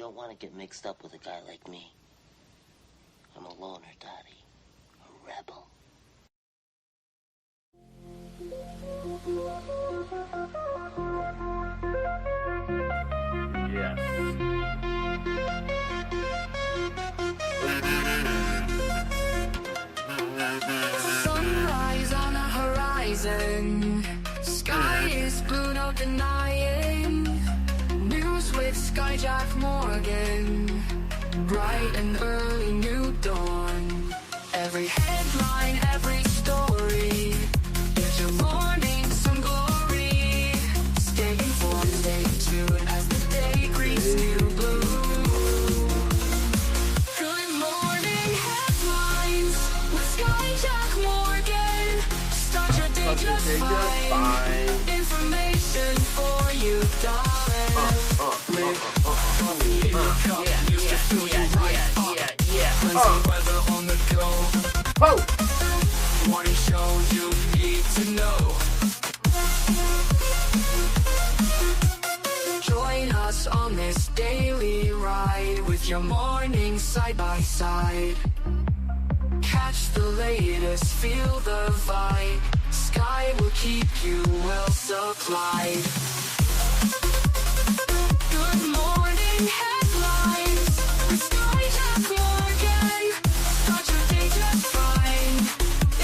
don't want to get mixed up with a guy like me. I'm a loner, Daddy. A rebel. Yes. Sunrise on the horizon. Sky is blue, no denying. News with Skyjack Morgan. Bright and early new dawn. Every headline, every story. Gives your morning some glory. Stay informed, stay tuned as the day greets new blue. Good morning headlines with Skyjack Morgan. Start your day just fine. Information for you, darling. Weather on the go. Morning shows you need to know. Join us on this daily ride with your morning side by side. Catch the latest, feel the vibe. Sky will keep you well supplied. Good morning headlines with Skyjack Morgan. Start your day just fine.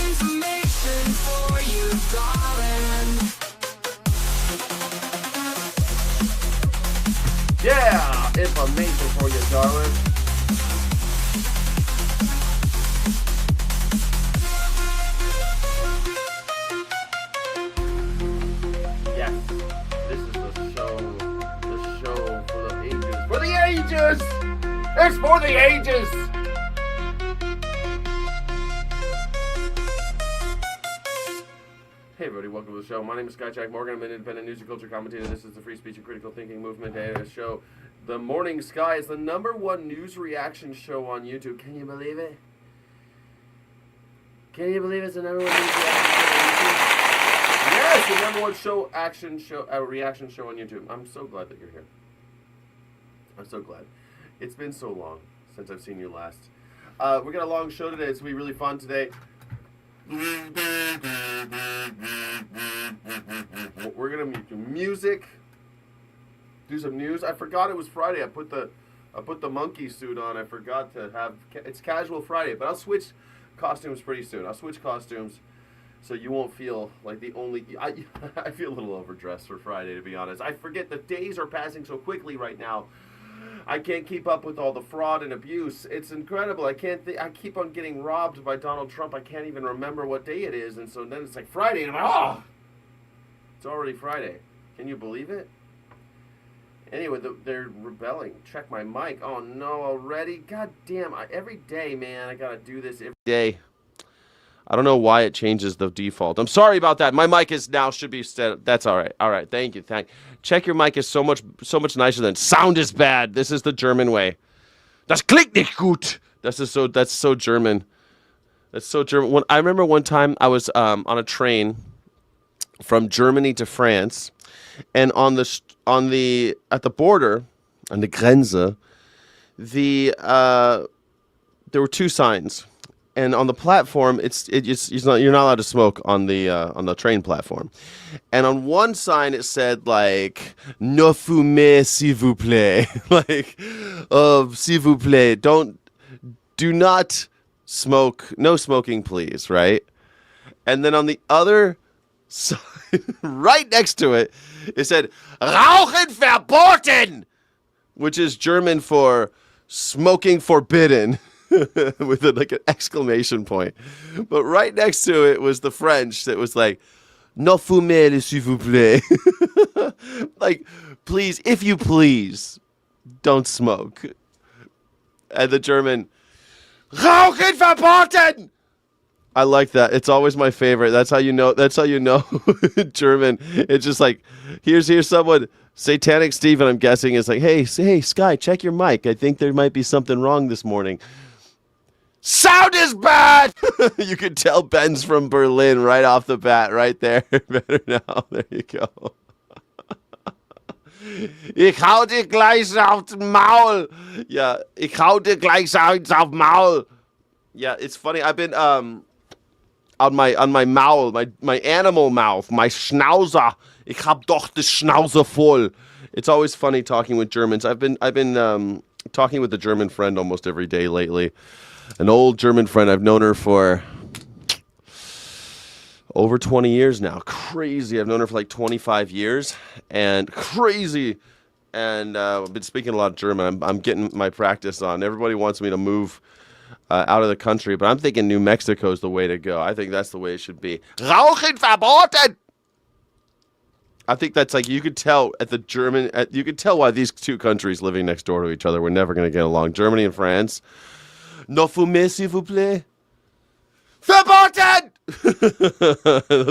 Information for you, darling. Yeah, information for you, darling. Yes, this is the show for the ages. For the ages! It's for the ages! Hey everybody, welcome to the show. My name is Skyjack Morgan. I'm an independent news and culture commentator. This is the free speech and critical thinking movement and show. The Morning Sky is the #1 news reaction show on YouTube. Can you believe it? Can you believe it's the #1 news reaction show on YouTube? Yes, the #1 reaction show on YouTube. I'm so glad that you're here. I'm so glad. It's been so long since I've seen you last. We got a long show today. It's going to be really fun today. We're going to do music, do some news. I forgot it was Friday. I put the monkey suit on. I forgot to have, it's casual Friday, but I'll switch costumes pretty soon. I'll switch costumes so you won't feel like the only, I feel a little overdressed for Friday, to be honest. I forget the days are passing so quickly right now. I can't keep up with all the fraud and abuse. It's incredible. I keep on getting robbed by Donald Trump. I can't even remember what day it is. And so then it's like Friday, and I'm like, oh, it's already Friday. Can you believe it? Anyway, they're rebelling. Check my mic. Oh no, already? God damn, every day, man, I gotta do this every day. I don't know why it changes the default. I'm sorry about that. My mic is now should be set. That's all right. All right. Thank you. Check your mic is so much nicer than sound is bad. This is the German way. Das klingt nicht gut. That's so German. That's so German. I remember one time I was on a train from Germany to France, and at the border, on the Grenze, there were two signs. And on the platform, you're not allowed to smoke on the train platform. And on one sign it said like "Ne fumez s'il vous plaît," like "S'il vous plaît, do not smoke, no smoking, please," right? And then on the other side, right next to it, it said "Rauchen verboten," which is German for smoking forbidden. With like an exclamation point. But right next to it was the French that was like, "No fumez, s'il vous plaît." Like, please, if you please, don't smoke. And the German, "Rauchen verboten." I like that. It's always my favorite. That's how you know German. It's just like, here's someone, Satanic Steven, I'm guessing, is like, hey, Sky, check your mic. I think there might be something wrong this morning. Sound is bad! You could tell Ben's from Berlin right off the bat, right there. Better now. There you go. Ich hau dir gleich aufs Maul. Yeah, ich hau dir gleich aufs Maul. Yeah, it's funny. I've been on my Maul, my animal mouth, my Schnauzer. Ich hab doch die Schnauze voll. It's always funny talking with Germans. I've been talking with a German friend almost every day lately. An old German friend. I've known her for over 20 years now. Crazy. I've known her for like 25 years. And crazy. And I've been speaking a lot of German. I'm getting my practice on. Everybody wants me to move out of the country, but I'm thinking New Mexico is the way to go. I think that's the way it should be. Rauchen verboten! I think that's like, you could tell you could tell why these two countries living next door to each other were never going to get along. Germany and France. No fumer, s'il vous plaît. Verboten!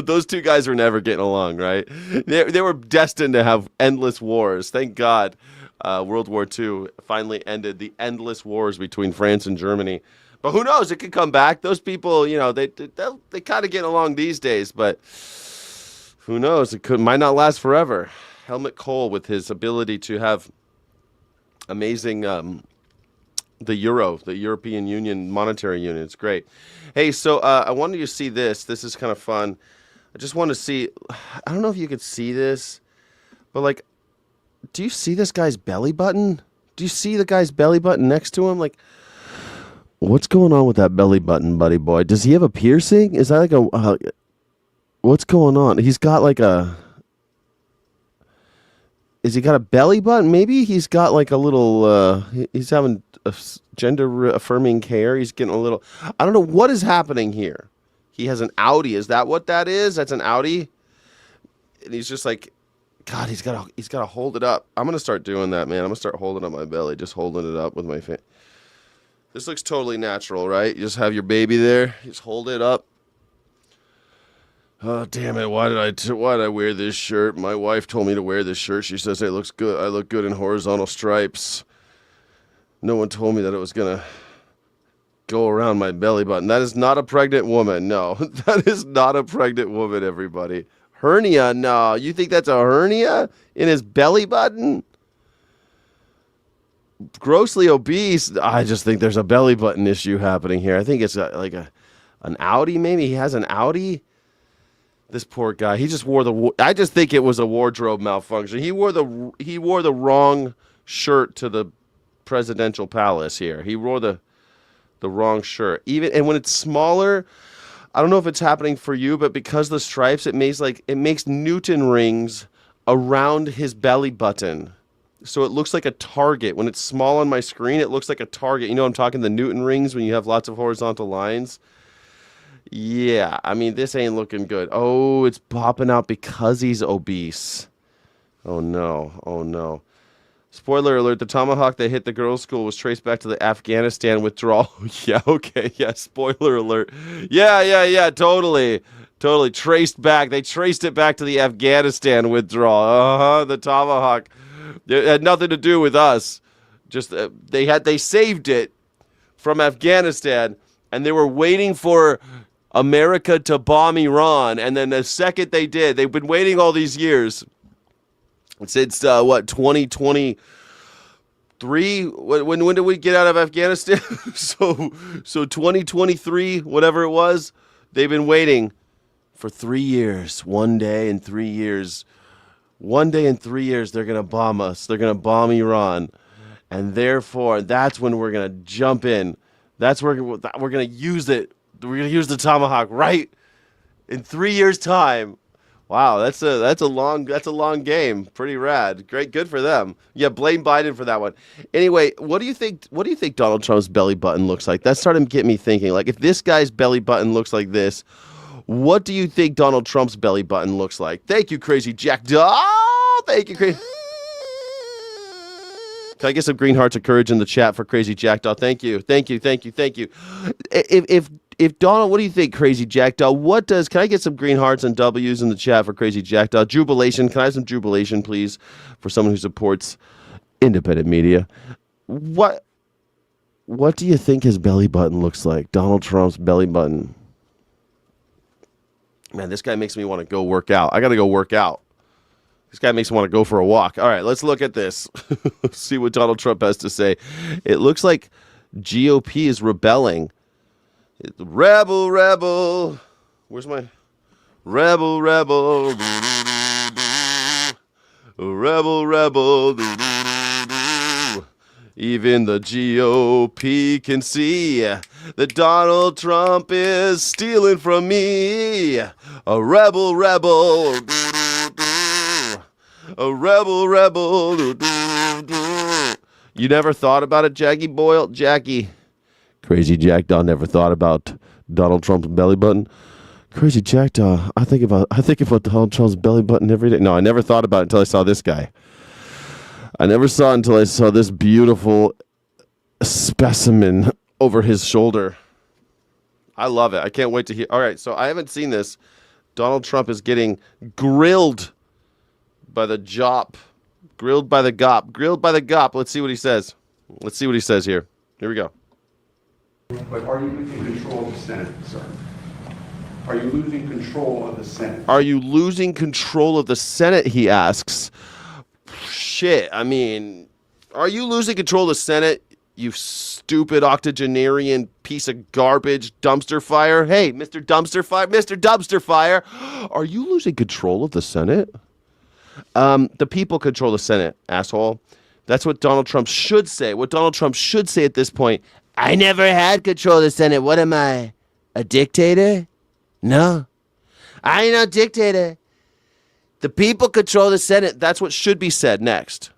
Those two guys were never getting along, right? They were destined to have endless wars. Thank God World War II finally ended the endless wars between France and Germany. But who knows? It could come back. Those people, they kind of get along these days, but who knows? It might not last forever. Helmut Kohl, with his ability to have amazing the European Union, monetary union. It's great. Hey, so I wanted you to see this. This is kind of fun. I just want to see. I don't know if you could see this, but like, do you see this guy's belly button? Do you see the guy's belly button next to him? Like, what's going on with that belly button, buddy boy? Does he have a piercing? Is that like a... what's going on? He's got like a... Is he got a belly button? Maybe he's got like a little... he's having a gender-affirming care. He's getting a little... I don't know what is happening here. He has an outie. Is that what that is? That's an outie? And he's just like... God, he's got to hold it up. I'm going to start doing that, man. I'm going to start holding up my belly. Just holding it up with my face. This looks totally natural, right? You just have your baby there. You just hold it up. Oh, damn it. Why did I wear this shirt? My wife told me to wear this shirt. She says it looks good. I look good in horizontal stripes. No one told me that it was going to go around my belly button. That is not a pregnant woman. No, that is not a pregnant woman, everybody. Hernia? No. You think that's a hernia in his belly button? Grossly obese. I just think there's a belly button issue happening here. I think it's like an outie, maybe. He has an outie. This poor guy. He just wore I just think it was a wardrobe malfunction. He wore the wrong shirt to the presidential palace here. He wore the wrong shirt. And when it's smaller, I don't know if it's happening for you, but because the stripes, it makes Newton rings around his belly button. So it looks like a target. When it's small on my screen, it looks like a target. You know I'm talking the Newton rings when you have lots of horizontal lines? Yeah, I mean, this ain't looking good. Oh, it's popping out because he's obese. Oh, no. Spoiler alert, the tomahawk that hit the girls' school was traced back to the Afghanistan withdrawal. Yeah, okay, yeah, spoiler alert. Yeah, totally traced back. They traced it back to the Afghanistan withdrawal. The tomahawk. It had nothing to do with us. Just they saved it from Afghanistan, and they were waiting for America to bomb Iran. And then the second they did, they've been waiting all these years since 2023. When did we get out of Afghanistan? so 2023, whatever it was, they've been waiting for 3 years. One day in 3 years, they're going to bomb us. They're going to bomb Iran. And therefore, that's when we're going to jump in. That's where we're going to use it. We're going to use the tomahawk right in 3 years' time. Wow, that's a long game. Pretty rad. Great, good for them. Yeah, blame Biden for that one. Anyway, what do you think Donald Trump's belly button looks like? That started getting me thinking. Like, if this guy's belly button looks like this, what do you think Donald Trump's belly button looks like? Thank you, Crazy Jack. Oh, thank you, Crazy. Can I get some green hearts of courage in the chat for Crazy Jackdaw? Thank you. If Donald, what do you think, Crazy Jackdaw? Can I get some green hearts and W's in the chat for Crazy Jackdaw? Jubilation. Can I have some jubilation, please, for someone who supports independent media? What do you think his belly button looks like? Donald Trump's belly button. Man, this guy makes me want to go work out. I got to go work out. This guy makes me want to go for a walk. All right, let's look at this. See what Donald Trump has to say. It looks like GOP is rebelling. Rebel, rebel. Where's my... Rebel, rebel. Rebel, rebel. Even the GOP can see that Donald Trump is stealing from me. A rebel, rebel. A rebel, rebel. You never thought about it, Jackie Boyle? Jackie. Crazy Jack Daw never thought about Donald Trump's belly button. Crazy Jack Daw. I think about Donald Trump's belly button every day. No, I never thought about it until I saw this guy. I never saw it until I saw this beautiful specimen over his shoulder. I love it. I can't wait to hear. All right, so I haven't seen this. Donald Trump is getting grilled by the JOP. Grilled by the GOP. Grilled by the GOP. Let's see what he says. Let's see what he says here. Here we go. But are you in control of the Senate, sir? Are you losing control of the Senate? Are you losing control of the Senate, he asks. Shit, I mean, are you losing control of the Senate, you stupid octogenarian piece of garbage dumpster fire? Hey, Mr. Dumpster Fire, Mr. Dumpster Fire, are you losing control of the Senate? The people control the Senate, asshole. That's what Donald Trump should say. What Donald Trump should say at this point, I never had control of the Senate. What am I, a dictator? No, I ain't no dictator. The people control the Senate. That's what should be said next.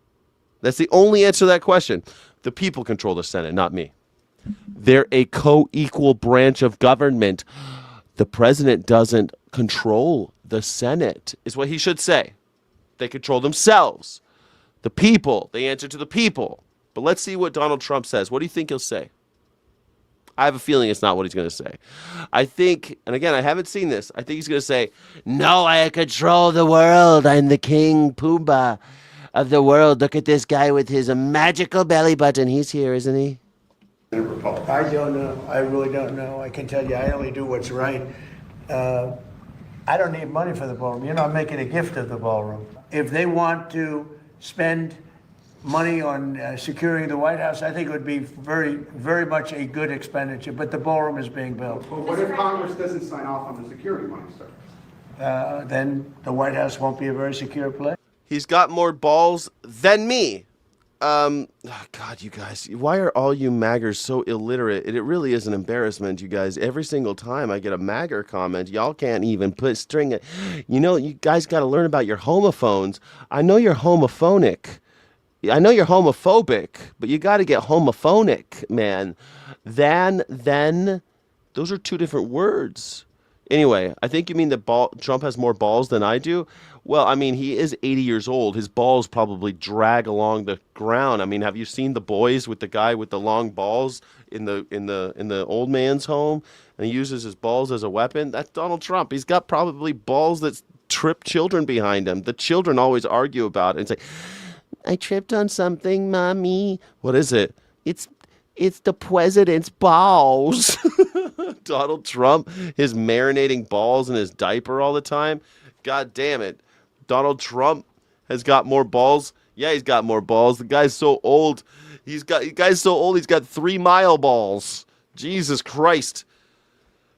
That's the only answer to that question. The people control the Senate, not me. They're a co-equal branch of government. The president doesn't control the Senate, is what he should say. They control themselves. The people, they answer to the people. But let's see what Donald Trump says. What do you think he'll say? I have a feeling it's not what he's going to say. I think, and again, I haven't seen this. I think he's going to say, no, I control the world. I'm the king Pumbaa of the world. Look at this guy with his magical belly button. He's here, isn't he? I don't know. I really don't know. I can tell you, I only do what's right. I don't need money for the ballroom. You know, I'm making a gift of the ballroom. If they want to spend money on securing the White House, I think it would be very, very much a good expenditure, but the ballroom is being built. But what if Congress doesn't sign off on the security money, sir? Then the White House won't be a very secure place. He's got more balls than me. Oh God, you guys, why are all you maggers so illiterate? It really is an embarrassment, you guys. Every single time I get a magger comment, y'all can't even put string it. You know, you guys got to learn about your homophones. I know you're homophonic. I know you're homophobic, but you got to get homophonic, man. Then, those are two different words. Anyway, I think you mean that Trump has more balls than I do. Well, I mean, he is 80 years old. His balls probably drag along the ground. I mean, have you seen The Boys with the guy with the long balls in the old man's home, and he uses his balls as a weapon? That's Donald Trump. He's got probably balls that trip children behind him. The children always argue about it and say, I tripped on something, Mommy. What is it? It's the president's balls. Donald Trump, his marinating balls in his diaper all the time. God damn it. Donald Trump has got more balls. Yeah, he's got more balls. The guy's so old. He's got 3-mile balls. Jesus Christ.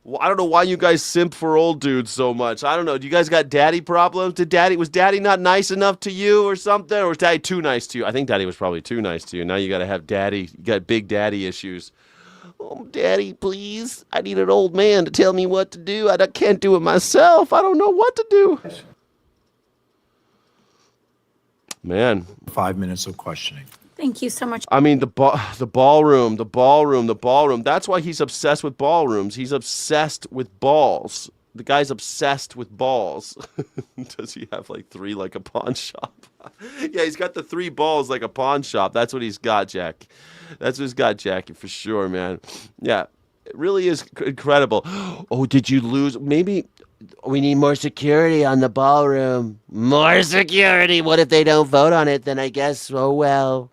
Well, I don't know why you guys simp for old dudes so much. I don't know. Do you guys got daddy problems? Was daddy not nice enough to you or something? Or was daddy too nice to you? I think daddy was probably too nice to you. Now you got to have daddy. You got big daddy issues. Oh, daddy, please. I need an old man to tell me what to do. I can't do it myself. I don't know what to do. Man. 5 minutes of questioning. Thank you so much. I mean, the ballroom. That's why he's obsessed with ballrooms. He's obsessed with balls. The guy's obsessed with balls. Does he have like 3 like a pawn shop? Yeah, he's got the 3 balls like a pawn shop. That's what he's got, Jack. That's what he's got, Jackie, for sure, man. Yeah, it really is incredible. Oh, did you lose? Maybe we need more security on the ballroom. More security. What if they don't vote on it? Then I guess, oh well.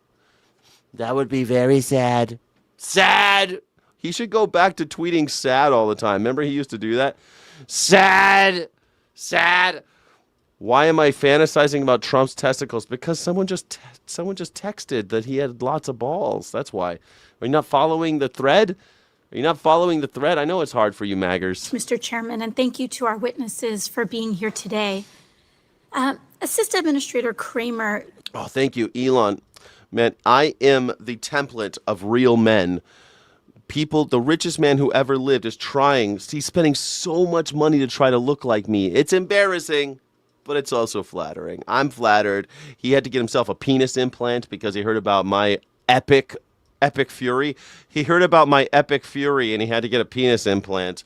That would be very sad. Sad! He should go back to tweeting sad all the time. Remember he used to do that? Sad! Sad! Why am I fantasizing about Trump's testicles? Because someone just texted that he had lots of balls. That's why. Are you not following the thread? Are you not following the thread? I know it's hard for you maggers. Mr. Chairman, and thank you to our witnesses for being here today. Assistant Administrator Kramer. Oh, thank you, Elon. Man, I am the template of real men. People, the richest man who ever lived is trying. He's spending so much money to try to look like me. It's embarrassing, but it's also flattering. I'm flattered. He had to get himself a penis implant because he heard about my epic fury. He heard about my epic fury and he had to get a penis implant.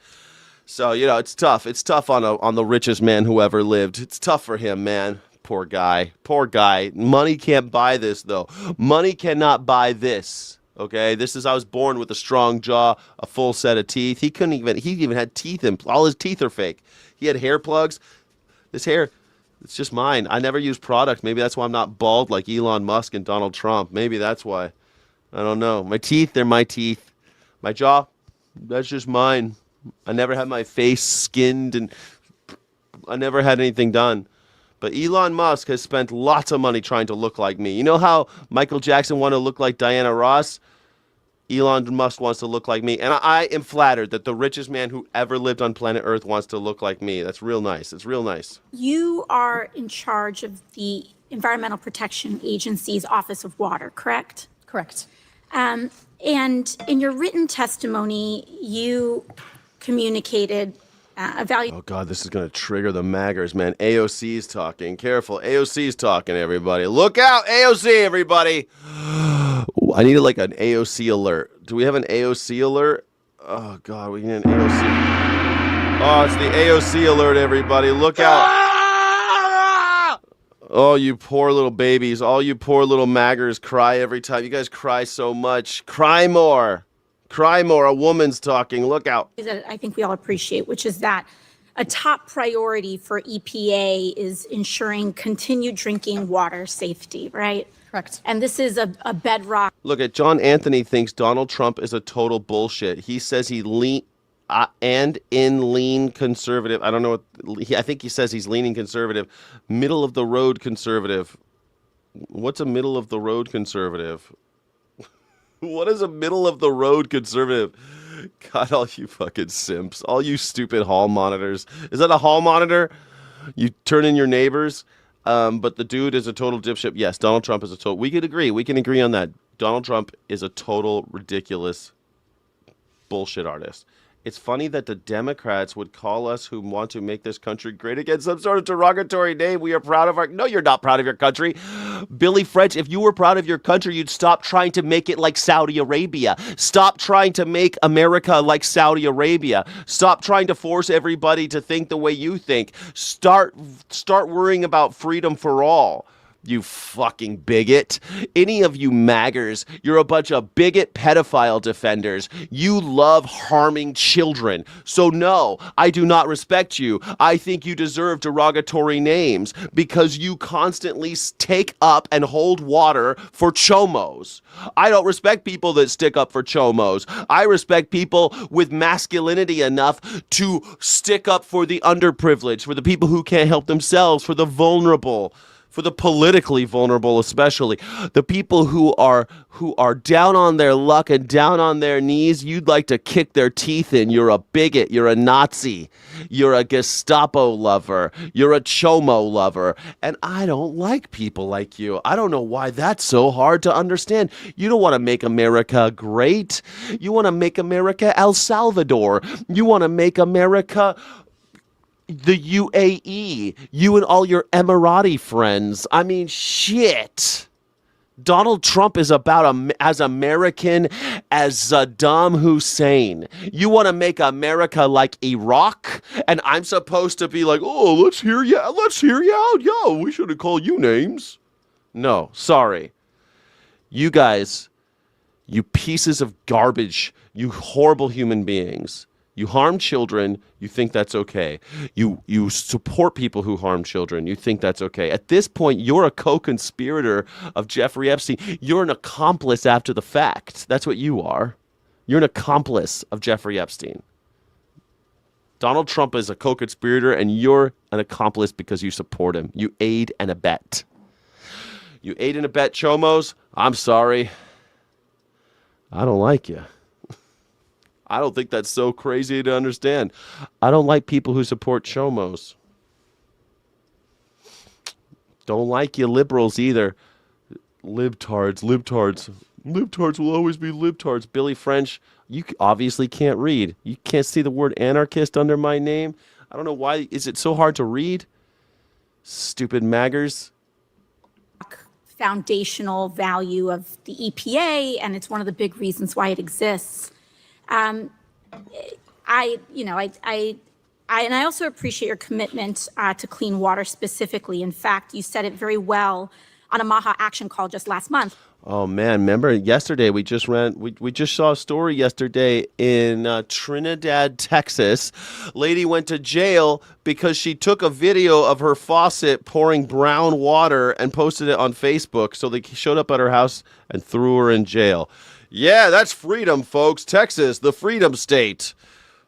So, it's tough. It's tough on the richest man who ever lived. It's tough for him, man. Poor guy. Poor guy. Money can't buy this, though. Money cannot buy this. Okay? I was born with a strong jaw, a full set of teeth. He even had teeth all his teeth are fake. He had hair plugs. This hair, it's just mine. I never use product. Maybe that's why I'm not bald like Elon Musk and Donald Trump. Maybe that's why. I don't know. My teeth, they're my teeth. My jaw, that's just mine. I never had my face skinned and I never had anything done. But Elon Musk has spent lots of money trying to look like me. You know how Michael Jackson wanted to look like Diana Ross? Elon Musk wants to look like me. And I am flattered that the richest man who ever lived on planet Earth wants to look like me. That's real nice. It's real nice. You are in charge of the Environmental Protection Agency's Office of Water, correct? Correct. And in your written testimony, you communicated a value. Oh, God, this is going to trigger the maggers, man. AOC's talking. Careful. AOC's talking, everybody. Look out, AOC, everybody. I needed like an AOC alert. Do we have an AOC alert? Oh, God, we need an AOC. Oh, it's the AOC alert, everybody. Look out. Oh, you poor little babies. All you poor little maggers cry every time. You guys cry so much. Cry more. Cry more. A woman's talking. Look out. That I think we all appreciate, which is that a top priority for EPA is ensuring continued drinking water safety, right? Correct. And this is a bedrock. Look at John Anthony thinks Donald Trump is a total bullshit. He says he lean conservative. I don't know I think he says he's leaning conservative. Middle of the road conservative. What's a middle of the road conservative? What is a middle of the road conservative? God, all you fucking simps. All you stupid hall monitors. Is that a hall monitor? You turn in your neighbors? But the dude is a total dipshit. Yes, Donald Trump is a total... We can agree on that. Donald Trump is a total ridiculous bullshit artist. It's funny that the Democrats would call us who want to make this country great again some sort of derogatory name. We are proud of our... No, you're not proud of your country. Billy French, if you were proud of your country, you'd stop trying to make it like Saudi Arabia. Stop trying to make America like Saudi Arabia. Stop trying to force everybody to think the way you think. Start worrying about freedom for all. You fucking bigot. Any of you maggers, you're a bunch of bigot pedophile defenders. You love harming children. So no, I do not respect you. I think you deserve derogatory names because you constantly take up and hold water for chomos. I don't respect people that stick up for chomos. I respect people with masculinity enough to stick up for the underprivileged, for the people who can't help themselves, for the vulnerable. For the politically vulnerable especially, the people who are down on their luck and down on their knees, you'd like to kick their teeth in. You're a bigot, you're a Nazi, you're a Gestapo lover, you're a chomo lover, and I don't like people like you. I don't know why that's so hard to understand. You don't want to make America great. You want to make America El Salvador. You want to make America... the UAE, you and all your Emirati friends. I mean, shit. Donald Trump is about as American as Saddam Hussein. You want to make America like Iraq? And I'm supposed to be like, oh, let's hear you out. Yo, we shouldn't call you names. No, sorry. You guys, you pieces of garbage, you horrible human beings. You harm children, you think that's okay. You support people who harm children, you think that's okay. At this point, you're a co-conspirator of Jeffrey Epstein. You're an accomplice after the fact. That's what you are. You're an accomplice of Jeffrey Epstein. Donald Trump is a co-conspirator, and you're an accomplice because you support him. You aid and abet. You aid and abet chomos. I'm sorry. I don't like you. I don't think that's so crazy to understand. I don't like people who support chomos. Don't like you liberals either. Libtards. Libtards will always be libtards. Billy French, you obviously can't read. You can't see the word anarchist under my name. I don't know why. Is it so hard to read? Stupid maggers. Foundational value of the EPA, and it's one of the big reasons why it exists. I also appreciate your commitment to clean water specifically. In fact, you said it very well on a MAGA action call just last month. Oh man, remember yesterday we just saw a story yesterday in Trinidad, Texas. Lady went to jail because she took a video of her faucet pouring brown water and posted it on Facebook. So they showed up at her house and threw her in jail. Yeah, that's freedom, folks. Texas, the freedom state.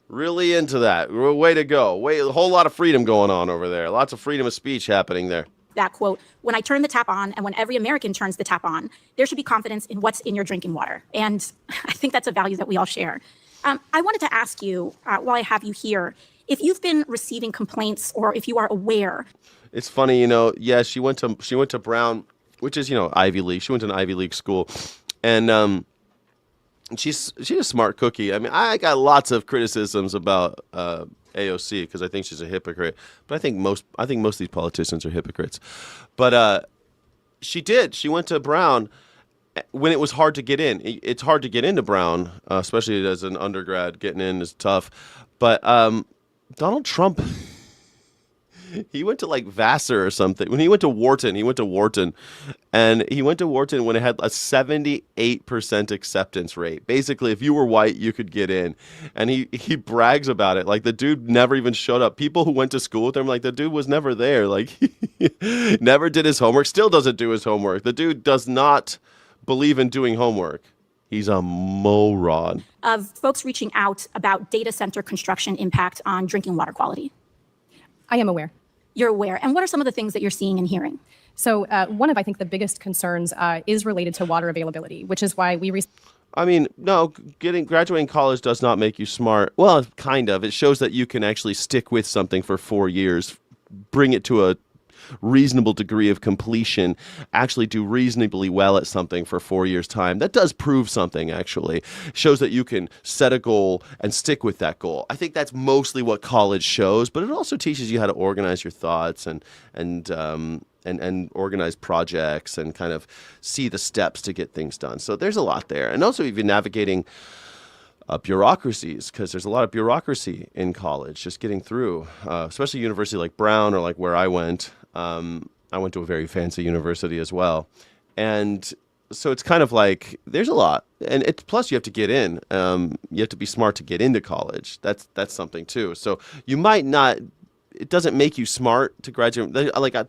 Really into that. Way to go. A whole lot of freedom going on over there. Lots of freedom of speech happening there. That quote, when I turn the tap on and when every American turns the tap on, there should be confidence in what's in your drinking water. And I think that's a value that we all share. I wanted to ask you, while I have you here, if you've been receiving complaints or if you are aware. It's funny, yeah, she went to Brown, which is, Ivy League. She went to an Ivy League school. And she's a smart cookie. I mean, I got lots of criticisms about AOC because I think she's a hypocrite. But I think most of these politicians are hypocrites. But she went to Brown when it was hard to get in. It's hard to get into Brown, especially as an undergrad. Getting in is tough. But Donald Trump, he went to like Vassar or something. When he went to Wharton, and he went to Wharton when it had a 78% acceptance rate. Basically, if you were white, you could get in. And he brags about it. Like, the dude never even showed up. People who went to school with him, like, the dude was never there. Like, he never did his homework, still doesn't do his homework. The dude does not believe in doing homework. He's a moron. Of folks reaching out about data center construction impact on drinking water quality. I am aware. You're aware. And what are some of the things that you're seeing and hearing? So one of, I think, the biggest concerns is related to water availability, which is why we... graduating college does not make you smart. Well, kind of. It shows that you can actually stick with something for 4 years, bring it to a reasonable degree of completion, actually do reasonably well at something for 4 years' time. That does prove something, actually. Shows that you can set a goal and stick with that goal. I think that's mostly what college shows, but it also teaches you how to organize your thoughts and organize projects and kind of see the steps to get things done. So there's a lot there. And also even navigating bureaucracies, because there's a lot of bureaucracy in college, just getting through, especially a university like Brown or like where I went. I went to a very fancy university as well. And so it's kind of like there's a lot. And plus you have to get in. You have to be smart to get into college. That's something too. So you might not, it doesn't make you smart to graduate. Like, I'm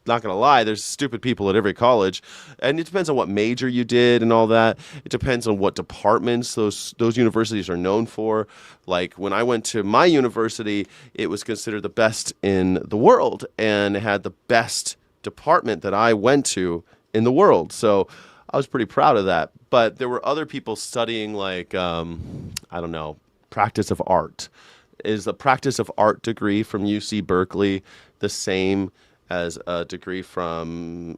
not going to lie, there's stupid people at every college. And it depends on what major you did and all that. It depends on what departments those universities are known for. Like when I went to my university, it was considered the best in the world and it had the best department that I went to in the world. So I was pretty proud of that. But there were other people studying like, practice of art. Is the practice of art degree from UC Berkeley the same as a degree from,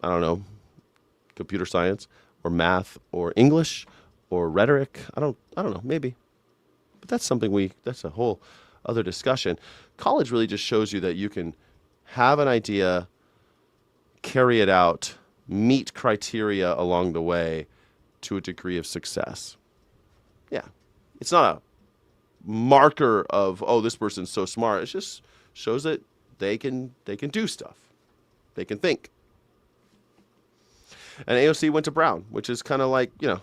computer science or math or English or rhetoric? I don't know, maybe. But that's that's a whole other discussion. College really just shows you that you can have an idea, carry it out, meet criteria along the way to a degree of success. Yeah. It's not a marker of, this person's so smart. It just shows that they can do stuff. They can think. And AOC went to Brown, which is kind of like, it's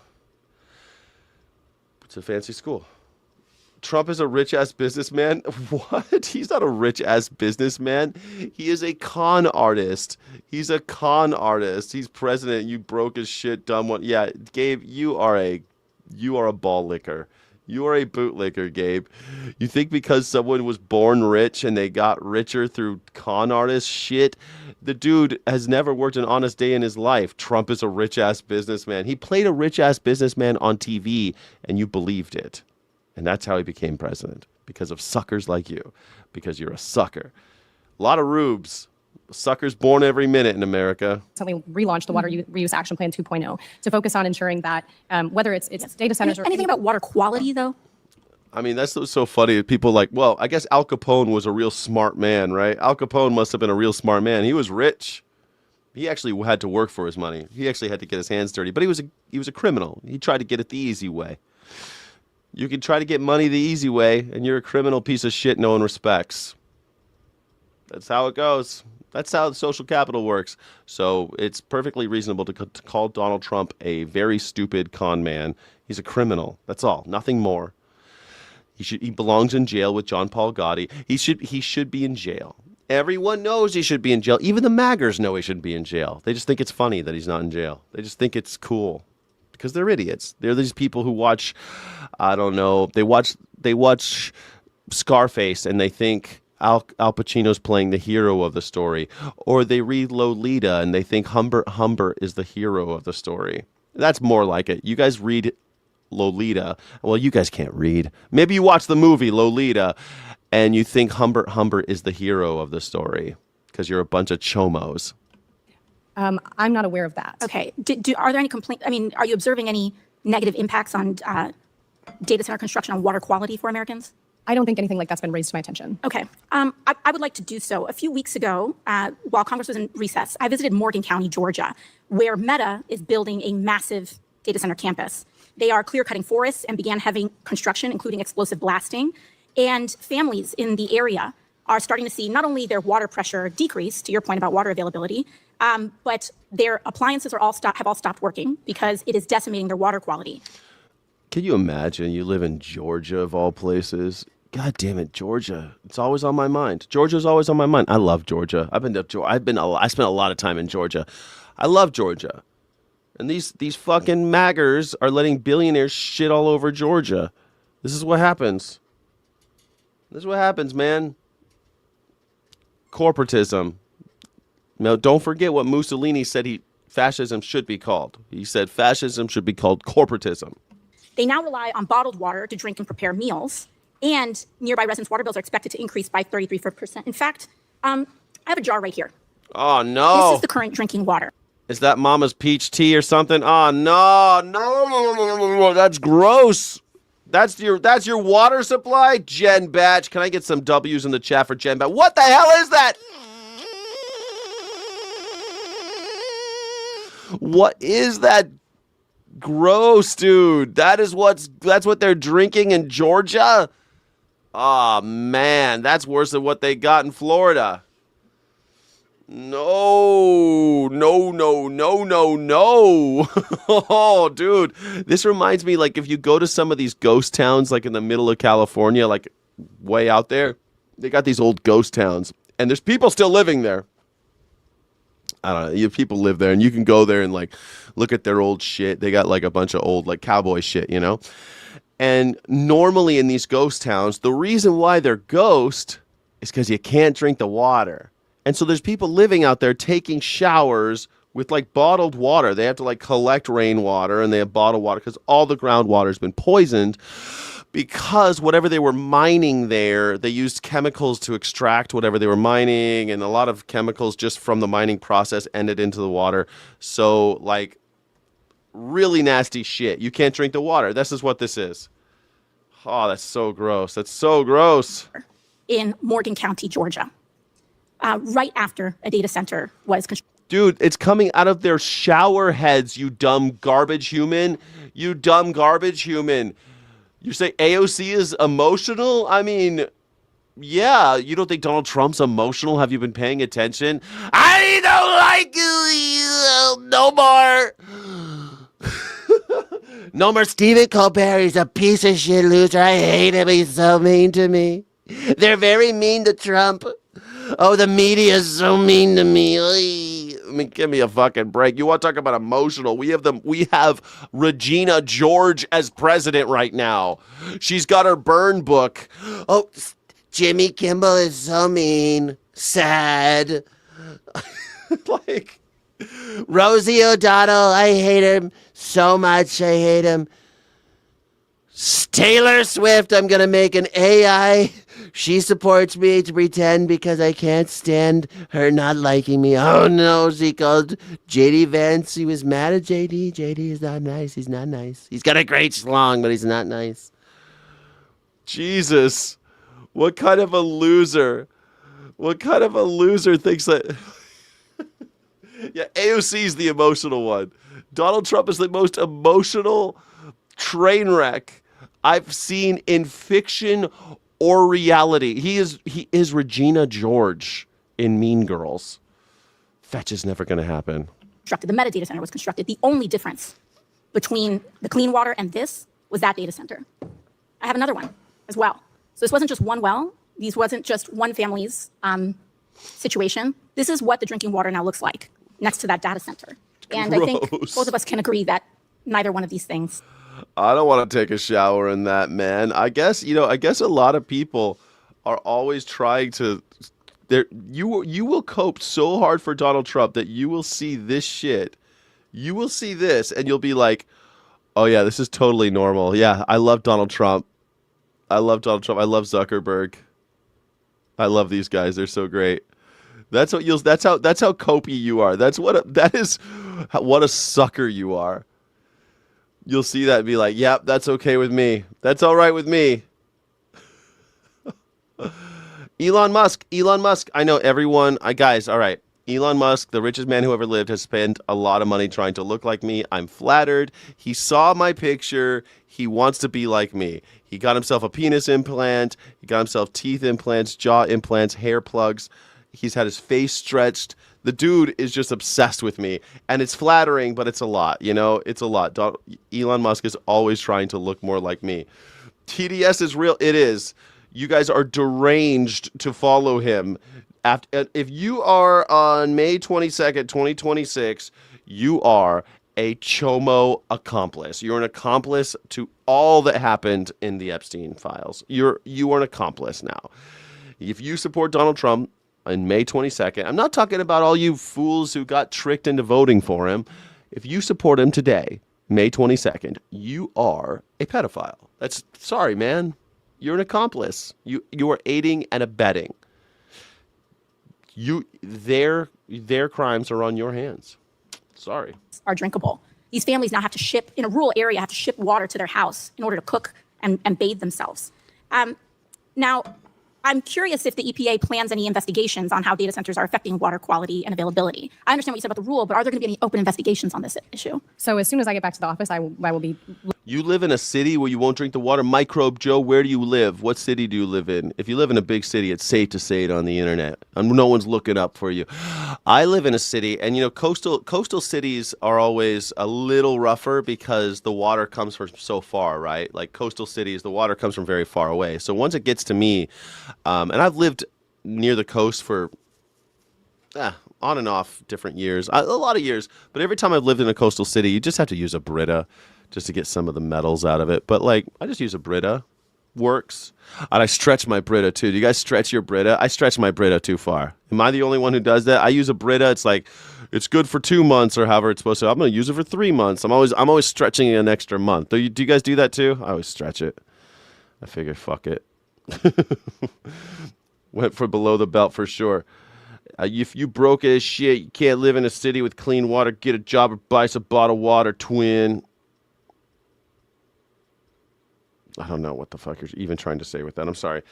a fancy school. Trump is a rich-ass businessman? What? He's not a rich-ass businessman. He is a con artist. He's a con artist. He's president. You broke as shit, dumb one. Yeah, Gabe, you are a ball licker. You are a bootlicker, Gabe. You think because someone was born rich and they got richer through con artist shit? The dude has never worked an honest day in his life. Trump is a rich-ass businessman. He played a rich-ass businessman on TV, and you believed it. And that's how he became president, because of suckers like you, because you're a sucker. A lot of rubes. Suckers born every minute in America. Something relaunched the Water Reuse Action Plan 2.0 to focus on ensuring that whether it's data centers or anything about water quality, though? I mean, that's so funny. People like, well, I guess Al Capone was a real smart man, right? Al Capone must have been a real smart man. He was rich. He actually had to work for his money. He actually had to get his hands dirty. But he was a criminal. He tried to get it the easy way. You can try to get money the easy way, and you're a criminal piece of shit no one respects. That's how it goes. That's how the social capital works. So it's perfectly reasonable to call Donald Trump a very stupid con man. He's a criminal. That's all. Nothing more. He belongs in jail with John Paul Gotti. He should be in jail. Everyone knows he should be in jail. Even the MAGAs know he shouldn't be in jail. They just think it's funny that he's not in jail. They just think it's cool because they're idiots. They're these people who watch, I don't know, they watch Scarface and they think Al Pacino's playing the hero of the story, or they read Lolita and they think Humbert is the hero of the story. That's more like it. You guys read Lolita. Well, you guys can't read. Maybe you watch the movie Lolita and you think Humbert is the hero of the story because you're a bunch of chomos. I'm not aware of that. Okay. Are there any complaints? I mean, are you observing any negative impacts on data center construction on water quality for Americans? I don't think anything like that's been raised to my attention. Okay. I would like to do so. A few weeks ago, while Congress was in recess, I visited Morgan County, Georgia, where Meta is building a massive data center campus. They are clear-cutting forests and began heavy construction, including explosive blasting. And families in the area are starting to see not only their water pressure decrease, to your point about water availability, but their appliances have all stopped working because it is decimating their water quality. Can you imagine you live in Georgia of all places? God damn it, Georgia. It's always on my mind. Georgia's always on my mind. I love Georgia. I spent a lot of time in Georgia. I love Georgia. And these fucking maggers are letting billionaires shit all over Georgia. This is what happens. This is what happens, man. Corporatism. Now, don't forget what Mussolini said fascism should be called. He said fascism should be called corporatism. They now rely on bottled water to drink and prepare meals, and nearby residents' water bills are expected to increase by 33%. In fact, I have a jar right here. Oh, no. This is the current drinking water. Is that Mama's peach tea or something? Oh, no. That's gross. That's your water supply? Jen Batch. Can I get some W's in the chat for Jen Batch? What the hell is that? What is that? Gross, dude. That's what they're drinking in Georgia? Oh, man. That's worse than what they got in Florida. No. Oh, dude. This reminds me, like, if you go to some of these ghost towns, like in the middle of California, like way out there, they got these old ghost towns, and there's people still living there. I don't know. People live there, and you can go there and, like, look at their old shit. They got, like, a bunch of old, like, cowboy shit, you know? And normally in these ghost towns, the reason why they're ghost is because you can't drink the water. And so there's people living out there taking showers with, like, bottled water. They have to, like, collect rainwater, and they have bottled water because all the groundwater has been poisoned because whatever they were mining there, they used chemicals to extract whatever they were mining, and a lot of chemicals just from the mining process ended into the water. So, like, really nasty shit. You can't drink the water. This is what this is. Oh, that's so gross. That's so gross. In Morgan County, Georgia, right after a data center was constructed. Dude, it's coming out of their shower heads, you dumb garbage human. You dumb garbage human. You say AOC is emotional? I mean, yeah. You don't think Donald Trump's emotional? Have you been paying attention? I don't like you. No more. No more Stephen Colbert. He's a piece of shit loser. I hate him. He's so mean to me. They're very mean to Trump. Oh, the media is so mean to me. give me a fucking break. You want to talk about emotional? We have Regina George as president right now. She's got her burn book. Oh, Jimmy Kimmel is so mean. Sad. Like, Rosie O'Donnell, I hate him so much. I hate him. Taylor Swift, I'm going to make an AI. She supports me to pretend because I can't stand her not liking me. Oh, no, she called J.D. Vance. He was mad at J.D. J.D. is not nice. He's not nice. He's got a great schlong, but he's not nice. Jesus. What kind of a loser? What kind of a loser thinks that... Yeah, AOC's the emotional one. Donald Trump is the most emotional train wreck I've seen in fiction or reality. He is Regina George in Mean Girls. Fetch is never going to happen. Constructed. The metadata center was constructed. The only difference between the clean water and this was that data center. I have another one as well. So this wasn't just one well. These wasn't just one family's situation. This is what the drinking water now looks like next to that data center. And I think both of us can agree that neither one of these things. I don't want to take a shower in that, man. I guess a lot of people are always trying to... You will cope so hard for Donald Trump that you will see this shit. You will see this, and you'll be like, oh, yeah, this is totally normal. Yeah, I love Donald Trump. I love Donald Trump. I love Zuckerberg. I love these guys. They're so great. That's how copey you are. That is what a sucker you are. You'll see that and be like, yep, that's okay with me. That's all right with me. Elon Musk. I know everyone. Guys, all right. Elon Musk, the richest man who ever lived, has spent a lot of money trying to look like me. I'm flattered. He saw my picture. He wants to be like me. He got himself a penis implant. He got himself teeth implants, jaw implants, hair plugs. He's had his face stretched. The dude is just obsessed with me. And it's flattering, but it's a lot. You know, it's a lot. Elon Musk is always trying to look more like me. TDS is real. It is. You guys are deranged to follow him. If you are on May 22nd, 2026, you are a Chomo accomplice. You're an accomplice to all that happened in the Epstein files. You are an accomplice now. If you support Donald Trump on May 22nd, I'm not talking about all you fools who got tricked into voting for him. If you support him today, May 22nd, you are a pedophile. Sorry, man. You're an accomplice. You are aiding and abetting. Their crimes are on your hands. Sorry. Are drinkable. These families now have to ship, in a rural area, have to ship water to their house in order to cook and bathe themselves. Now, I'm curious if the EPA plans any investigations on how data centers are affecting water quality and availability. I understand what you said about the rule, but are there going to be any open investigations on this issue? So as soon as I get back to the office, I will be... You live in a city where you won't drink the water? Microbe Joe, where do you live? What city do you live in? If you live in a big city, it's safe to say it on the internet. And no one's looking up for you. I live in a city, and coastal cities are always a little rougher because the water comes from so far, right? Like coastal cities, the water comes from very far away. So once it gets to me, and I've lived near the coast for on and off different years, a lot of years. But every time I've lived in a coastal city, you just have to use a Brita just to get some of the metals out of it. But like, I just use a Brita. Works. And I stretch my Brita too. Do you guys stretch your Brita? I stretch my Brita too far. Am I the only one who does that? I use a Brita. It's like, it's good for 2 months or however it's supposed to. I'm going to use it for 3 months. I'm always stretching it an extra month. Do you guys do that too? I always stretch it. I figure, fuck it. Went for below the belt for sure. If you broke as shit, you can't live in a city with clean water, get a job or buy us a bottle of water, twin. I don't know what the fuck you're even trying to say with that. I'm sorry.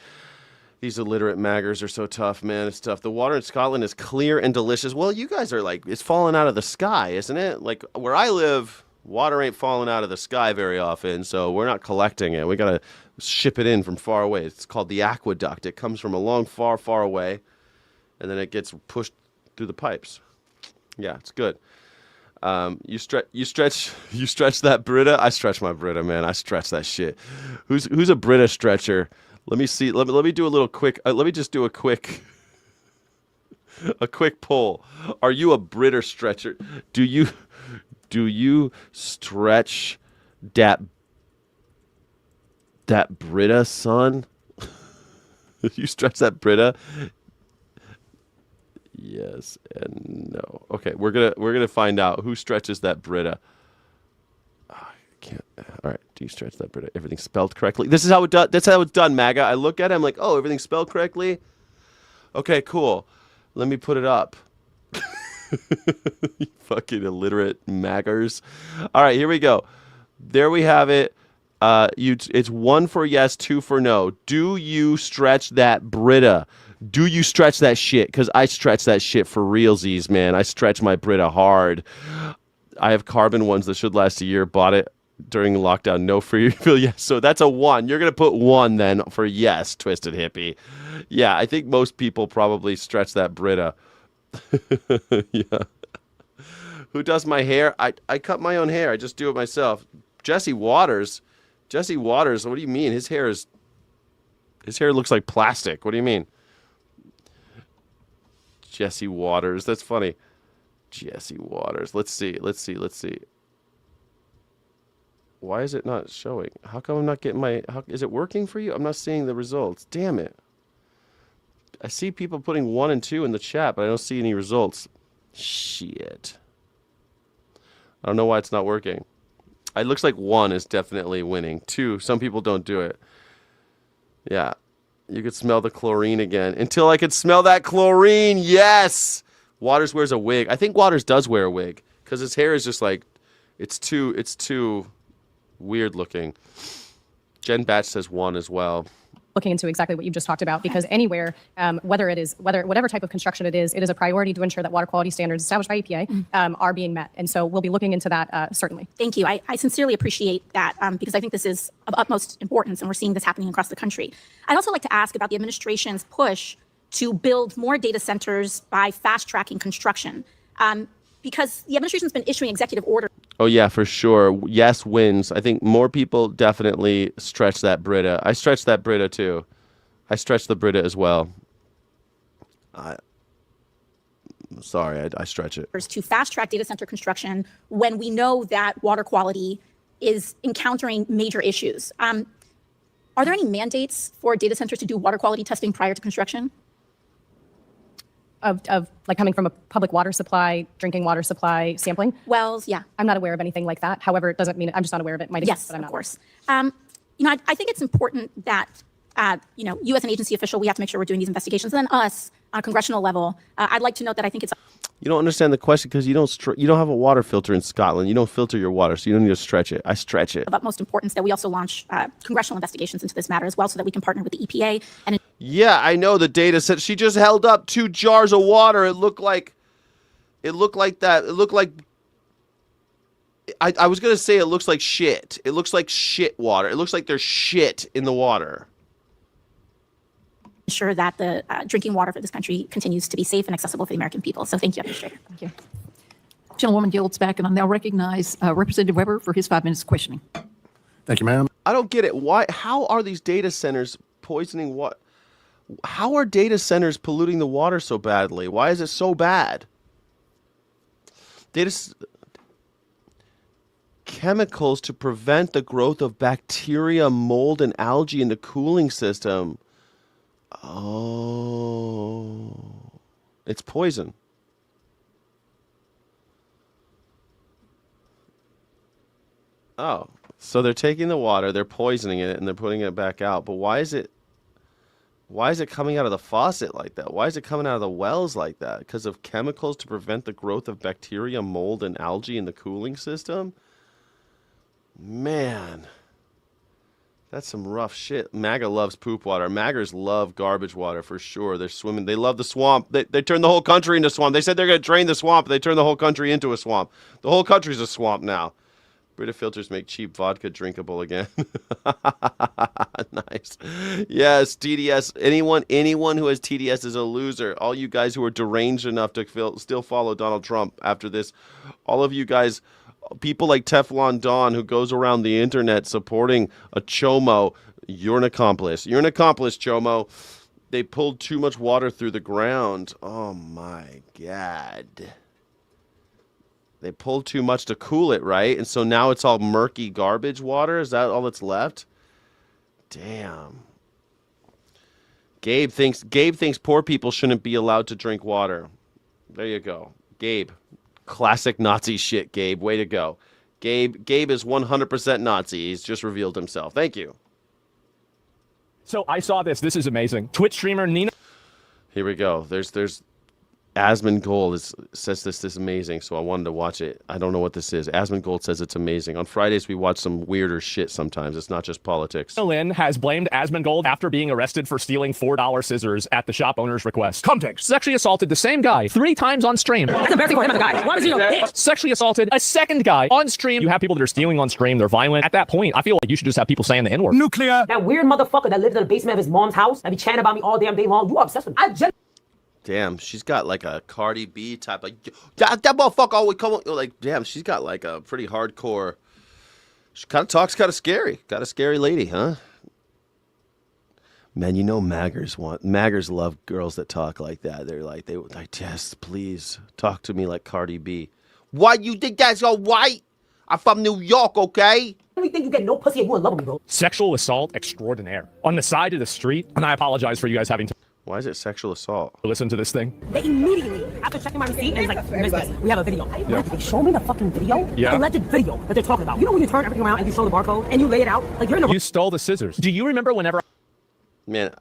These illiterate maggers are so tough, man. It's tough. The water in Scotland is clear and delicious. Well, you guys are like, it's falling out of the sky, isn't it? Like where I live, water ain't falling out of the sky very often, so we're not collecting it. We got to ship it in from far away. It's called the aqueduct. It comes from a long, far, far away, and then it gets pushed through the pipes. Yeah, it's good. You stretch that Brita. I stretch my Brita, man. I stretch that shit. Who's a Brita stretcher? Let me see. Let me do a little quick. Let me just do a quick. A quick poll. Are you a Brita stretcher? Do you stretch that Brita, son? You stretch that Brita? Yes and no. Okay, we're gonna find out who stretches that Brita. I can't. All right, do you stretch that Brita? Everything's spelled correctly. This is how it does. That's how it's done, MAGA. I look at it. I'm like, oh, everything's spelled correctly. Okay, cool. Let me put it up. You fucking illiterate maggers. All right, here we go. There we have it. It's 1 for yes, 2 for no. Do you stretch that Brita? Do you stretch that shit? Because I stretch that shit for realsies, man. I stretch my Brita hard. I have carbon ones that should last a year. Bought it during lockdown. No free refill. Yes. So that's a 1. You're going to put 1 then for yes, Twisted Hippie. Yeah, I think most people probably stretch that Brita. Yeah. Who does my hair? I cut my own hair. I just do it myself. Jesse Waters. What do you mean? His hair looks like plastic. What do you mean? Jesse Waters. That's funny. Jesse Waters. Let's see. Why is it not showing? How come I'm not getting is it working for you? I'm not seeing the results. Damn it. I see people putting 1 and 2 in the chat, but I don't see any results. Shit. I don't know why it's not working. It looks like 1 is definitely winning. 2, some people don't do it. Yeah. You could smell the chlorine again. Until I could smell that chlorine. Yes! Waters wears a wig. I think Waters does wear a wig. Because his hair is just like, it's too weird looking. Jen Batch says 1 as well. Looking into exactly what you just talked about, because anywhere, whatever type of construction it is a priority to ensure that water quality standards established by EPA are being met. And so we'll be looking into that, certainly. Thank you. I sincerely appreciate that because I think this is of utmost importance, and we're seeing this happening across the country. I'd also like to ask about the administration's push to build more data centers by fast-tracking construction, because the administration's been issuing executive orders. Oh, yeah, for sure. Yes wins. I think more people definitely stretch that Brita. I stretch that Brita, too. I stretch the Brita as well. Sorry, I stretch it. To fast-track data center construction when we know that water quality is encountering major issues. Are there any mandates for data centers to do water quality testing prior to construction? Of like coming from a public water supply, drinking water supply sampling? Wells, yeah. I'm not aware of anything like that. However, it doesn't mean I'm just not aware of it. Might exist, Yes, but I'm of not. course. I think it's important that, you as an agency official, we have to make sure we're doing these investigations. And then us, on a congressional level, I'd like to note that I think it's... You don't understand the question because you don't have a water filter in Scotland. You don't filter your water, so you don't need to stretch it. I stretch it. Of utmost importance that we also launch congressional investigations into this matter as well, so that we can partner with the EPA. And yeah, I know the data set. She just held up 2 jars of water. It looked like that. It looked like... I was going to say it looks like shit. It looks like shit water. It looks like there's shit in the water. ensure that the drinking water for this country continues to be safe and accessible for the American people. So thank you, Administrator. Thank you. Gentlewoman yields back, and I'll now recognize Representative Weber for his 5 minutes of questioning. Thank you, ma'am. I don't get it. Why? How are these data centers poisoning what? How are data centers polluting the water so badly? Why is it so bad? Chemicals to prevent the growth of bacteria, mold, and algae in the cooling system. Oh, it's poison. Oh, so they're taking the water, they're poisoning it, and they're putting it back out. But why is it coming out of the faucet like that? Why is it coming out of the wells like that? Because of chemicals to prevent the growth of bacteria, mold, and algae in the cooling system? Man, that's some rough shit. MAGA loves poop water. MAGAs love garbage water for sure. They're swimming. They love the swamp. They turn the whole country into a swamp. They said they're going to drain the swamp. They turn the whole country into a swamp. The whole country's a swamp now. Brita filters make cheap vodka drinkable again. Nice. Yes, TDS. Anyone who has TDS is a loser. All you guys who are deranged enough to still follow Donald Trump after this. All of you guys, people like Teflon Don who goes around the internet supporting a chomo, you're an accomplice. You're an accomplice, chomo. they pulled too much water through the ground. Oh my God. They pulled too much to cool it, right? And so now it's all murky garbage water. Is that all that's left? Damn. Gabe thinks poor people shouldn't be allowed to drink water. There you go. Gabe. Classic Nazi shit, Gabe. Way to go. Gabe is 100% Nazi. He's just revealed himself. Thank you. So I saw this. This is amazing. Twitch streamer Nina. Here we go. There's Asmund Gold says this is amazing, so I wanted to watch it. I don't know what this is. Asmund Gold says it's amazing. On Fridays, we watch some weirder shit sometimes. It's not just politics. Lynn has blamed Asmund Gold after being arrested for stealing $4 scissors at the shop owner's request. Context. Sexually assaulted the same guy 3 times on stream. That's embarrassing for him as a guy. Why was he a bitch? Sexually assaulted a second guy on stream. You have people that are stealing on stream. They're violent. At that point, I feel like you should just have people saying the N-word. Nuclear. That weird motherfucker that lives in the basement of his mom's house that be chatting about me all damn day long. You obsessed with me. Damn, she's got like a Cardi B type of that motherfucker always come on. Like, damn, she's got like a pretty hardcore. She kind of talks kind of scary. Got a scary lady, huh? Man, you know maggers love girls that talk like that. They're like yes, please talk to me like Cardi B. Why you think that's all white? I'm from New York, okay? You think you get no pussy and you in love with me, bro? Sexual assault extraordinaire on the side of the street, and I apologize for you guys having to. Why is it sexual assault? Listen to this thing. They immediately, after checking my receipt, and he's like, Miss, we have a video. Yeah. They show me the fucking video? Yeah. The alleged video that they're talking about. You know when you turn everything around and you show the barcode and you lay it out? Like you're in the... You stole the scissors. Do you remember whenever... Man,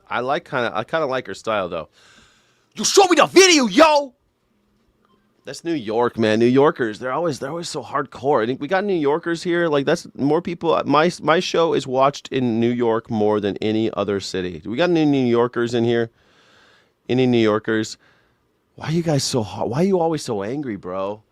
I kind of like her style, though. You show me the video, yo! That's New York, man. New Yorkers, they're always so hardcore. I think we got New Yorkers here. Like, that's more people. My show is watched in New York more than any other city. Do we got any New Yorkers in here? Any New Yorkers? Why are you guys so hard? Why are you always so angry, bro?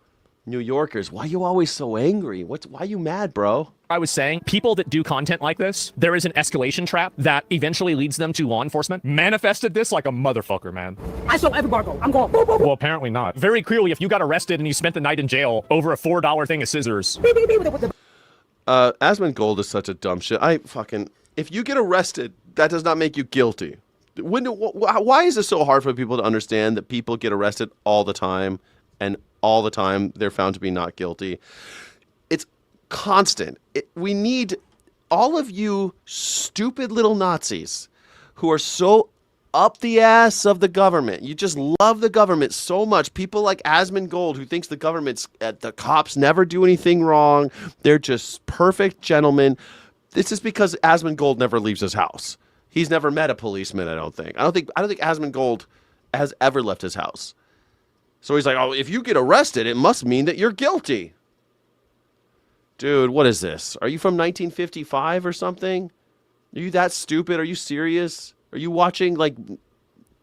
New Yorkers, why are you always so angry? Why are you mad, bro? I was saying, people that do content like this, there is an escalation trap that eventually leads them to law enforcement. Manifested this like a motherfucker, man. I show every barcode. I'm going, boom, boom, boom. Well, apparently not. Very clearly, if you got arrested and you spent the night in jail over a $4 thing of scissors. Asmund Gold is such a dumb shit. If you get arrested, that does not make you guilty. Why is it so hard for people to understand that people get arrested all the time and all the time they're found to be not guilty? It's constant. We need all of you stupid little Nazis who are so up the ass of the government. You just love the government so much. People like Asmund Gold, who thinks the cops never do anything wrong. They're just perfect gentlemen. This is because Asmund Gold never leaves his house. He's never met a policeman, I don't think. I don't think Asmund Gold has ever left his house. So he's like, oh, if you get arrested, it must mean that you're guilty. Dude, what is this? Are you from 1955 or something? Are you that stupid? Are you serious? Are you watching like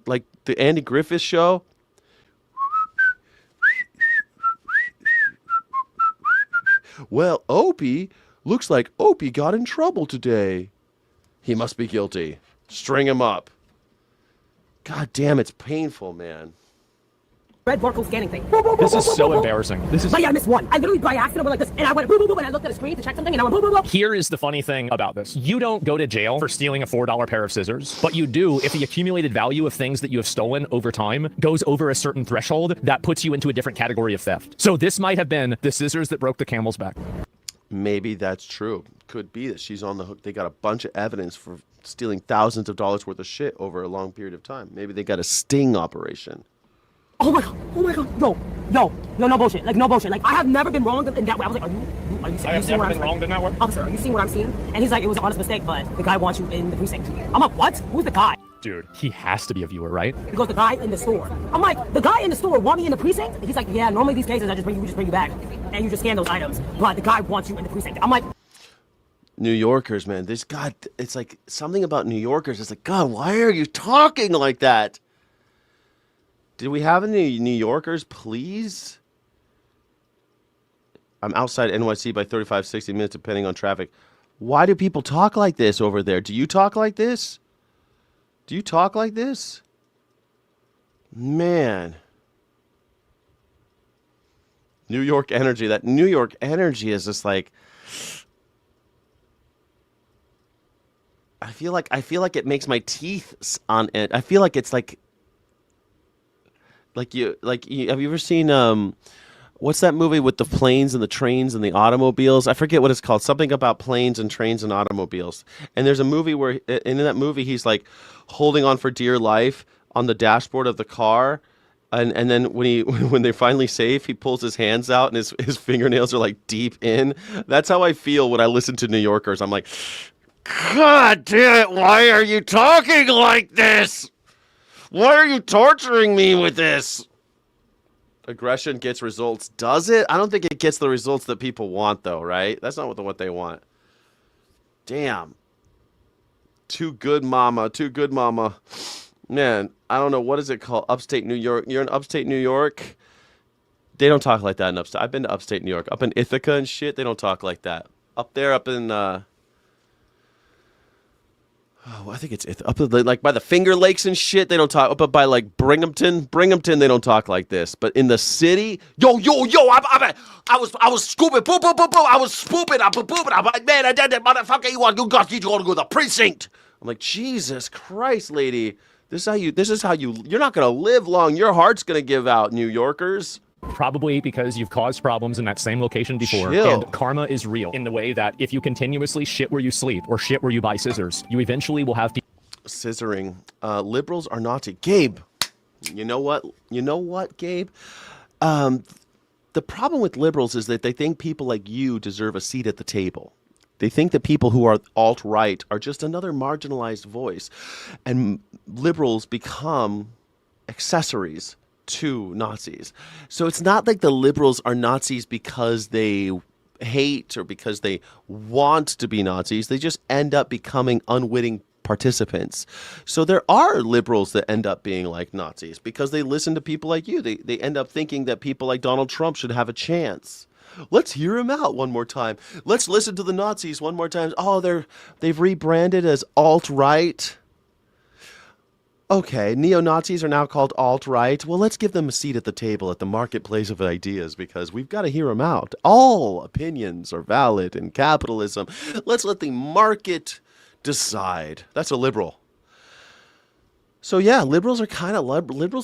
the Andy Griffith Show? Well, Opie, looks like Opie got in trouble today. He must be guilty. String him up. God damn, it's painful, man. Red barcode scanning thing. This is so embarrassing. But yeah, I missed one. I literally by accident went like this, and I went boop, boop, boop, and I looked at the screen to check something, and I went boop, boop, boop. Here is the funny thing about this. You don't go to jail for stealing a $4 pair of scissors, but you do if the accumulated value of things that you have stolen over time goes over a certain threshold that puts you into a different category of theft. So this might have been the scissors that broke the camel's back. Maybe that's true. Could be that she's on the hook. They got a bunch of evidence for stealing thousands of dollars worth of shit over a long period of time. Maybe they got a sting operation. Oh my god, no bullshit, like no bullshit. Like I have never been wronged in that way. I was like, are you I have never been wronged in that way? Officer, are you seeing what I'm seeing? And he's like, it was an honest mistake, but the guy wants you in the precinct. I'm like, what? Who's the guy? Dude, he has to be a viewer, right? He goes, the guy in the store. I'm like, the guy in the store want me in the precinct? And he's like, yeah, normally these cases we just bring you back and you just scan those items. But the guy wants you in the precinct. I'm like, New Yorkers, man. It's like something about New Yorkers. It's like, God, why are you talking like that? Did we have any New Yorkers, please? I'm outside NYC by 35, 60 minutes, depending on traffic. Why do people talk like this over there? Do you talk like this? Do you talk like this? Man. New York energy. That New York energy is just like... I feel like it makes my teeth on edge. I feel like it's like you have you ever seen what's that movie with the planes and the trains and the automobiles? I forget what it's called. Something about planes and trains and automobiles. And there's a movie where in that movie he's like holding on for dear life on the dashboard of the car. And then when they're finally safe, he pulls his hands out and his fingernails are like deep in. That's how I feel when I listen to New Yorkers. I'm like, God damn it, why are you talking like this? Why are you torturing me with this? Aggression gets results. Does it? I don't think it gets the results that people want, though, right? That's not what they want. Damn. Too good, mama. Too good, mama. Man, I don't know. What is it called? Upstate New York. You're in upstate New York? They don't talk like that in upstate. I've been to upstate New York. Up in Ithaca and shit, they don't talk like that. Up there, up in... I think it's up like by the Finger Lakes and shit. They don't talk. But by like Binghamton, they don't talk like this. But in the city, yo, I was scooping, boop, boop, boop, boop. I was spooping, I'm booping. I'm like, man, I did that, motherfucker. You want to go to the precinct? I'm like, Jesus Christ, lady. This is how you're not gonna live long. Your heart's gonna give out, New Yorkers. Probably because you've caused problems in that same location before. Chill. And karma is real in the way that if you continuously shit where you sleep or shit where you buy scissors, you eventually will have people. Scissoring. Liberals are Nazi. Gabe, you know what, Gabe? The problem with liberals is that they think people like you deserve a seat at the table. They think that people who are alt-right are just another marginalized voice. And liberals become accessories to Nazis. So it's not like the liberals are Nazis because they hate or because they want to be Nazis. They just end up becoming unwitting participants. So there are liberals that end up being like Nazis because they listen to people like you. They end up thinking that people like Donald Trump should have a chance. Let's hear him out one more time. Let's listen to the Nazis one more time. Oh, they've rebranded as alt-right. Okay, neo-Nazis are now called alt-right. Well, let's give them a seat at the table at the marketplace of ideas because we've got to hear them out. All opinions are valid in capitalism. Let's let the market decide. That's a liberal. So yeah, liberals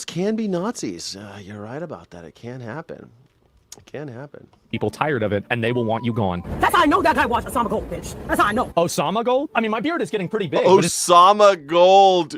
can be Nazis. You're right about that. It can happen. It can happen. People tired of it, and they will want you gone. That's how I know that guy watched Osama Gold, bitch. That's how I know. Osama Gold? I mean, my beard is getting pretty big. Osama Gold.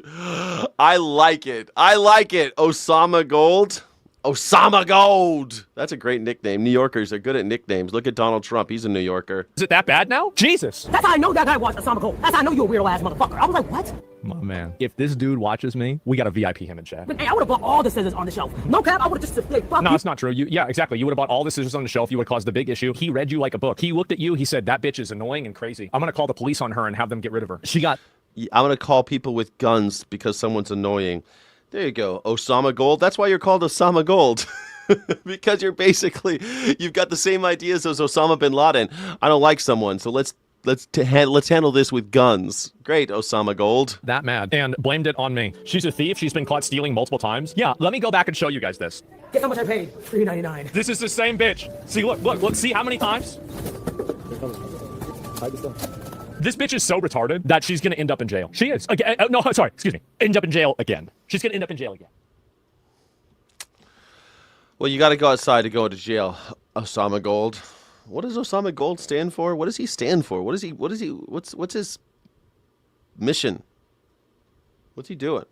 I like it. Osama Gold. Osama Gold. That's a great nickname. New Yorkers are good at nicknames. Look at Donald Trump. He's a New Yorker. Is it that bad now? Jesus. That's how I know that guy watched Osama Gold. That's how I know you're a weirdo ass motherfucker. I was like, what? My man. If this dude watches me, we got to VIP him in chat. Hey, I would have bought all the scissors on the shelf. No cap, I would have just fuck No, you. it's not true. Yeah, exactly. You would have bought all the scissors on the shelf. You would have caused the big issue. He read you like a book. He looked at you. He said, that bitch is annoying and crazy. I'm going to call the police on her and have them get rid of her. I'm going to call people with guns because someone's annoying. There you go. Osama Gold. That's why you're called Osama Gold. Because you've got the same ideas as Osama bin Laden. I don't like someone, so let's handle this with guns. Great, Osama Gold. That mad. And blamed it on me. She's a thief. She's been caught stealing multiple times. Yeah, let me go back and show you guys this. Guess how much I paid? $3.99. This is the same bitch. See, look, see how many times? This bitch is so retarded that she's going to end up in jail. She is. End up in jail again. She's going to end up in jail again. Well, you got to go outside to go to jail, Osama Gold. What does Osama Gold stand for? What does he stand for? What's his mission? What's he doing?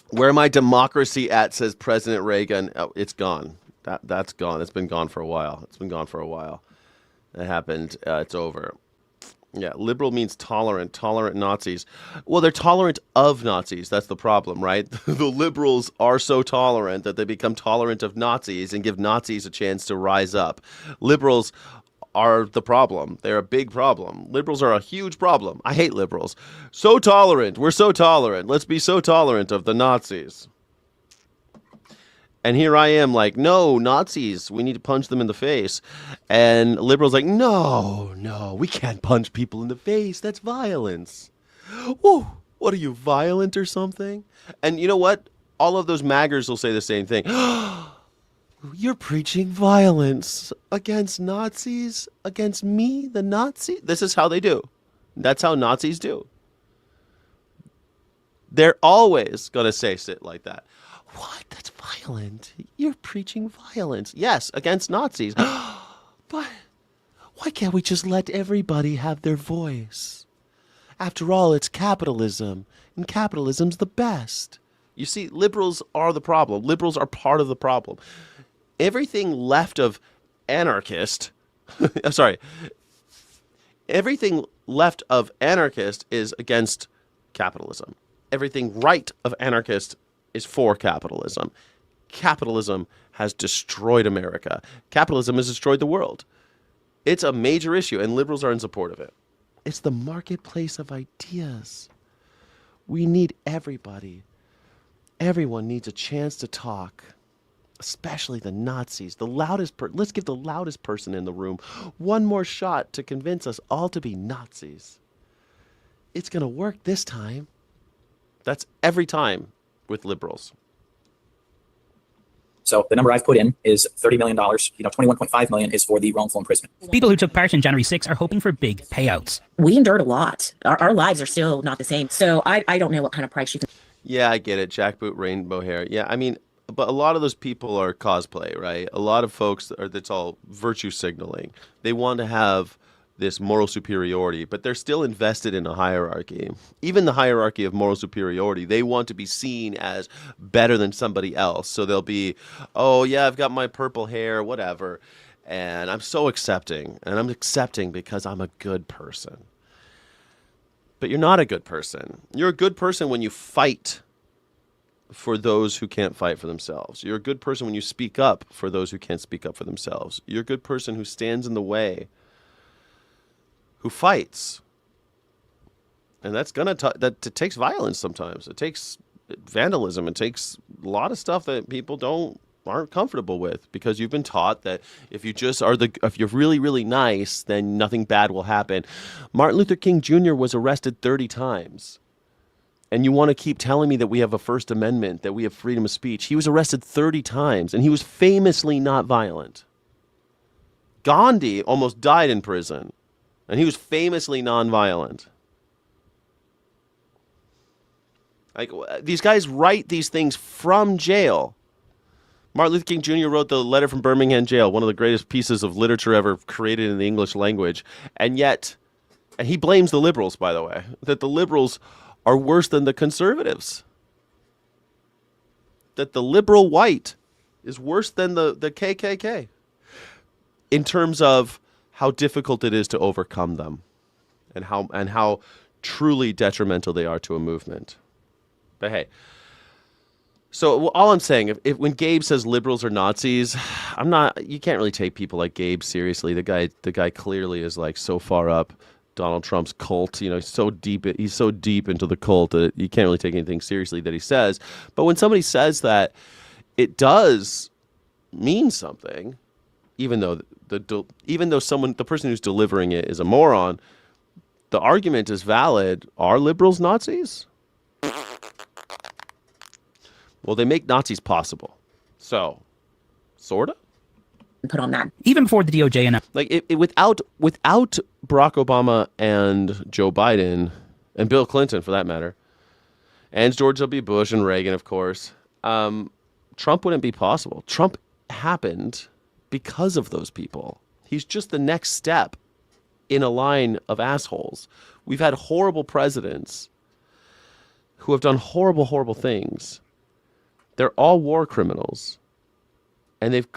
Where my democracy at, says President Reagan. Oh, it's gone. That's gone. It's been gone for a while. That happened. It's over. Yeah, liberal means tolerant Nazis. Well, they're tolerant of Nazis. That's the problem, right? The liberals are so tolerant that they become tolerant of Nazis and give Nazis a chance to rise up. Liberals are the problem. They're a big problem. Liberals are a huge problem. I hate liberals. So tolerant. We're so tolerant. Let's be so tolerant of the Nazis. And here I am like, no, Nazis, we need to punch them in the face. And liberals like, no, we can't punch people in the face. That's violence. Whoa, what are you, violent or something? And you know what? All of those maggers will say the same thing. You're preaching violence against Nazis, against me, the Nazi. This is how they do. That's how Nazis do. They're always going to say shit like that. What? That's violent. You're preaching violence. Yes, against Nazis. But why can't we just let everybody have their voice? After all, it's capitalism, and capitalism's the best. You see, liberals are the problem. Liberals are part of the problem. Everything left of anarchist, I'm sorry, everything left of anarchist is against capitalism. Everything right of anarchist is for capitalism. Capitalism has destroyed America. Capitalism has destroyed the world. It's a major issue, and liberals are in support of it. It's the marketplace of ideas. We need everybody. Everyone needs a chance to talk, especially the Nazis. The loudest let's give the loudest person in the room one more shot to convince us all to be Nazis. It's going to work this time. That's every time with liberals. So the number I've put in is $30 million. $21.5 million is for the wrongful imprisonment. People who took part in January 6 are hoping for big payouts. We endured a lot. Our lives are still not the same. So I don't know what kind of price you can. Yeah, I get it. Jackboot, rainbow hair. Yeah, I mean, but a lot of those people are cosplay, right? A lot of folks that's all virtue signaling. They want to have this moral superiority, but they're still invested in a hierarchy. Even the hierarchy of moral superiority, they want to be seen as better than somebody else. So they'll be, oh yeah, I've got my purple hair, whatever, and I'm so accepting. And I'm accepting because I'm a good person. But you're not a good person. You're a good person when you fight for those who can't fight for themselves. You're a good person when you speak up for those who can't speak up for themselves. You're a good person who stands in the way, who fights. And that's it takes violence sometimes. It takes vandalism. It takes a lot of stuff that people aren't comfortable with, because you've been taught that if you're really, really nice, then nothing bad will happen. Martin Luther King Jr. was arrested 30 times. And you want to keep telling me that we have a First Amendment, that we have freedom of speech. He was arrested 30 times, and he was famously not violent. Gandhi almost died in prison, and he was famously nonviolent. Like, these guys write these things from jail. Martin Luther King Jr. wrote the Letter from Birmingham Jail, one of the greatest pieces of literature ever created in the English language. And he blames the liberals, by the way, that the liberals are worse than the conservatives. That the liberal white is worse than the KKK in terms of how difficult it is to overcome them and how truly detrimental they are to a movement. But hey, so all I'm saying, if when Gabe says liberals are Nazis, you can't really take people like Gabe seriously. The guy clearly is like so far up Donald Trump's cult. He's so deep into the cult that you can't really take anything seriously that he says. But when somebody says that, it does mean something, even though the person who's delivering it is a moron. The argument is valid. Are liberals Nazis? Well, they make Nazis possible. So, sorta? Put on that. Even before the DOJ and without Barack Obama and Joe Biden and Bill Clinton, for that matter, and George W. Bush and Reagan, of course, Trump wouldn't be possible. Trump happened because of those people. He's just the next step in a line of assholes. We've had horrible presidents who have done horrible, horrible things. They're all war criminals. And they've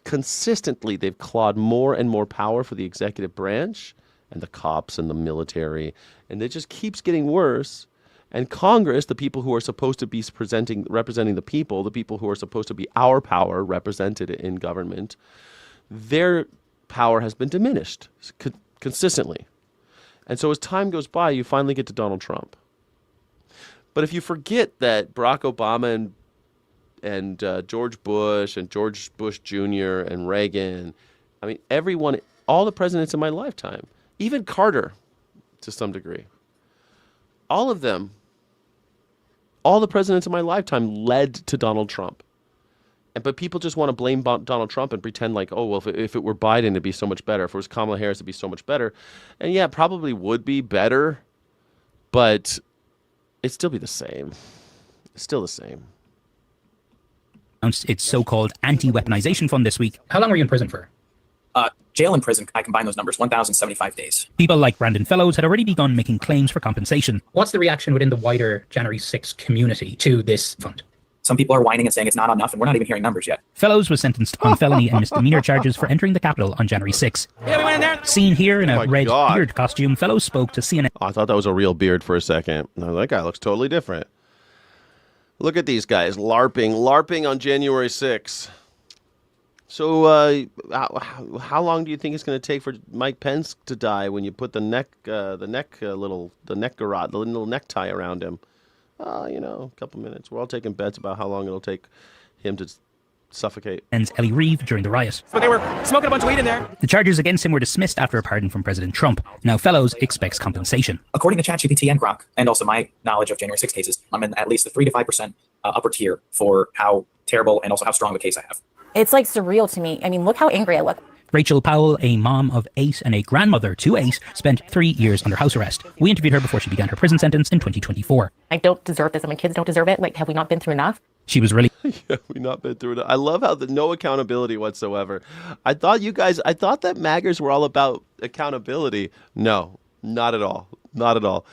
consistently clawed more and more power for the executive branch and the cops and the military. And it just keeps getting worse. And Congress, the people who are supposed to be representing the people who are supposed to be our power represented in government, their power has been diminished consistently. And so as time goes by, you finally get to Donald Trump. But if you forget that Barack Obama and George Bush and George Bush Jr. and Reagan, I mean, everyone, all the presidents in my lifetime, even Carter to some degree, all of them, all the presidents in my lifetime led to Donald Trump. But people just want to blame Donald Trump and pretend like, oh, well, if it were Biden, it'd be so much better. If it was Kamala Harris, it'd be so much better. And yeah, it probably would be better, but it'd still be the same. It's still the same. Its so-called anti-weaponization fund this week. How long were you in prison for? Jail and prison, I combine those numbers, 1,075 days. People like Brandon Fellows had already begun making claims for compensation. What's the reaction within the wider January 6th community to this fund? Some people are whining and saying it's not enough, and we're not even hearing numbers yet. Fellows was sentenced on felony and misdemeanor charges for entering the Capitol on January 6. Yeah, we went in there. Seen here in a red beard costume, Fellows spoke to CNN. Oh, I thought that was a real beard for a second. No, that guy looks totally different. Look at these guys LARPing on January 6th. So, how long do you think it's going to take for Mike Pence to die when you put the little necktie around him? A couple minutes. We're all taking bets about how long it'll take him to suffocate. And Ellie Reeve during the riot. So they were smoking a bunch of weed in there. The charges against him were dismissed after a pardon from President Trump. Now Fellows expects compensation. According to ChatGPT and Grok, and also my knowledge of January 6 cases, I'm in at least the 3 to 5% upper tier for how terrible and also how strong of a case I have. It's like surreal to me. I mean, look how angry I look. Rachel Powell, a mom of 8 and a grandmother to 8, spent 3 years under house arrest. We interviewed her before she began her prison sentence in 2024. I don't deserve this, and my kids don't deserve it. Like, have we not been through enough? She was really... Yeah, we've not been through it. I love how no accountability whatsoever. I thought that MAGAs were all about accountability. No, not at all. Not at all.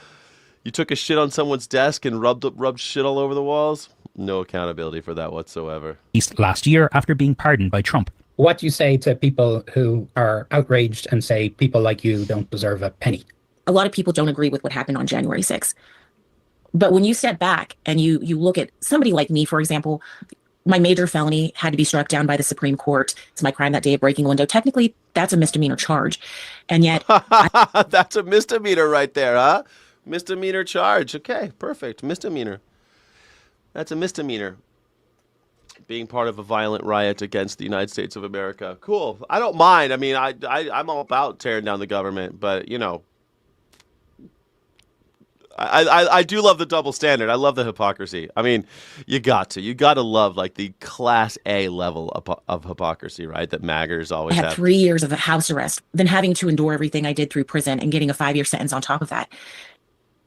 You took a shit on someone's desk and rubbed shit all over the walls? No accountability for that whatsoever. Last year after being pardoned by Trump. What do you say to people who are outraged and say people like you don't deserve a penny? A lot of people don't agree with what happened on January 6th. But when you step back and you look at somebody like me, for example, my major felony had to be struck down by the Supreme Court. It's my crime that day of breaking a window. Technically, that's a misdemeanor charge. And yet... That's a misdemeanor right there, huh? Misdemeanor charge. Okay, perfect. Misdemeanor. That's a misdemeanor. Being part of a violent riot against the United States of America. Cool. I don't mind. I mean, I'm all about tearing down the government, but, I do love the double standard. I love the hypocrisy. I mean, you got to love like the class A level of hypocrisy, right? That MAGAs always have. I had 3 years of a house arrest, then having to endure everything I did through prison and getting a 5-year sentence on top of that.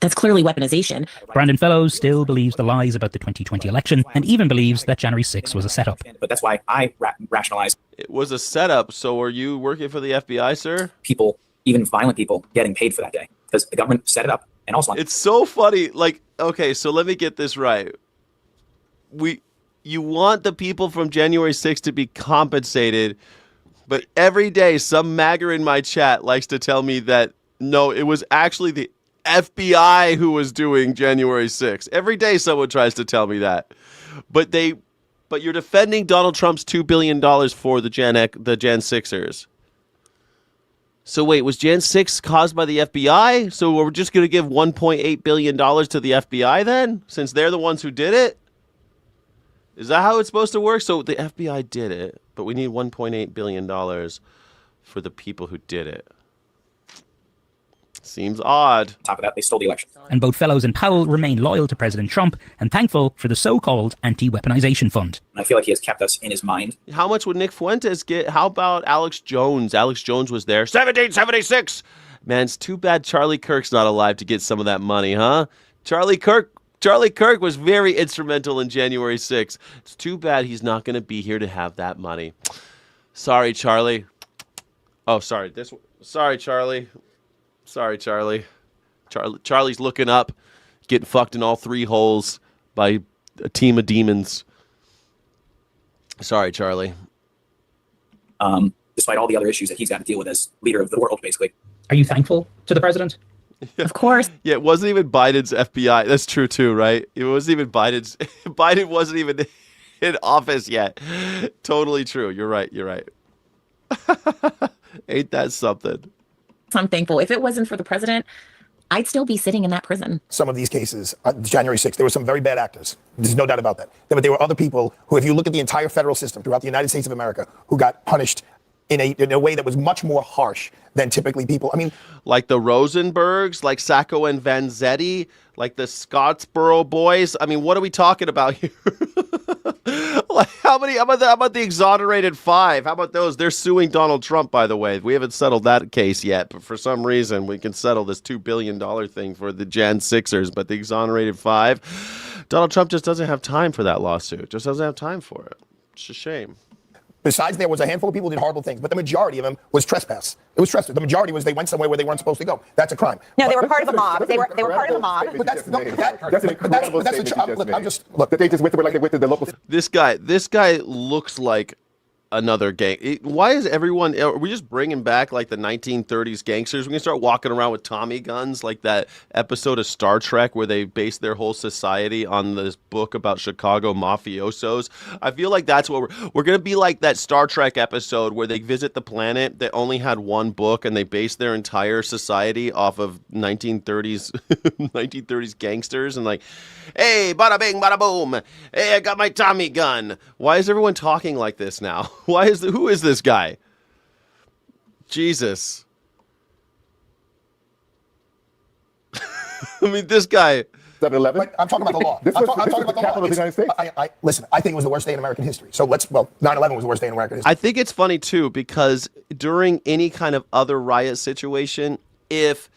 That's clearly weaponization. Brandon Fellows still believes the lies about the 2020 election and even believes that January 6 was a setup. But that's why I rationalize. It was a setup. So were you working for the FBI, sir? People, even violent people, getting paid for that day because the government set it up. And also, it's so funny. Like, okay, so let me get this right. You want the people from January 6th to be compensated, but every day some MAGA in my chat likes to tell me that no, it was actually the FBI who was doing January 6th. Every day someone tries to tell me that. But you're defending Donald Trump's $2 billion for the Gen 6ers. So wait, was Jan 6 caused by the FBI? So we're just going to give $1.8 billion to the FBI then? Since they're the ones who did it? Is that how it's supposed to work? So the FBI did it, but we need $1.8 billion for the people who did it. Seems odd. On top of that, they stole the election. And both Fellows and Powell remain loyal to President Trump and thankful for the so-called anti-weaponization fund. I feel like he has kept us in his mind. How much would Nick Fuentes get? How about Alex Jones? Alex Jones was there. 1776! Man, it's too bad Charlie Kirk's not alive to get some of that money, huh? Charlie Kirk was very instrumental in January 6th. It's too bad he's not going to be here to have that money. Sorry, Charlie. Oh, sorry. Sorry, Charlie. Sorry, Charlie. Charlie's looking up, getting fucked in all 3 holes by a team of demons. Sorry, Charlie. Despite all the other issues that he's got to deal with as leader of the world, basically. Are you thankful to the president? Of course. Yeah, it wasn't even Biden's FBI. That's true, too, right? It wasn't even Biden's. Biden wasn't even in office yet. Totally true. You're right. Ain't that something? I'm thankful. If it wasn't for the president, I'd still be sitting in that prison. Some of these cases, January 6th, there were some very bad actors. There's no doubt about that. But there were other people who, if you look at the entire federal system throughout the United States of America, who got punished in a way that was much more harsh than typically people. I mean, like the Rosenbergs, like Sacco and Vanzetti, like the Scottsboro boys. I mean, what are we talking about here? Like, how about the exonerated 5? How about those? They're suing Donald Trump, by the way. We haven't settled that case yet, but for some reason we can settle this $2 billion thing for the Jan 6ers. But the exonerated 5, Donald Trump just doesn't have time for that lawsuit. Just doesn't have time for it. It's a shame. Besides, there was a handful of people who did horrible things, but the majority of them was trespass. It was trespass. The majority was they went somewhere where they weren't supposed to go. That's a crime. No, they were part of a mob. They were part of a mob. But that's an incredible statement. Look, I'm just look. That they just went to where, like they went to the local. This guy looks like another gang. Why is everyone? Are we just bringing back like the 1930s gangsters? We can start walking around with Tommy guns, like that episode of Star Trek where they based their whole society on this book about Chicago mafiosos. I feel like that's what we're gonna be, like that Star Trek episode where they visit the planet that only had one book and they based their entire society off of 1930s 1930s gangsters and like, hey, bada bing, bada boom. Hey, I got my Tommy gun. Why is everyone talking like this now? Who is this guy? Jesus. I mean, this guy. 7-Eleven. I'm talking about the law. I'm talking about the law. Of the United States. Listen, I think it was the worst day in American history. So 9/11 was the worst day in American history. I think it's funny too because during any kind of other riot situation, if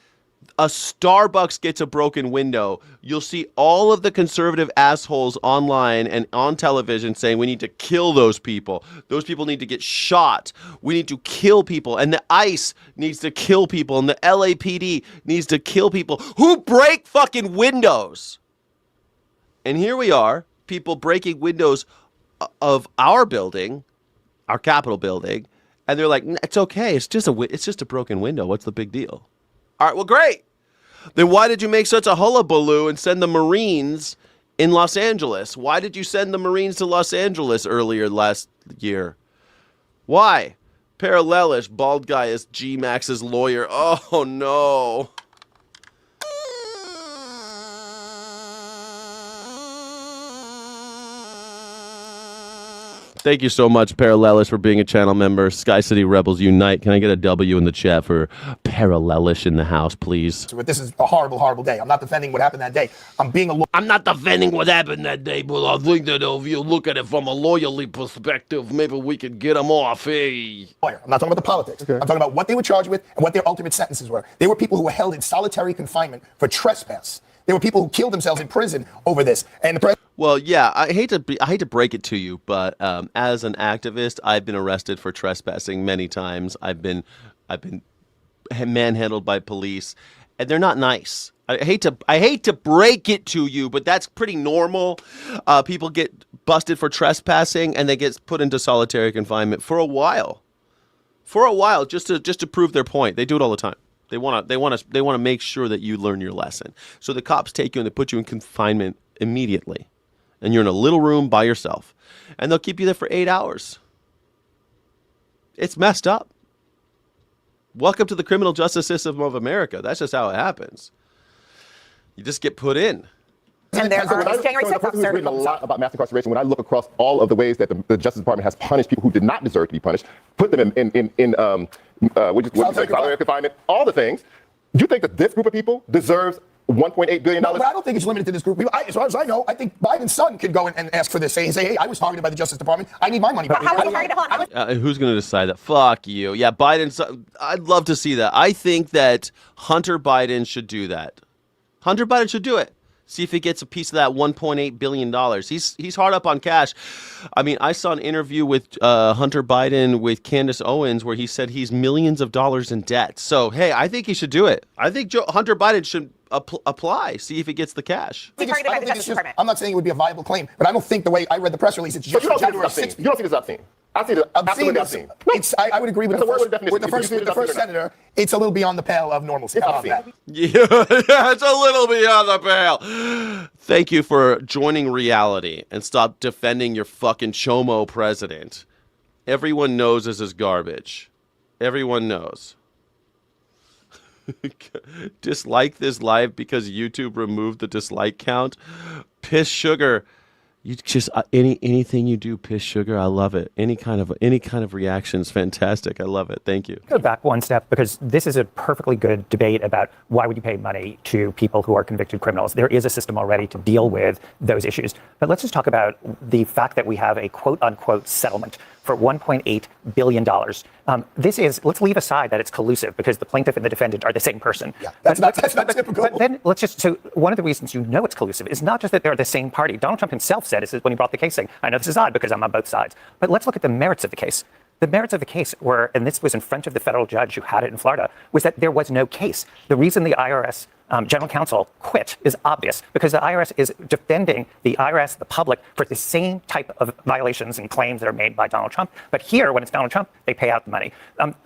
a Starbucks gets a broken window, you'll see all of the conservative assholes online and on television saying we need to kill those people. Those people need to get shot. We need to kill people. And the ICE needs to kill people. And the LAPD needs to kill people who break fucking windows. And here we are, people breaking windows of our building, our Capitol building, and they're like, it's okay. It's just a broken window. What's the big deal? All right, well, great. Then why did you make such a hullabaloo and send the Marines in Los Angeles? Why did you send the Marines to Los Angeles earlier last year? Why? Parallelish, bald guy is G-Max's lawyer. Oh, no. Thank you so much, Parallelish, for being a channel member. Sky City Rebels Unite. Can I get a W in the chat for Parallelish in the house, please? But this is a horrible, horrible day. I'm not defending what happened that day. I'm not defending what happened that day, but I think that if you look at it from a lawyerly perspective, maybe we could get them off. Hey. I'm not talking about the politics. Okay. I'm talking about what they were charged with and what their ultimate sentences were. They were people who were held in solitary confinement for trespass. There were people who killed themselves in prison over this. And well, yeah, I hate to break it to you, but as an activist, I've been arrested for trespassing many times. I've been manhandled by police, and they're not nice. I hate to break it to you, but that's pretty normal. People get busted for trespassing, and they get put into solitary confinement for a while. Just to prove their point. They do it all the time. They want to make sure that you learn your lesson. So the cops take you and they put you in confinement immediately. And you're in a little room by yourself. And they'll keep you there for 8 hours. It's messed up. Welcome to the criminal justice system of America. That's just how it happens. You just get put in. And there are January 6th officers. Reading a lot about mass incarceration. When I look across all of the ways that the Justice Department has punished people who did not deserve to be punished, put them in solitary confinement, all the things. Do you think that this group of people deserves $1.8 billion? No, but I don't think it's limited to this group of people. As far as I know, I think Biden's son could go and ask for this. Say, hey, I was targeted by the Justice Department. I need my money back. How was he targeted? Who's going to decide that? Fuck you. Yeah, Biden's son. I'd love to see that. I think that Hunter Biden should do that. Hunter Biden should do it. See if he gets a piece of that $1.8 billion. He's hard up on cash. I mean, I saw an interview with Hunter Biden with Candace Owens where he said he's millions of dollars in debt. So, hey, I think he should do it. I think Hunter Biden should apply, see if he gets the cash. I'm not saying it would be a viable claim, but I don't think the way I read the press release, it's just January 6th. You don't see this obscene. I see the absolutely obscene. I would agree with the first senator. It's a little beyond the pale of normalcy. Yeah, it's a little beyond the pale. Thank you for joining reality and stop defending your fucking chomo president. Everyone knows this is garbage. Everyone knows. Dislike this live because YouTube removed the dislike count. Piss Sugar. You just anything you do, piss sugar. I love it. Any kind of reaction is fantastic. I love it. Thank you. Go back one step, because this is a perfectly good debate about why would you pay money to people who are convicted criminals. There is a system already to deal with those issues. But let's just talk about the fact that we have a quote unquote settlement for $1.8 billion. Let's leave aside that it's collusive, because the plaintiff and the defendant are the same person. Yeah, that's not typical. But then so one of the reasons you know it's collusive is not just that they're the same party. Donald Trump himself said this when he brought the case, saying, I know this is odd because I'm on both sides. But let's look at the merits of the case. The merits of the case were, and this was in front of the federal judge who had it in Florida, was that there was no case. The reason the IRS general counsel quit is obvious, because the IRS is defending the IRS, the public, for the same type of violations and claims that are made by Donald Trump. But here, when it's Donald Trump, they pay out the money.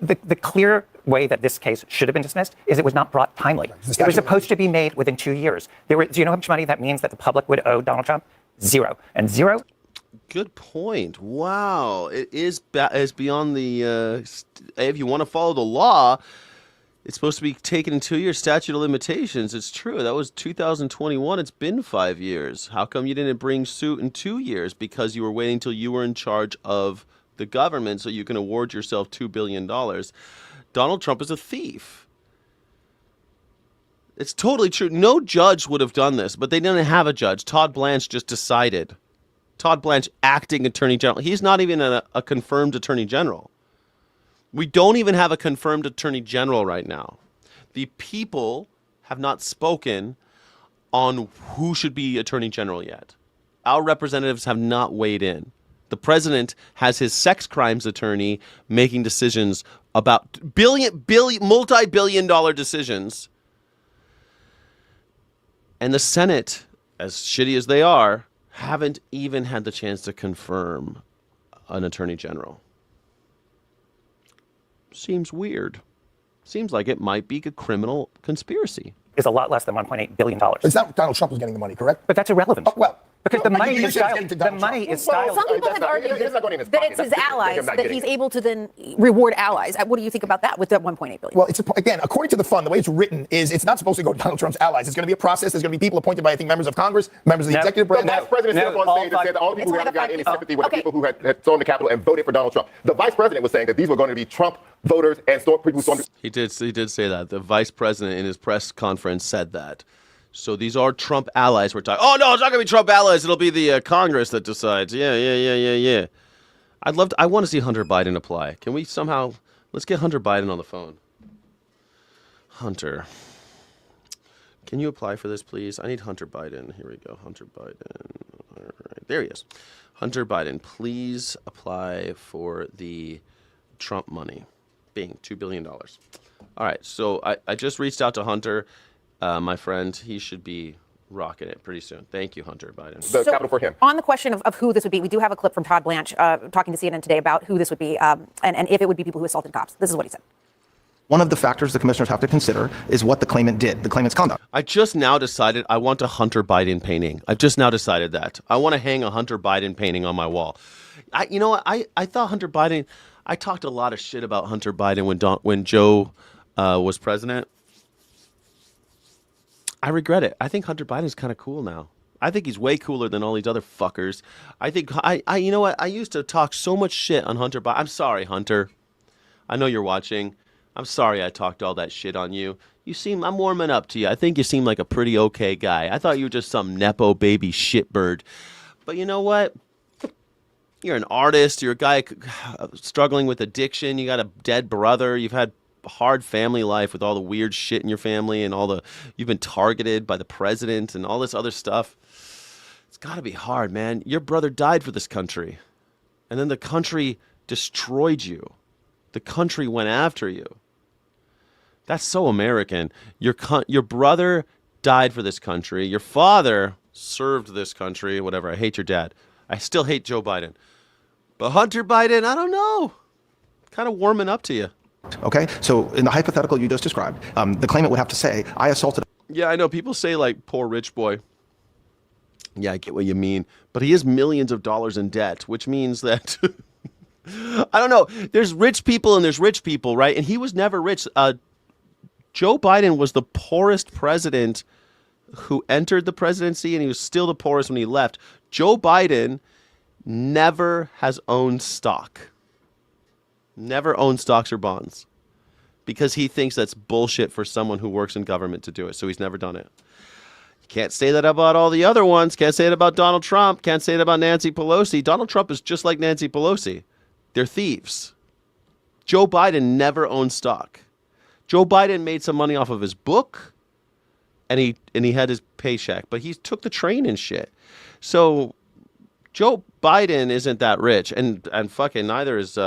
The clear way that this case should have been dismissed is it was not brought timely. It was supposed to be made within 2 years. Do you know how much money that means that the public would owe Donald Trump? Zero. And zero. Good point. Wow. It is beyond the, if you want to follow the law, it's supposed to be taken in 2 years statute of limitations. It's true. That was 2021. It's been 5 years. How come you didn't bring suit in 2 years? Because you were waiting until you were in charge of the government so you can award yourself $2 billion. Donald Trump is a thief. It's totally true. No judge would have done this, but they didn't have a judge. Todd Blanche just decided. Todd Blanche, acting attorney general. He's not even a confirmed attorney general. We don't even have a confirmed attorney general right now. The people have not spoken on who should be attorney general yet. Our representatives have not weighed in. The president has his sex crimes attorney making decisions about multi-billion dollar decisions. And the Senate, as shitty as they are, haven't even had the chance to confirm an attorney general. Seems weird. Seems like it might be a criminal conspiracy. Is a lot less than $1.8 billion. It's not Donald Trump who's getting the money, correct? But that's irrelevant. Well, because the money is styled. Some people have argued that it's his allies, that he's able to then reward allies. What do you think about that with that $1.8 billion? Well, again, according to the fund, the way it's written is it's not supposed to go to Donald Trump's allies. It's going to be a process. There's going to be people appointed by, I think, members of Congress, members of the executive branch. The vice president stood on stage and said that all the people who haven't got any sympathy with the people who had stormed the Capitol and voted for Donald Trump. The vice president was saying that these were going to be Trump voters and people who stormed. He did say that. The vice president in his press conference said that. So these are Trump allies we're talking. Oh, no, it's not going to be Trump allies. It'll be the Congress that decides. Yeah. I want to see Hunter Biden apply. Can we somehow, let's get Hunter Biden on the phone. Hunter, can you apply for this, please? I need Hunter Biden. Here we go. Hunter Biden. All right, there he is. Hunter Biden, please apply for the Trump money, being $2 billion. All right, so I just reached out to Hunter. My friend, he should be rocking it pretty soon. Thank you, Hunter Biden. The capital for him. On the question of who this would be, we do have a clip from Todd Blanche talking to CNN today about who this would be and if it would be people who assaulted cops. This is what he said. One of the factors the commissioners have to consider is what the claimant did, the claimant's conduct. I just now decided I want a Hunter Biden painting. I've just now decided that. I want to hang a Hunter Biden painting on my wall. You know what? I thought Hunter Biden, I talked a lot of shit about Hunter Biden when Joe was president. I regret it. I think Hunter Biden's kind of cool now. I think he's way cooler than all these other fuckers. I think you know what? I used to talk so much shit on Hunter Biden. I'm sorry, Hunter. I know you're watching. I'm sorry I talked all that shit on you. I'm warming up to you. I think you seem like a pretty okay guy. I thought you were just some Nepo baby shitbird. But you know what? You're an artist. You're a guy struggling with addiction. You got a dead brother. You've had hard family life with all the weird shit in your family and you've been targeted by the president and all this other stuff. It's got to be hard, man. Your brother died for this country, and then the country destroyed you. The country went after you. That's so American. Your brother died for this country. Your father served this country. Whatever. I hate your dad. I still hate Joe Biden. But Hunter Biden, I don't know. Kind of warming up to you. Okay, so in the hypothetical you just described, the claimant would have to say, I assaulted. Yeah, I know. People say, like, poor rich boy. Yeah, I get what you mean. But he has millions of dollars in debt, which means that, I don't know. There's rich people and there's rich people, right? And he was never rich. Joe Biden was the poorest president who entered the presidency and he was still the poorest when he left. Joe Biden never has owned stock. Never owned stocks or bonds. Because he thinks that's bullshit for someone who works in government to do it. So he's never done it. You can't say that about all the other ones. Can't say it about Donald Trump. Can't say it about Nancy Pelosi. Donald Trump is just like Nancy Pelosi. They're thieves. Joe Biden never owned stock. Joe Biden made some money off of his book. And he had his paycheck. But he took the train and shit. So Joe Biden isn't that rich. And fucking neither is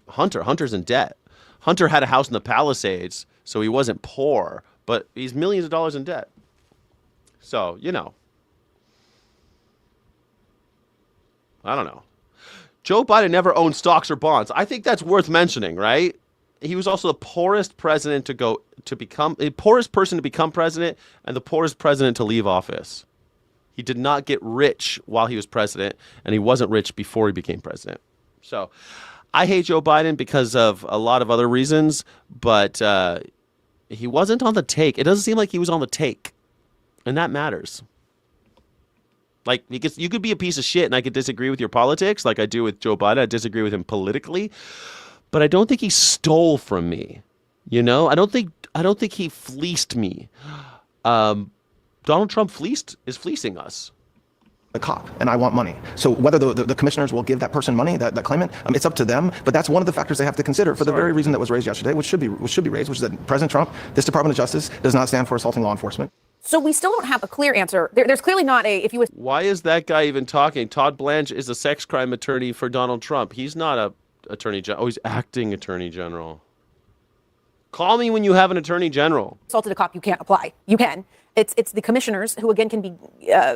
Hunter. Hunter's in debt. Hunter had a house in the Palisades, so he wasn't poor. But he's millions of dollars in debt. So, you know. I don't know. Joe Biden never owned stocks or bonds. I think that's worth mentioning, right? He was also the poorest president the poorest person to become president and the poorest president to leave office. He did not get rich while he was president, and he wasn't rich before he became president. So, I hate Joe Biden because of a lot of other reasons, but he wasn't on the take. It doesn't seem like he was on the take, and that matters. Like, because you could be a piece of shit, and I could disagree with your politics, like I do with Joe Biden. I disagree with him politically, but I don't think he stole from me. You know, I don't think he fleeced me. Donald Trump is fleecing us. A cop, and I want money. So whether the commissioners will give that person money, that claimant, it's up to them. But that's one of the factors they have to consider for the very reason that was raised yesterday, which should be raised, which is that President Trump, this Department of Justice, does not stand for assaulting law enforcement. So we still don't have a clear answer. There's clearly not Why is that guy even talking? Todd Blanche is a sex crime attorney for Donald Trump. He's not a attorney general. Oh, he's acting attorney general. Call me when you have an attorney general. Assaulted a cop, you can't apply. You can. It's the commissioners who again can be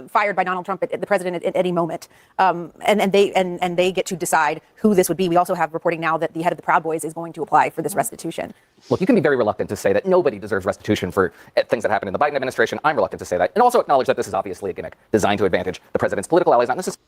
fired by Donald Trump at the president at any moment, and they get to decide who this would be. We also have reporting now that the head of the Proud Boys is going to apply for this restitution. Look, you can be very reluctant to say that nobody deserves restitution for things that happened in the Biden administration. I'm reluctant to say that, and also acknowledge that this is obviously a gimmick designed to advantage the president's political allies, not necessarily.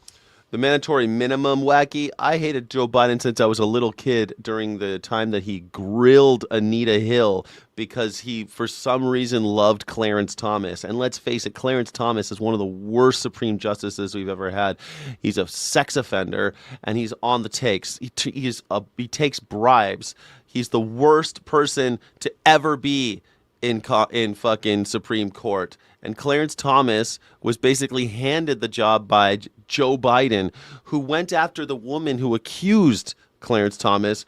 The mandatory minimum wacky. I hated Joe Biden since I was a little kid during the time that he grilled Anita Hill because he, for some reason, loved Clarence Thomas. And let's face it, Clarence Thomas is one of the worst Supreme Justices we've ever had. He's a sex offender, and he's on the takes. He takes bribes. He's the worst person to ever be in fucking Supreme Court. And Clarence Thomas was basically handed the job by Joe Biden, who went after the woman who accused Clarence Thomas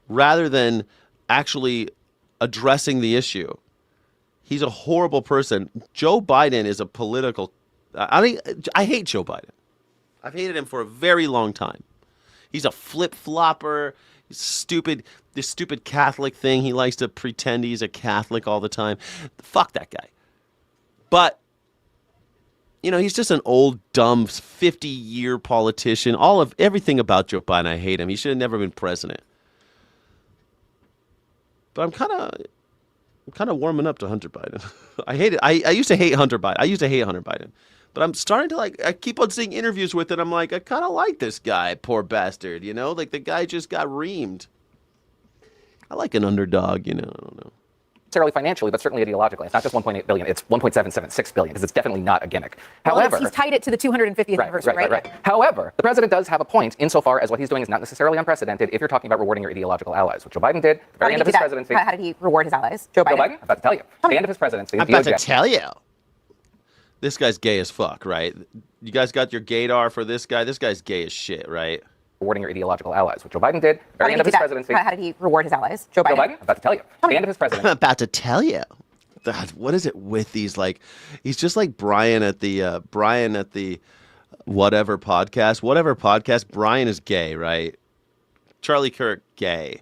rather than actually addressing the issue. He's a horrible person. Joe Biden is a political... I hate Joe Biden. I've hated him for a very long time. He's a flip-flopper. He's stupid. This stupid Catholic thing. He likes to pretend he's a Catholic all the time. Fuck that guy. But, you know, he's just an old, dumb, 50-year politician. Everything about Joe Biden, I hate him. He should have never been president. But I'm kind of warming up to Hunter Biden. I hate it. I used to hate Hunter Biden. But I'm starting to I keep on seeing interviews with it. I'm like, I kind of like this guy, poor bastard, you know? Like, the guy just got reamed. I like an underdog, you know? I don't know. Necessarily financially, but certainly ideologically. It's not just 1.8 billion, it's 1.776 billion, because it's definitely not a gimmick. However, he's tied it to the 250th anniversary, right? However, the president does have a point insofar as what he's doing is not necessarily unprecedented if you're talking about rewarding your ideological allies, which Joe Biden did at the very end of his presidency. How did he reward his allies? Joe Biden? I'm about to tell you. At the end of his presidency, I'm about to tell you. This guy's gay as fuck, right? You guys got your gaydar for this guy? This guy's gay as shit, right? Rewarding your ideological allies, which Joe Biden did at the very end of his presidency. How did he reward his allies? Joe Biden? I'm about to tell you. At the end of his presidency. I'm about to tell you. God, what is it with these? He's just like Brian at the whatever podcast. Brian is gay, right? Charlie Kirk, gay.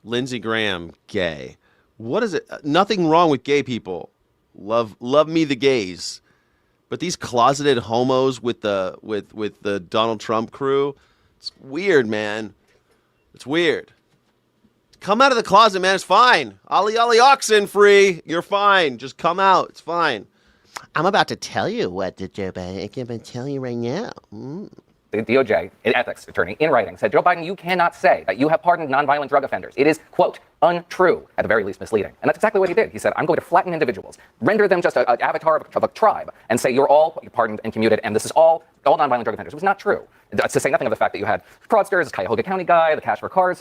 Lindsey Graham, gay. What is it? Nothing wrong with gay people. Love me the gays. But these closeted homos with the Donald Trump crew, it's weird, man. It's weird. Come out of the closet, man. It's fine. Ollie oxen free. You're fine. Just come out. It's fine. I'm about to tell you what the Joe Biden. I'm going to tell you right now. the DOJ ethics attorney in writing said, Joe Biden, you cannot say that you have pardoned nonviolent drug offenders. It is, quote, untrue, at the very least misleading. And that's exactly what he did. He said, I'm going to flatten individuals, render them just an avatar of a tribe, and say you're all pardoned and commuted, and this is all nonviolent drug offenders. It was not true. To say nothing of the fact that you had fraudsters, this Cuyahoga County guy, the cash for cars.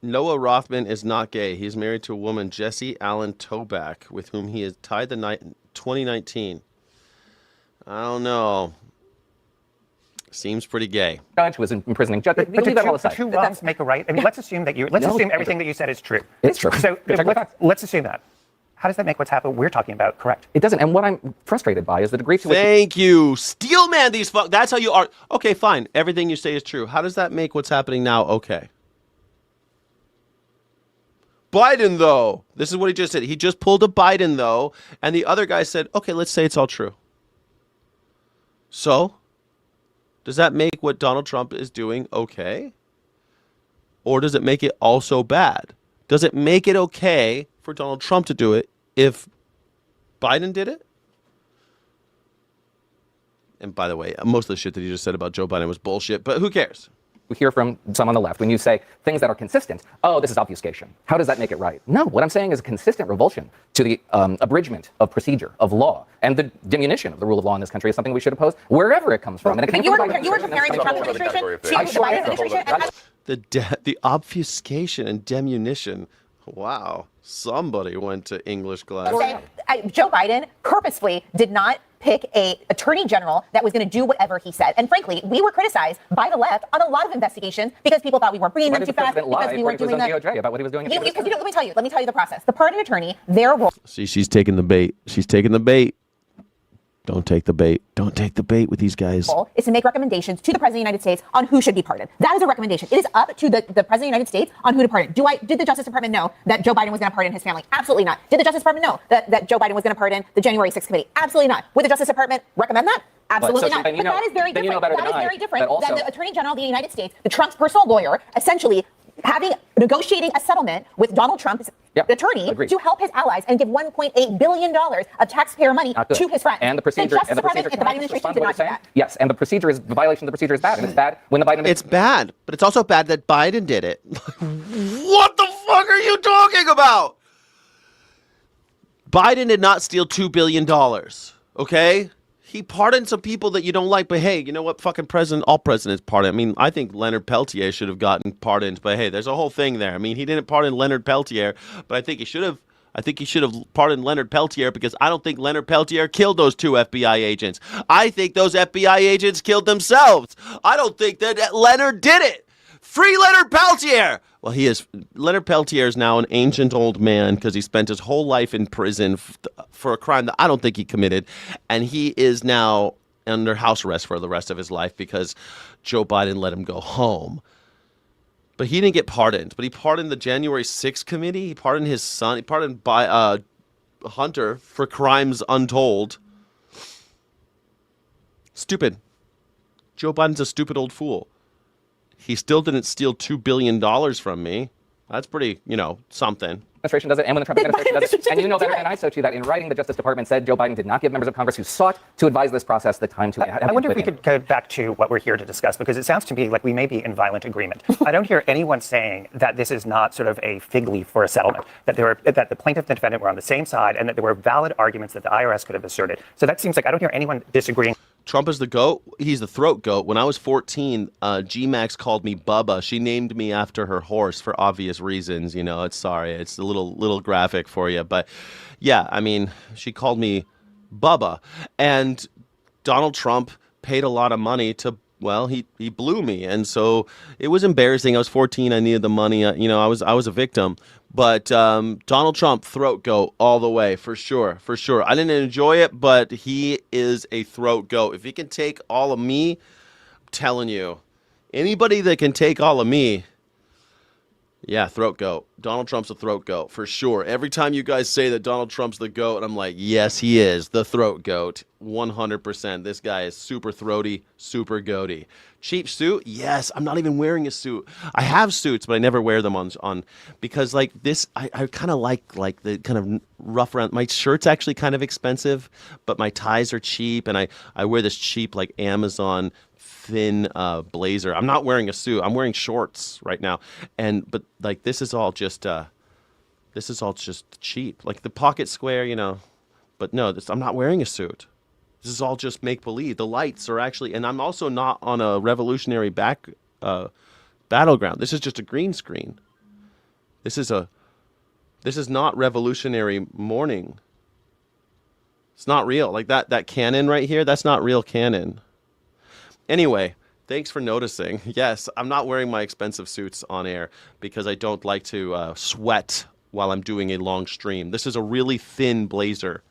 Noah Rothman is not gay. He's married to a woman, Jessie Allen Toback, with whom he has tied the night in 2019. I don't know. Seems pretty gay. Judge was imprisoning judge. But two wrongs make a right. I mean, let's assume that let's assume everything that you said is true. It's true. So let's assume that. How does that make what's happened we're talking about correct? It doesn't. And what I'm frustrated by is the degree to which... Thank you. Steelman these fuck. That's how you are. Okay, fine. Everything you say is true. How does that make what's happening now okay? Biden, though. This is what he just said. He just pulled a Biden, though. And the other guy said, okay, let's say it's all true. So, does that make what Donald Trump is doing okay? Or does it make it also bad? Does it make it okay for Donald Trump to do it if Biden did it? And by the way, most of the shit that he just said about Joe Biden was bullshit, but who cares? We hear from some on the left when you say things that are consistent. Oh, this is obfuscation. How does that make it right? No, what I'm saying is a consistent revulsion to the abridgment of procedure, of law, and the diminution of the rule of law in this country is something we should oppose wherever it comes from. And you were comparing the Trump administration to the Biden administration? The obfuscation and diminution. Wow. Somebody went to English class. Joe Biden purposefully did not pick an attorney general that was going to do whatever he said. And frankly, we were criticized by the left on a lot of investigations because people thought we weren't bringing them too fast, because we weren't doing that. DOJ about what he was doing. Let me tell you the process. The pardon attorney, their role. See, she's taking the bait. She's taking the bait. Don't take the bait. Don't take the bait with these guys. Is to make recommendations to the President of the United States on who should be pardoned. That is a recommendation. It is up to the President of the United States on who to pardon. Did the Justice Department know that Joe Biden was going to pardon his family? Absolutely not. Did the Justice Department know that Joe Biden was going to pardon the January 6th committee? Absolutely not. Would the Justice Department recommend that? Absolutely not. But that is very different. That is very different than the Attorney General of the United States, the Trump's personal lawyer, essentially negotiating a settlement with Donald Trump's attorney to help his allies and give $1.8 billion of taxpayer money to his friends. And the procedure, the Biden administration did not do that. Yes, and the violation of the procedure is bad, and it's bad when the Biden. It's bad, but it's also bad that Biden did it. What the fuck are you talking about? Biden did not steal $2 billion. Okay. He pardoned some people that you don't like, but hey, you know what? Fucking all presidents pardon. I mean, I think Leonard Peltier should have gotten pardoned, but hey, there's a whole thing there. I mean, he didn't pardon Leonard Peltier, but I think he should have. I think he should have pardoned Leonard Peltier because I don't think Leonard Peltier killed those 2 FBI agents. I think those FBI agents killed themselves. I don't think that Leonard did it. Free Leonard Peltier! Well, Leonard Peltier is now an ancient old man because he spent his whole life in prison for a crime that I don't think he committed. And he is now under house arrest for the rest of his life because Joe Biden let him go home. But he didn't get pardoned. But he pardoned the January 6th committee. He pardoned his son. He pardoned Hunter for crimes untold. Stupid. Joe Biden's a stupid old fool. He still didn't steal $2 billion from me. That's pretty, something. Administration does it, and when the Trump administration does it. And you know better than I so too that in writing, the Justice Department said Joe Biden did not give members of Congress who sought to advise this process the time to. I wonder if we could go back to what we're here to discuss, because it sounds to me like we may be in violent agreement. I don't hear anyone saying that this is not sort of a fig leaf for a settlement, that the plaintiff and defendant were on the same side, and that there were valid arguments that the IRS could have asserted. So that seems like I don't hear anyone disagreeing. Trump is the goat. He's the throat goat. When I was 14, G-Max called me Bubba. She named me after her horse for obvious reasons. It's a little graphic for you. But yeah, I mean, she called me Bubba. And Donald Trump paid a lot of money to, he blew me. And so it was embarrassing. I was 14. I needed the money. I was a victim. But Donald Trump, throat goat all the way, for sure. I didn't enjoy it, but he is a throat goat. If he can take all of me, I'm telling you, anybody that can take all of me, yeah, throat goat. Donald Trump's a throat goat, for sure. Every time you guys say that Donald Trump's the goat, I'm like, yes, he is, the throat goat, 100%. This guy is super throaty, super goaty. Cheap suit? Yes, I'm not even wearing a suit. I have suits, but I never wear them on because like this, I kind of like the kind of rough around. My shirt's actually kind of expensive, but my ties are cheap, and I wear this cheap like Amazon thin blazer. I'm not wearing a suit. I'm wearing shorts right now. But like this is all just cheap. Like the pocket square, you know. But no, I'm not wearing a suit. This is all just make believe. The lights are actually, and I'm also not on a revolutionary battleground. This is just a green screen. This is not revolutionary morning. It's not real. Like that cannon right here, that's not real cannon. Anyway, thanks for noticing. Yes, I'm not wearing my expensive suits on air because I don't like to sweat while I'm doing a long stream. This is a really thin blazer.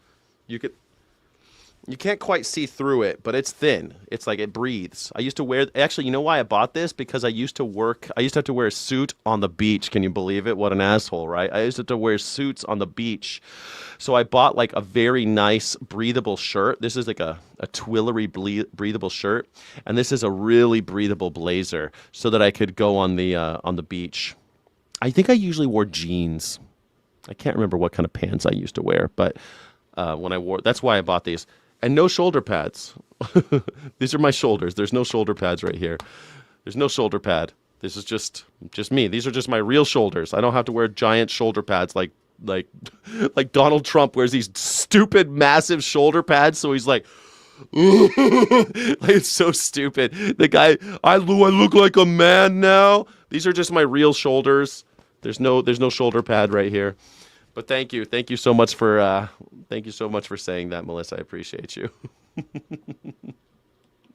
You can't quite see through it, but it's thin. It's like it breathes. I used to wear, actually, you know why I bought this? Because I used to have to wear a suit on the beach. Can you believe it? What an asshole, right? I used to have to wear suits on the beach. So I bought like a very nice breathable shirt. This is like a Twillery breathable shirt. And this is a really breathable blazer so that I could go on the beach. I think I usually wore jeans. I can't remember what kind of pants I used to wear, but that's why I bought these. And no shoulder pads. These are my shoulders. There's no shoulder pads right here. There's no shoulder pad. This is just me. These are just my real shoulders. I don't have to wear giant shoulder pads like Donald Trump wears these stupid massive shoulder pads. So he's like, it's so stupid. The guy, I look like a man now. These are just my real shoulders. There's no shoulder pad right here. But thank you so much for saying that, Melissa. I appreciate you.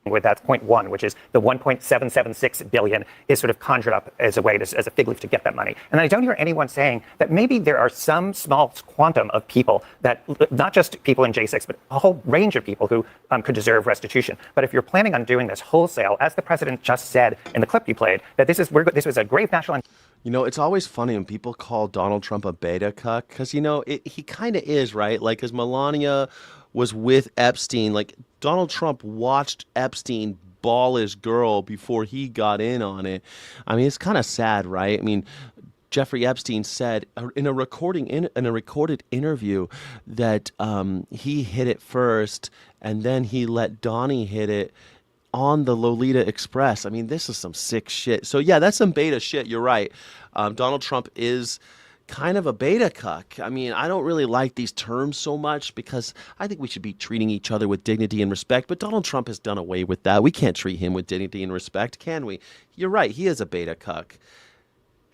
With that 0.1, which is the 1.776 billion, is sort of conjured up as a way as a fig leaf to get that money. And I don't hear anyone saying that maybe there are some small quantum of people that, not just people in J6, but a whole range of people who could deserve restitution. But if you're planning on doing this wholesale, as the president just said in the clip you played, that this was a grave national. You know, it's always funny when people call Donald Trump a beta cuck, because, you know, he kind of is, right? Like, because Melania was with Epstein. Like, Donald Trump watched Epstein ball his girl before he got in on it. I mean, it's kind of sad, right? I mean, Jeffrey Epstein said in a recorded interview that he hit it first, and then he let Donnie hit it on the Lolita Express. I mean, this is some sick shit. So yeah, that's some beta shit. You're right. Donald Trump is kind of a beta cuck. I mean, I don't really like these terms so much because I think we should be treating each other with dignity and respect. But Donald Trump has done away with that. We can't treat him with dignity and respect, can we? You're right. He is a beta cuck.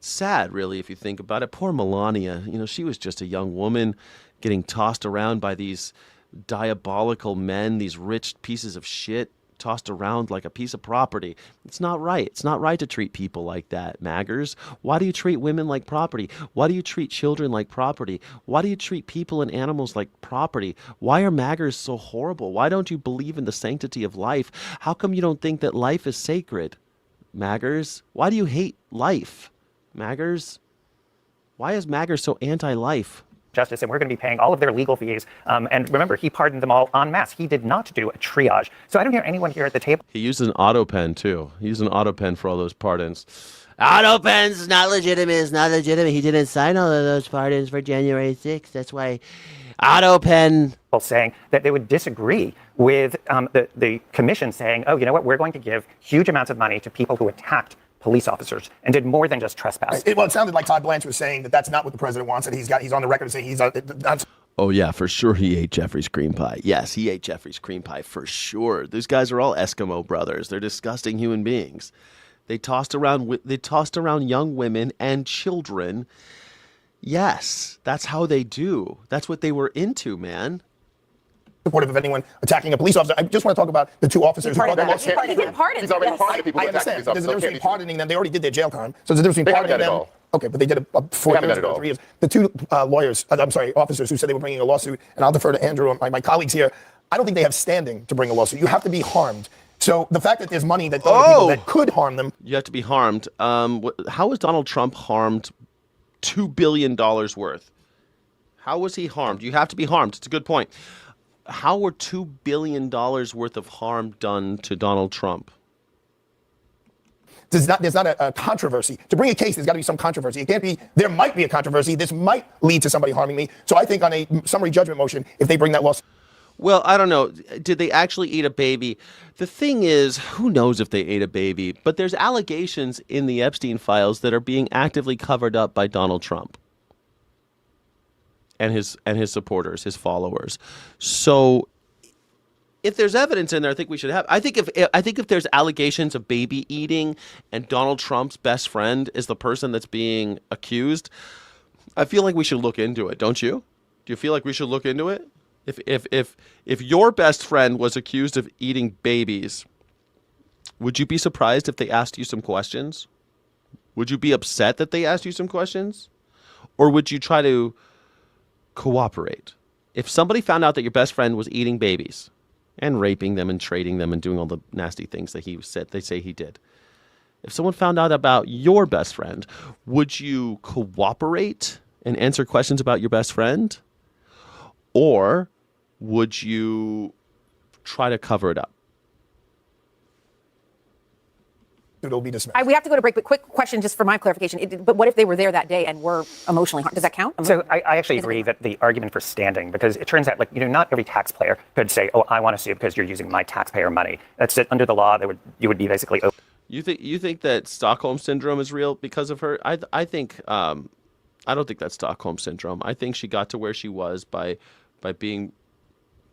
Sad, really, if you think about it. Poor Melania. You know, she was just a young woman getting tossed around by these diabolical men, these rich pieces of shit, tossed around like a piece of property. It's not right. It's not right to treat people like that, maggers. Why do you treat women like property? Why do you treat children like property? Why do you treat people and animals like property? Why are maggers so horrible? Why don't you believe in the sanctity of life? How come you don't think that life is sacred, maggers? Why do you hate life, maggers? Why is maggers so anti-life? Justice, and we're going to be paying all of their legal fees. And remember, he pardoned them all en masse. He did not do a triage. So I don't hear anyone here at the table. He used an auto pen, too. He used an auto pen for all those pardons. Auto pen's not legitimate. It's not legitimate. He didn't sign all of those pardons for January 6th. That's why auto pen. Saying that they would disagree with the commission saying, oh, you know what, we're going to give huge amounts of money to people who attacked police officers and did more than just trespass. Well, it sounded like Todd Blanche was saying that that's not what the president wants, and he's on the record saying that's. Oh yeah, for sure he ate Jeffrey's cream pie. Yes, he ate Jeffrey's cream pie for sure. These guys are all Eskimo brothers. They're disgusting human beings. They tossed around young women and children. Yes, that's how they do. That's what they were into, man. Supportive of anyone attacking a police officer. I just want to talk about the two officers. He's already pardoned people I understand. There's a difference between pardoning them. They already did their jail time. So there's a difference between pardoning them. Okay, but they did it 4 years ago, 3 years. The two officers who said they were bringing a lawsuit, and I'll defer to Andrew and my colleagues here. I don't think they have standing to bring a lawsuit. You have to be harmed. So the fact that there's money that people that could harm them. You have to be harmed. How was Donald Trump harmed $2 billion worth? How was he harmed? You have to be harmed. It's a good point. How were $2 billion worth of harm done to Donald Trump? There's not a controversy. To bring a case, there's got to be some controversy. It can't be, there might be a controversy. This might lead to somebody harming me. So I think on a summary judgment motion, if they bring that lawsuit. Well, I don't know. Did they actually eat a baby? The thing is, who knows if they ate a baby? But there's allegations in the Epstein files that are being actively covered up by Donald Trump and his supporters, his followers. So if there's evidence in there, I think we should have. I think if there's allegations of baby eating and Donald Trump's best friend is the person that's being accused, I feel like we should look into it. Don't you? Do you feel like we should look into it? If your best friend was accused of eating babies, would you be surprised if they asked you some questions? Would you be upset that they asked you some questions? Or would you try to cooperate? If somebody found out that your best friend was eating babies and raping them and trading them and doing all the nasty things that they say he did. If someone found out about your best friend, would you cooperate and answer questions about your best friend? Or would you try to cover it up? It'll be dismissed. We have to go to break, but quick question just for my clarification. But what if they were there that day and were emotionally harmed? Does that count? So I actually agree that the argument for standing, because it turns out, not every taxpayer could say, oh, I want to sue because you're using my taxpayer money. That's it. Under the law, you would be basically open. You think that Stockholm syndrome is real because of her? I think I don't think that's Stockholm syndrome. I think she got to where she was by being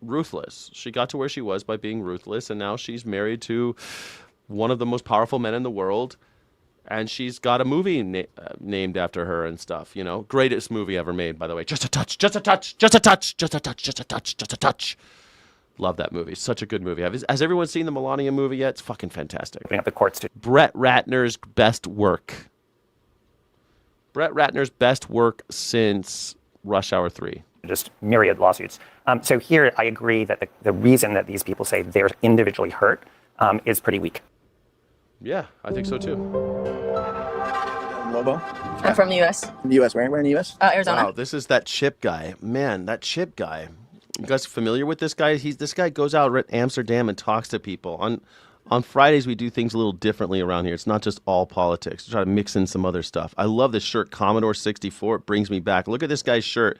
ruthless. She got to where she was by being ruthless, and now she's married to one of the most powerful men in the world, and she's got a movie named after her and stuff. Greatest movie ever made, by the way. Just a touch, just a touch, just a touch, just a touch, just a touch, just a touch. Love that movie. Such a good movie. Has everyone seen the Melania movie yet? It's fucking fantastic. Opening up the courts to Brett Ratner's best work. Brett Ratner's best work since Rush Hour 3. Just myriad lawsuits. So here I agree that the reason that these people say they're individually hurt is pretty weak. Yeah, I think so too. Lobo? I'm from the U.S. The U.S. Where in the U.S.? Arizona. Wow, this is that Chip guy. Man, that Chip guy. You guys familiar with this guy? This guy goes out at Amsterdam and talks to people. On Fridays, we do things a little differently around here. It's not just all politics. We try to mix in some other stuff. I love this shirt, Commodore 64. It brings me back. Look at this guy's shirt.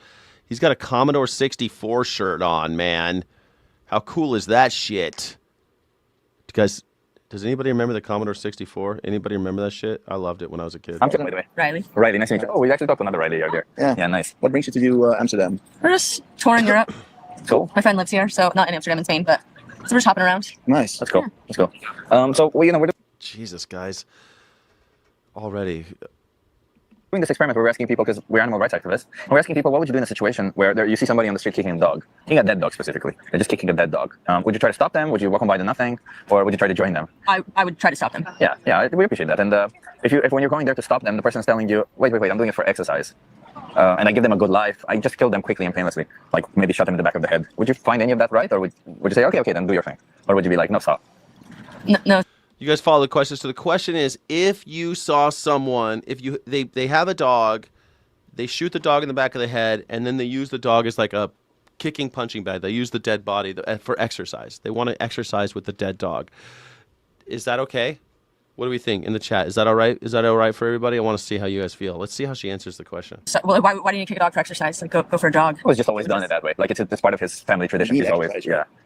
He's got a Commodore 64 shirt on, man. How cool is that shit? Guys, does anybody remember the Commodore 64? Anybody remember that shit? I loved it when I was a kid. I'm by the way. Riley. Riley, nice to meet you. Oh, we actually talked to another Riley earlier. Yeah, nice. What brings you to Amsterdam? We're just touring Europe. Cool. My friend lives here, so not in Amsterdam, in Spain, but so we're just hopping around. Nice. Let's go. Yeah. Let's go. So, we're Jesus, guys. Already. Doing this experiment, we're asking people, because we're animal rights activists, we're asking people, what would you do in a situation where you see somebody on the street kicking a dog? Kicking a dead dog specifically. They're just kicking a dead dog. Would you try to stop them? Would you walk on by to nothing? Or would you try to join them? I would try to stop them. Yeah, we appreciate that. And if when you're going there to stop them, the person's telling you, wait, I'm doing it for exercise. And I give them a good life, I just kill them quickly and painlessly. Like maybe shot them in the back of the head. Would you find any of that right? Or would you say, okay, then do your thing? Or would you be like, no, stop? No. You guys follow the question. So the question is, if you saw someone, they have a dog, they shoot the dog in the back of the head, and then they use the dog as like a kicking punching bag. They use the dead body for exercise. They want to exercise with the dead dog. Is that okay? What do we think in the chat? Is that all right? Is that all right for everybody? I want to see how you guys feel. Let's see how she answers the question. So, well, why do you kick a dog for exercise? Like go for a jog. It was just always done it that way. Like it's part of his family tradition. He's always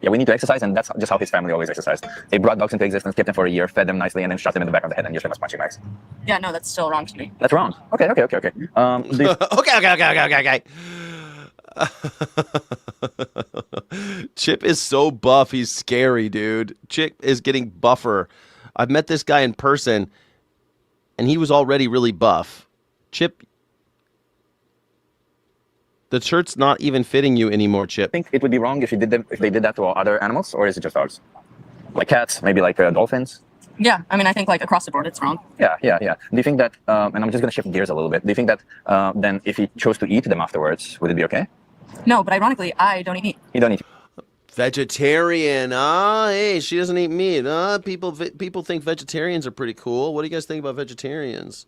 we need to exercise, and that's just how his family always exercised. They brought dogs into existence, kept them for a year, fed them nicely, and then shot them in the back of the head and used them as punching bags. Yeah, no, that's still wrong to me. That's wrong. Okay. Okay. Chip is so buff, he's scary, dude. Chip is getting buffer. I've met this guy in person, and he was already really buff. Chip, the shirt's not even fitting you anymore, Chip. I think it would be wrong if they did that to other animals, or is it just dogs? Like cats, maybe like dolphins? Yeah, I mean, I think like across the board, it's wrong. Yeah. Do you think that, and I'm just going to shift gears a little bit, do you think that then if he chose to eat them afterwards, would it be okay? No, but ironically, I don't eat meat. You don't eat Vegetarian, hey, she doesn't eat meat. People think vegetarians are pretty cool. What do you guys think about vegetarians?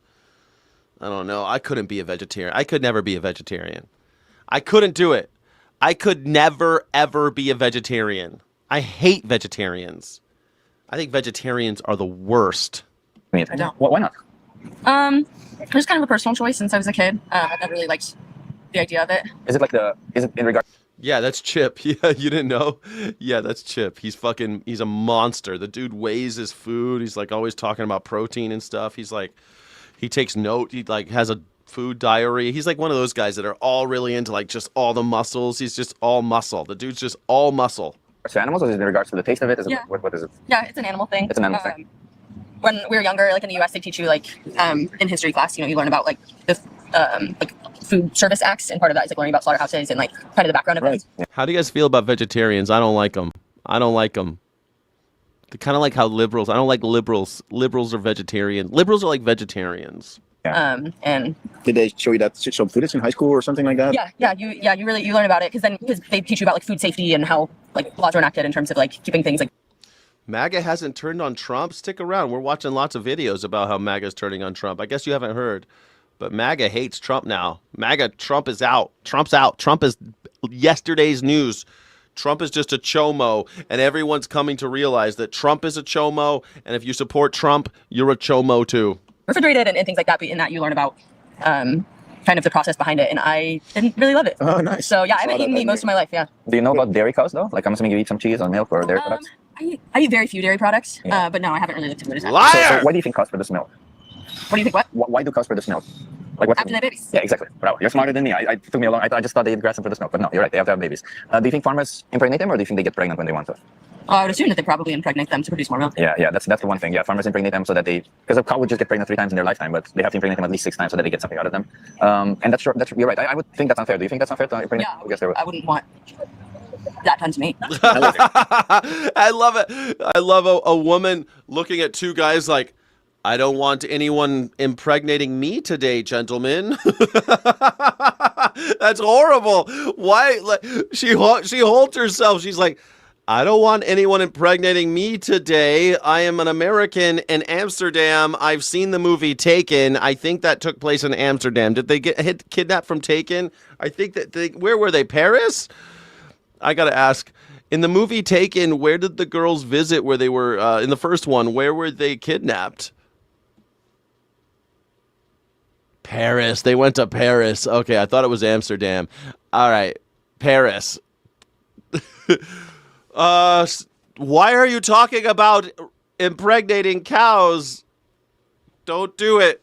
I don't know. I couldn't be a vegetarian. I could never be a vegetarian. I couldn't do it. I could never, ever be a vegetarian. I hate vegetarians. I think vegetarians are the worst. I don't. Why not? It was kind of a personal choice since I was a kid. I never really liked the idea of it. Is it in regard? Yeah, that's Chip. Yeah, you didn't know? Yeah, that's Chip. He's a monster. The dude weighs his food. He's like always talking about protein and stuff. He's like, he takes note. He like has a food diary. He's like one of those guys that are all really into like just all the muscles. He's just all muscle. The dude's just all muscle. To animals, or is it in regards to the taste of it? What is it? Yeah, it's an animal thing. It's an animal thing. When we were younger, like in the U.S., they teach you like in history class, you learn about like the like food service acts, and part of that is like learning about slaughterhouses and like kind of the background of it. How do you guys feel about vegetarians? I don't like them. They're kind of like how liberals. I don't like liberals. Liberals are vegetarian. Liberals are like vegetarians. And did they show you that some footage in high school or something like that? you learn about it because they teach you about like food safety and how like laws are enacted in terms of like keeping things like. MAGA hasn't turned on Trump. Stick around. We're watching lots of videos about how MAGA's turning on Trump. I guess you haven't heard, but MAGA hates Trump now. Trump is out. Trump's out. Trump is yesterday's news. Trump is just a chomo, and everyone's coming to realize that Trump is a chomo, and if you support Trump, you're a chomo too. Refrigerated and things like that, but in that you learn about kind of the process behind it, and I didn't really love it. Oh, nice. So yeah, I haven't eaten meat most of my life. Yeah. Do you know about dairy cows though? Like I'm assuming you eat some cheese or milk or dairy products. I eat very few dairy products, but no, I haven't really looked into it. So why do you think cows produce milk? What do you think? What? Why do cows produce milk? Like what? After they have babies. Yeah, exactly. Bravo. You're smarter than me. I took me a long. I just thought they eat grass and produce milk, but no, you're right. They have to have babies. Do you think farmers impregnate them, or do you think they get pregnant when they want to? I would assume that they probably impregnate them to produce more milk. Yeah, that's the one thing. Yeah, farmers impregnate them so that because a cow would just get pregnant 3 times in their lifetime, but they have to impregnate them at least 6 times so that they get something out of them. And that's you're right. I would think that's unfair. Do you think that's unfair to impregnate? Yeah, I wouldn't want that done to me. I love it. I love a woman looking at 2 guys like, I don't want anyone impregnating me today, gentlemen. That's horrible. Why? Like, she holds herself. She's like, I don't want anyone impregnating me today. I am an American in Amsterdam. I've seen the movie Taken. I think that took place in Amsterdam. Did they get kidnapped from Taken? I think that where were they? Paris? I got to ask. In the movie Taken, where did the girls visit where they were, in the first one, where were they kidnapped? Paris. They went to Paris. Okay, I thought it was Amsterdam. All right, Paris. Why are you talking about impregnating cows? Don't do it.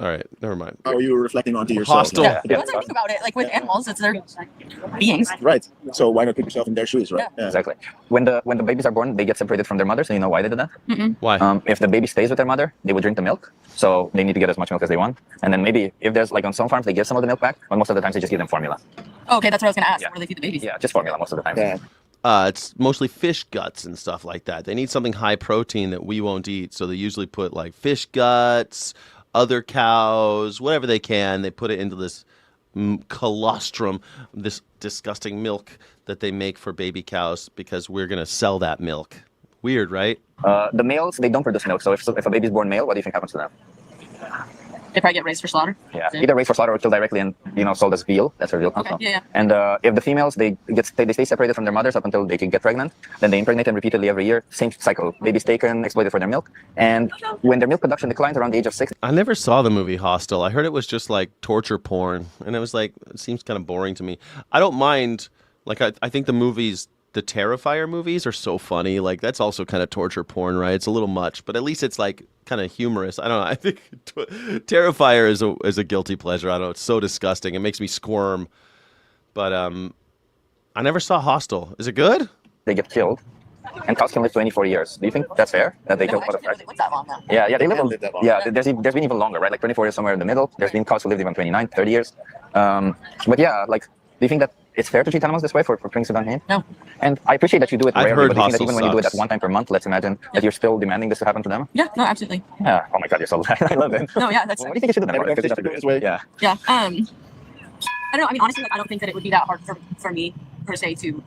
All right, never mind. How are you reflecting onto yourself? Hostile. Yeah. Once I think about it, like with animals, it's their beings. Right. So why not put yourself in their shoes, right? Yeah. Exactly. When the babies are born, they get separated from their mothers. And you know why they did that? Why? If the baby stays with their mother, they would drink the milk. So they need to get as much milk as they want. And then maybe if there's like on some farms, they give some of the milk back. But most of the times they just give them formula. Okay, that's what I was going to ask. What do they feed the babies? Yeah, just formula most of the time. Yeah. It's mostly fish guts and stuff like that. They need something high protein that we won't eat. So they usually put like fish guts, other cows, whatever they can. They put it into this colostrum, this disgusting milk that they make for baby cows because we're going to sell that milk. Weird, right? The males, they don't produce milk. So if a baby's born male, what do you think happens to them? They probably get raised for slaughter. Yeah, either raised for slaughter or killed directly and sold as veal. That's where veal comes from. Yeah. And if the females they stay separated from their mothers up until they can get pregnant, then they impregnate them repeatedly every year. Same cycle. Babies taken, exploited for their milk, and when their milk production declines around the age of 6. I never saw the movie Hostel. I heard it was just like torture porn, and it was like it seems kind of boring to me. I don't mind. Like I think the movies. The Terrifier movies are so funny. Like that's also kind of torture porn, right? It's a little much, but at least it's like kind of humorous. I don't know. I think Terrifier is a guilty pleasure. I don't know. It's so disgusting. It makes me squirm. But I never saw Hostel. Is it good? They get killed, and cows can live 24 years. Do you think that's fair? That they kill cows? They live that long now. Yeah, they live that long. Yeah, there's been even longer, right? Like 24 years somewhere in the middle. There's been cows who lived even 29, 30 years. But yeah, like, do you think that it's fair to treat animals this way for things to done here? No. And I appreciate that you do it I've rarely, heard but do you think that Hostel even when you do it sucks. at 1 time per month, let's imagine that you're still demanding this to happen to them? Yeah, no, absolutely. Yeah. Oh my God, you're so I love it. No, yeah, that's. What do you think it should have done? Everyone should do it this way. Yeah. Yeah. I don't know. I mean, honestly, like, I don't think that it would be that hard for me per se to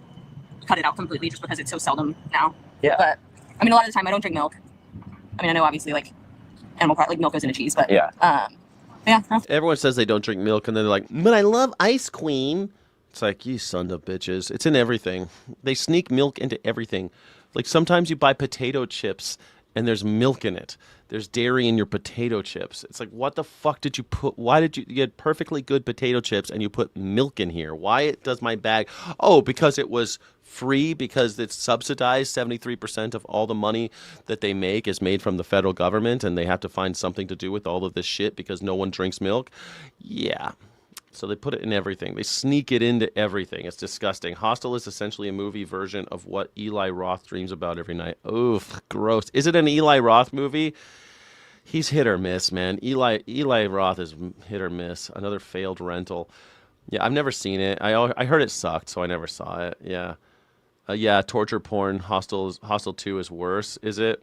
cut it out completely, just because it's so seldom now. Yeah. But I mean, a lot of the time I don't drink milk. I mean, I know obviously like like milk goes into cheese, but yeah. Yeah. No. Everyone says they don't drink milk, and then they're like, "But I love ice cream." It's like, you sons of bitches. It's in everything. They sneak milk into everything. Like sometimes you buy potato chips and there's milk in it. There's dairy in your potato chips. It's like, what the fuck did you put? Why did you get perfectly good potato chips and you put milk in here? Why does my bag? Oh, because it was free, because it's subsidized. 73% of all the money that they make is made from the federal government, and they have to find something to do with all of this shit because no one drinks milk. Yeah. So they put it in everything. They sneak it into everything. It's disgusting. Hostel is essentially a movie version of what Eli Roth dreams about every night. Oof, gross. Is it an Eli Roth movie? He's hit or miss, man. Eli Roth is hit or miss. Another failed rental. Yeah, I've never seen it. I heard it sucked, so I never saw it. Yeah. Yeah, torture porn. Hostel 2 is worse. Is it?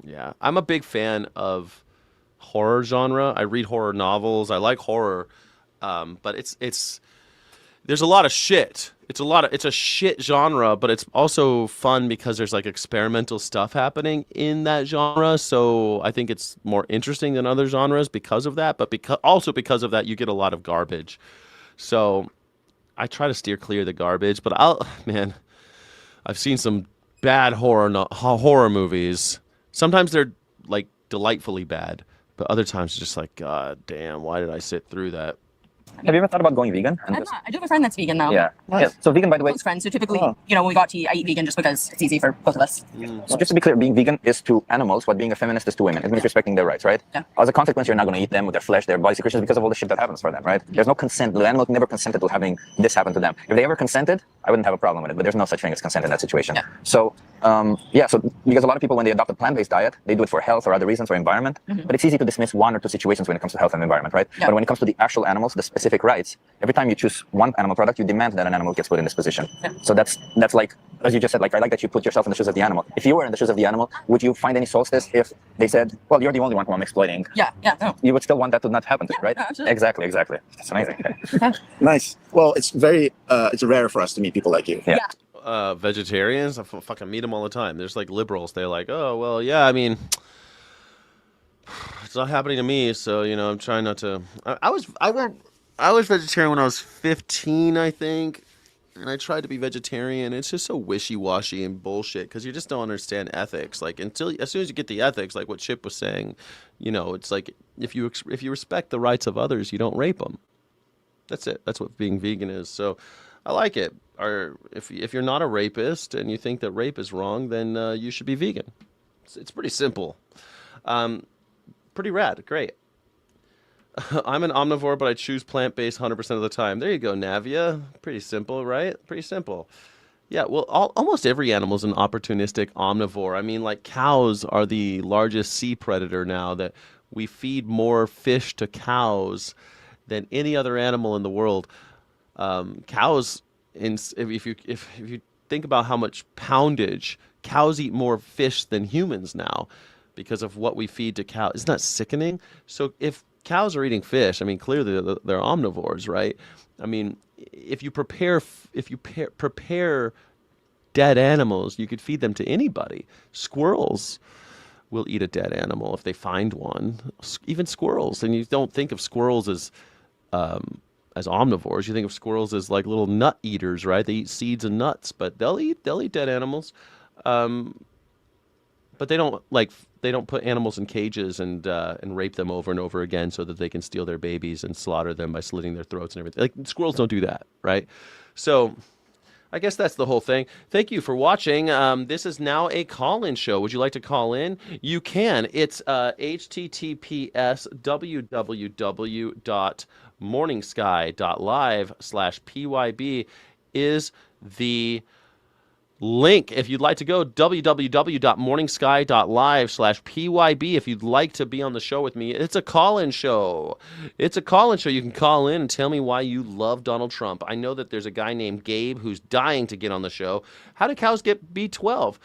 Yeah. I'm a big fan of horror genre. I read horror novels. I like horror. But it's there's a lot of shit. It's a shit genre, but it's also fun because there's like experimental stuff happening in that genre. So I think it's more interesting than other genres because of that. But because of that, you get a lot of garbage. So I try to steer clear of the garbage. But I've seen some bad horror movies. Sometimes they're like delightfully bad, but other times it's just like, God damn, why did I sit through that? Have you ever thought about going vegan? I'm not. I do have a friend that's vegan though. Yeah. Yeah. So vegan, by the way. Close friends. So typically, when we go out to eat, I eat vegan just because it's easy for both of us. So just to be clear, being vegan is to animals what being a feminist is to women. It means respecting their rights, right? Yeah. As a consequence, you're not going to eat them with their flesh, their body secretions because of all the shit that happens for them, right? There's no consent. The animal never consented to having this happen to them. If they ever consented, I wouldn't have a problem with it. But there's no such thing as consent in that situation. Yeah. So, so because a lot of people, when they adopt a plant-based diet, they do it for health or other reasons or environment. Mm-hmm. But it's easy to dismiss one or two situations when it comes to health and environment, right? Yeah. But when it comes to the actual animals, the specific rights, every time you choose one animal product, you demand that an animal gets put in this position. Yeah. So that's like, as you just said, like, I like that you put yourself in the shoes of the animal. If you were in the shoes of the animal, would you find any solstice if they said, well, you're the only one who I'm exploiting? Yeah, no. You would still want that to not happen, right? No, absolutely. Exactly. That's amazing. Nice. Well, it's rare for us to meet people like you. Yeah. Vegetarians, I fucking meet them all the time. There's like liberals. They're like, oh, well, yeah, I mean, it's not happening to me, so, I'm trying not to. I was vegetarian when I was 15, I think, and I tried to be vegetarian. It's just so wishy-washy and bullshit because you just don't understand ethics. Like as soon as you get the ethics, like what Chip was saying, it's like if you respect the rights of others, you don't rape them. That's it. That's what being vegan is. So I like it. Or if you're not a rapist and you think that rape is wrong, then you should be vegan. It's pretty simple. Pretty rad. Great. I'm an omnivore, but I choose plant-based 100% of the time. There you go, Navia. Pretty simple, right? Pretty simple. Yeah, well, almost every animal is an opportunistic omnivore. I mean, like cows are the largest sea predator now. That we feed more fish to cows than any other animal in the world. Cows, if you think about how much poundage, cows eat more fish than humans now because of what we feed to cows. Isn't that sickening? So if cows are eating fish, I mean, clearly they're omnivores, right? I mean, if you prepare dead animals, you could feed them to anybody. Squirrels will eat a dead animal if they find one. Even squirrels, and you don't think of squirrels as omnivores. You think of squirrels as like little nut eaters, right? They eat seeds and nuts, but they'll eat dead animals. But they don't put animals in cages and rape them over and over again so that they can steal their babies and slaughter them by slitting their throats and everything. Like squirrels don't do that, right? So I guess that's the whole thing. Thank you for watching. This is now a call-in show. Would you like to call in? You can. It's https://morningsky.live/pyb is the link. If you'd like to go, www.morningsky.live/pyb if you'd like to be on the show with me. It's a call-in show. You can call in and tell me why you love Donald Trump. I know that there's a guy named Gabe who's dying to get on the show. How do cows get B12?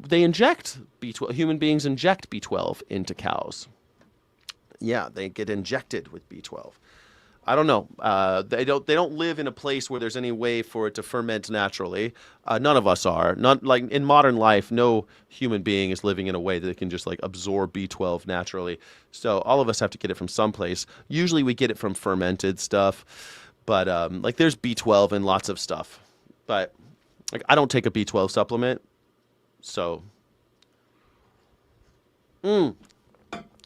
They inject B12. Human beings inject B12 into cows. Yeah, they get injected with B12. I don't know. They don't live in a place where there's any way for it to ferment naturally. None of us are. Not like in modern life, no human being is living in a way that can just like absorb B12 naturally. So all of us have to get it from someplace. Usually we get it from fermented stuff, but like there's B12 in lots of stuff. But like I don't take a B12 supplement, so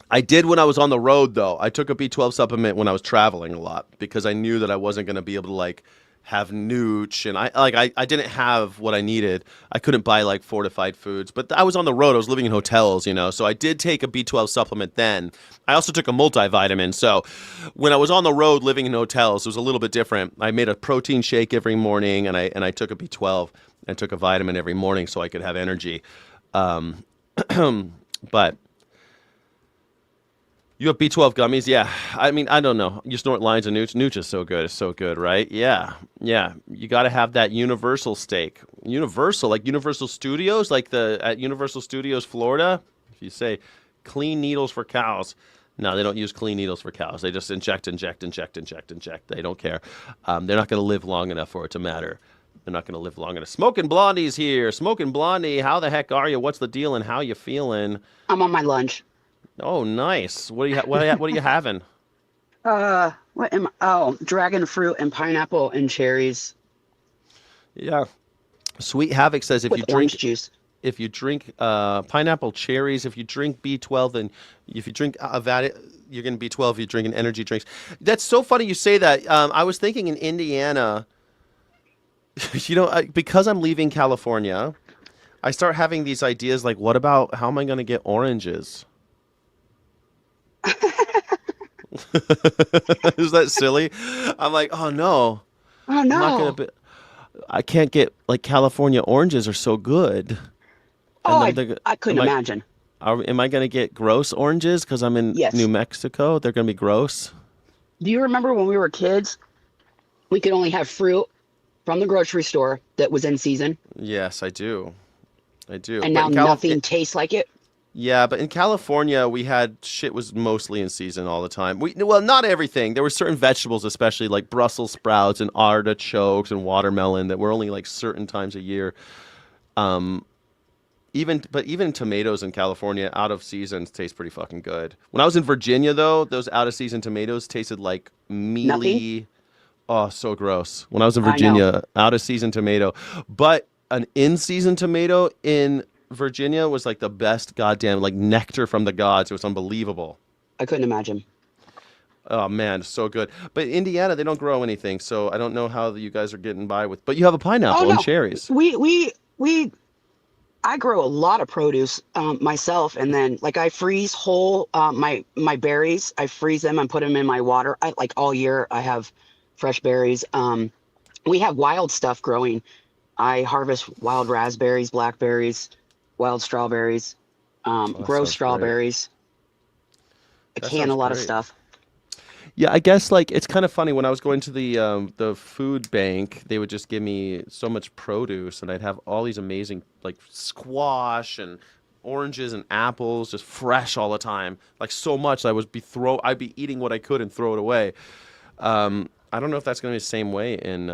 I did when I was on the road, though. I took a B12 supplement when I was traveling a lot because I knew that I wasn't going to be able to like have nooch, and I didn't have what I needed. I couldn't buy like fortified foods, but I was on the road. I was living in hotels, you know, so I did take a B12 supplement then. I also took a multivitamin. So when I was on the road living in hotels, it was a little bit different. I made a protein shake every morning, and I took a B12 and took a vitamin every morning so I could have energy. But you have B12 gummies? Yeah. I mean, I don't know. You snort lines of nooch. Nooch is so good. It's so good, right? Yeah. Yeah. You got to have that Universal steak. Universal, like Universal Studios, like at Universal Studios, Florida. If you say clean needles for cows. No, they don't use clean needles for cows. They just inject. They don't care. They're not going to live long enough for it to matter. They're not going to live long enough. Smoking Blondie's here. Smoking Blondie, how the heck are you? What's the deal and how you feeling? I'm on my lunch. Oh, nice. What are you having? What am I? Oh, dragon fruit and pineapple and cherries. Yeah. Sweet Havoc says if With you drink orange juice. If you drink pineapple cherries, if you drink B12, and if you drink Avada, you're going to B12. If you drink energy drinks. That's so funny you say that. I was thinking in Indiana, you know, because I'm leaving California, I start having these ideas like, what about how am I going to get oranges? Is that silly? I'm like, oh no. Oh no. I can't get like California oranges are so good. Oh, I couldn't imagine. Am I going to get gross oranges because I'm in New Mexico? They're going to be gross. Do you remember when we were kids, we could only have fruit from the grocery store that was in season? Yes, I do. And now nothing tastes like it? Yeah, but in California, we had shit was mostly in season all the time. Well, not everything. There were certain vegetables, especially like Brussels sprouts and artichokes and watermelon, that were only like certain times a year. Even tomatoes in California, out of season, taste pretty fucking good. When I was in Virginia, though, those out of season tomatoes tasted like mealy. Nothing? Oh, so gross. When I was in Virginia, out of season tomato, but an in season tomato in Virginia was like the best goddamn like nectar from the gods. It was unbelievable. I couldn't imagine. Oh man, so good. But Indiana, they don't grow anything, so I don't know how you guys are getting by with. But you have a pineapple and cherries. I grow a lot of produce myself, and then like I freeze whole my berries. I freeze them and put them in my water. Like all year, I have fresh berries. We have wild stuff growing. I harvest wild raspberries, blackberries, wild strawberries, grow strawberries. I can a lot of stuff. Yeah, I guess like it's kind of funny when I was going to the food bank, they would just give me so much produce, and I'd have all these amazing like squash and oranges and apples, just fresh all the time, like so much. I'd be eating what I could and throw it away. I don't know if that's going to be the same way in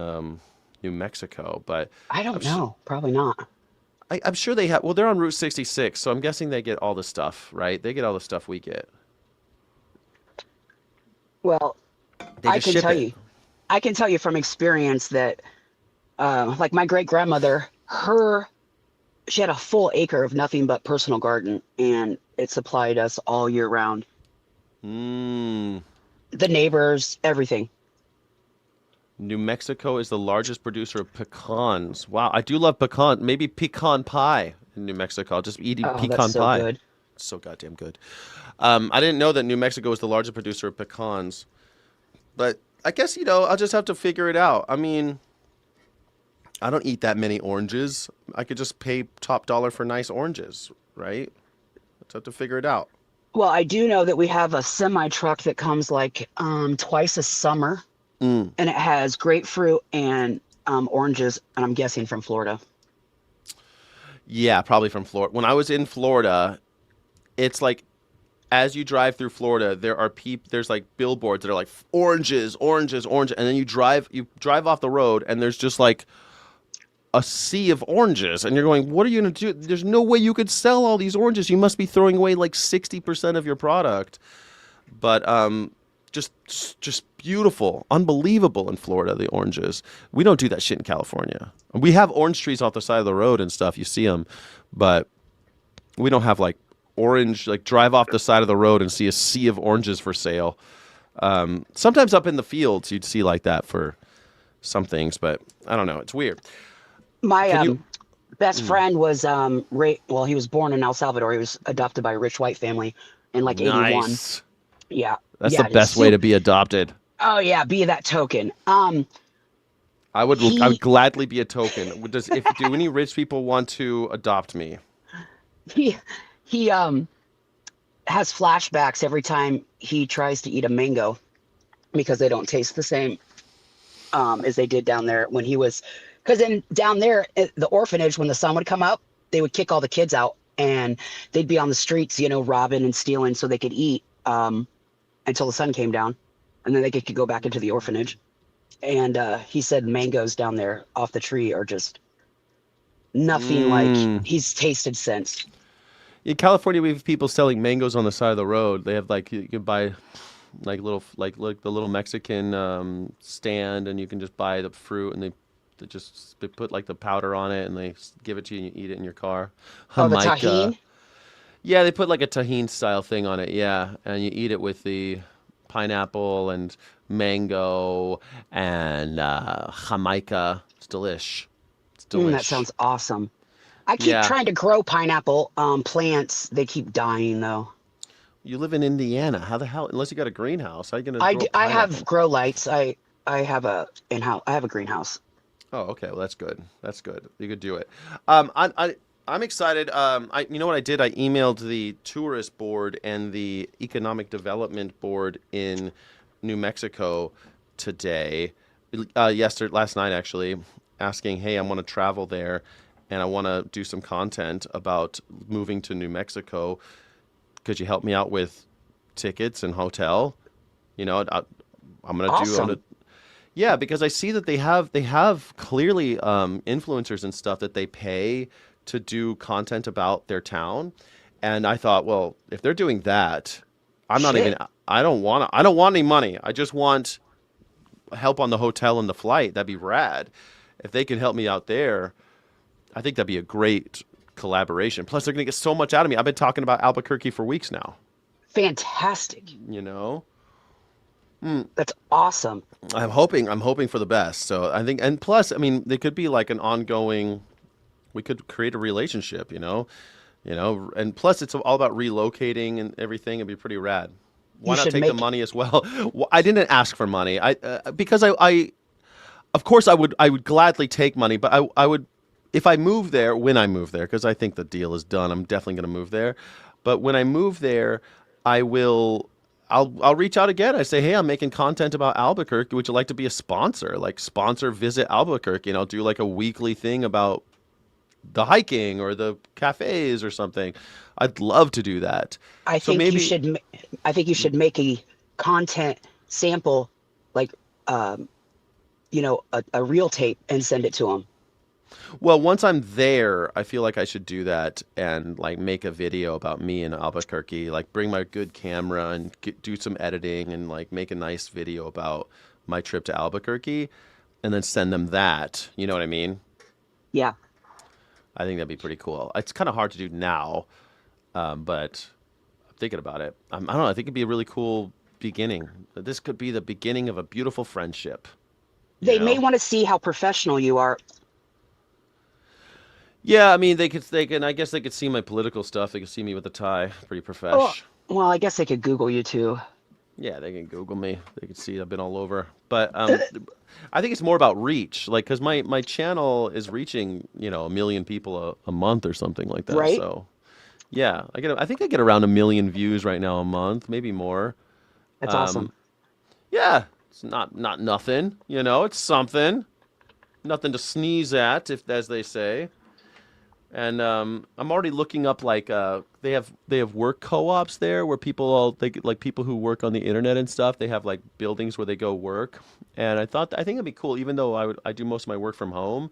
New Mexico, but I don't know. Probably not. I'm sure they have. Well, they're on Route 66, so I'm guessing they get all the stuff, right? They get all the stuff we get. Well, I can tell you from experience that, like my great grandmother, she had a full acre of nothing but personal garden, and it supplied us all year round. The neighbors, everything. New Mexico is the largest producer of pecans. Wow, I do love pecan. Maybe pecan pie in New Mexico. I'll just eat pecan that's so pie. good. It's so goddamn good. I didn't know that New Mexico was the largest producer of pecans. But I guess, I'll just have to figure it out. I mean, I don't eat that many oranges. I could just pay top dollar for nice oranges, right? Let's have to figure it out. Well, I do know that we have a semi truck that comes like twice a summer. And it has grapefruit and oranges, and I'm guessing from Florida. Yeah, probably from Florida. When I was in Florida, it's like as you drive through Florida, there's like billboards that are like oranges, oranges, orange, and then you drive off the road, and there's just like a sea of oranges, and you're going, what are you going to do? There's no way you could sell all these oranges. You must be throwing away like 60% of your product. But just beautiful, unbelievable in Florida, the oranges. We don't do that shit in California. We have orange trees off the side of the road and stuff. You see them, but we don't have like orange, like drive off the side of the road and see a sea of oranges for sale. Sometimes up in the fields you'd see like that for some things, but I don't know. It's weird. My best friend was well, he was born in El Salvador. He was adopted by a rich white family in like 81. Nice. Yeah. That's yeah, the best way to be adopted. Oh yeah, be that token. I would gladly be a token. Do any rich people want to adopt me? He has flashbacks every time he tries to eat a mango because they don't taste the same as they did down there when he was. Because down there at the orphanage, when the sun would come up, they would kick all the kids out and they'd be on the streets, robbing and stealing so they could eat until the sun came down, and then they could go back into the orphanage. And he said mangoes down there off the tree are just nothing like he's tasted since. In California, we have people selling mangoes on the side of the road. They have you can buy the little Mexican stand, and you can just buy the fruit, and they put like the powder on it, and they give it to you, and you eat it in your car. Oh, the tahini? Yeah, they put like a tahini style thing on it. Yeah, and you eat it with the pineapple and mango and Jamaica. It's delish. It's delish. That sounds awesome. I keep trying to grow pineapple plants. They keep dying though. You live in Indiana. How the hell? Unless you got a greenhouse, how are you gonna? I have grow lights. I have a in-house. I have a greenhouse. Oh, okay. Well, that's good. That's good. You could do it. I'm excited. You know what I did? I emailed the tourist board and the economic development board in New Mexico today, last night actually, asking, hey, I want to travel there and I want to do some content about moving to New Mexico. Could you help me out with tickets and hotel? I'm going to do. Yeah, because I see that they have clearly influencers and stuff that they pay to do content about their town, and I thought, well, if they're doing that, I don't want any money. I just want help on the hotel and the flight. That'd be rad. If they can help me out there, I think that'd be a great collaboration. Plus, they're gonna get so much out of me. I've been talking about Albuquerque for weeks now. Fantastic. That's awesome. I'm hoping for the best. So I think, and plus, I mean, they could be like an ongoing. We could create a relationship, and plus it's all about relocating and everything. It'd be pretty rad. Why not take the money as well? I didn't ask for money. Because I of course I would gladly take money, but I would, if I move there, when I move there, because I think the deal is done, I'm definitely going to move there. But when I move there, I'll reach out again. I say, hey, I'm making content about Albuquerque. Would you like to be a sponsor? Like sponsor Visit Albuquerque, and I'll do like a weekly thing about the hiking or the cafes or something. I'd love to do that. I think you should make a content sample, like a reel tape, and send it to them. Well, once I'm there, I feel like I should do that and like make a video about me in Albuquerque, like bring my good camera and do some editing and like make a nice video about my trip to Albuquerque and then send them that. You know what I mean? Yeah. I think that'd be pretty cool. It's kind of hard to do now, but I'm thinking about it. I don't know. I think it'd be a really cool beginning. This could be the beginning of a beautiful friendship. They may want to see how professional you are. Yeah, I mean, they can. I guess they could see my political stuff. They could see me with a tie. Pretty profesh. Well, I guess they could Google you too. Yeah, they can Google me. They can see I've been all over. But I think it's more about reach, like because my channel is reaching 1 million people a month or something like that. Right. So yeah, I think I get around 1 million views right now a month, maybe more. That's awesome. Yeah, it's not nothing. It's something. Nothing to sneeze at, as they say. And I'm already looking up like they have work co-ops there where people people who work on the internet and stuff, they have like buildings where they go work. And I think it'd be cool, even though I do most of my work from home.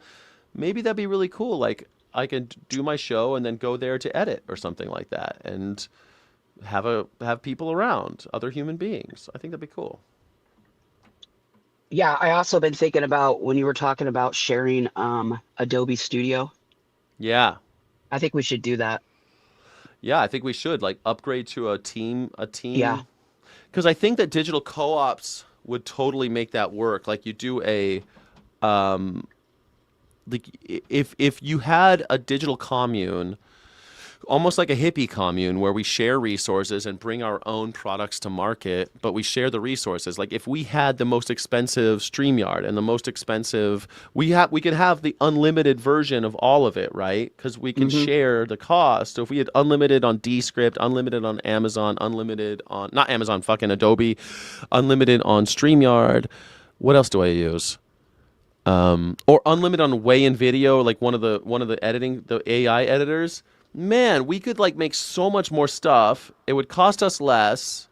Maybe that'd be really cool. Like I can do my show and then go there to edit or something like that, and have people around, other human beings. I think that'd be cool. Yeah, I also been thinking about when you were talking about sharing Adobe Studio. Yeah. I think we should do that. Yeah, I think we should like upgrade to a team. Yeah. Because I think that digital co-ops would totally make that work. Like you do a, like if you had a digital commune, almost like a hippie commune where we share resources and bring our own products to market, but we share the resources. Like if we had the most expensive StreamYard and the most expensive, we could have the unlimited version of all of it, right? Because we can share the cost. So if we had unlimited on Descript, unlimited on Amazon, unlimited on, not Amazon, fucking Adobe, unlimited on StreamYard. What else do I use? Or unlimited on Way-in Video, like one of the editing, the AI editors. Man, we could like make so much more stuff. It would cost us less,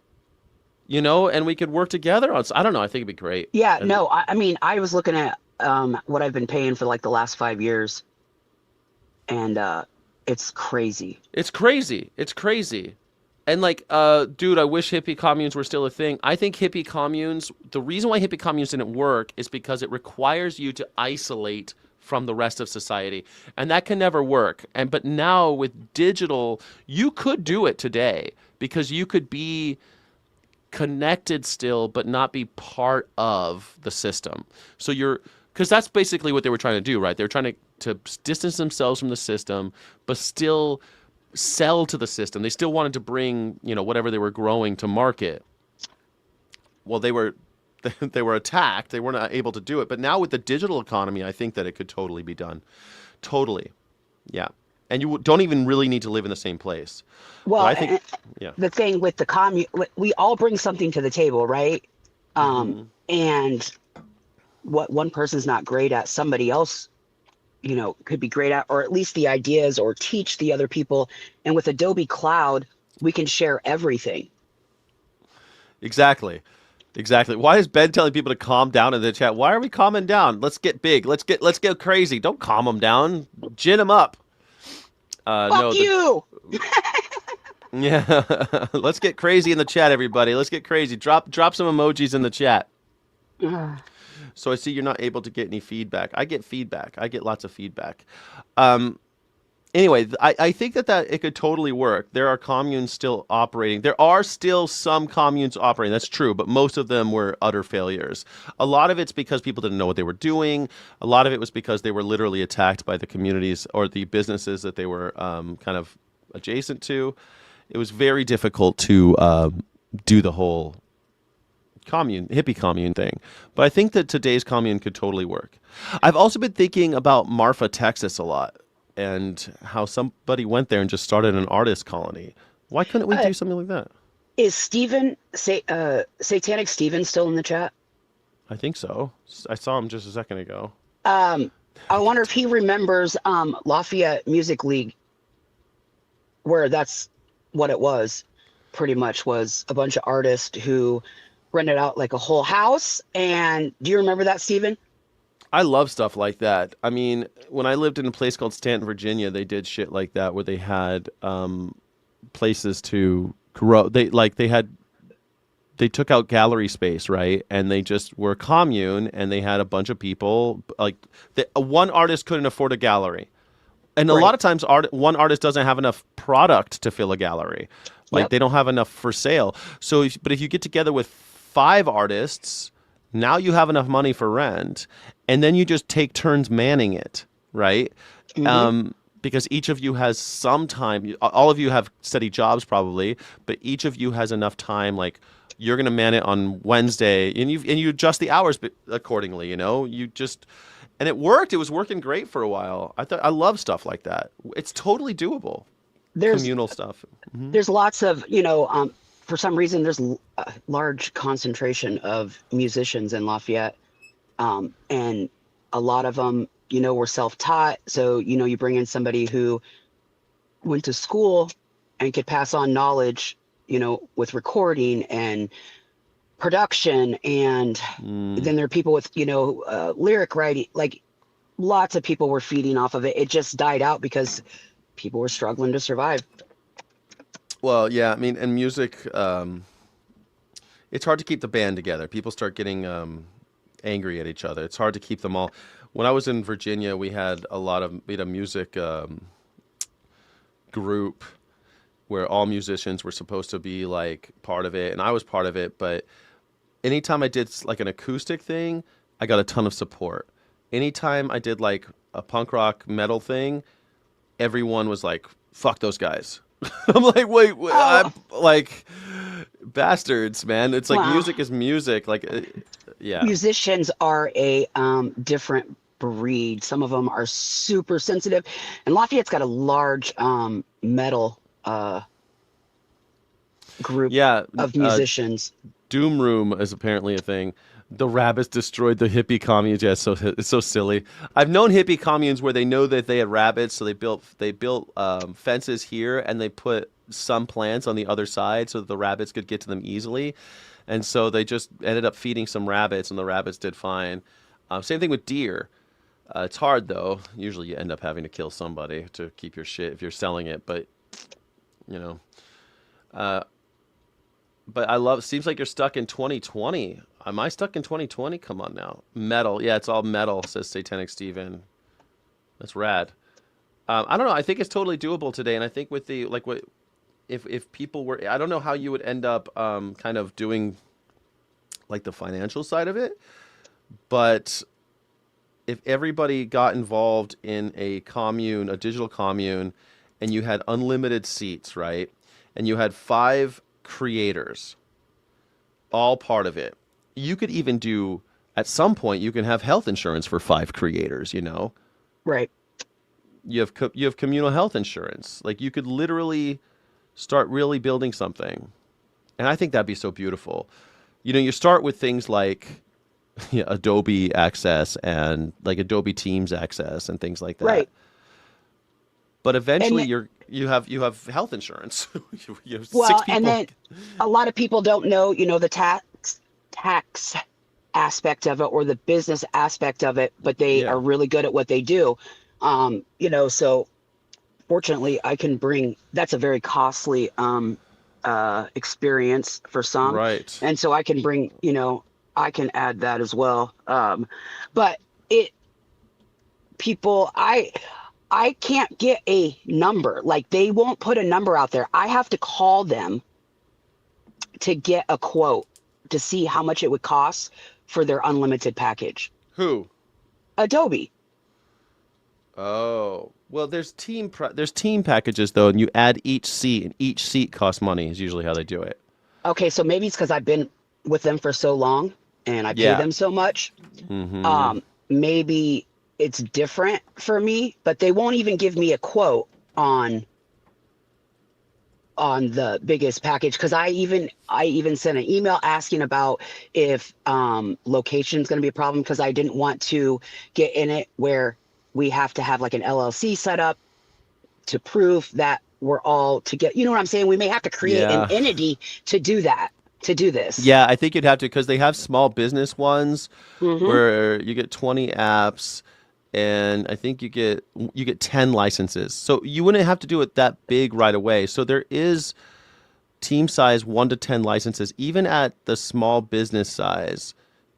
and we could work together on. I don't know. I think it'd be great. Yeah, no, I mean, I was looking at what I've been paying for like the last 5 years, and it's crazy. It's crazy. And like, dude, I wish hippie communes were still a thing. I think hippie communes, the reason why hippie communes didn't work is because it requires you to isolate from the rest of society, and that can never work. But now with digital, you could do it today because you could be connected still but not be part of the system. So because that's basically what they were trying to do, right? They were trying to distance themselves from the system but still sell to the system. They still wanted to bring whatever they were growing to market. Well, they were attacked. They weren't able to do it. But now with the digital economy, I think that it could totally be done. Totally. Yeah. And you don't even really need to live in the same place. Well, but I think, yeah. The thing with the commune, we all bring something to the table, right? And what one person's not great at, somebody else, could be great at, or at least the ideas, or teach the other people. And with Adobe Cloud, we can share everything. Exactly. Why is Ben telling people to calm down in the chat? Why are we calming down? Let's get big. Let's get crazy. Don't calm them down. Gin them up. Fuck you. Yeah. Let's get crazy in the chat, everybody. Let's get crazy. Drop some emojis in the chat. So I see you're not able to get any feedback. I get feedback. I get lots of feedback. Anyway, I think that it could totally work. There are communes still operating. There are still some communes operating. That's true, but most of them were utter failures. A lot of it's because people didn't know what they were doing. A lot of it was because they were literally attacked by the communities or the businesses that they were kind of adjacent to. It was very difficult to do the whole hippie commune thing. But I think that today's commune could totally work. I've also been thinking about Marfa, Texas a lot, and how somebody went there and just started an artist colony. Why couldn't we do something like that? Is Satanic Steven still in the chat? I think so. I saw him just a second ago. I wonder if he remembers Lafayette Music League, where that's what it was, pretty much, was a bunch of artists who rented out like a whole house. And do you remember that, Steven? I love stuff like that. I mean, when I lived in a place called Stanton, Virginia, they did shit like that where they had places to grow. They took out gallery space, right? And they just were a commune, and they had a bunch of people. Like one artist couldn't afford a gallery, and a lot of times one artist doesn't have enough product to fill a gallery. Like they don't have enough for sale. So, if you get together with 5 artists, now you have enough money for rent. And then you just take turns manning it, right? Because each of you has some time. All of you have steady jobs probably, but each of you has enough time. Like you're going to man it on Wednesday, and you adjust the hours accordingly. You just, and it worked. It was working great for a while. I love stuff like that. It's totally doable. Communal stuff. There's lots of for some reason there's a large concentration of musicians in Lafayette. And a lot of them, were self-taught. So, you bring in somebody who went to school and could pass on knowledge, with recording and production. And then there are people with, lyric writing, like lots of people were feeding off of it. It just died out because people were struggling to survive. Well, yeah, I mean, and music, it's hard to keep the band together. People start getting angry at each other. It's hard to keep them all. When I was in Virginia, we had a music group where all musicians were supposed to be like part of it, and I was part of it. But anytime I did like an acoustic thing, I got a ton of support. Anytime I did like a punk rock metal thing, everyone was like, "Fuck those guys." I'm like, wait, I'm like, bastards, man. It's like Wow. music is music. Like, yeah. Musicians are a different breed. Some of them are super sensitive, and Lafayette's got a large metal group of musicians. Doom Room is apparently a thing. The rabbits destroyed the hippie communes. Yeah, it's so silly. I've known hippie communes where they know that they had rabbits, so they built fences here, and they put some plants on the other side so that the rabbits could get to them easily. And so they just ended up feeding some rabbits, and the rabbits did fine. Same thing with deer. It's hard, though. Usually you end up having to kill somebody to keep your shit if you're selling it. But, you know. But I love, seems like you're stuck in 2020. Am I stuck in 2020? Come on now. Metal. Yeah, it's all metal, says Satanic Steven. That's rad. I don't know. I think it's totally doable today. And I think with the, like, what, if people were, I don't know how you would end up kind of doing, like, the financial side of it. But if everybody got involved in a commune, a digital commune, and you had unlimited seats, right? And you had 5 creators, all part of it. You could even do, at some point, you can have health insurance for 5 creators, you know? Right. You have communal health insurance. Like, you could literally start really building something. And I think that'd be so beautiful. You know, you start with things like Adobe Access and like Adobe Teams Access and things like that. Right. But eventually you have health insurance. You have 6 Well, people. and then a lot of people don't know, you know, the tax aspect of it or the business aspect of it, but they are really good at what they do. You know, so fortunately I can bring, that's a very costly experience for some. Right. And so I can bring, you know, I can add that as well. But people, I can't get a number. Like, they won't put a number out there. I have to call them to get a quote to see how much it would cost for their unlimited package. Who? Adobe. Oh, well, there's team packages though, and you add each seat, and each seat costs money. Is usually how they do it. Okay, so maybe it's because I've been with them for so long and I pay them so much. Mm-hmm. Maybe it's different for me, but they won't even give me a quote on the biggest package, because I even sent an email asking about if location is going to be a problem, because I didn't want to get in it where we have to have like an LLC set up to prove that we're all together. You know what I'm saying? We may have to create an entity to do that, to do this. Yeah, I think you'd have to, because they have small business ones where you get 20 apps, and I think you get 10 licenses. So you wouldn't have to do it that big right away. So there is team size 1 to 10 licenses. Even at the small business size,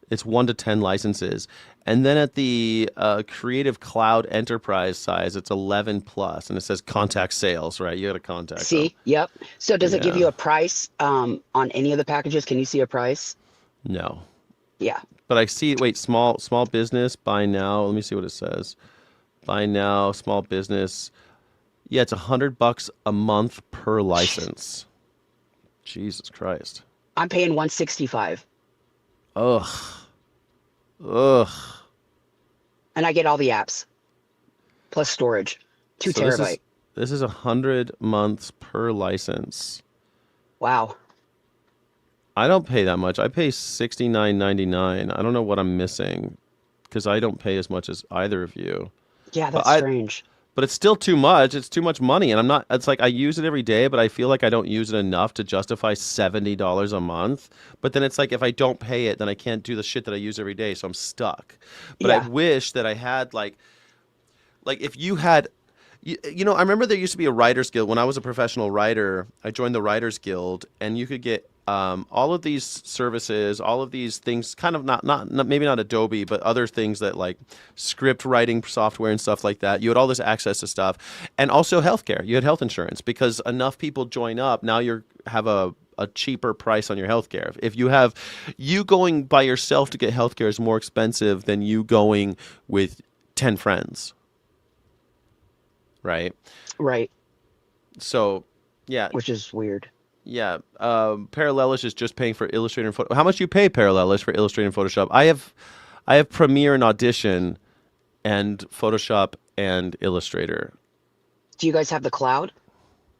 it's 1 to 10 licenses. And then at the Creative Cloud Enterprise size, it's 11 plus, and it says contact sales, right? You got to contact them. See, yep. So does it give you a price on any of the packages? Can you see a price? No. Yeah. But I see, wait, small business, buy now. Let me see what it says. Buy now, small business. Yeah, it's $100 a month per license. Jesus Christ. I'm paying $165. Ugh. And I get all the apps plus storage, 2 terabyte. This is 100 months per license. Wow. I don't pay that much. I pay $69.99. I don't know what I'm missing, because I don't pay as much as either of you. Yeah, that's strange. But it's still too much. It's too much money, and I'm not. It's like I use it every day, but I feel like I don't use it enough to justify $70 a month. But then it's like if I don't pay it, then I can't do the shit that I use every day, so I'm stuck. But I wish that I had like if you had. You know, I remember there used to be a writers guild. When I was a professional writer, I joined the writers guild, and you could get all of these services, all of these things, kind of not maybe not Adobe, but other things that like script writing software and stuff like that. You had all this access to stuff, and also healthcare. You had health insurance because enough people join up. Now you have a cheaper price on your healthcare. If you have you going by yourself to get healthcare is more expensive than you going with 10 friends. Right. Right. So, yeah. Which is weird. Yeah. Parallelist is just paying for Illustrator and Photoshop. How much do you pay Parallelist for Illustrator and Photoshop? I have Premiere and Audition and Photoshop and Illustrator. Do you guys have the cloud?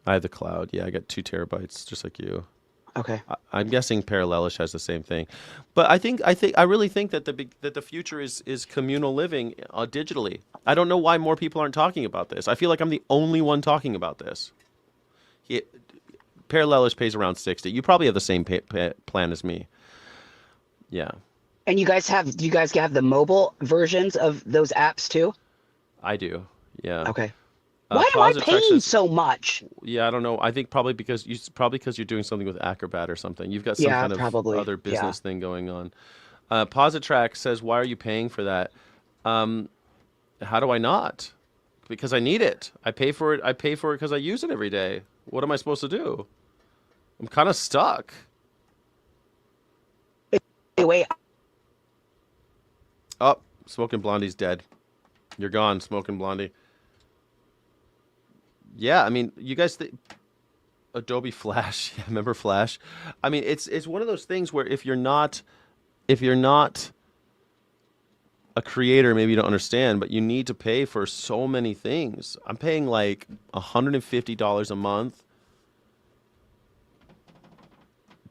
I have the cloud. Yeah, I got 2 terabytes just like you. Okay. I'm guessing Parallelish has the same thing. But I really think that the future is communal living digitally. I don't know why more people aren't talking about this. I feel like I'm the only one talking about this. Parallelish pays around 60. You probably have the same plan as me. Yeah. And do you guys have the mobile versions of those apps too? I do. Yeah. Okay. Why am I paying so much? Yeah, I don't know. I think probably because you're doing something with Acrobat or something. You've got some kind of other business thing going on. Positrack says, "Why are you paying for that?" How do I not? Because I need it. I pay for it. I pay for it because I use it every day. What am I supposed to do? I'm kind of stuck. Wait. Oh, Smoking Blondie's dead. You're gone, Smoking Blondie. Yeah, I mean, you guys Adobe Flash, remember Flash? I mean, it's one of those things where if you're not a creator, maybe you don't understand, but you need to pay for so many things. I'm paying like $150 a month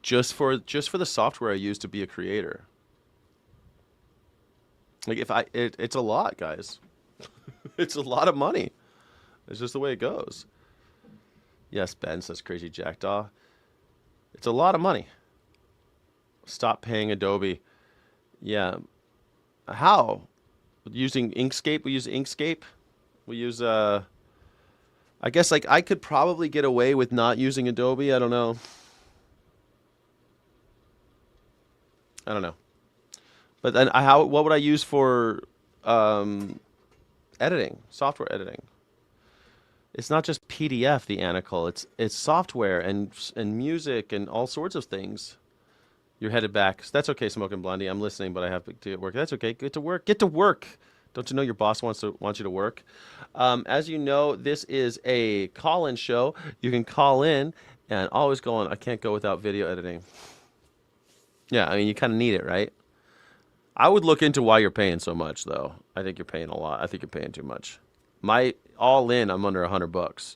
just for the software I use to be a creator. Like it's a lot, guys. It's a lot of money. It's just the way it goes. Yes, Ben says Crazy Jackdaw. It's a lot of money. Stop paying Adobe. Yeah. How? Using Inkscape? We use Inkscape. We use I guess like I could probably get away with not using Adobe. I don't know. But then what would I use for editing, software editing? It's not just PDF, the Anacle. It's software and music and all sorts of things. You're headed back. So that's okay, Smoking Blondie. I'm listening, but I have to get work. That's okay. Get to work. Get to work. Don't you know your boss wants you to work? As you know, this is a call-in show. You can call in and always go on. I can't go without video editing. Yeah, I mean, you kind of need it, right? I would look into why you're paying so much, though. I think you're paying a lot. I think you're paying too much. All in, I'm under $100.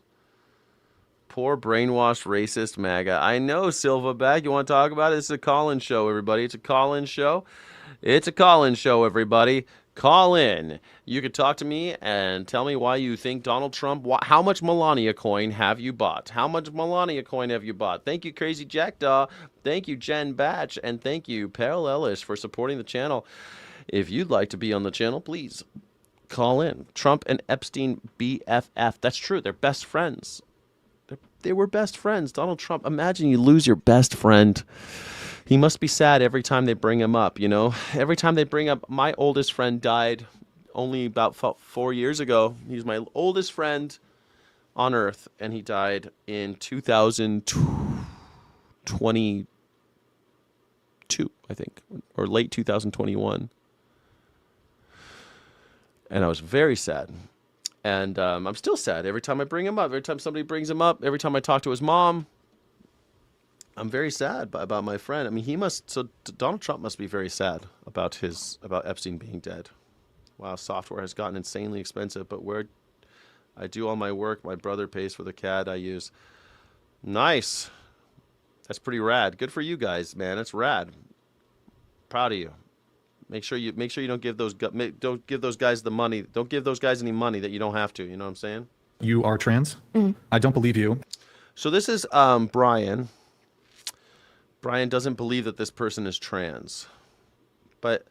Poor brainwashed racist MAGA. I know, Silverback. You want to talk about it? It's a call-in show, everybody. It's a call-in show. It's a call-in show, everybody. Call in. You could talk to me and tell me why you think Donald Trump. How much Melania coin have you bought? How much Melania coin have you bought? Thank you, Crazy Jackdaw. Thank you, Jen Batch. And thank you, Parallelist, for supporting the channel. If you'd like to be on the channel, please call in. Trump and Epstein BFF. That's true. They're best friends. They were best friends. Donald Trump. Imagine you lose your best friend. He must be sad every time they bring him up, you know? Every time they bring up, my oldest friend died only about 4 years ago. He's my oldest friend on Earth, and he died in 2022, I think, or late 2021. And I was very sad. And I'm still sad every time I bring him up, every time somebody brings him up, every time I talk to his mom. I'm very sad about my friend. I mean, Donald Trump must be very sad about Epstein being dead. Wow, software has gotten insanely expensive, but where I do all my work, my brother pays for the CAD I use. Nice. That's pretty rad. Good for you guys, man. That's rad. Proud of you. Make sure you don't give those guys the money. Don't give those guys any money that you don't have to. You know what I'm saying? You are trans? Mm. I don't believe you. So this is Brian. Brian doesn't believe that this person is trans. But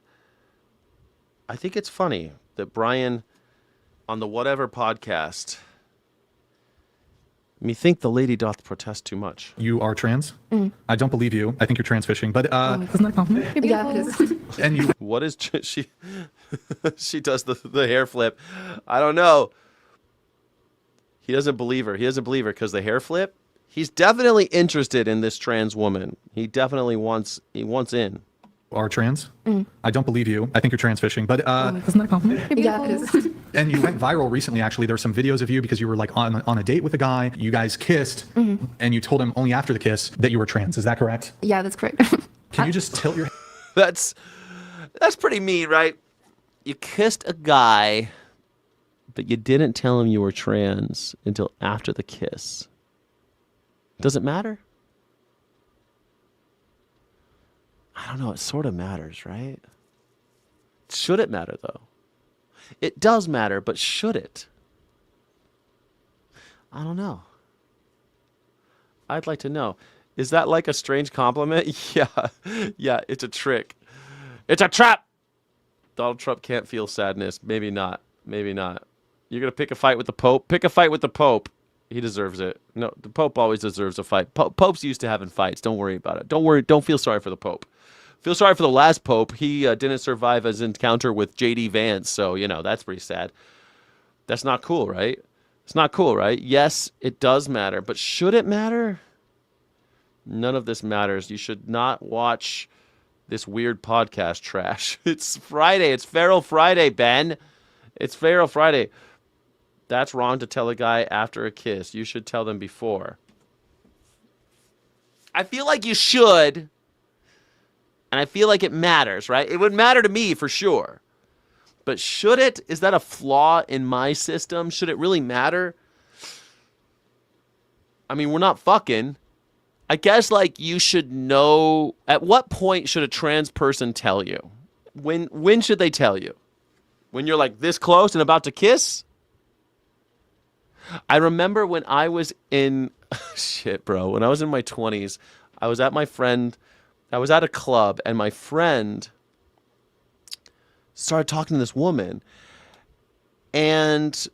I think it's funny that Brian, on the Whatever podcast, Methinks the lady doth protest too much. You are trans? Mm. I don't believe you. I think you're trans fishing, but Isn't that a compliment? Yeah, it is. and you What is she? She does the hair flip. I don't know. He doesn't believe her. He doesn't believe her because the hair flip. He's definitely interested in this trans woman. He definitely wants in. are trans? Mm. I don't believe you. I think you're trans fishing, but Isn't that a compliment? Yeah, it is. and you went viral recently. Actually, there's some videos of you because you were like on a date with a guy. You guys kissed, and you told him only after the kiss that you were trans. Is that correct? Yeah, that's correct. Can you just tilt your? That's pretty mean, right? You kissed a guy, but you didn't tell him you were trans until after the kiss. Does it matter? I don't know. It sort of matters, right? Should it matter, though? It does matter, but should it? I don't know. I'd like to know. Is that like a strange compliment? Yeah. Yeah, it's a trick. It's a trap! Donald Trump can't feel sadness. Maybe not. Maybe not. You're going to pick a fight with the Pope? Pick a fight with the Pope. He deserves it. No, the Pope always deserves a fight. Popes used to having fights. Don't worry about it. Don't worry. Don't feel sorry for the Pope. Feel sorry for the last Pope. He didn't survive his encounter with J.D. Vance, so, that's pretty sad. That's not cool, right? It's not cool, right? Yes, it does matter, but should it matter? None of this matters. You should not watch this weird podcast trash. It's Friday. It's Feral Friday, Ben. It's Feral Friday. That's wrong to tell a guy after a kiss. You should tell them before. I feel like you should. And I feel like it matters, right? It would matter to me for sure. But should it? Is that a flaw in my system? Should it really matter? I mean, we're not fucking. I guess, you should know. At what point should a trans person tell you? When should they tell you? When you're, this close and about to kiss? I remember when I was in... Shit, bro. When I was in my 20s, I was at a club, and my friend started talking to this woman, and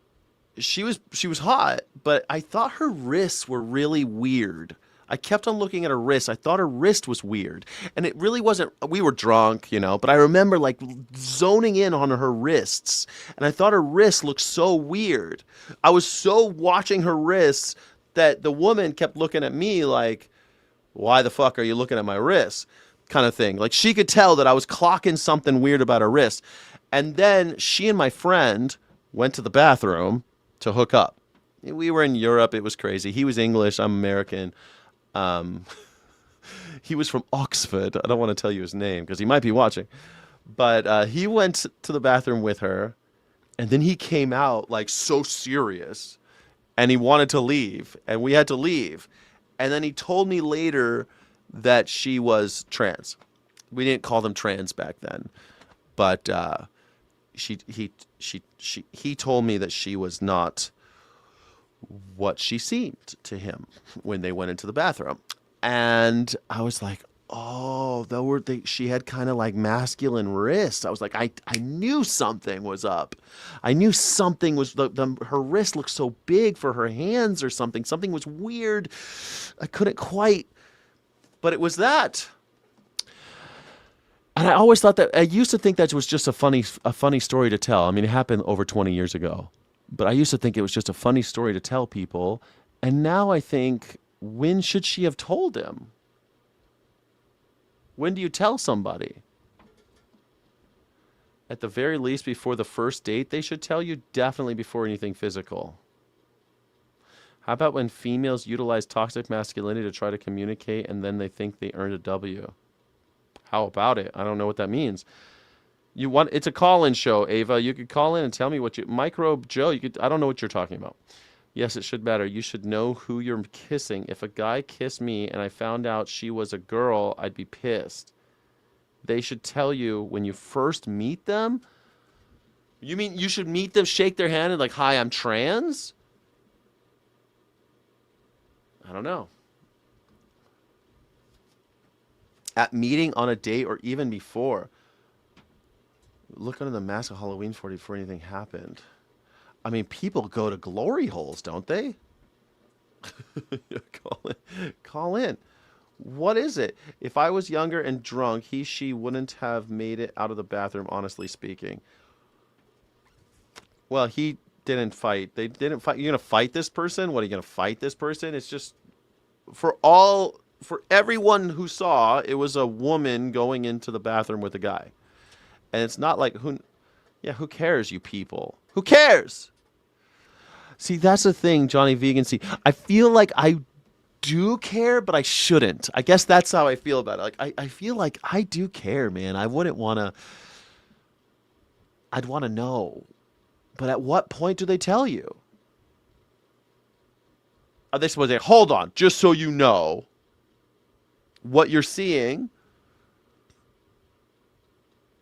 she was hot, but I thought her wrists were really weird. I kept on looking at her wrist. I thought her wrist was weird, and it really wasn't. We were drunk, but I remember zoning in on her wrists, and I thought her wrists looked so weird. I was so watching her wrists that the woman kept looking at me like, why the fuck are you looking at my wrists? Kind of thing. She could tell that I was clocking something weird about her wrist. And then she and my friend went to the bathroom to hook up. We were in Europe. It was crazy. He was English. I'm American. He was from Oxford. I don't want to tell you his name because he might be watching. But he went to the bathroom with her. And then he came out so serious. And he wanted to leave. And we had to leave. And then he told me later that she was trans. We didn't call them trans back then, but he told me that she was not what she seemed to him when they went into the bathroom, and I was like, oh, she had kind of masculine wrists. I was like, I knew something was up. I knew something was her wrist looked so big for her hands or something. Something was weird. I couldn't quite. But it was that. And I always thought that, I used to think that was just a funny story to tell. I mean, it happened over 20 years ago. But I used to think it was just a funny story to tell people. And now I think, when should she have told him? When do you tell somebody? At the very least, before the first date, they should tell you, definitely before anything physical. How about when females utilize toxic masculinity to try to communicate and then they think they earned a W? How about it? I don't know what that means. It's a call-in show, Ava. You could call in and tell me Microbe Joe, I don't know what you're talking about. Yes, it should matter. You should know who you're kissing. If a guy kissed me and I found out she was a girl, I'd be pissed. They should tell you when you first meet them? You mean you should meet them, shake their hand, and hi, I'm trans? I don't know. At meeting, on a date, or even before. Look under the mask of Halloween party before anything happened. I mean, people go to glory holes, don't they? Call in. What is it? If I was younger and drunk, she wouldn't have made it out of the bathroom, honestly speaking. Well, he didn't fight. They didn't fight. You're going to fight this person? What, are you going to fight this person? It's just, for everyone who saw, it was a woman going into the bathroom with a guy. And it's not like, who cares, you people? Who cares? See, that's the thing, Johnny Vegan. See, I feel like I do care, but I shouldn't. I guess that's how I feel about it. Like, I feel like I do care, man. I wouldn't want to. I'd want to know. But at what point do they tell you? Are they supposed to say, hold on, just so you know, what you're seeing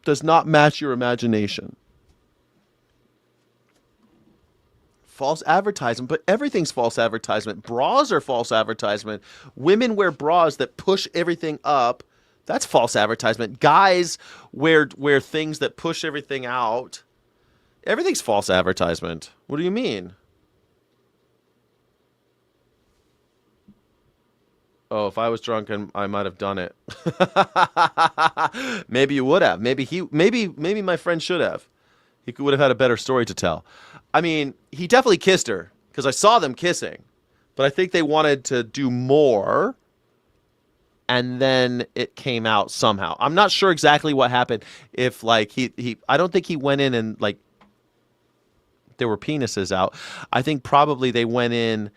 does not match your imagination? False advertisement, but everything's false advertisement. Bras are false advertisement. Women wear bras that push everything up. That's false advertisement. Guys wear things that push everything out. Everything's false advertisement. What do you mean? Oh, if I was drunk, I might have done it. Maybe you would have. Maybe my friend should have. He would have had a better story to tell. I mean, he definitely kissed her because I saw them kissing, but I think they wanted to do more, and then it came out somehow. I'm not sure exactly what happened. If like I don't think he went in and like there were penises out. I think probably they went in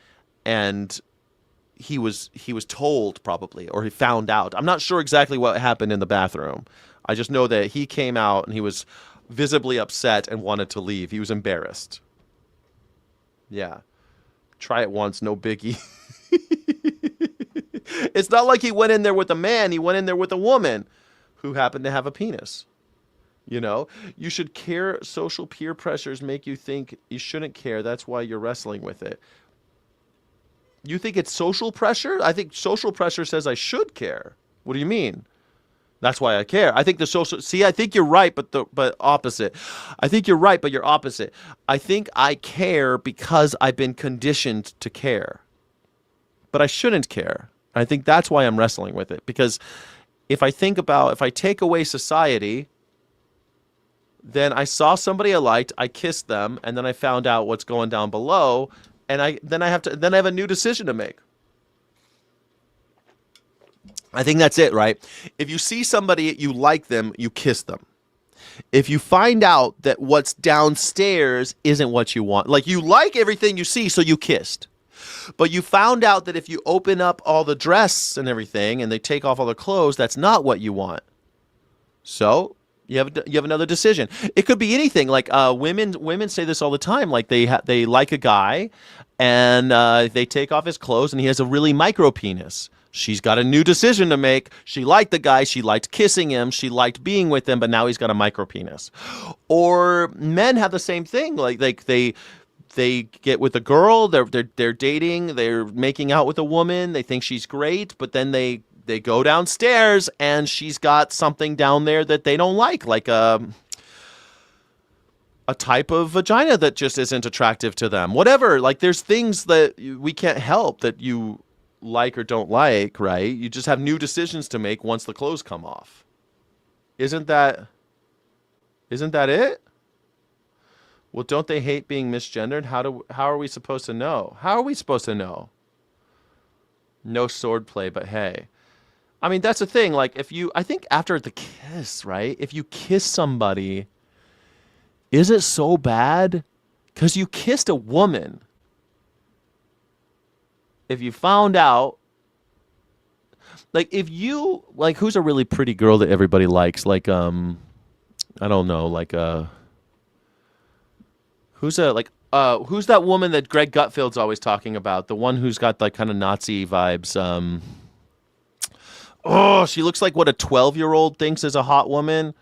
and he was told probably, or he found out. I'm not sure exactly what happened in the bathroom. I just know that he came out and he was visibly upset and wanted to leave. He was embarrassed. Yeah. Try it once, no biggie. It's not like he went in there with a man. He went in there with a woman who happened to have a penis. You know, you should care. Social peer pressures make you think you shouldn't care. That's why you're wrestling with it. You think it's social pressure? I think social pressure says I should care. What do you mean? That's why I care. I think the social... See, I think you're right, but opposite. I think you're right, but you're opposite. I think I care because I've been conditioned to care. But I shouldn't care. I think that's why I'm wrestling with it. Because if I take away society, then I saw somebody I liked, I kissed them, and then I found out what's going down below, and I have a new decision to make. I think that's it, right? If you see somebody, you like them, you kiss them. If you find out that what's downstairs isn't what you want, like you like everything you see, so you kissed. But you found out that if you open up all the dress and everything and they take off all their clothes, that's not what you want. So you have another decision. It could be anything. Like women say this all the time. Like they like a guy and they take off his clothes and he has a really micro penis. She's got a new decision to make. She liked the guy. She liked kissing him. She liked being with him, but now he's got a micro penis. Or men have the same thing. Like they get with a girl. They're dating. They're making out with a woman. They think she's great, but then they go downstairs and she's got something down there that they don't like a type of vagina that just isn't attractive to them. Whatever. Like there's things that we can't help that you like or don't like, right? You just have new decisions to make once the clothes come off. Isn't that it? Well, don't they hate being misgendered? How are we supposed to know? How are we supposed to know? No swordplay, but hey. I mean, that's the thing. Like I think after the kiss, right? If you kiss somebody, is it so bad? Because you kissed a woman. If you found out, like if you, like who's a really pretty girl that everybody likes? Like, I don't know, like, who's that woman that Greg Gutfeld's always talking about? The one who's got like kind of Nazi vibes. She looks like what a 12-year-old thinks is a hot woman.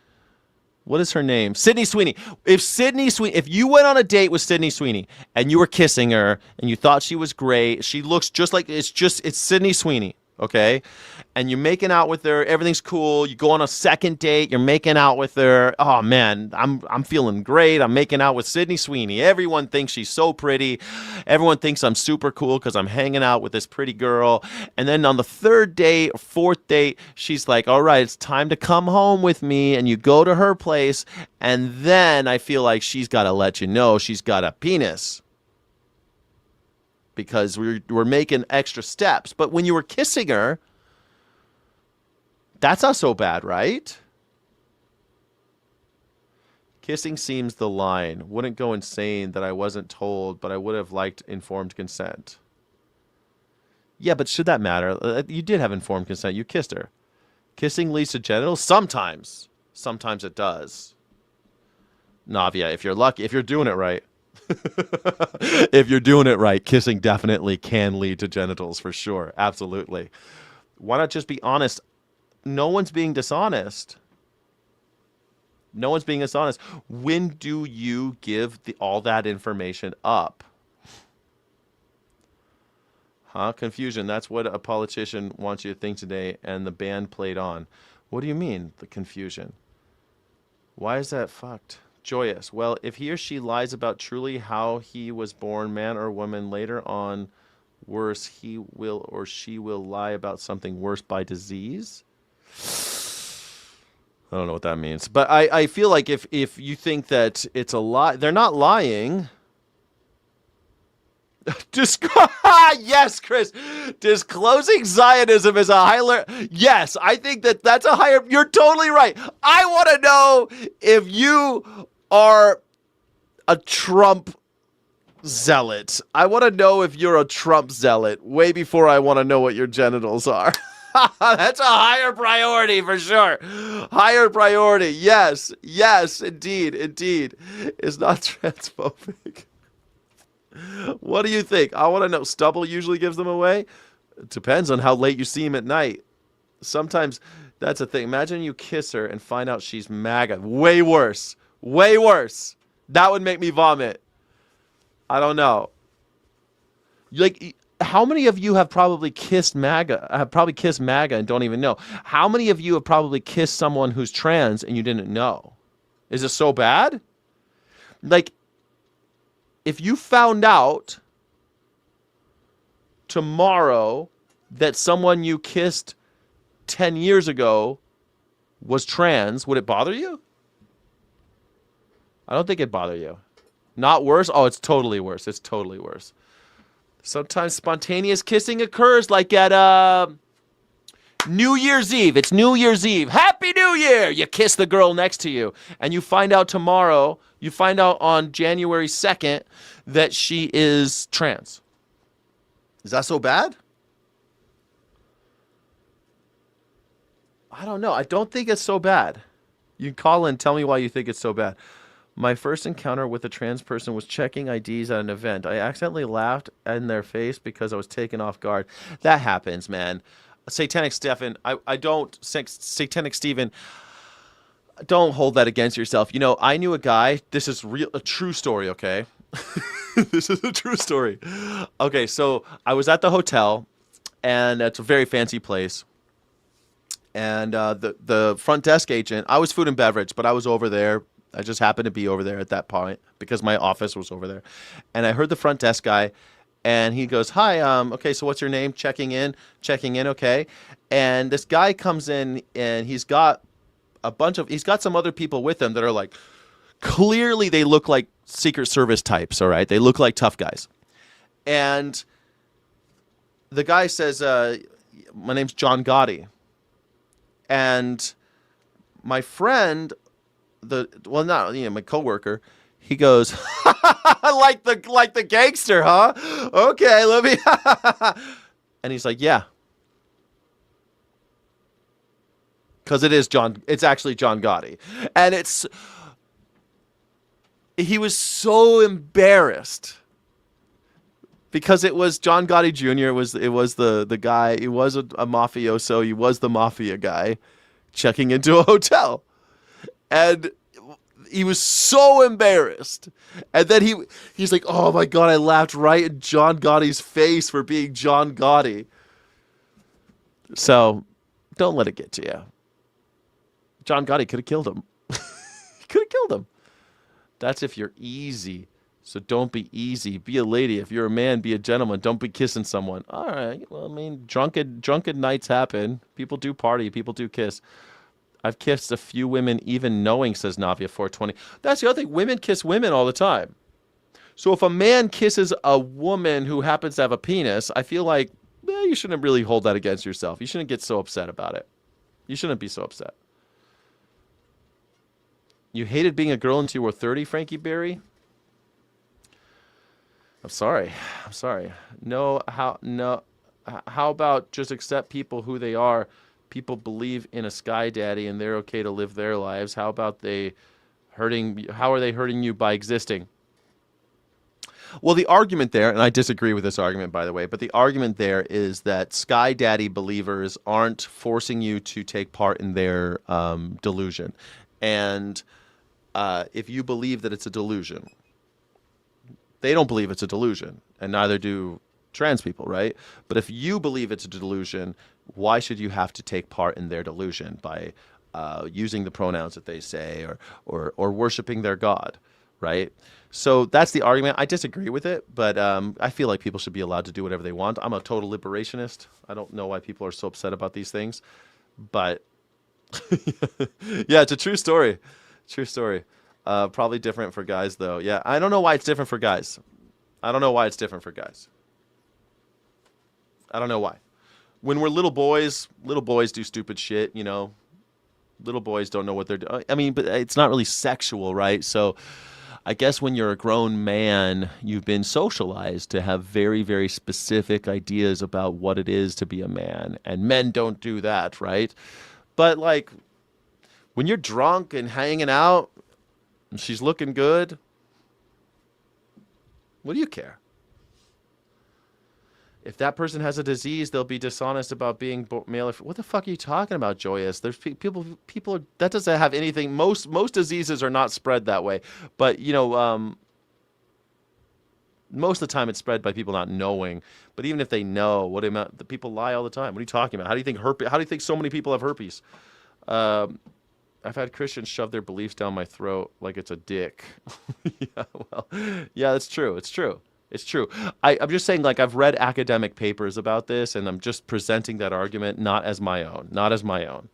What is her name? Sydney Sweeney. If you went on a date with Sydney Sweeney and you were kissing her and you thought she was great, she looks just like it's Sydney Sweeney. okay? And you're making out with her, everything's cool. You go on a second date, you're making out with her. Oh man, I'm feeling great. I'm making out with Sydney Sweeney. Everyone thinks she's so pretty. Everyone thinks I'm super cool because I'm hanging out with this pretty girl. And then on the third date or fourth date, she's like, all right, it's time to come home with me. And you go to her place, and then I feel like she's got to let you know she's got a penis. Because we're making extra steps. But when you were kissing her, that's not so bad, right? Kissing seems the line. Wouldn't go insane that I wasn't told, but I would have liked informed consent. Yeah, but should that matter? You did have informed consent. You kissed her. Kissing leads to genitals? Sometimes. Sometimes it does. Navia, if you're lucky, if you're doing it right. If you're doing it right, kissing definitely can lead to genitals for sure. Absolutely. Why not just be honest? No one's being dishonest. No one's being dishonest. When do you give all that information up? Confusion. That's what a politician wants you to think today, and the band played on. What do you mean, the confusion? Why is that fucked? Joyous. Well, if he or she lies about truly how he was born, man or woman, later on, worse, he will or she will lie about something worse by disease. I don't know what that means. But I feel like if you think that it's a lie, they're not lying. Yes, Chris. Disclosing Zionism is a higher. Yes, I think that's a higher. You're totally right. I want to know if you are a Trump zealot. I want to know if you're a Trump zealot way before I want to know what your genitals are. That's a higher priority for sure. Higher priority. Yes. Yes, indeed. Indeed. It's not transphobic. What do you think? I want to know. Stubble usually gives them away. It depends on how late you see him at night. Sometimes that's a thing. Imagine you kiss her and find out she's MAGA. Way worse. Way worse. That would make me vomit. I don't know. Like, how many of you have probably kissed MAGA? Have probably kissed MAGA and don't even know? How many of you have probably kissed someone who's trans and you didn't know? Is it so bad? Like, if you found out tomorrow that someone you kissed 10 years ago was trans, would it bother you? I don't think it'd bother you. Not worse? Oh, it's totally worse. It's totally worse. Sometimes spontaneous kissing occurs, like at New Year's Eve. It's New Year's Eve. Happy New Year! You kiss the girl next to you. And you find out tomorrow, you find out on January 2nd that she is trans. Is that so bad? I don't know. I don't think it's so bad. You can call in and tell me why you think it's so bad. My first encounter with a trans person was checking IDs at an event. I accidentally laughed in their face because I was taken off guard. That happens, man. Satanic Stephen, Satanic Stephen, don't hold that against yourself. You know, I knew a guy. This is a true story, okay? This is a true story. Okay, so I was at the hotel, and it's a very fancy place. And the front desk agent, I was food and beverage, but I was over there. I just happened to be over there at that point because my office was over there. And I heard the front desk guy, and he goes, hi, okay, so what's your name? Checking in, okay. And this guy comes in, and he's got some other people with him that are like, clearly they look like Secret Service types, all right? They look like tough guys. And the guy says, my name's John Gotti. And my friend, my coworker, he goes, like the gangster, huh? Okay, let me. And he's like, yeah, because it's actually John Gotti, and he was so embarrassed because it was John Gotti Jr. It was the guy. He was a mafioso. He was the mafia guy checking into a hotel. And he was so embarrassed. And then he's like, oh my God, I laughed right in John Gotti's face for being John Gotti. So don't let it get to you. John Gotti could have killed him. He could have killed him. That's if you're easy. So don't be easy. Be a lady. If you're a man, be a gentleman. Don't be kissing someone. All right. Well, I mean, drunken nights happen. People do party. People do kiss. I've kissed a few women even knowing, says Navia 420. That's the other thing. Women kiss women all the time. So if a man kisses a woman who happens to have a penis, I feel like you shouldn't really hold that against yourself. You shouldn't get so upset about it. You shouldn't be so upset. You hated being a girl until you were 30, Frankie Berry? I'm sorry. No, how about just accept people who they are? People believe in a sky daddy and they're okay to live their lives. How about how are they hurting you by existing? Well, the argument there, and I disagree with this argument, by the way, but the argument there is that sky daddy believers aren't forcing you to take part in their delusion. And if you believe that it's a delusion, they don't believe it's a delusion, and neither do trans people, right? But if you believe it's a delusion, why should you have to take part in their delusion by using the pronouns that they say or worshiping their God, right? So that's the argument. I disagree with it, but I feel like people should be allowed to do whatever they want. I'm a total liberationist. I don't know why people are so upset about these things, but yeah, it's a true story. True story. Probably different for guys, though. Yeah, I don't know why it's different for guys. I don't know why. When we're little boys do stupid shit, you know. Little boys don't know what they're doing. I mean, but it's not really sexual, right? So I guess when you're a grown man, you've been socialized to have very, very specific ideas about what it is to be a man. And men don't do that, right? But, like, when you're drunk and hanging out, and she's looking good, what do you care? If that person has a disease, they'll be dishonest about being male. What the fuck are you talking about, Joyous? There's people are, that doesn't have anything. Most diseases are not spread that way. But, you know, most of the time it's spread by people not knowing. But even if they know, the people lie all the time. What are you talking about? How do you think so many people have herpes? I've had Christians shove their beliefs down my throat like it's a dick. Yeah, that's true. It's true. I'm just saying, like, I've read academic papers about this, and I'm just presenting that argument not as my own.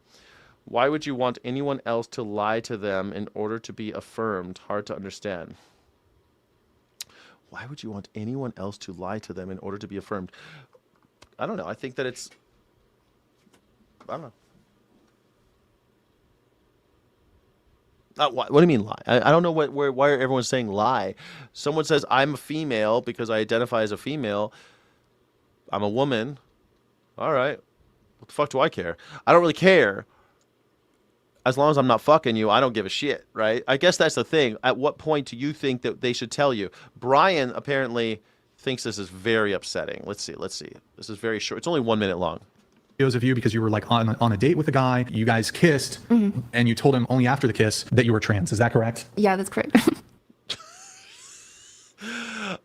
Why would you want anyone else to lie to them in order to be affirmed? Hard to understand. Why would you want anyone else to lie to them in order to be affirmed? I don't know. I think that I don't know. What do you mean lie? I don't know why everyone's saying lie. Someone says I'm a female because I identify as a female. I'm a woman. All right. What the fuck do I care? I don't really care. As long as I'm not fucking you, I don't give a shit, right? I guess that's the thing. At what point do you think that they should tell you? Brian apparently thinks this is very upsetting. Let's see. This is very short. It's only 1 minute long. Videos of you because you were like on a date with a guy, you guys kissed, and you told him only after the kiss that you were trans. Is that correct? Yeah, that's correct.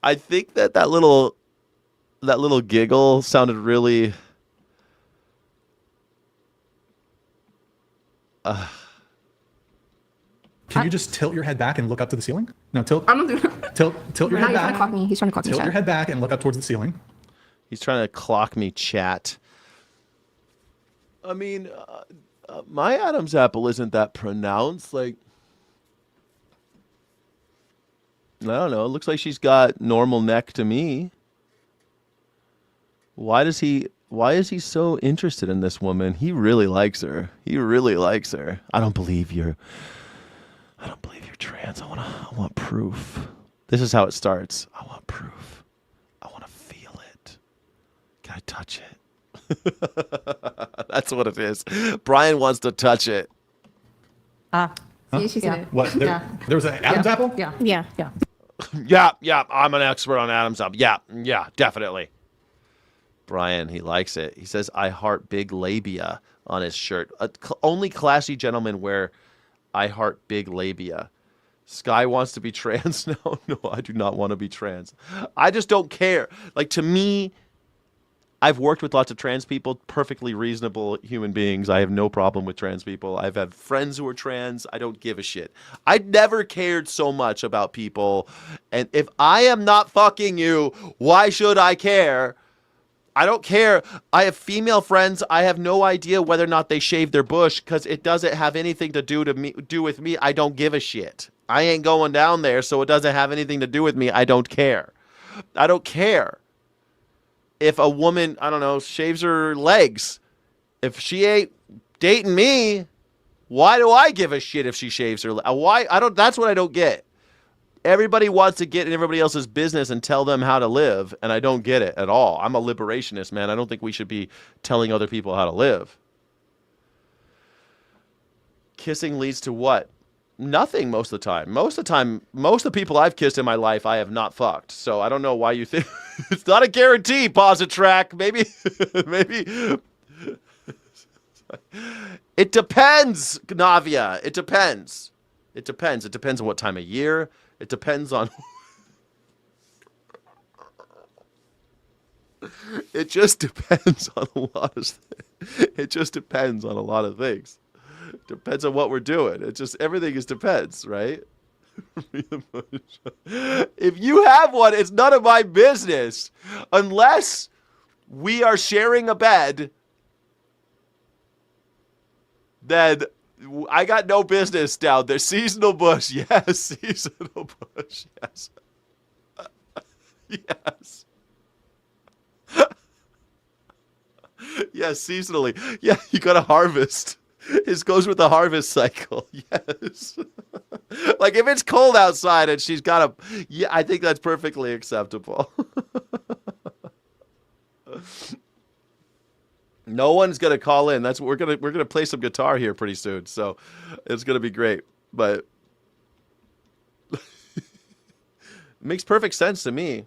I think that little giggle sounded really Can you just tilt your head back and look up to the ceiling? No, tilt. I'm not doing it. Tilt your head back. He's trying to clock me. He's trying to clock me. Tilt your head back and look up towards the ceiling. He's trying to clock me, chat. I mean, my Adam's apple isn't that pronounced. Like, I don't know. It looks like she's got normal neck to me. Why is he so interested in this woman? He really likes her. I don't believe you're trans. I want proof. This is how it starts. I want proof. I want to feel it. Can I touch it? That's what it is. Brian wants to touch it. See, she said it. What? There was an Adam's apple? Yeah. Yeah. I'm an expert on Adam's apple. Yeah, definitely. Brian, he likes it. He says, I heart big labia on his shirt. Only classy gentlemen wear I heart big labia. Sky wants to be trans. No, I do not want to be trans. I just don't care. Like, to me, I've worked with lots of trans people, perfectly reasonable human beings. I have no problem with trans people. I've had friends who are trans. I don't give a shit. I never cared so much about people. And if I am not fucking you, why should I care? I don't care. I have female friends. I have no idea whether or not they shave their bush because it doesn't have anything to do with me. I don't give a shit. I ain't going down there, so it doesn't have anything to do with me. I don't care. I don't care. If a woman, I don't know, shaves her legs, if she ain't dating me, why do I give a shit if she shaves her legs? Why? That's what I don't get. Everybody wants to get in everybody else's business and tell them how to live, and I don't get it at all. I'm a liberationist, man. I don't think we should be telling other people how to live. Kissing leads to what? Nothing most of the time. Most of the people I've kissed in my life, I have not fucked. So I don't know why you think it's not a guarantee. Pause a track. Maybe. It depends, Navia. It depends. It depends. It depends on what time of year. It depends on. It just depends on a lot of. It just depends on a lot of things. Depends on what we're doing. It just everything is depends, right? If you have one, it's none of my business unless we are sharing a bed. Then I got no business down there. Seasonal bush, yes. Seasonal bush, yes. Yes. Yes, seasonally. Yeah, you got to harvest. This goes with the harvest cycle. Yes. Like if it's cold outside and she's got a, yeah, I think that's perfectly acceptable. No one's gonna call in. That's we're gonna play some guitar here pretty soon, so it's gonna be great. But it makes perfect sense to me.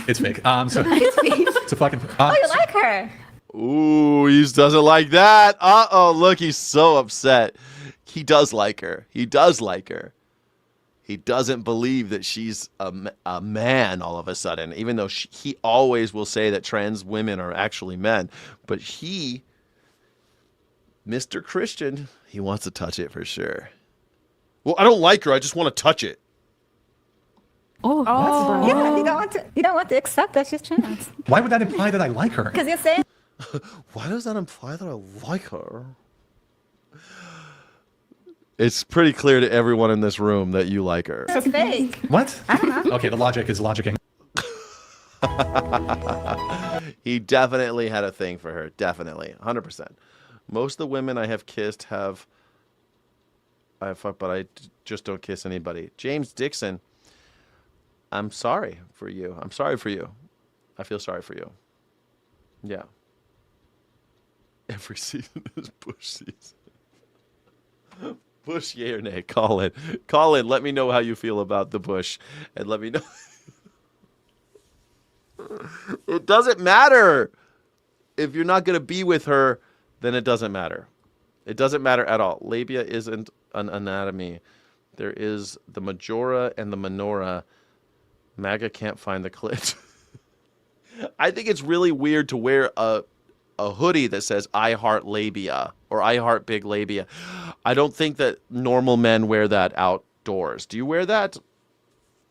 It's fake. It's a fucking. Oh, you like her? Ooh, he doesn't like that. Uh-oh, look, he's so upset. He does like her. He does like her. He doesn't believe that she's a man all of a sudden, even though he always will say that trans women are actually men. But he, Mr. Christian, he wants to touch it for sure. Well, I don't like her. I just want to touch it. Oh, yeah. You don't want to accept that she's trans. Why would that imply that I like her? Because you're saying. Why does that imply that I like her? It's pretty clear to everyone in this room that you like her. It's fake. What? Okay, the logic is logicking. He definitely had a thing for her. Definitely. 100%. Most of the women I have kissed have... but I just don't kiss anybody. James Dixon, I'm sorry for you. I'm sorry for you. I feel sorry for you. Yeah. Every season is Bush season. Bush, yay or nay? Call in. Call in. Let me know how you feel about the Bush. And let me know. It doesn't matter. If you're not going to be with her, then it doesn't matter. It doesn't matter at all. Labia isn't an anatomy. There is the majora and the minora. MAGA can't find the clit. I think it's really weird to wear a hoodie that says I heart labia or I heart big labia. I don't think that normal men wear that outdoors. Do you wear that?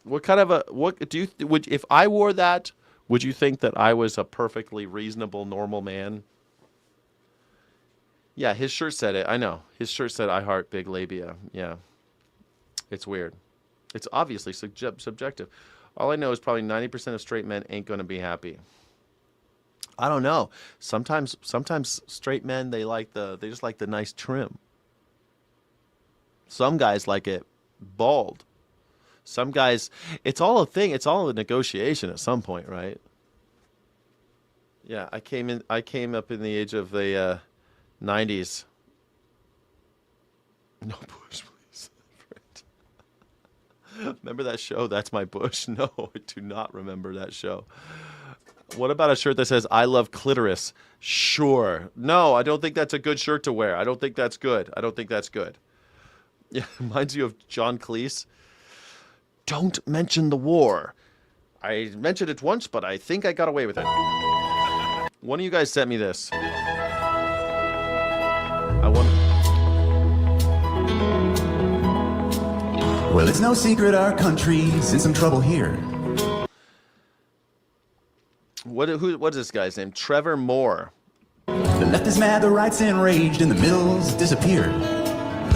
What kind of if I wore that, would you think that I was a perfectly reasonable normal man? Yeah, his shirt said it. I know. His shirt said I heart big labia. Yeah. It's weird. It's obviously subjective. All I know is probably 90% of straight men ain't going to be happy. I don't know. Sometimes straight men they just like the nice trim. Some guys like it bald. Some guys, it's all a thing. It's all a negotiation at some point, right? Yeah, I came up in the age of the 90s. No Bush, please. Remember that show? That's My Bush? No, I do not remember that show. What about a shirt that says, I love clitoris? Sure. No, I don't think that's a good shirt to wear. I don't think that's good. I don't think that's good. Yeah, reminds you of John Cleese. Don't mention the war. I mentioned it once, but I think I got away with it. One of you guys sent me this. I want. Well, it's no secret our country's in some trouble here. What is this guy's name? Trevor Moore. The left is mad, the right's enraged, and the middle's disappeared.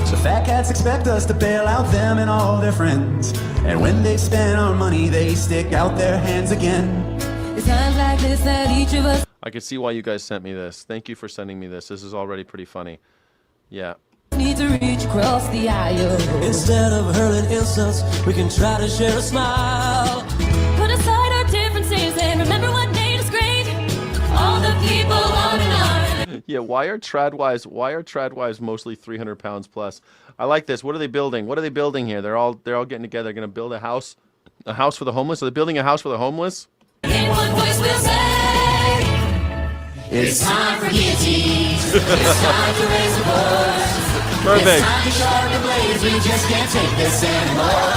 So fat cats expect us to bail out them and all their friends. And when they spend our money, they stick out their hands again. It's times like this that each of us... I could see why you guys sent me this. Thank you for sending me this. This is already pretty funny. Yeah. Need to reach across the aisle. Instead of hurling insults, we can try to share a smile. Put aside our differences and remember what made us great. All the people on and on. Yeah, why are tradwives mostly 300 pounds plus? I like this. What are they building? What are they building here? They're all getting together. They're going to build a house for the homeless. Are they building a house for the homeless? In one voice we'll say, it's time for guillotines. It's time to raise the boys. Perfect. It's time to sharpen blades. We just can't take this anymore.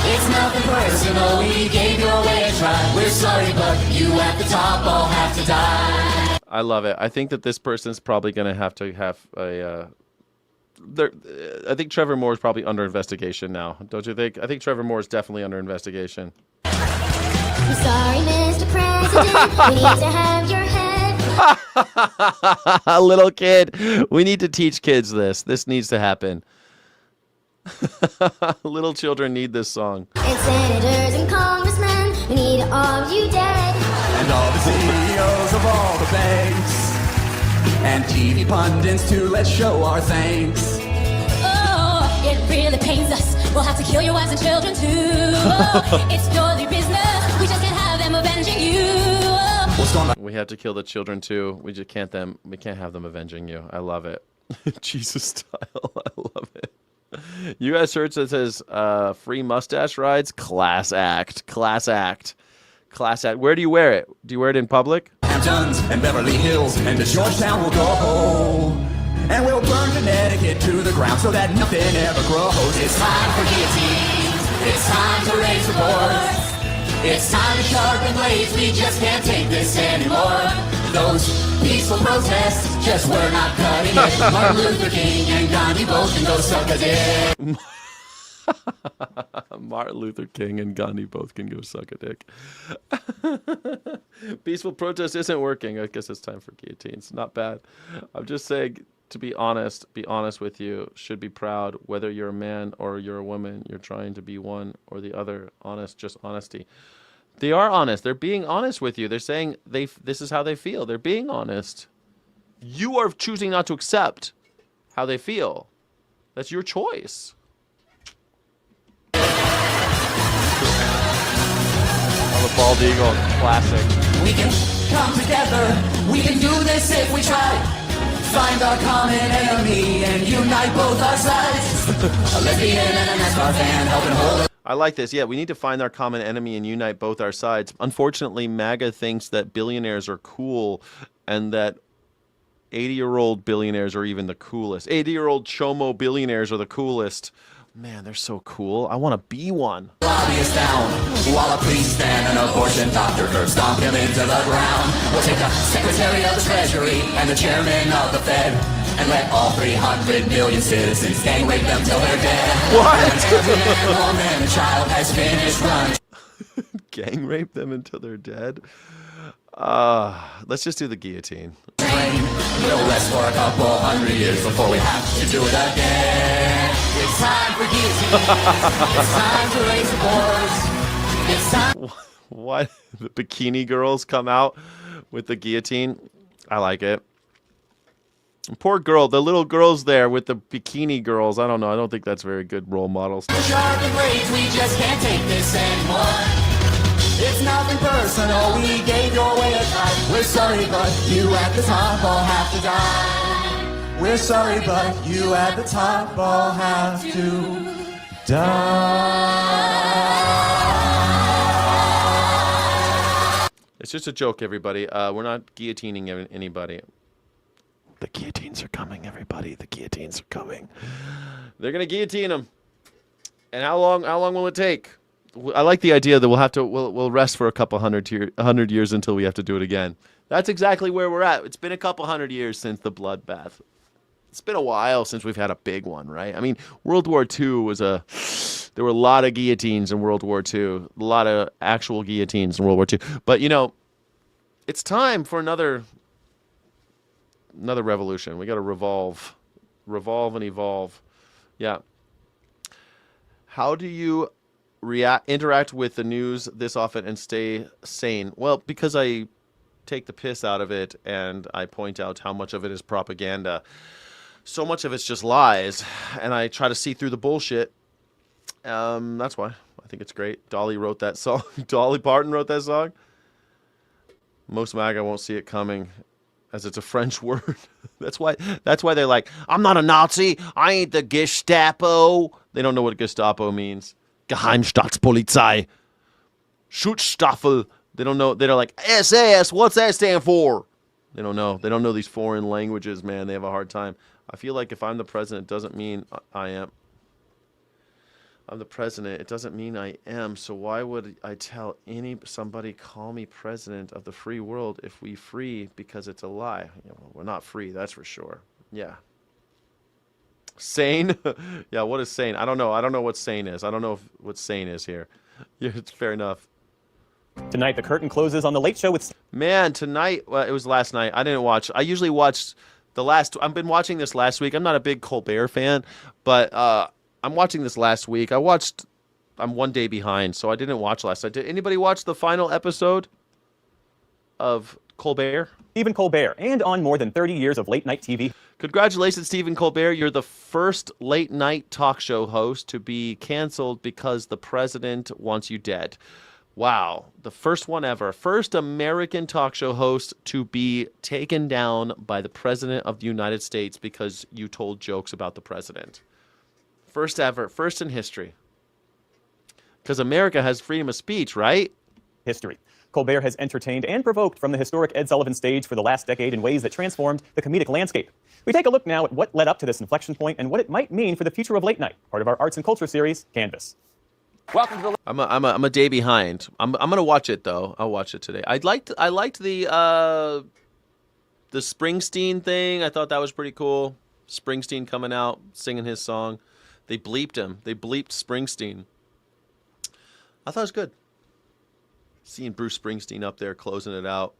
It's nothing personal. We gave your way a try. We're sorry, but you at the top all have to die. I love it. I think that this person's probably going to have a. I think Trevor Moore is probably under investigation now. Don't you think? I think Trevor Moore is definitely under investigation. I'm sorry, Mr. President. We need to have your head. A little kid. We need to teach kids this. This needs to happen. Little children need this song. And senators and congressmen, we need all of you dead. And all the CEOs of all the banks. And TV pundits too, let's show our thanks. Oh, it really pains us. We'll have to kill your wives and children too. Oh, it's your business. We just can't have them avenging you. We have to kill the children too. We can't have them avenging you. I love it. Jesus style. I love it. You guys search that says free mustache rides. Class act. Class act. Class act. Where do you wear it? Do you wear it in public? Hamptons and Beverly Hills and to Georgetown we'll go. And we'll burn Connecticut to the ground so that nothing ever grows. It's time for guillotines. It's time to raise the boards. It's time to sharpen blades. We just can't take this anymore. Those peaceful protests just were not cutting it. Martin Luther King and Gandhi both can go suck a dick. Martin Luther King and Gandhi both can go suck a dick. Peaceful protest isn't working. I guess it's time for guillotines. Not bad. I'm just saying, to be honest with you, should be proud whether you're a man or you're a woman. You're trying to be one or the other. Honest, just honesty. They are honest. They're being honest with you. They're saying this is how they feel. They're being honest. You are choosing not to accept how they feel. That's your choice. Oh, the bald eagle, classic. We can come together. We can do this if we try. Find our common enemy and unite both our sides. A lesbian and a NASCAR fan helping hold. I like this. Yeah, we need to find our common enemy and unite both our sides. Unfortunately, MAGA thinks that billionaires are cool and that 80-year-old billionaires are even the coolest. 80-year-old chomo billionaires are the coolest. Man, they're so cool. I want to be one. Lobbyist down while a priest and an abortion doctor curb stomp him into the ground. We'll take the Secretary of the Treasury and the Chairman of the Fed and let all 300 million citizens gang rape them till they're dead. What? Every man, woman, and child has finished running. Gang rape them until they're dead? Let's just do the guillotine. We'll rest for a couple hundred years before we have to do it again. It's time for guillotine. It's time to raise the boards. It's time. What? The bikini girls come out with the guillotine? I like it. Poor girl, the little girls there with the bikini girls. I don't know. I don't think that's very good role models. Sharpen blades, we just can't take this anymore. It's nothing personal, we gave your way a try. We're sorry, but you at the top all have to die. We're sorry, but you at the top all have to die. It's just a joke, everybody. We're not guillotining anybody. The guillotines are coming, everybody. The guillotines are coming. They're gonna guillotine them. And how long will it take? I like the idea that we'll rest for a couple 100 years until we have to do it again. That's exactly where we're at. It's been a couple 100 years since the bloodbath. It's been a while since we've had a big one, right? I mean, World War II there were a lot of guillotines in World War II, a lot of actual guillotines in World War II. But, it's time for another revolution. We got to revolve and evolve. Yeah. How do you interact with the news this often and stay sane? Well, because I take the piss out of it and I point out how much of it is propaganda. So much of it's just lies, and I try to see through the bullshit. That's why I think it's great. Dolly wrote that song. Dolly Parton wrote that song. Most MAGA won't see it coming, as it's a French word. That's why they're like, I'm not a Nazi. I ain't the Gestapo. They don't know what Gestapo means. Geheimstaatspolizei. Schutzstaffel. They don't know. They're like, SAS. What's that stand for? They don't know. They don't know these foreign languages, man. They have a hard time. I feel like if I'm the president, it doesn't mean I am. I'm the president. It doesn't mean I am. So why would I tell somebody call me president of the free world if we free because it's a lie? Well, we're not free. That's for sure. Yeah. Sane? Yeah. What is sane? I don't know. I don't know what sane is. I don't know what sane is here. Yeah, it's fair enough. Tonight, the curtain closes on The Late Show with... Man, tonight, well, it was last night. I didn't watch. I usually watch I've been watching this last week. I'm not a big Colbert fan, but I'm watching this last week. I'm 1 day behind, so I didn't watch last night. Did anybody watch the final episode of Colbert? Stephen Colbert, and on more than 30 years of late-night TV. Congratulations, Stephen Colbert. You're the first late-night talk show host to be canceled because the president wants you dead. Wow, the first one ever. First American talk show host to be taken down by the President of the United States because you told jokes about the president. First ever, first in history. Because America has freedom of speech, right? History. Colbert has entertained and provoked from the historic Ed Sullivan stage for the last decade in ways that transformed the comedic landscape. We take a look now at what led up to this inflection point and what it might mean for the future of late night, part of our arts and culture series, Canvas. Welcome to the. I'm a day behind. I'm gonna watch it though. I'll watch it today. I liked the Springsteen thing. I thought that was pretty cool. Springsteen coming out singing his song. They bleeped him. They bleeped Springsteen. I thought it was good. Seeing Bruce Springsteen up there closing it out.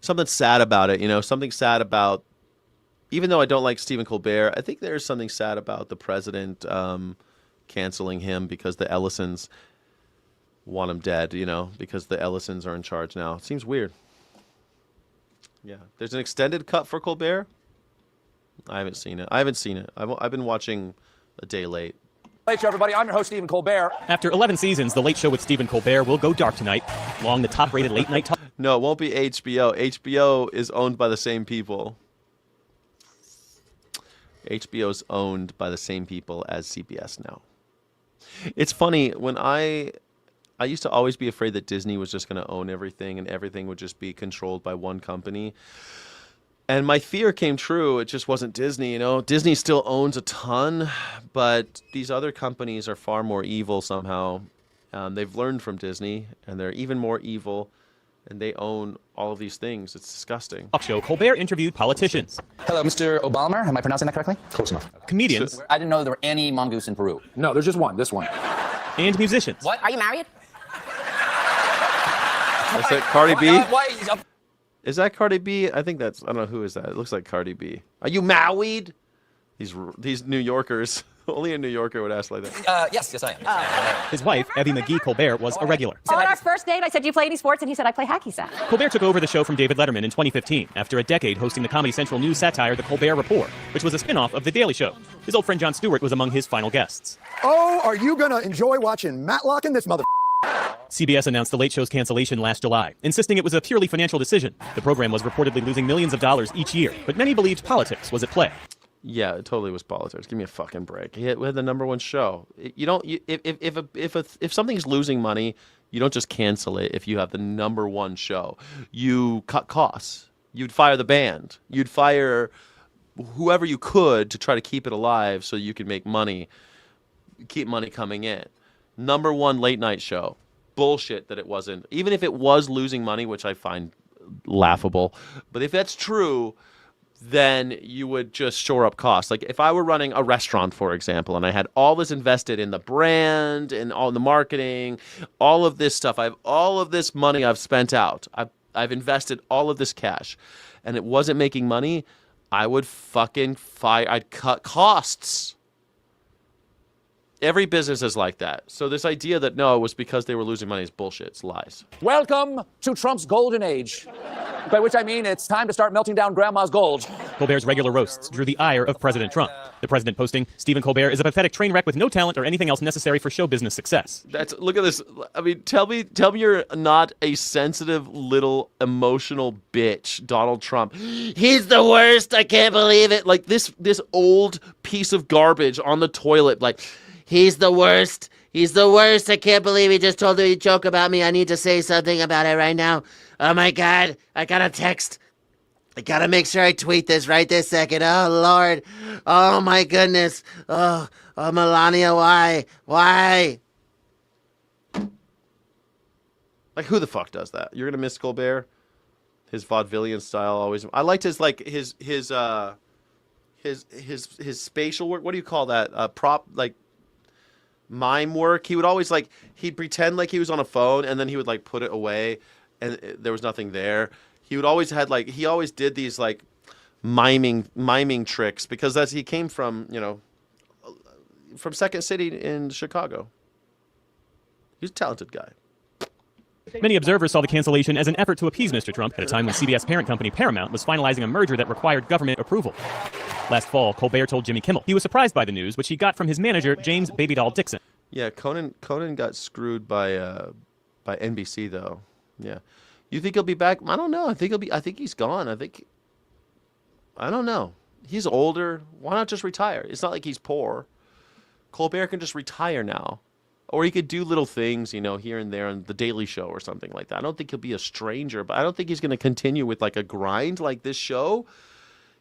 Something sad about it, Something sad about. Even though I don't like Stephen Colbert, I think there's something sad about the president. Canceling him because the Ellisons want him dead, because the Ellisons are in charge now. It seems weird. Yeah. There's an extended cut for Colbert. I haven't seen it. I've been watching a day late. Late Show, everybody. I'm your host, Stephen Colbert. After 11 seasons, The Late Show with Stephen Colbert will go dark tonight. Along the top-rated late-night talk... No, it won't be HBO. HBO is owned by the same people. HBO is owned by the same people as CBS now. It's funny, when I used to always be afraid that Disney was just going to own everything and everything would just be controlled by one company. And my fear came true. It just wasn't Disney, Disney still owns a ton, but these other companies are far more evil somehow. They've learned from Disney, and they're even more evil, and they own all of these things. It's disgusting. Talk show, Colbert interviewed politicians. Hello, Mr. Obama. Am I pronouncing that correctly? Close enough. Comedians. I didn't know there were any mongoose in Peru. No, there's just one. This one. And musicians. What? Are you married? Is that Cardi B? Why? Is that Cardi B? I think that's, I don't know, who is that? It looks like Cardi B. Are you married? These New Yorkers. Only a New Yorker would ask like that. Yes, I am. His wife, Evie McGee Colbert, was a regular. On our first date, I said, do you play any sports? And he said, I play hacky sack. Colbert took over the show from David Letterman in 2015 after a decade hosting the Comedy Central news satire The Colbert Report, which was a spin-off of The Daily Show. His old friend Jon Stewart was among his final guests. Oh, are you gonna enjoy watching Matlock in this mother... CBS announced The Late Show's cancellation last July, insisting it was a purely financial decision. The program was reportedly losing millions of dollars each year, but many believed politics was at play. Yeah, it totally was politics. Give me a fucking break. We had the #1 show. If something's losing money, you don't just cancel it. If you have the #1 show, you cut costs. You'd fire the band. You'd fire whoever you could to try to keep it alive so you could make money, keep money coming in. #1 late night show. Bullshit that it wasn't. Even if it was losing money, which I find laughable, but if that's true, then you would just shore up costs. Like if I were running a restaurant, for example, and I had all this invested in the brand and all the marketing, all of this stuff, I have all of this money I've spent out. I've invested all of this cash, and it wasn't making money, I would fucking fire. I'd cut costs. Every business is like that. So this idea that no, it was because they were losing money is bullshit. It's lies. Welcome to Trump's golden age. By which I mean it's time to start melting down grandma's gold. Colbert's regular roasts drew the ire of President Trump. The president posting, Stephen Colbert is a pathetic train wreck with no talent or anything else necessary for show business success. Look at this. I mean, tell me you're not a sensitive little emotional bitch, Donald Trump. He's the worst. I can't believe it. Like this old piece of garbage on the toilet. Like, he's the worst. He's the worst. I can't believe he just told me a joke about me. I need to say something about it right now. Oh my God. I got a text. I gotta make sure I tweet this right this second. Oh Lord. Oh my goodness. Oh Melania, why? Why? Like, who the fuck does that? You're gonna miss Colbert? His vaudevillian style always. I liked his his spatial work. What do you call that? Prop, like mime work. He would always he'd pretend like he was on a phone, and then he would put it away, and there was nothing there. He would always he always did these miming tricks because he came from from Second City in Chicago. He's a talented guy. Many observers saw the cancellation as an effort to appease Mr. Trump at a time when CBS parent company Paramount was finalizing a merger that required government approval. Last fall, Colbert told Jimmy Kimmel he was surprised by the news, which he got from his manager, James Babydoll Dixon. Yeah, Conan got screwed by NBC though. Yeah. You think he'll be back? I don't know. I think he's gone. I don't know. He's older. Why not just retire? It's not like he's poor. Colbert can just retire now. Or he could do little things, here and there on The Daily Show or something like that. I don't think he'll be a stranger, but I don't think he's going to continue with a grind like this show.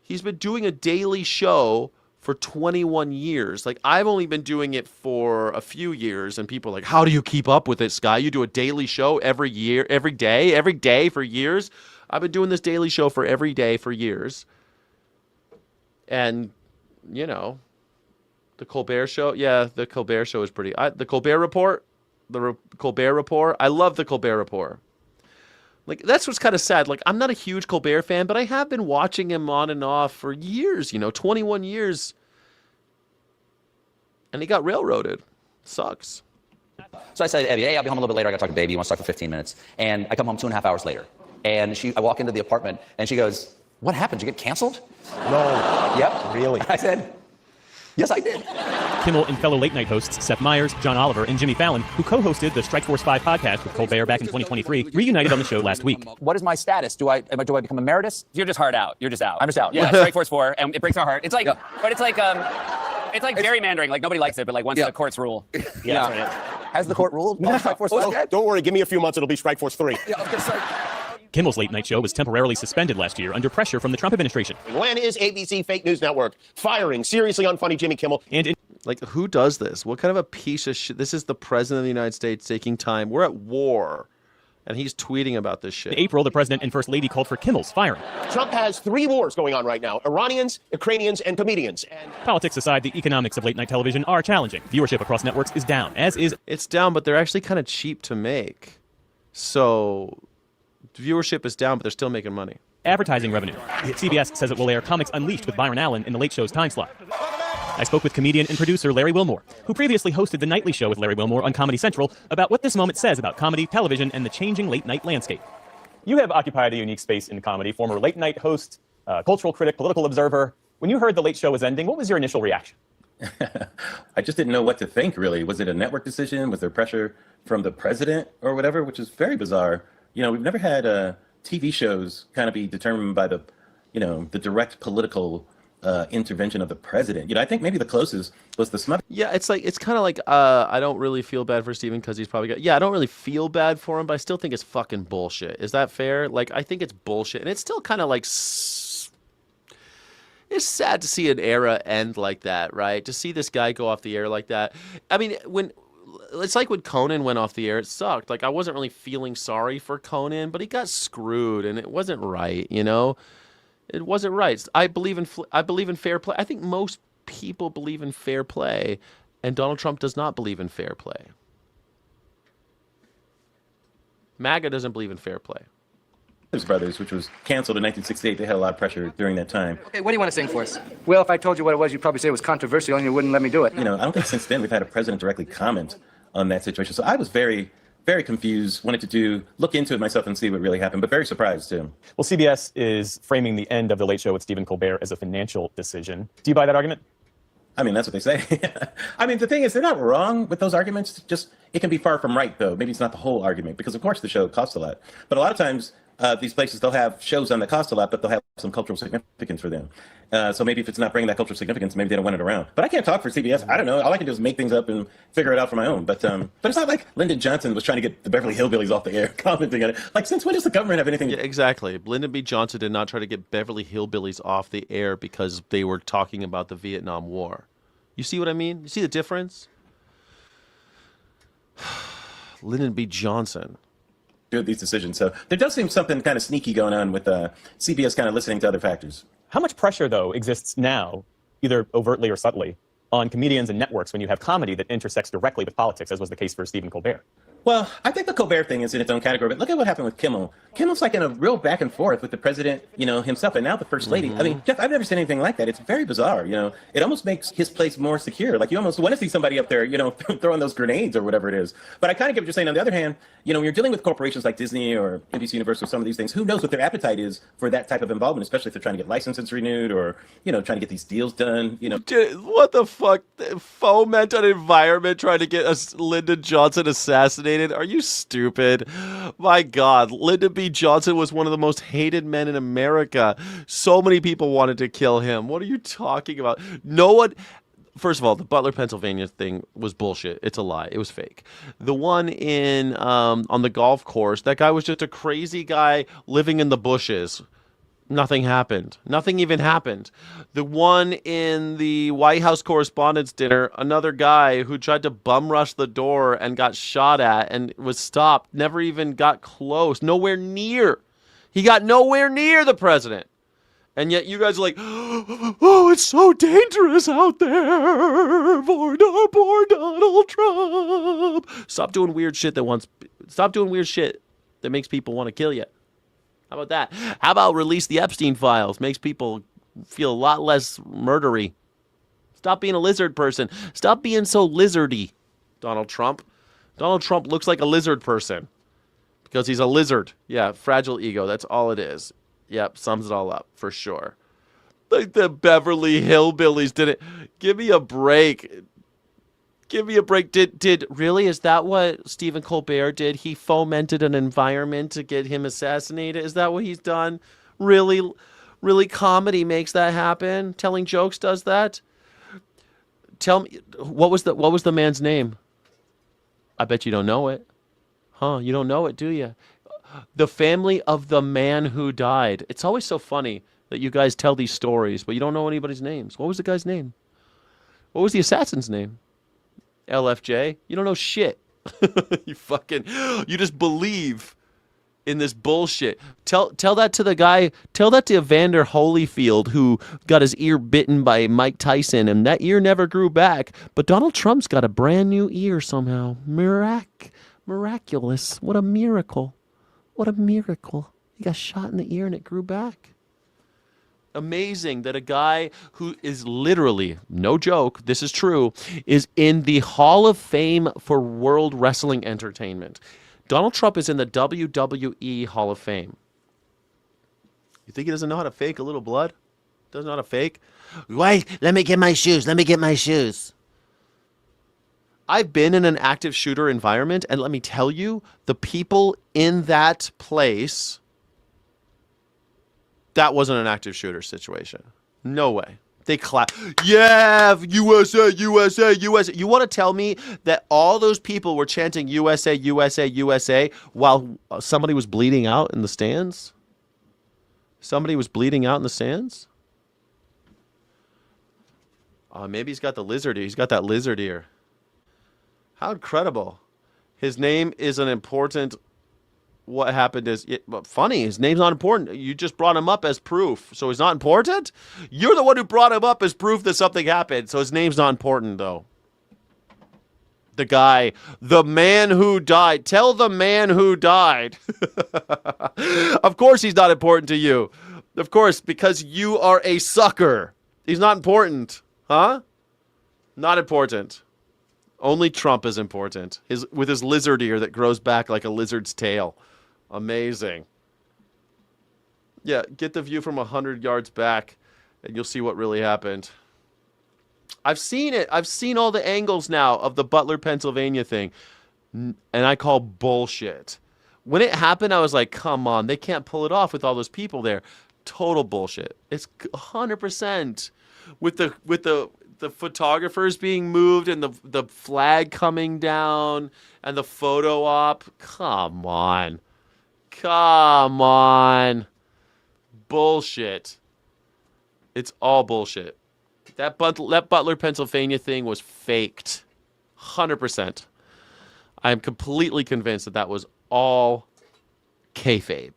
He's been doing a daily show for 21 years. I've only been doing it for a few years, and people are like, how do you keep up with this guy? You do a daily show every day for years. I've been doing this daily show for every day for years. And, the Colbert Show, the Colbert Show is pretty. The Colbert Report, Colbert Report. I love the Colbert Report. That's what's kind of sad. I'm not a huge Colbert fan, but I have been watching him on and off for years. 21 years, and he got railroaded. Sucks. So I said, Abby, hey, I'll be home a little bit later. I got to talk to baby. You want to talk for 15 minutes? And I come home 2.5 hours later, and I walk into the apartment, and she goes, "What happened? Did you get canceled?" No. Yep. Really? I said, yes, I did. Kimmel and fellow late night hosts Seth Meyers, John Oliver, and Jimmy Fallon, who co-hosted the Strike Force 5 podcast with Colbert back in 2023, reunited on the show last week. What is my status? Do I become emeritus? You're just hard out. You're just out. I'm just out. Yeah, Strike Force 4, and it breaks our heart. It's like, but it's like gerrymandering. Nobody likes it, but once the courts rule. Yeah. That's right. Has the court ruled? No. Strike Force 5? Don't worry, give me a few months, it'll be Strike Force 3. Kimmel's late night show was temporarily suspended last year under pressure from the Trump administration. When is ABC Fake News Network firing seriously unfunny Jimmy Kimmel? And who does this? What kind of a piece of shit? This is the president of the United States taking time. We're at war, and he's tweeting about this shit. In April, the president and first lady called for Kimmel's firing. Trump has 3 wars going on right now: Iranians, Ukrainians, and comedians. Politics aside, the economics of late night television are challenging. Viewership across networks is down, as is... It's down, but they're actually kind of cheap to make. So... viewership is down, but they're still making money. Advertising revenue. CBS says it will air Comics Unleashed with Byron Allen in the Late Show's time slot. I spoke with comedian and producer Larry Wilmore, who previously hosted The Nightly Show with Larry Wilmore on Comedy Central, about what this moment says about comedy, television, and the changing late-night landscape. You have occupied a unique space in comedy, former late-night host, cultural critic, political observer. When you heard The Late Show was ending, what was your initial reaction? I just didn't know what to think, really. Was it a network decision? Was there pressure from the president or whatever, which is very bizarre. We've never had TV shows kind of be determined by the direct political intervention of the president. I think maybe the closest was the Smother. Yeah, it's kind of like I don't really feel bad for Stephen because he's probably got. Yeah, I don't really feel bad for him, but I still think it's fucking bullshit. Is that fair? I think it's bullshit, and it's still kind of it's sad to see an era end like that, right? To see this guy go off the air like that. I mean, it's like when Conan went off the air, it sucked. Like, I wasn't really feeling sorry for Conan, but he got screwed, and it wasn't right, you know? It wasn't right. I believe in fair play. I think most people believe in fair play, and Donald Trump does not believe in fair play. MAGA doesn't believe in fair play. Brothers, which was canceled in 1968, they had a lot of pressure during that time. Okay, what do you want to sing for us? Well, if I told you what it was, you'd probably say it was controversial and you wouldn't let me do it. You know, I don't think since then we've had a president directly comment on that situation. So I was very, very confused, wanted to look into it myself and see what really happened, but very surprised too. Well, CBS is framing the end of The Late Show with Stephen Colbert as a financial decision. Do you buy that argument? I mean, that's what they say. I mean, the thing is, they're not wrong with those arguments. Just, it can be far from right, though. Maybe it's not the whole argument, because of course the show costs a lot. But a lot of times, these places, they'll have shows on that cost a lot, but they'll have some cultural significance for them. So maybe if it's not bringing that cultural significance, maybe they don't want it around. But I can't talk for CBS. I don't know. All I can do is make things up and figure it out for my own. But it's not like Lyndon Johnson was trying to get the Beverly Hillbillies off the air, commenting on it. Like, since when does the government have anything? Yeah, exactly. Lyndon B. Johnson did not try to get Beverly Hillbillies off the air because they were talking about the Vietnam War. You see what I mean? You see the difference? Lyndon B. Johnson. Do these decisions. So there does seem something kind of sneaky going on with CBS kind of listening to other factors. How much pressure, though, exists now, either overtly or subtly, on comedians and networks when you have comedy that intersects directly with politics, as was the case for Stephen Colbert? Well, I think the Colbert thing is in its own category, but look at what happened with Kimmel. Kimmel's like in a real back and forth with the president, you know, himself, and now the first lady. I mean, Jeff, I've never seen anything like that. It's very bizarre, you know. It almost makes his place more secure. Like, you almost want to see somebody up there, you know, throwing those grenades or whatever it is. But I kind of get what you're saying. On the other hand, you know, when you're dealing with corporations like Disney or NBC Universal, some of these things, who knows what their appetite is for that type of involvement, especially if they're trying to get licenses renewed or, you know, trying to get these deals done, you know. Dude, what the fuck? Foment an environment trying to get Lyndon Johnson assassinated? Are you stupid? My God, Lyndon B. Johnson was one of the most hated men in America. So many people wanted to kill him. What are you talking about? No one... First of all, the Butler, Pennsylvania thing was bullshit. It's a lie. It was fake. The one in on the golf course, that guy was just a crazy guy living in the bushes. Nothing happened. Nothing even happened. The one in the White House Correspondents' Dinner, another guy who tried to bum rush the door and got shot at and was stopped, never even got close, nowhere near. He got nowhere near the president. And yet you guys are like, oh, it's so dangerous out there. Poor Donald Trump. Stop doing weird shit that makes people want to kill you. How about that? How about release the Epstein files? Makes people feel a lot less murdery. Stop being a lizard person. Stop being so lizardy, Donald Trump. Donald Trump looks like a lizard person because he's a lizard. Yeah, fragile ego. That's all it is. Yep, sums it all up for sure. Like the Beverly Hillbillies did it. Give me a break. Give me a break. Did really? Is that what Stephen Colbert did? He fomented an environment to get him assassinated? Is that what he's done? Really? Really, comedy makes that happen? Telling jokes does that? Tell me, what was the man's name? I bet you don't know it. Huh? You don't know it, do you? The family of the man who died. It's always so funny that you guys tell these stories, but you don't know anybody's names. What was the guy's name? What was the assassin's name? LFJ? You don't know shit. You just believe in this bullshit. Tell that to the guy, tell that to Evander Holyfield, who got his ear bitten by Mike Tyson, and that ear never grew back. But Donald Trump's got a brand new ear somehow. Miraculous. What a miracle. What a miracle. He got shot in the ear and it grew back. Amazing that a guy who is literally, no joke, this is true, is in the Hall of Fame for World Wrestling Entertainment. Donald Trump is in the WWE Hall of Fame. You think he doesn't know how to fake a little blood? Doesn't know how to fake? Wait, let me get my shoes. I've been in an active shooter environment, and let me tell you, the people in that place, that wasn't an active shooter situation. No way. They clap. Yeah, USA, USA, USA. You want to tell me that all those people were chanting USA, USA, USA while somebody was bleeding out in the stands? Somebody was bleeding out in the stands? Maybe he's got the lizard ear. He's got that lizard ear. How incredible. His name isn't important. What happened is funny. His name's not important. You just brought him up as proof. So he's not important? You're the one who brought him up as proof that something happened. So his name's not important, though. The guy, the man who died. Tell the man who died. Of course he's not important to you. Of course, because you are a sucker. He's not important. Huh? Not important. Only Trump is important. With his lizard ear that grows back like a lizard's tail. Amazing. Yeah, get the view from 100 yards back and you'll see what really happened. I've seen it. I've seen all the angles now of the Butler, Pennsylvania thing. And I call bullshit. When it happened, I was like, come on, they can't pull it off with all those people there. Total bullshit. It's 100%. With the photographers being moved and the flag coming down and the photo op. Come on. Come on. Bullshit. It's all bullshit. That Butler, Pennsylvania thing was faked. 100%. I am completely convinced that that was all kayfabe.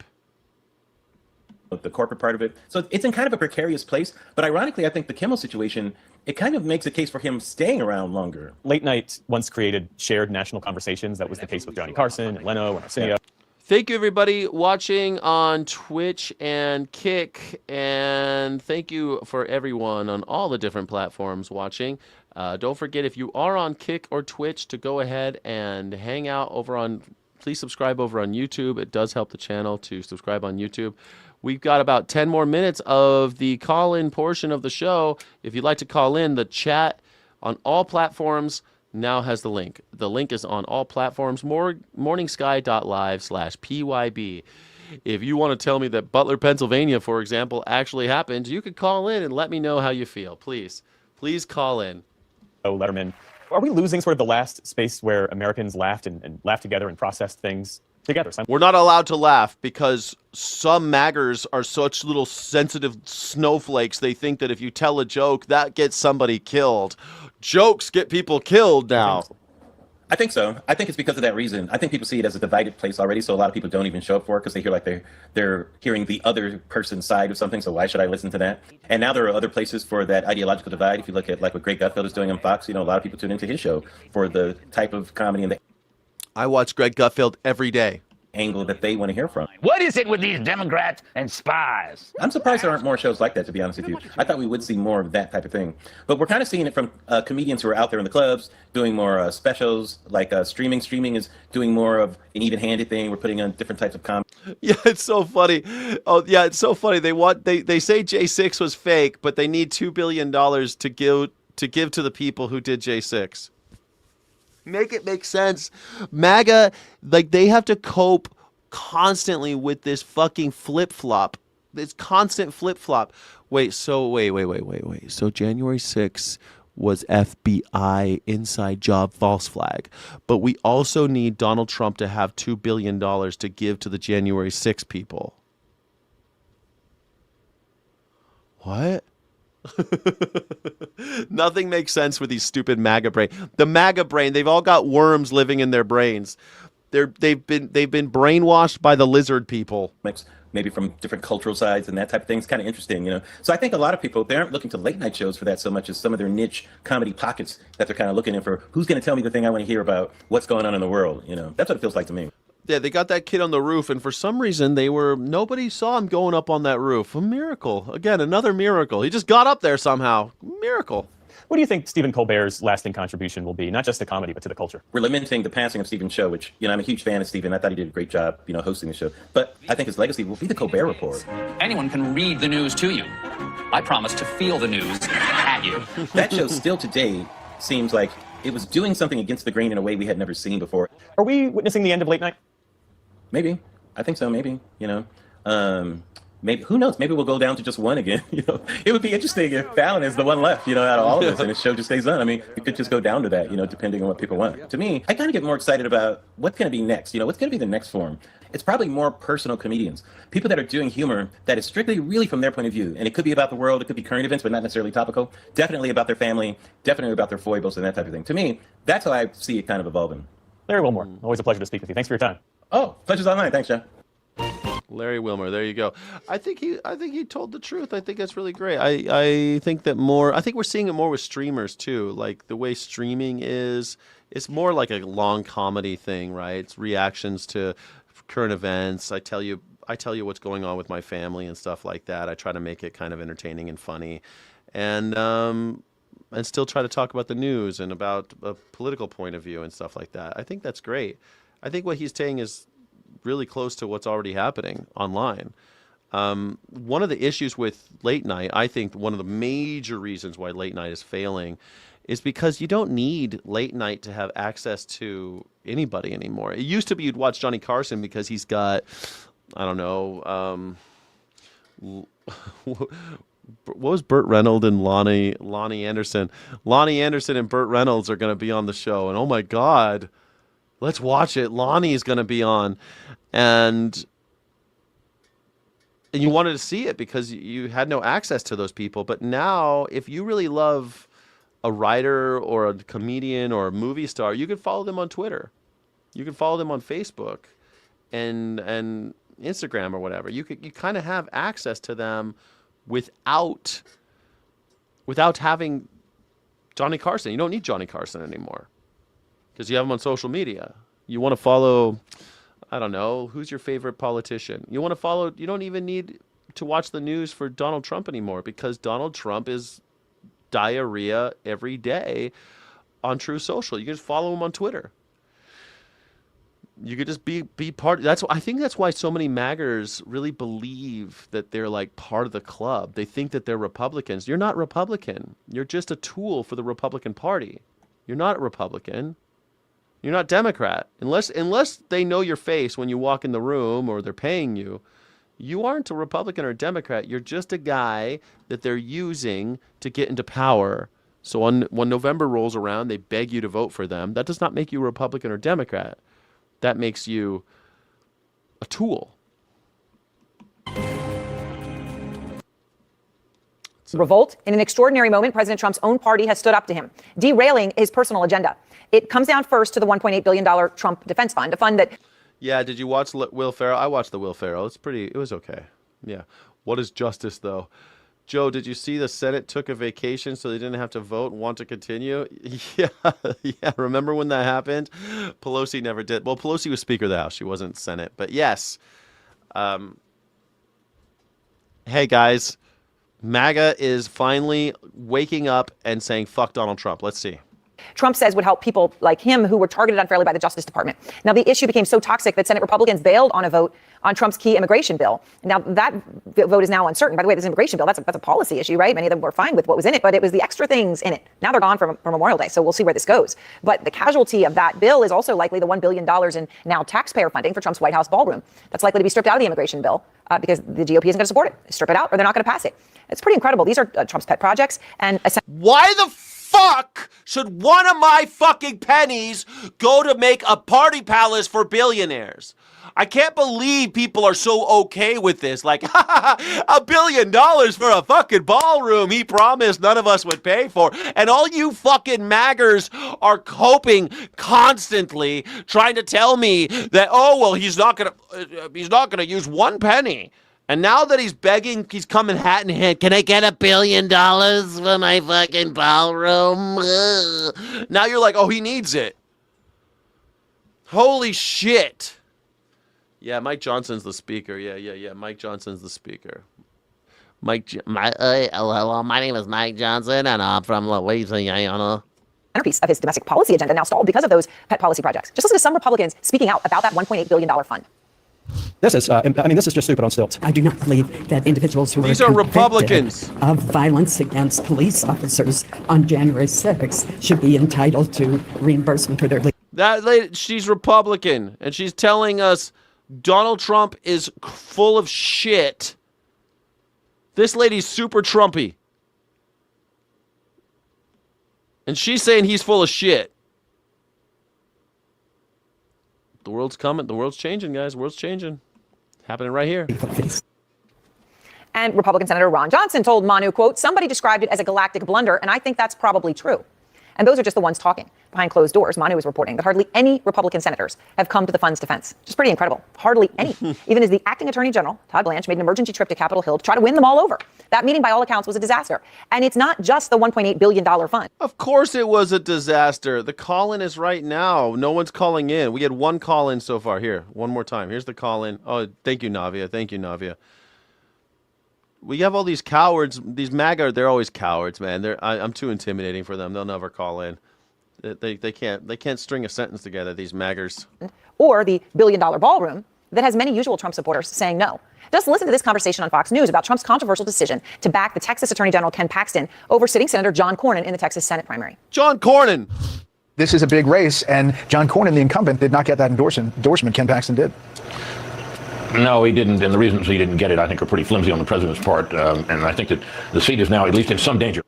The corporate part of it. So it's in kind of a precarious place. But ironically, I think the Kimmel situation, it kind of makes a case for him staying around longer. Late night once created shared national conversations. That was the case with Johnny Carson and Leno and Arsenio. Thank you, everybody, watching on Twitch and Kick. And thank you for everyone on all the different platforms watching. Don't forget, if you are on Kick or Twitch, to go ahead and hang out over on... Please subscribe over on YouTube. It does help the channel to subscribe on YouTube. We've got about 10 more minutes of the call-in portion of the show. If you'd like to call in, the chat on all platforms now has the link. The link is on all platforms, morningsky.live/PYB. If you want to tell me that Butler, Pennsylvania, for example, actually happened, you could call in and let me know how you feel. Please. Please call in. Oh, Letterman. Are we losing sort of the last space where Americans laughed and laughed together and processed things together? We're not allowed to laugh because some MAGAs are such little sensitive snowflakes. They think that if you tell a joke, that gets somebody killed. Jokes get people killed now. I think so. I think it's because of that reason. I think people see it as a divided place already, so a lot of people don't even show up for it because they hear like they're hearing the other person's side of something, so why should I listen to that? And now there are other places for that ideological divide. If you look at like what Greg Gutfeld is doing on Fox, a lot of people tune into his show for the type of comedy and the I watch Greg Gutfeld every day. Angle that they want to hear from. What is it with these Democrats and spies? I'm surprised there aren't more shows like that, to be honest with you. I thought we would see more of that type of thing. But we're kind of seeing it from comedians who are out there in the clubs doing more specials, like streaming. Streaming is doing more of an even-handed thing. We're putting on different types of comedy. Yeah, it's so funny. Oh, yeah, it's so funny. They say J6 was fake, but they need $2 billion to give to the people who did J6. Make it make sense. MAGA, like, they have to cope constantly with this fucking flip-flop. This constant flip-flop. Wait. So January 6th was FBI inside job false flag. But we also need Donald Trump to have $2 billion to give to the January 6th people. What? Nothing makes sense with these stupid MAGA brain. The MAGA brain, they've all got worms living in their brains. They've been brainwashed by the lizard people. Maybe from different cultural sides and that type of thing. It's kind of interesting, So I think a lot of people, they aren't looking to late night shows for that so much as some of their niche comedy pockets that they're kind of looking in for. Who's going to tell me the thing I want to hear about what's going on in the world? That's what it feels like to me. Yeah, they got that kid on the roof, and for some reason, nobody saw him going up on that roof. A miracle. Again, another miracle. He just got up there somehow. Miracle. What do you think Stephen Colbert's lasting contribution will be, not just to comedy, but to the culture? We're lamenting the passing of Stephen's show, which, I'm a huge fan of Stephen. I thought he did a great job, hosting the show. But I think his legacy will be the Colbert Report. Anyone can read the news to you. I promise to feel the news at you. That show still today seems like it was doing something against the grain in a way we had never seen before. Are we witnessing the end of late night? Maybe. I think so, maybe, maybe, who knows, maybe we'll go down to just one again. It would be interesting if Fallon is the one left, out of all of this, and the show just stays on. I mean, it could just go down to that, depending on what people want. To me, I kind of get more excited about what's going to be next. What's going to be the next form? It's probably more personal comedians, people that are doing humor that is strictly really from their point of view. And it could be about the world, it could be current events, but not necessarily topical. Definitely about their family, definitely about their foibles and that type of thing. To me, that's how I see it kind of evolving. Larry Wilmore, always a pleasure to speak with you. Thanks for your time. Oh, pleasure's all mine. Thanks, Jeff. Larry Wilmer, there you go. I think he told the truth. I think that's really great. I think we're seeing it more with streamers too. Like the way streaming is, it's more like a long comedy thing, right? It's reactions to current events. I tell you what's going on with my family and stuff like that. I try to make it kind of entertaining and funny, and still try to talk about the news and about a political point of view and stuff like that. I think that's great. I think what he's saying is really close to what's already happening online. One of the issues with late night, I think one of the major reasons why late night is failing is because you don't need late night to have access to anybody anymore. It used to be you'd watch Johnny Carson because he's got, I don't know, what was Burt Reynolds and Lonnie Anderson? Lonnie Anderson and Burt Reynolds are going to be on the show, and oh my God, let's watch it. Lonnie's going to be on, and you wanted to see it because you had no access to those people. But now, if you really love a writer or a comedian or a movie star, you can follow them on Twitter. You can follow them on Facebook and Instagram or whatever. You kind of have access to them without having Johnny Carson. You don't need Johnny Carson anymore because you have him on social media. You want to follow, I don't know, who's your favorite politician? You want to follow, you don't even need to watch the news for Donald Trump anymore because Donald Trump is diarrhea every day on True Social. You can just follow him on Twitter. You could just be part. I think that's why so many MAGAs really believe that they're like part of the club. They think that they're Republicans. You're not Republican. You're just a tool for the Republican Party. You're not Republican. You're not Democrat. Unless they know your face when you walk in the room or they're paying you, you aren't a Republican or Democrat. You're just a guy that they're using to get into power. So when November rolls around, they beg you to vote for them. That does not make you a Republican or Democrat. That makes you a tool. Revolt. In an extraordinary moment, President Trump's own party has stood up to him, derailing his personal agenda. It comes down first to the $1.8 billion Trump Defense Fund, a fund that... Yeah, did you watch Will Ferrell? I watched the Will Ferrell. It was okay. Yeah. What is justice, though? Joe, did you see the Senate took a vacation so they didn't have to vote and want to continue? Yeah. Remember when that happened? Pelosi never did. Well, Pelosi was Speaker of the House. She wasn't Senate. But yes. Hey, guys. MAGA is finally waking up and saying, fuck Donald Trump. Let's see. Trump says would help people like him who were targeted unfairly by the Justice Department. Now, the issue became so toxic that Senate Republicans bailed on a vote on Trump's key immigration bill. Now, that vote is now uncertain. By the way, this immigration bill, that's a policy issue, right? Many of them were fine with what was in it, but it was the extra things in it. Now they're gone for Memorial Day, so we'll see where this goes. But the casualty of that bill is also likely the $1 billion in now taxpayer funding for Trump's White House ballroom. That's likely to be stripped out of the immigration bill because the GOP isn't going to support it. Strip it out or they're not going to pass it. It's pretty incredible. These are Trump's pet projects. And why the fuck should one of my fucking pennies go to make a party palace for billionaires? I can't believe people are so okay with this. Like, $1 billion for a fucking ballroom he promised none of us would pay for. And all you fucking MAGers are coping constantly, trying to tell me that, oh, well, he's not gonna use one penny. And now that he's begging, he's coming hat in hand. Can I get $1 billion for my fucking ballroom? Now you're like, oh, he needs it. Holy shit. Yeah, Mike Johnson's the speaker. Yeah. Mike Johnson's the speaker. Hello, my name is Mike Johnson, and I'm from Louisiana. Centerpiece of his domestic policy agenda now stalled because of those pet policy projects. Just listen to some Republicans speaking out about that $1.8 billion fund. This is just stupid on stilts. I do not believe that individuals who These are Republicans of violence against police officers on January 6th should be entitled to reimbursement for their... That lady, she's Republican, and she's telling us Donald Trump is full of shit This lady's super Trumpy. And she's saying he's full of shit. The world's coming. The world's changing, guys. The world's changing. Happening right here. And Republican Senator Ron Johnson told Manu, quote, somebody described it as a galactic blunder, and I think that's probably true. And those are just the ones talking. Behind closed doors, Manu is reporting that hardly any Republican senators have come to the fund's defense. Just pretty incredible. Hardly any. Even as the acting attorney general, Todd Blanche, made an emergency trip to Capitol Hill to try to win them all over. That meeting, by all accounts, was a disaster. And it's not just the $1.8 billion fund. Of course it was a disaster. The call-in is right now. No one's calling in. We had one call-in so far. Here, one more time. Here's the call-in. Oh, thank you, Navia. Thank you, Navia. We have all these cowards. These MAGA, they're always cowards, man. I'm too intimidating for them. They'll never call in. They can't string a sentence together, these MAGAs. Or the billion-dollar ballroom that has many usual Trump supporters saying no. Just listen to this conversation on Fox News about Trump's controversial decision to back the Texas Attorney General Ken Paxton over sitting Senator John Cornyn in the Texas Senate primary. John Cornyn! This is a big race, and John Cornyn, the incumbent, did not get that endorsement. Ken Paxton did. No, he didn't, and the reasons he didn't get it, I think, are pretty flimsy on the president's part, and I think that the seat is now at least in some danger.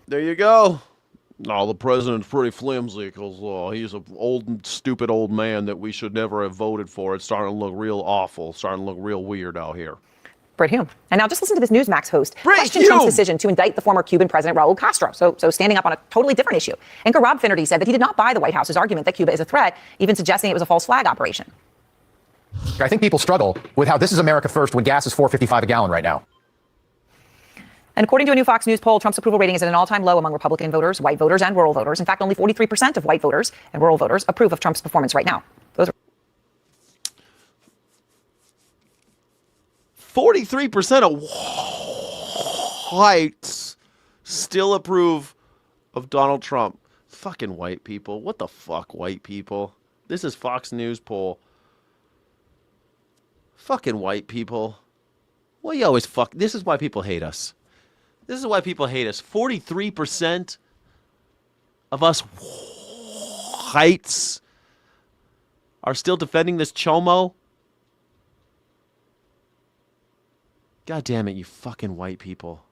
There you go. No, the president's pretty flimsy because he's an old and stupid old man that we should never have voted for. It's starting to look real awful, starting to look real weird out here. Brit Hume. And now just listen to this Newsmax host Brit question Hume! Trump's decision to indict the former Cuban president Raul Castro. So standing up on a totally different issue. Anchor Rob Finnerty said that he did not buy the White House's argument that Cuba is a threat, even suggesting it was a false flag operation. I think people struggle with how this is America first when gas is $4.55 a gallon right now. And according to a new Fox News poll, Trump's approval rating is at an all-time low among Republican voters, white voters, and rural voters. In fact, only 43% of white voters and rural voters approve of Trump's performance right now. 43% of whites still approve of Donald Trump. Fucking white people. What the fuck, white people? This is Fox News poll. Fucking white people. Well, you always fuck. This is why people hate us. This is why people hate us. 43% of us whites are still defending this chomo. God damn it, you fucking white people.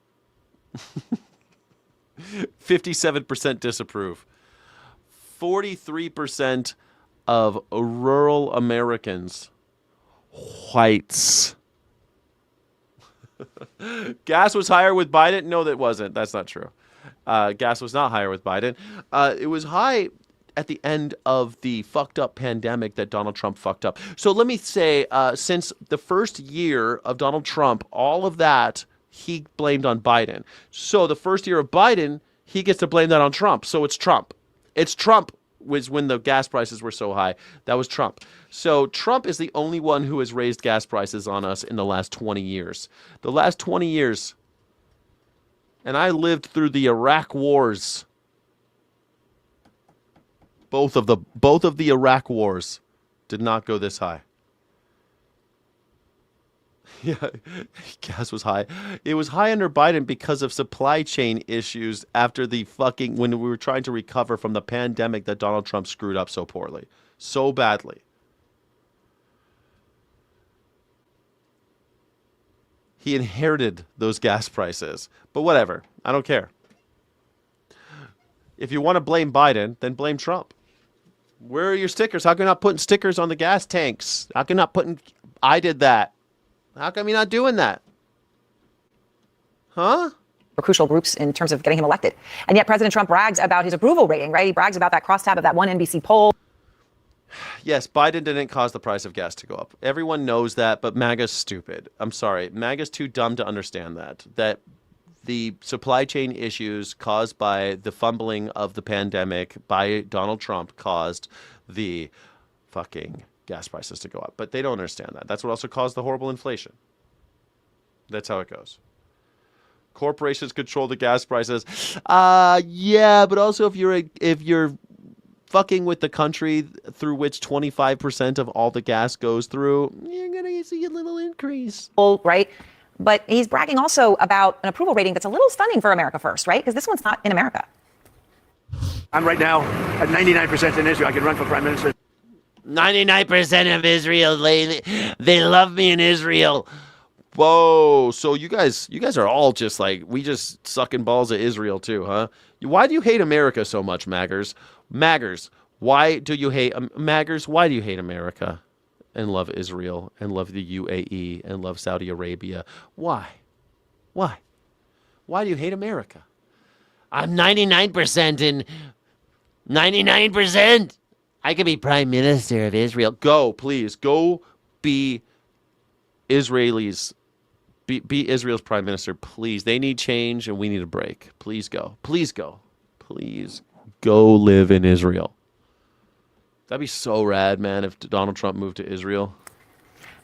57% disapprove. 43% of rural Americans, whites. Gas was higher with Biden? No, that wasn't. That's not true. Gas was not higher with Biden. It was high at the end of the fucked up pandemic that Donald Trump fucked up. So let me say, since the first year of Donald Trump, all of that he blamed on Biden. So the first year of Biden, he gets to blame that on Trump. So it's Trump. It's Trump was when the gas prices were so high. That was Trump. So Trump is the only one who has raised gas prices on us in the last 20 years. The last 20 years. And I lived through the Iraq wars. Both of the Iraq wars did not go this high. Yeah, gas was high. It was high under Biden because of supply chain issues after when we were trying to recover from the pandemic that Donald Trump screwed up so poorly, so badly. He inherited those gas prices, but whatever. I don't care. If you want to blame Biden, then blame Trump. Where are your stickers? How come you're not putting stickers on the gas tanks? How come you're not putting, I did that? How come you're not doing that? Huh? For crucial groups in terms of getting him elected. And yet President Trump brags about his approval rating, right? He brags about that crosstab of that one NBC poll. Yes, Biden didn't cause the price of gas to go up. Everyone knows that, but MAGA's stupid. I'm sorry. MAGA's too dumb to understand that the supply chain issues caused by the fumbling of the pandemic by Donald Trump caused the fucking gas prices to go up. But they don't understand that. That's what also caused the horrible inflation. That's how it goes. Corporations control the gas prices. Yeah, but also if you're fucking with the country through which 25% of all the gas goes through, you're going to see a little increase. Right? But he's bragging also about an approval rating that's a little stunning for America First, right? Because this one's not in America. I'm right now at 99% in Israel. I can run for prime minister. 99% of Israel, they love me in Israel. Whoa! So you guys are all just like, we just sucking balls at Israel too, huh? Why do you hate America so much, Maggers? Maggers, why do you hate Maggers? Why do you hate America and love Israel and love the UAE and love Saudi Arabia? Why? Why? Why do you hate America? I'm 99% in 99%. I could be prime minister of Israel. Go, please. Go be Israelis. Be Israel's prime minister, please. They need change and we need a break. Please go. Please go. Please go live in Israel. That'd be so rad, man, if Donald Trump moved to Israel.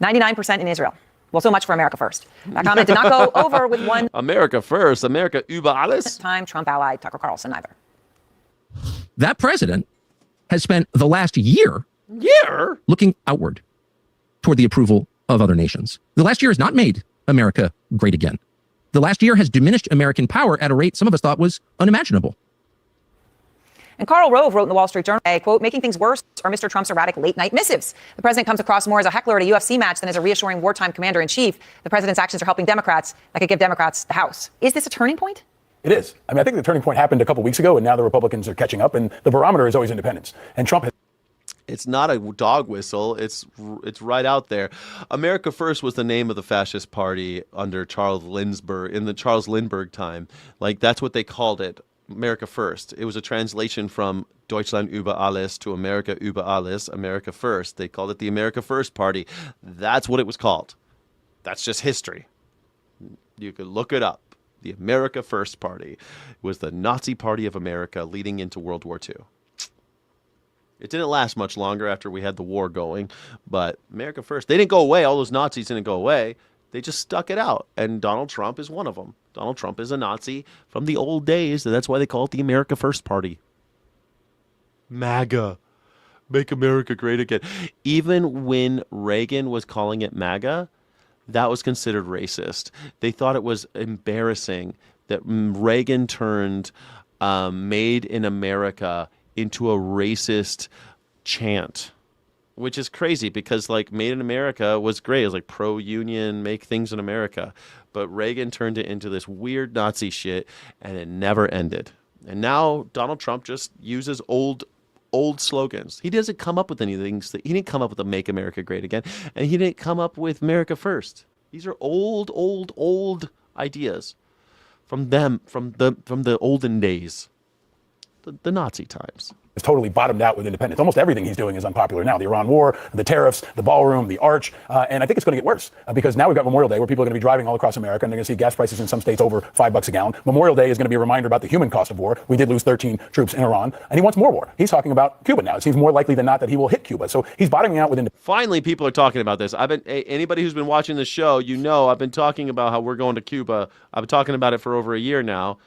99% in Israel. Well, so much for America First. That comment did not go over with one America first. America über alles. time Trump ally Tucker Carlson either. That president has spent the last year looking outward toward the approval of other nations. The last year has not made America great again. The last year has diminished American power at a rate some of us thought was unimaginable. And Karl Rove wrote in the Wall Street Journal, quote, making things worse are Mr. Trump's erratic late-night missives. The president comes across more as a heckler at a UFC match than as a reassuring wartime commander-in-chief. The president's actions are helping Democrats that could give Democrats the House. Is this a turning point? It is. I mean, I think the turning point happened a couple weeks ago, and now the Republicans are catching up, and the barometer is always independence. And Trump has... It's not a dog whistle. It's right out there. America First was the name of the fascist party under Charles Lindbergh, in the Charles Lindbergh time. Like, that's what they called it, America First. It was a translation from Deutschland über alles to America über alles, America First. They called it the America First Party. That's what it was called. That's just history. You could look it up. The America First Party was the Nazi Party of America leading into World War II. It didn't last much longer after we had the war going, but America First, they didn't go away. All those Nazis didn't go away. They just stuck it out, and Donald Trump is one of them. Donald Trump is a Nazi from the old days, and that's why they call it the America First Party. MAGA. Make America great again. Even when Reagan was calling it MAGA, that was considered racist. They thought it was embarrassing that Reagan turned Made in America into a racist chant, which is crazy because, like, Made in America was great. It was like pro-union, make things in America. But Reagan turned it into this weird Nazi shit, and it never ended. And now Donald Trump just uses old slogans. He doesn't come up with anything. He didn't come up with the Make America Great Again, and he didn't come up with America First. These are old ideas from them, from the olden days. The Nazi times. It's totally bottomed out with independence. Almost everything he's doing is unpopular now. The Iran war, the tariffs, the ballroom, the arch. And I think it's going to get worse because now we've got Memorial Day where people are going to be driving all across America and they're going to see gas prices in some states over $5 a gallon. Memorial Day is going to be a reminder about the human cost of war. We did lose 13 troops in Iran and he wants more war. He's talking about Cuba now. It seems more likely than not that he will hit Cuba. So he's bottoming out with independence. Finally, people are talking about this. Anybody who's been watching the show, you know I've been talking about how we're going to Cuba. I've been talking about it for over a year now.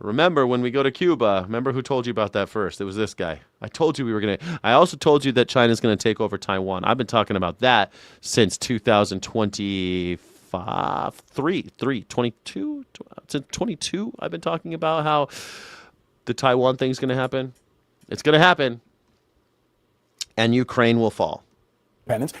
Remember when we go to Cuba, remember who told you about that first? It was this guy. I told you we were going to. I also told you that China's going to take over Taiwan. I've been talking about that since 2022. I've been talking about how the Taiwan thing's going to happen. It's going to happen. And Ukraine will fall.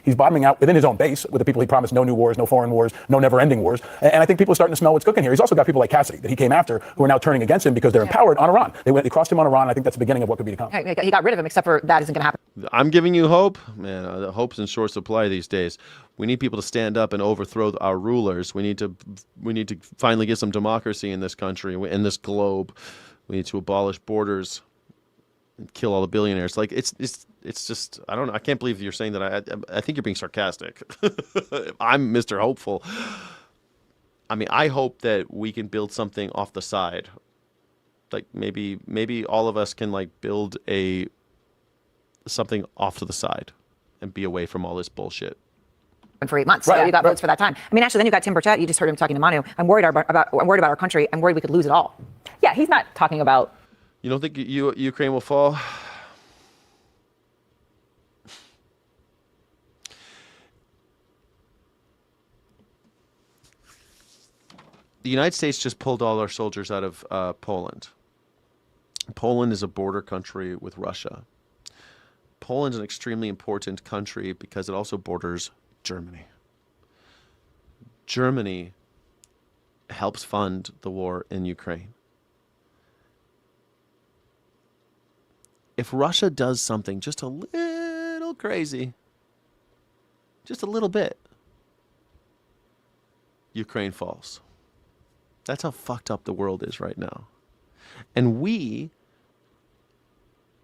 He's bottoming out within his own base with the people he promised no new wars, no foreign wars, no never-ending wars. And I think people are starting to smell what's cooking here. He's also got people like Cassidy that he came after who are now turning against him because they're empowered on Iran. They crossed him on Iran. I think that's the beginning of what could be to come. He got rid of him, except for that isn't going to happen. I'm giving you hope. Man, the hope's in short supply these days. We need people to stand up and overthrow our rulers. We need to finally get some democracy in this country, in this globe. We need to abolish borders and kill all the billionaires. Like it's just, I don't know. I can't believe you're saying that. I think you're being sarcastic. I'm Mr. Hopeful. I mean, I hope that we can build something off the side. Like maybe all of us can like build something off to the side and be away from all this bullshit. For 8 months, so you got votes for that time. I mean, actually, then you got Tim Burchett. You just heard him talking to Manu. I'm worried about our country. I'm worried we could lose it all. Yeah, he's not talking about. You don't think Ukraine will fall? The United States just pulled all our soldiers out of Poland. Poland is a border country with Russia. Poland is an extremely important country because it also borders Germany. Germany helps fund the war in Ukraine. If Russia does something just a little crazy, just a little bit, Ukraine falls. That's how fucked up the world is right now. And we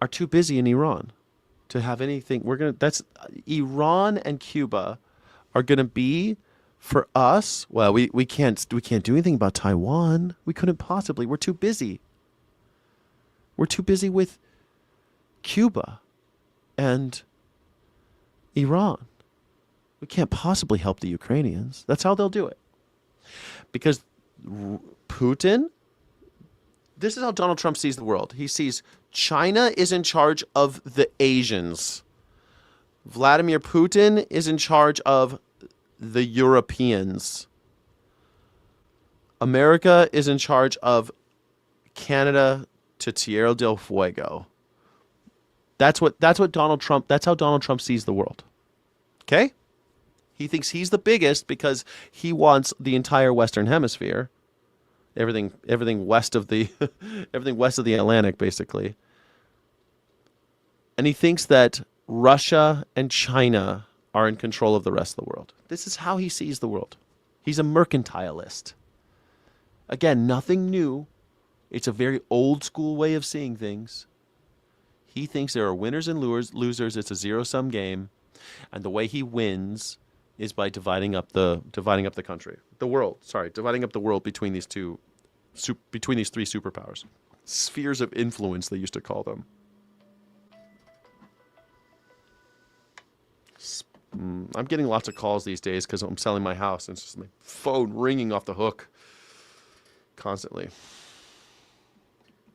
are too busy in Iran to have anything. Iran and Cuba are gonna be for us. Well, we can't do anything about Taiwan. We couldn't possibly. We're too busy. We're too busy with Cuba and Iran. We can't possibly help the Ukrainians. That's how they'll do it. Because Putin, this is how Donald Trump sees the world. He sees China is in charge of the Asians. Vladimir Putin is in charge of the Europeans. America is in charge of Canada to Tierra del Fuego. That's how Donald Trump sees the world. Okay? He thinks he's the biggest because he wants the entire Western Hemisphere. Everything west of the everything west of the Atlantic, basically. And he thinks that Russia and China are in control of the rest of the world. This is how he sees the world. He's a mercantilist. Again, nothing new. It's a very old school way of seeing things. He thinks there are winners and losers. It's a zero-sum game. And the way he wins is by dividing up the country. Dividing up the world between these three superpowers. Spheres of influence, they used to call them. I'm getting lots of calls these days because I'm selling my house, and it's just my phone ringing off the hook constantly.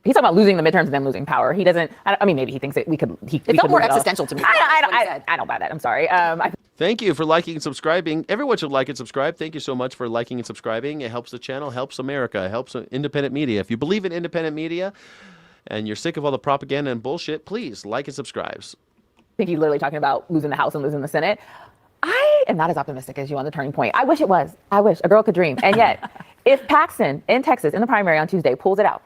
He's talking about losing the midterms and then losing power. He doesn't. I mean, maybe he thinks that we could. It felt more existential to me. I don't buy that. I'm sorry. Thank you for liking and subscribing. Everyone should like and subscribe. Thank you so much for liking and subscribing. It helps the channel, helps America, helps independent media. If you believe in independent media and you're sick of all the propaganda and bullshit, please like and subscribe. I think he's literally talking about losing the House and losing the Senate. I am not as optimistic as you on the turning point. I wish it was. I wish a girl could dream. And yet, if Paxton in Texas in the primary on Tuesday pulls it out,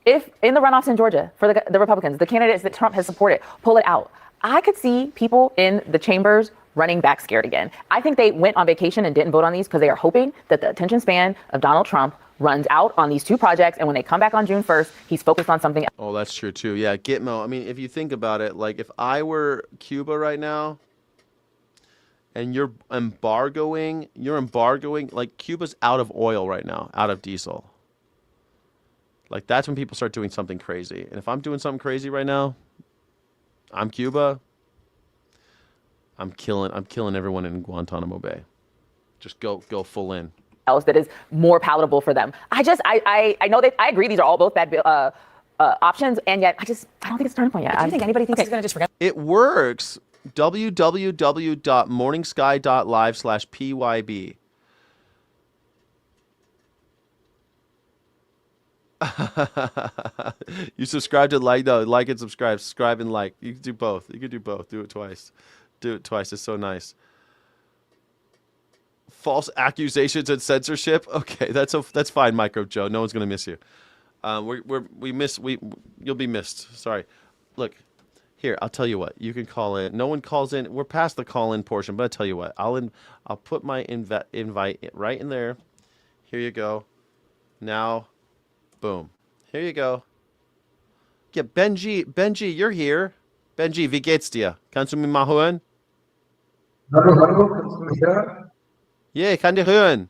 if in the runoffs in Georgia for the Republicans, the candidates that Trump has supported pull it out, I could see people in the chambers running back scared again. I think they went on vacation and didn't vote on these because they are hoping that the attention span of Donald Trump runs out on these two projects. And when they come back on June 1st, he's focused on something else. Oh, that's true too. Yeah, Gitmo. I mean, if you think about it, like if I were Cuba right now and you're embargoing, like Cuba's out of oil right now, out of diesel. Like that's when people start doing something crazy. And if I'm doing something crazy right now, I'm Cuba. I'm killing everyone in Guantanamo Bay. Just go full in. Else that is more palatable for them. I know that I agree these are all both bad options, and yet I don't think it's a turning point yet. Do you think anybody thinks he's going to just forget? It works. www.morningsky.live/pyb. You subscribe to like and subscribe. Subscribe and like. You can do both. Do it twice. It's so nice. False accusations and censorship. Okay, that's fine, Micro Joe. No one's gonna miss you. You'll be missed. Sorry. Look, here, I'll tell you what. You can call in. No one calls in. We're past the call in portion, but I'll tell you what. I'll put my invite right in there. Here you go. Now, boom. Here you go. Yeah, Benji, you're here. Benji, wie geht's dir? Kannst du mich mal hören? Hallo, kannst du mich hören? Yeah, ich kann dich hören.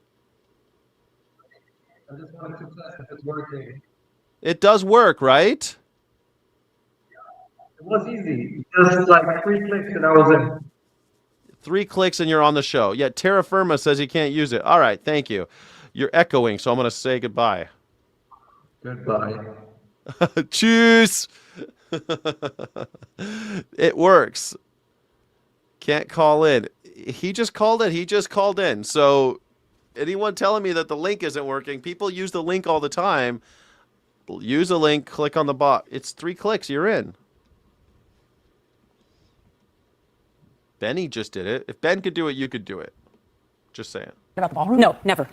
I just wanted to test if it's working. It does work, right? It was easy. Just like 3 clicks and I was in. 3 clicks and you're on the show. Yeah, Terra Firma says he can't use it. All right, thank you. You're echoing, so I'm going to say goodbye. Goodbye. Tschüss. It works. Can't call in. He just called in. So anyone telling me that the link isn't working, people use the link all the time. Use the link, click on the bot. It's 3 clicks, you're in. Benny just did it. If Ben could do it, you could do it. Just saying. About the ballroom? No, never.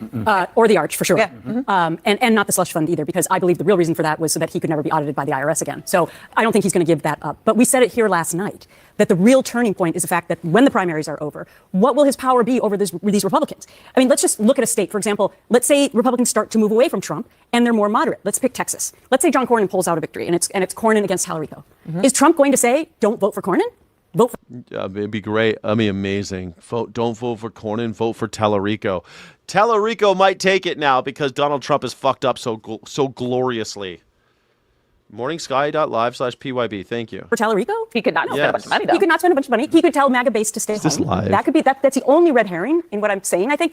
Or the Arch, for sure. And not the slush fund either, because I believe the real reason for that was so that he could never be audited by the IRS again. So I don't think he's going to give that up. But we said it here last night, that the real turning point is the fact that when the primaries are over, what will his power be over these Republicans? I mean, let's just look at a state. For example, let's say Republicans start to move away from Trump and they're more moderate. Let's pick Texas. Let's say John Cornyn pulls out a victory and it's Cornyn against Tallarico. Is Trump going to say, don't vote for Cornyn? Vote for Yeah, it'd be great. I mean, amazing. Don't vote for Cornyn. Vote for Tallarico. Tallarico might take it now because Donald Trump is fucked up so gloriously. Morningsky.live/PYB. Thank you. For Tallarico? He could not spend a bunch of money, though. He could not spend a bunch of money. He could tell MAGA base to stay home. live? That could be that's the only red herring in what I'm saying. I think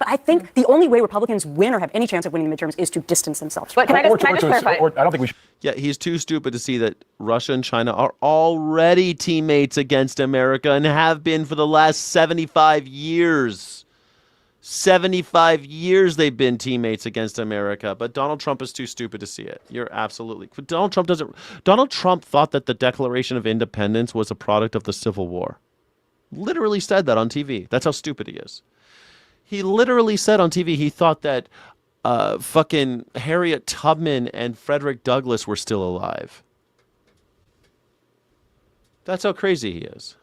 the only way Republicans win or have any chance of winning the midterms is to distance themselves. But can I just clarify? I don't think we should. Yeah, he's too stupid to see that Russia and China are already teammates against America and have been for the last 75 years. 75 years they've been teammates against America, but Donald Trump is too stupid to see it. You're absolutely. Donald Trump thought that the Declaration of Independence was a product of the Civil War. Literally said that on TV. That's how stupid he is. He literally said on TV he thought that fucking Harriet Tubman and Frederick Douglass were still alive. That's how crazy he is.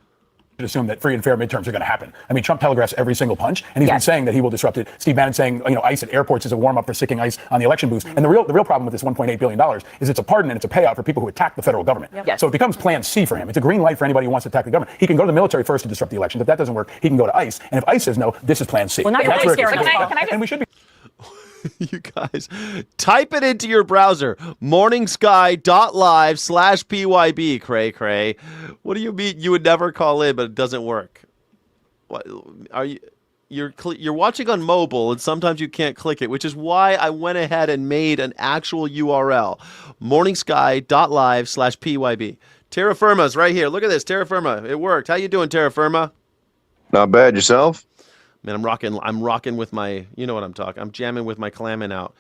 Assume that free and fair midterms are going to happen. I mean, Trump telegraphs every single punch, and he's been saying that he will disrupt it. Steve Bannon saying, ICE at airports is a warm-up for sticking ICE on the election booths. And the real problem with this $1.8 billion is it's a pardon and it's a payout for people who attack the federal government. So it becomes Plan C for him. It's a green light for anybody who wants to attack the government. He can go to the military first to disrupt the election. If that doesn't work, he can go to ICE. And if ICE says no, this is Plan C. Well, now you're really scaring us. And we should be. You guys, type it into your browser. Morningsky.live/PYB. Cray. What do you mean you would never call in, but it doesn't work? What are you? You're watching on mobile, and sometimes you can't click it, which is why I went ahead and made an actual URL. Morningsky.live/PYB. Terra Firma's right here. Look at this, Terra Firma. It worked. How you doing, Terra Firma? Not bad. Yourself? Man, I'm rocking with my, you know what I'm talking. I'm jamming with my clamming out.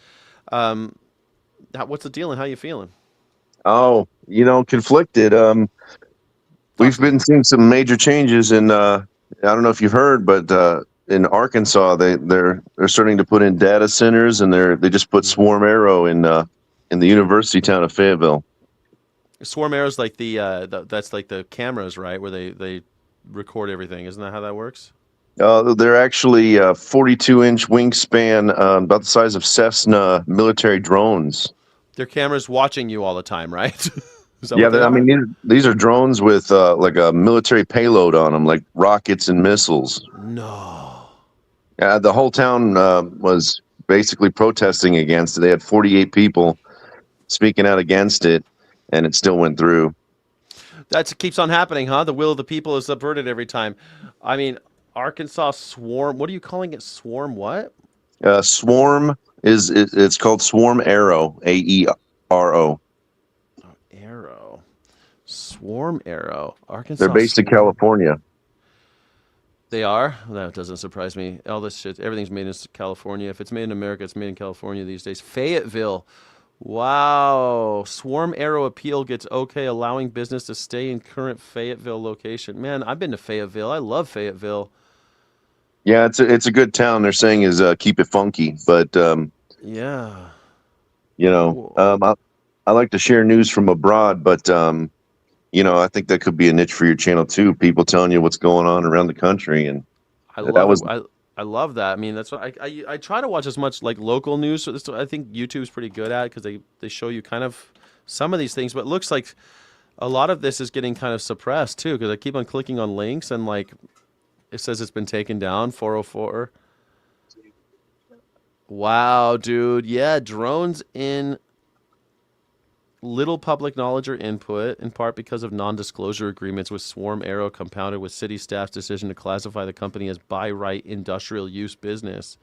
What's the deal and how you feeling? Oh, conflicted. We've been seeing some major changes in. I don't know if you've heard, but in Arkansas, they're starting to put in data centers, and they just put Swarm Arrow in the university town of Fayetteville. Swarm Arrow's like that's like the cameras, right, where they record everything. Isn't that how that works? They're actually 42-inch wingspan, about the size of Cessna military drones. Their cameras watching you all the time, right? These are drones with like a military payload on them, like rockets and missiles. No. Yeah, the whole town was basically protesting against it. They had 48 people speaking out against it, and it still went through. That keeps on happening, huh? The will of the people is subverted every time. I mean, Arkansas Swarm. What are you calling it? Swarm what? Swarm it's called Swarm Arrow. AERO. Oh, Arrow. Swarm Arrow. Arkansas. They're based in California. They are? That doesn't surprise me. All this shit, everything's made in California. If it's made in America, it's made in California these days. Fayetteville. Wow. Swarm Arrow appeal gets okay, allowing business to stay in current Fayetteville location. Man, I've been to Fayetteville. I love Fayetteville. Yeah, it's a good town. They're saying is keep it funky, but yeah, I like to share news from abroad, but I think that could be a niche for your channel too. People telling you what's going on around the country, and I love that. I mean, that's what I try to watch as much like local news. So I think YouTube's pretty good at it because they show you kind of some of these things, but it looks like a lot of this is getting kind of suppressed too because I keep on clicking on links and like. It says it's been taken down, 404. Wow, dude. Yeah, drones in little public knowledge or input, in part because of non-disclosure agreements with Swarm Arrow compounded with city staff's decision to classify the company as by right industrial use business.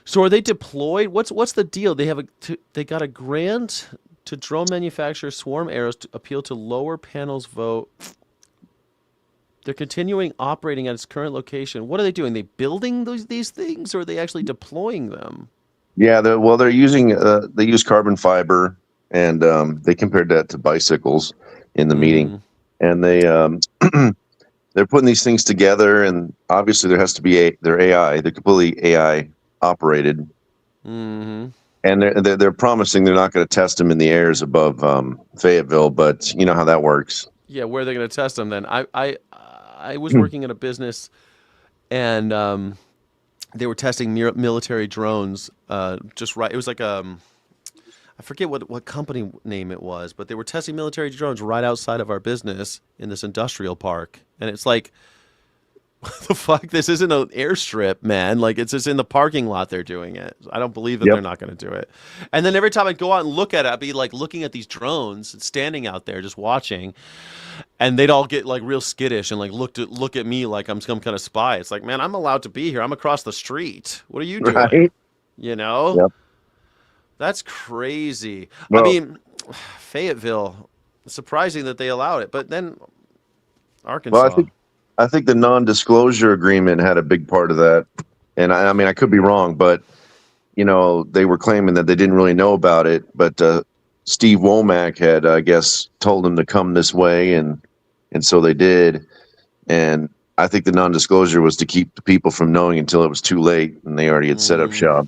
So are they deployed? What's the deal? They got a grant to drone manufacturer Swarm Arrows to appeal to lower panels vote. They're continuing operating at its current location. What are they doing? Are they building these things, or are they actually deploying them? Yeah, they're using they use carbon fiber, and they compared that to bicycles in the meeting, and they they're putting these things together, and obviously there has to be they're AI. They're completely AI operated, Mm-hmm. and they're promising they're not going to test them in the airs above Fayetteville, but you know how that works. Yeah, where are they going to test them then? I was working in a business, and they were testing military drones. Just right, it was like I forget what company name it was, but they were testing military drones right outside of our business in this industrial park, and it's like, what the fuck? This isn't an airstrip, man. Like, it's just in the parking lot they're doing it. I don't believe that they're not going to do it. And then every time I go out and look at it, I'd be like looking at these drones and standing out there just watching, and they'd all get like real skittish and like look at me like I'm some kind of spy. It's like, man, I'm allowed to be here. I'm across the street. What are you doing? Right? You know? Yep. That's crazy. Well, I mean, Fayetteville, surprising that they allowed it, but then Arkansas. Well, I think the non-disclosure agreement had a big part of that, and I mean I could be wrong, but you know they were claiming that they didn't really know about it, but Steve Womack had, I guess, told them to come this way, and so they did, and I think the non-disclosure was to keep the people from knowing until it was too late, and they already had set up shop.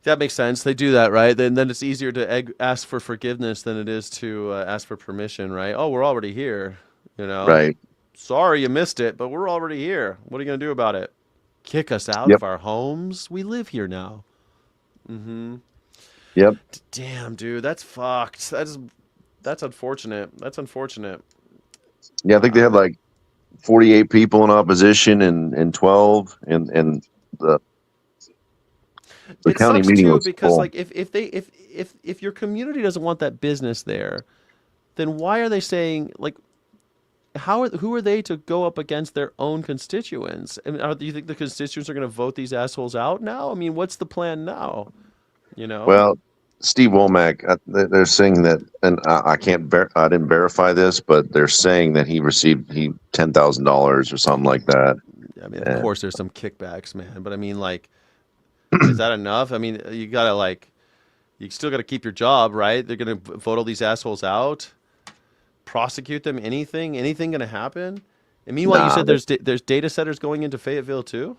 That makes sense. They do that, right? Then it's easier to ask for forgiveness than it is to ask for permission, right? Oh, we're already here, you know? Right. Sorry you missed it, but we're already here. What are you going to do about it? Kick us out of our homes? We live here now. Mm-hmm. Yep. Damn, dude, that's fucked. That's unfortunate. That's unfortunate. Yeah, I think they had like 48 people in opposition and 12, and the county sucks meeting too, was because full. like if your community doesn't want that business there, then why are they saying like who are they to go up against their own constituents? I mean, do you think the constituents are going to vote these assholes out now? I mean, what's the plan now? You know. Well, Steve Womack, they're saying that, and I didn't verify this, but they're saying that he received $10,000 or something like that. I mean, of course, there's some kickbacks, man. But I mean, like, is that enough? I mean, you gotta you still gotta keep your job, right? They're gonna vote all these assholes out, prosecute them. Anything gonna happen? And meanwhile, you said there's data centers going into Fayetteville too.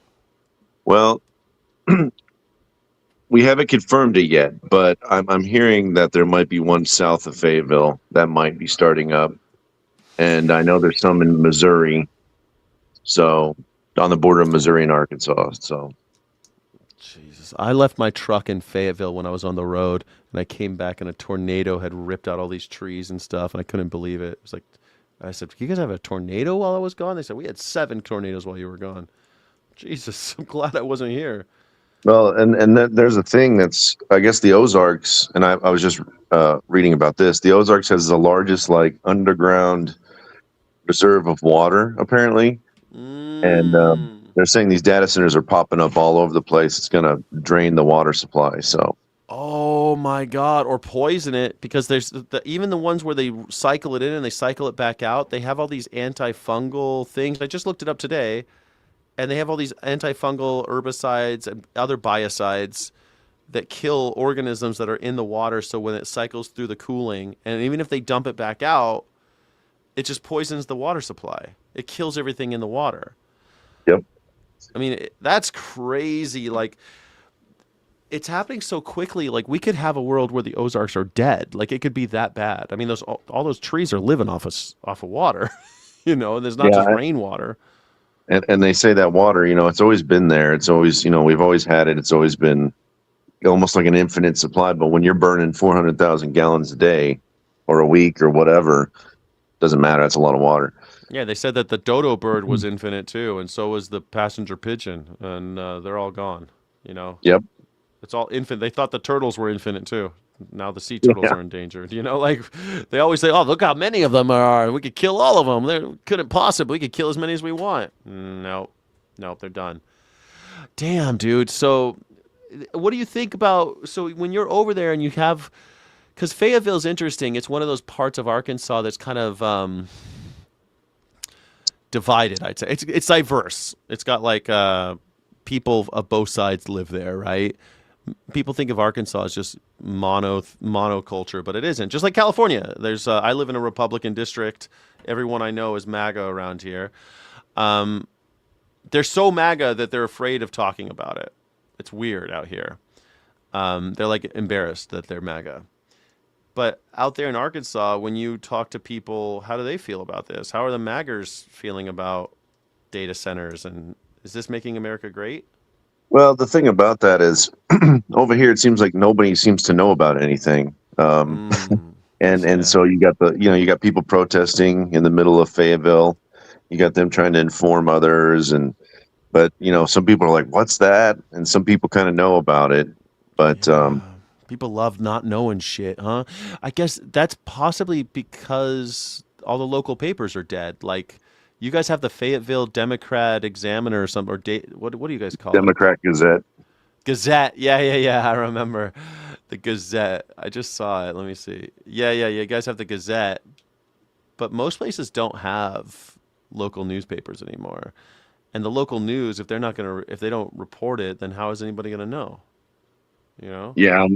Well, we haven't confirmed it yet, but I'm hearing that there might be one south of Fayetteville that might be starting up, and I know there's some in Missouri, so on the border of Missouri and Arkansas. So, Jesus, I left my truck in Fayetteville when I was on the road, and I came back, and a tornado had ripped out all these trees and stuff, and I couldn't believe it. It was like, I said, "You guys have a tornado while I was gone?" They said, "We had 7 tornadoes while you were gone." Jesus, I'm glad I wasn't here. well, and there's a thing that's, I guess, the Ozarks, and I was just reading about this. The Ozarks has the largest like underground reserve of water, apparently, and they're saying these data centers are popping up all over the place. It's going to drain the water supply. So, Oh my God, or poison it, because there's even the ones where they cycle it in and they cycle it back out. They have all these antifungal things. I just looked it up today, and they have all these antifungal herbicides and other biocides that kill organisms that are in the water. So when it cycles through the cooling, and even if they dump it back out, it just poisons the water supply. It kills everything in the water. Yep. I mean, that's crazy. Like, it's happening so quickly. Like, we could have a world where the Ozarks are dead. Like, it could be that bad. I mean, all those trees are living off of water, you know, and there's not just rainwater. And they say that water, you know, it's always been there. It's always, you know, we've always had it. It's always been almost like an infinite supply. But when you're burning 400,000 gallons a day or a week or whatever, doesn't matter. That's a lot of water. Yeah, they said that the dodo bird was infinite too, and so was the passenger pigeon, and they're all gone. You know. Yep. It's all infinite. They thought the turtles were infinite too. Now the sea turtles are endangered. You know, like they always say, "Oh, look how many of them there are. We could kill all of them. They couldn't possibly. We could kill as many as we want." No, they're done. Damn, dude. So, what do you think about? So when you're over there and you have, because Fayetteville's interesting. It's one of those parts of Arkansas that's kind of divided. I'd say it's diverse. It's got like people of both sides live there, right? People think of Arkansas as just monoculture, but it isn't. Just like California, there's I live in a Republican district. Everyone I know is MAGA around here. They're so MAGA that they're afraid of talking about it. It's weird out here. They're like embarrassed that they're MAGA. But out there in Arkansas, when you talk to people, how do they feel about this? How are the MAGers feeling about data centers? And is this making America great? Well, the thing about that is, over here it seems like nobody seems to know about anything, and so you got people protesting in the middle of Fayetteville. You got them trying to inform others, but some people are like, "What's that?" And some people kind of know about it, but people love not knowing shit, huh? I guess that's possibly because all the local papers are dead. Like, you guys have the Fayetteville Democrat Examiner or something, or what do you guys call Democrat Gazette. Gazette. Yeah. I remember the Gazette. I just saw it. Let me see. Yeah. You guys have the Gazette, but most places don't have local newspapers anymore. And the local news, if they don't report it, then how is anybody gonna know? Yeah,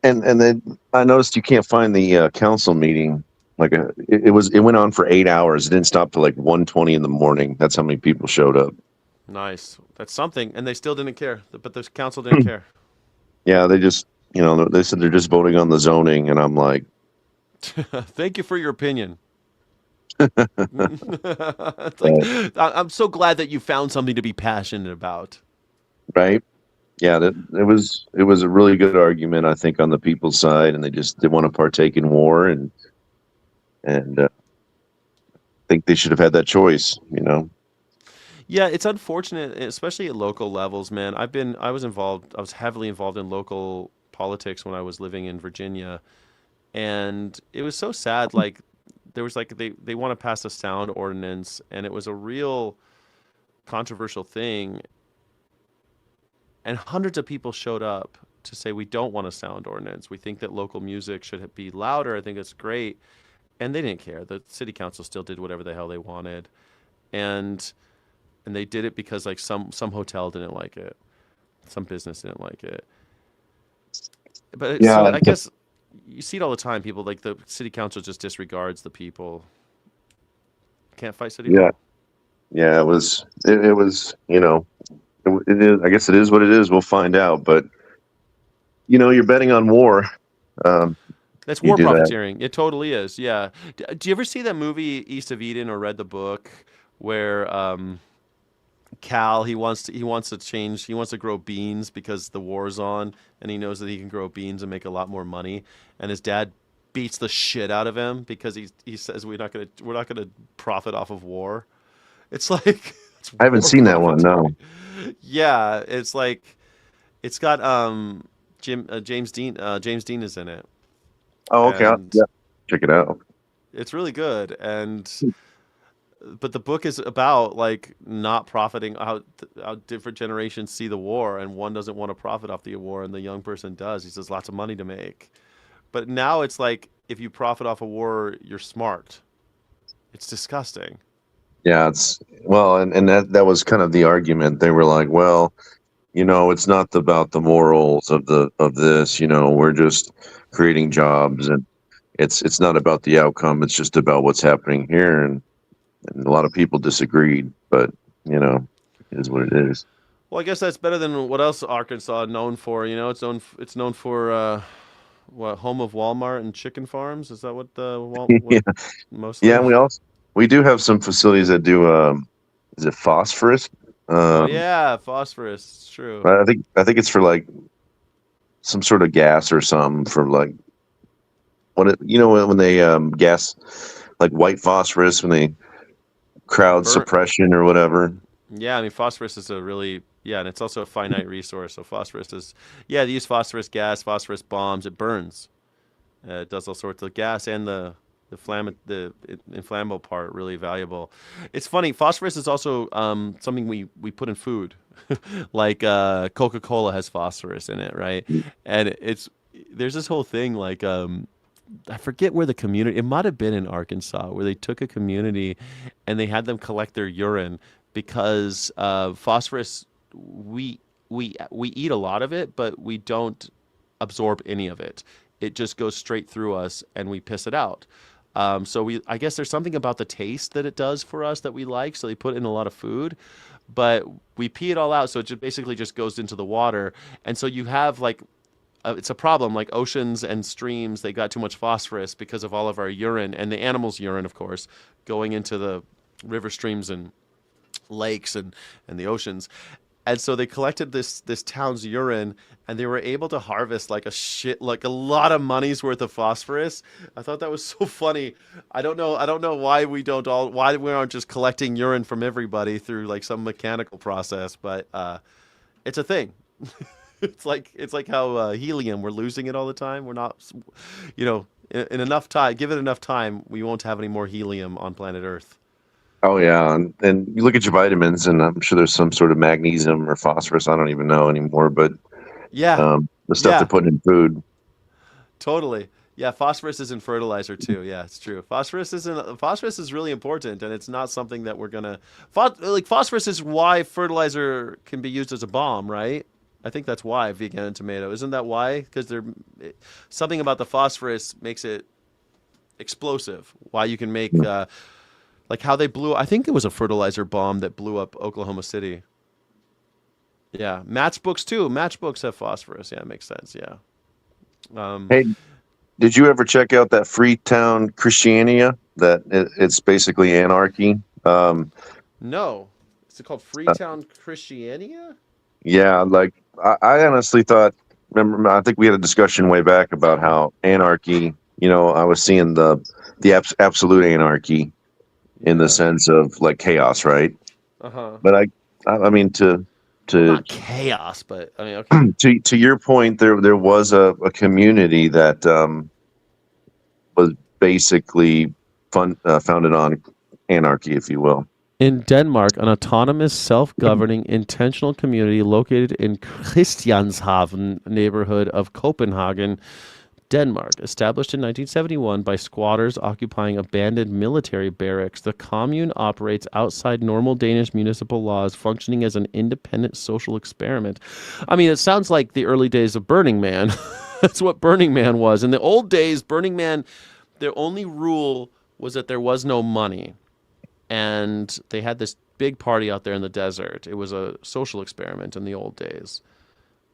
and then I noticed you can't find the council meeting. Like it went on for 8 hours. It didn't stop till like 1:20 in the morning. That's how many people showed up. Nice. That's something. And they still didn't care. But the council didn't care. Yeah, they just they said they're just voting on the zoning, and I'm like, thank you for your opinion. It's like, I'm so glad that you found something to be passionate about. Right? Yeah, it was a really good argument, I think, on the people's side, and they want to partake in war, and I think they should have had that choice. Yeah, it's unfortunate, especially at local levels, man. I was heavily involved in local politics when I was living in Virginia, and it was so sad. Like, there was like they want to pass a sound ordinance, and it was a real controversial thing. And hundreds of people showed up to say, we don't want a sound ordinance. We think that local music should be louder. I think it's great. And they didn't care. The city council still did whatever the hell they wanted. And they did it because like some hotel didn't like it. Some business didn't like it. But Yeah, I guess you see it all the time. People like the city council just disregards the people. Can't fight city Yeah. hall. Yeah, it was, it is, I guess it is what it is. We'll find out. But, you're betting on war. That's You war do that. profiteering. It totally is. Yeah. Do you ever see that movie East of Eden or read the book where Cal he wants to grow beans because the war's on, and he knows that he can grow beans and make a lot more money, and his dad beats the shit out of him because he says we're not gonna profit off of war. It's like I haven't seen that one. No. yeah, it's like it's got James Dean is in it. Oh, okay. And Yeah. Check it out. it's really good, but the book is about like not profiting, how different generations see the war, and one doesn't want to profit off the war, and the young person does. He says lots of money to make, but now it's like if you profit off a war, you're smart. It's disgusting. Yeah, and that was kind of the argument. They were like, well, it's not about the morals of this, we're just creating jobs, and it's not about the outcome. It's just about what's happening here. And a lot of people disagreed, but it is what it is. Well, I guess that's better than what else Arkansas is known for. It's known for what, home of Walmart and chicken farms. Is that what Yeah. mostly? Yeah, and we do have some facilities that do is it phosphorus? Oh yeah, phosphorus. It's true. I think it's for like some sort of gas or something for like when they gas like white phosphorus when they crowd suppression or whatever. Yeah, I mean phosphorus is and it's also a finite resource. So phosphorus is they use phosphorus gas, phosphorus bombs. It burns. It does all sorts of gas, and the inflammable part really valuable. It's funny. Phosphorus is also something we put in food, like Coca-Cola has phosphorus in it, right? And there's this whole thing like I forget where the community. It might have been in Arkansas where they took a community and they had them collect their urine because phosphorus we eat a lot of it, but we don't absorb any of it. It just goes straight through us and we piss it out. I guess there's something about the taste that it does for us that we like. So they put in a lot of food, but we pee it all out. So it basically just goes into the water. And so you have like, it's a problem, like oceans and streams, they got too much phosphorus because of all of our urine and the animals' urine, of course, going into the river streams and lakes and the oceans. And so they collected this town's urine, and they were able to harvest like a lot of money's worth of phosphorus. I thought that was so funny. I don't know why we aren't just collecting urine from everybody through like some mechanical process, but it's a thing. It's like how helium, we're losing it all the time. We're not, in enough time, give it enough time, we won't have any more helium on planet Earth. Oh yeah, and you look at your vitamins, and I'm sure there's some sort of magnesium or phosphorus. I don't even know anymore, but yeah, the stuff they're putting in food. Totally. Yeah, phosphorus is in fertilizer too. Yeah, it's true. Phosphorus is really important, and it's not something that we're gonna. Phosphorus is why fertilizer can be used as a bomb, right? I think that's why vegan and tomato. Isn't that why? Because something about the phosphorus makes it explosive. Why you can make. Like how they blew, I think it was a fertilizer bomb that blew up Oklahoma City. Yeah, matchbooks too. Matchbooks have phosphorus. Yeah, it makes sense. Yeah. Hey, did you ever check out that Freetown Christiania? It's basically anarchy. No, is it called Freetown Christiania? Yeah, like I honestly thought. Remember, I think we had a discussion way back about how anarchy. I was seeing the absolute anarchy. In the sense of like chaos, right? But I mean to not chaos, but I mean okay. to your point, there was a community that was basically founded on anarchy, if you will. In Denmark, an autonomous, self-governing, intentional community located in Christianshavn neighborhood of Copenhagen, Denmark, established in 1971 by squatters occupying abandoned military barracks, the commune operates outside normal Danish municipal laws, functioning as an independent social experiment. I mean, it sounds like the early days of Burning Man. That's what Burning Man was. In the old days, Burning Man, their only rule was that there was no money. And they had this big party out there in the desert. It was a social experiment in the old days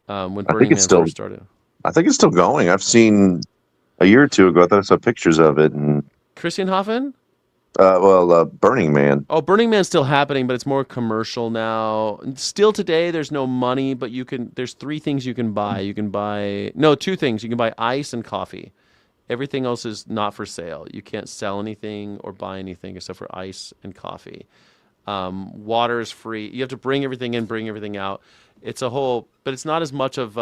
when Burning Man first started. I think it's still going. I've seen a year or two ago. I thought I saw pictures of it. And Christianshavn? Burning Man. Oh, Burning Man's still happening, but it's more commercial now. Still today, there's no money, but there's 3 things you can buy. You can buy 2 things. You can buy ice and coffee. Everything else is not for sale. You can't sell anything or buy anything except for ice and coffee. Water is free. You have to bring everything in, bring everything out. It's a whole, but it's not as much of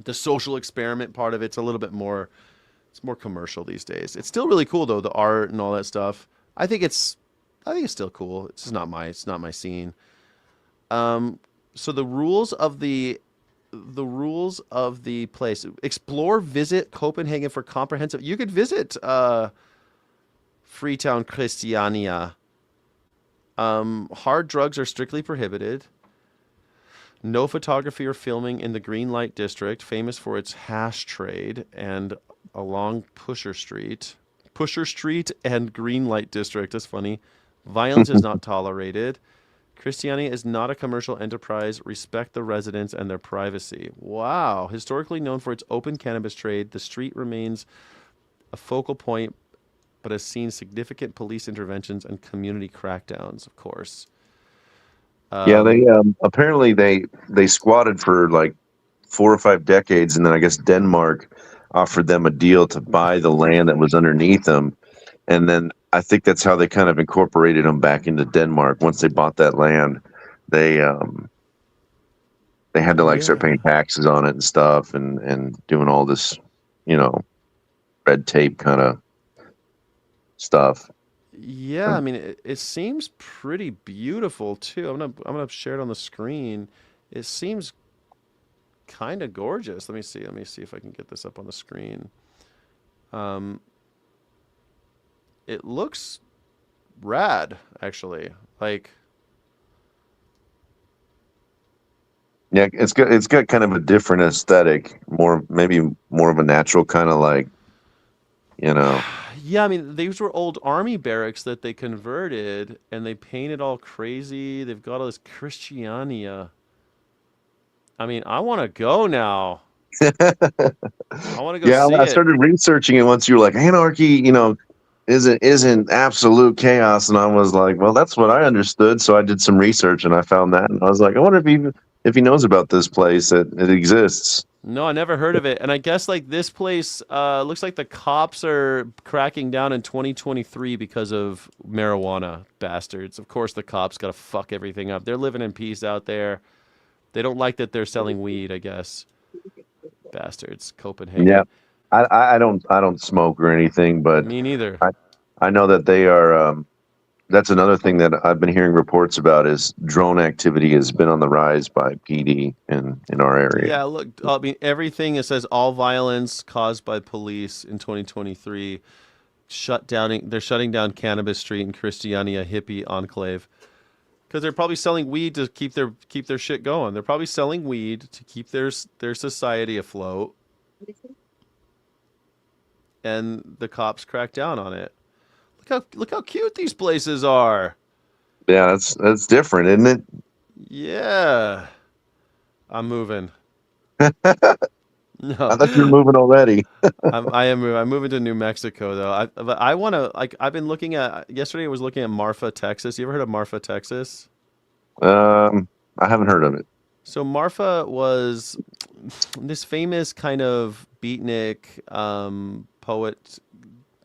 the social experiment part of it's a little bit more. It's more commercial these days. It's still really cool though, the art and all that stuff. I think it's still cool. It's just not my scene. So the rules of the place: explore, visit Copenhagen for comprehensive. You could visit Freetown Christiania. Hard drugs are strictly prohibited. No photography or filming in the Green Light District, famous for its hash trade, and along Pusher Street and Green Light District. That's funny. Violence is not tolerated. Christiania is not a commercial enterprise. Respect the residents and their privacy. Wow. Historically known for its open cannabis trade, the street remains a focal point, but has seen significant police interventions and community crackdowns, of course. Yeah, they apparently they squatted for like 4 or 5 decades, and then I guess Denmark offered them a deal to buy the land that was underneath them, and then I think that's how they kind of incorporated them back into Denmark. Once they bought that land, they had to like start paying taxes on it and stuff, and doing all this, red tape kind of stuff. Yeah, I mean, it seems pretty beautiful too. I'm gonna share it on the screen. It seems kind of gorgeous. Let me see if I can get this up on the screen. It looks rad, actually. Like, Yeah, it's got kind of a different aesthetic, maybe more of a natural kind of like, you know. Yeah, I mean, these were old army barracks that they converted, and they painted all crazy. They've got all this Christiania. I mean, I want to go now. I want to go Yeah, see I it. started researching it once. You were like, anarchy, you know, isn't absolute chaos, and I was like, well, that's what I understood. So I did some research, and I found that, and I was like, I wonder if he knows about this place, that it exists. No, I never heard of it. And I guess like this place looks like the cops are cracking down in 2023 because of marijuana, bastards. Of course, the cops got to fuck everything up. They're living in peace out there. They don't like that they're selling weed, I guess. Bastards, Copenhagen. Yeah, I don't smoke or anything, but Me neither. I know that they are. That's another thing that I've been hearing reports about is drone activity has been on the rise by PD in our area. Yeah, look, I mean, everything it says all violence caused by police in 2023 they're shutting down Cannabis Street in Christiania hippie enclave because they're probably selling weed to keep their shit going. They're probably selling weed to keep their society afloat, and the cops crack down on it. Look how cute these places are. Yeah, that's different, isn't it? Yeah. I'm moving. No. I thought you were moving already. I am moving. I'm moving to New Mexico though. I want to I've been looking at yesterday I was looking at Marfa, Texas. You ever heard of Marfa, Texas? I haven't heard of it. So Marfa was this famous kind of beatnik poet,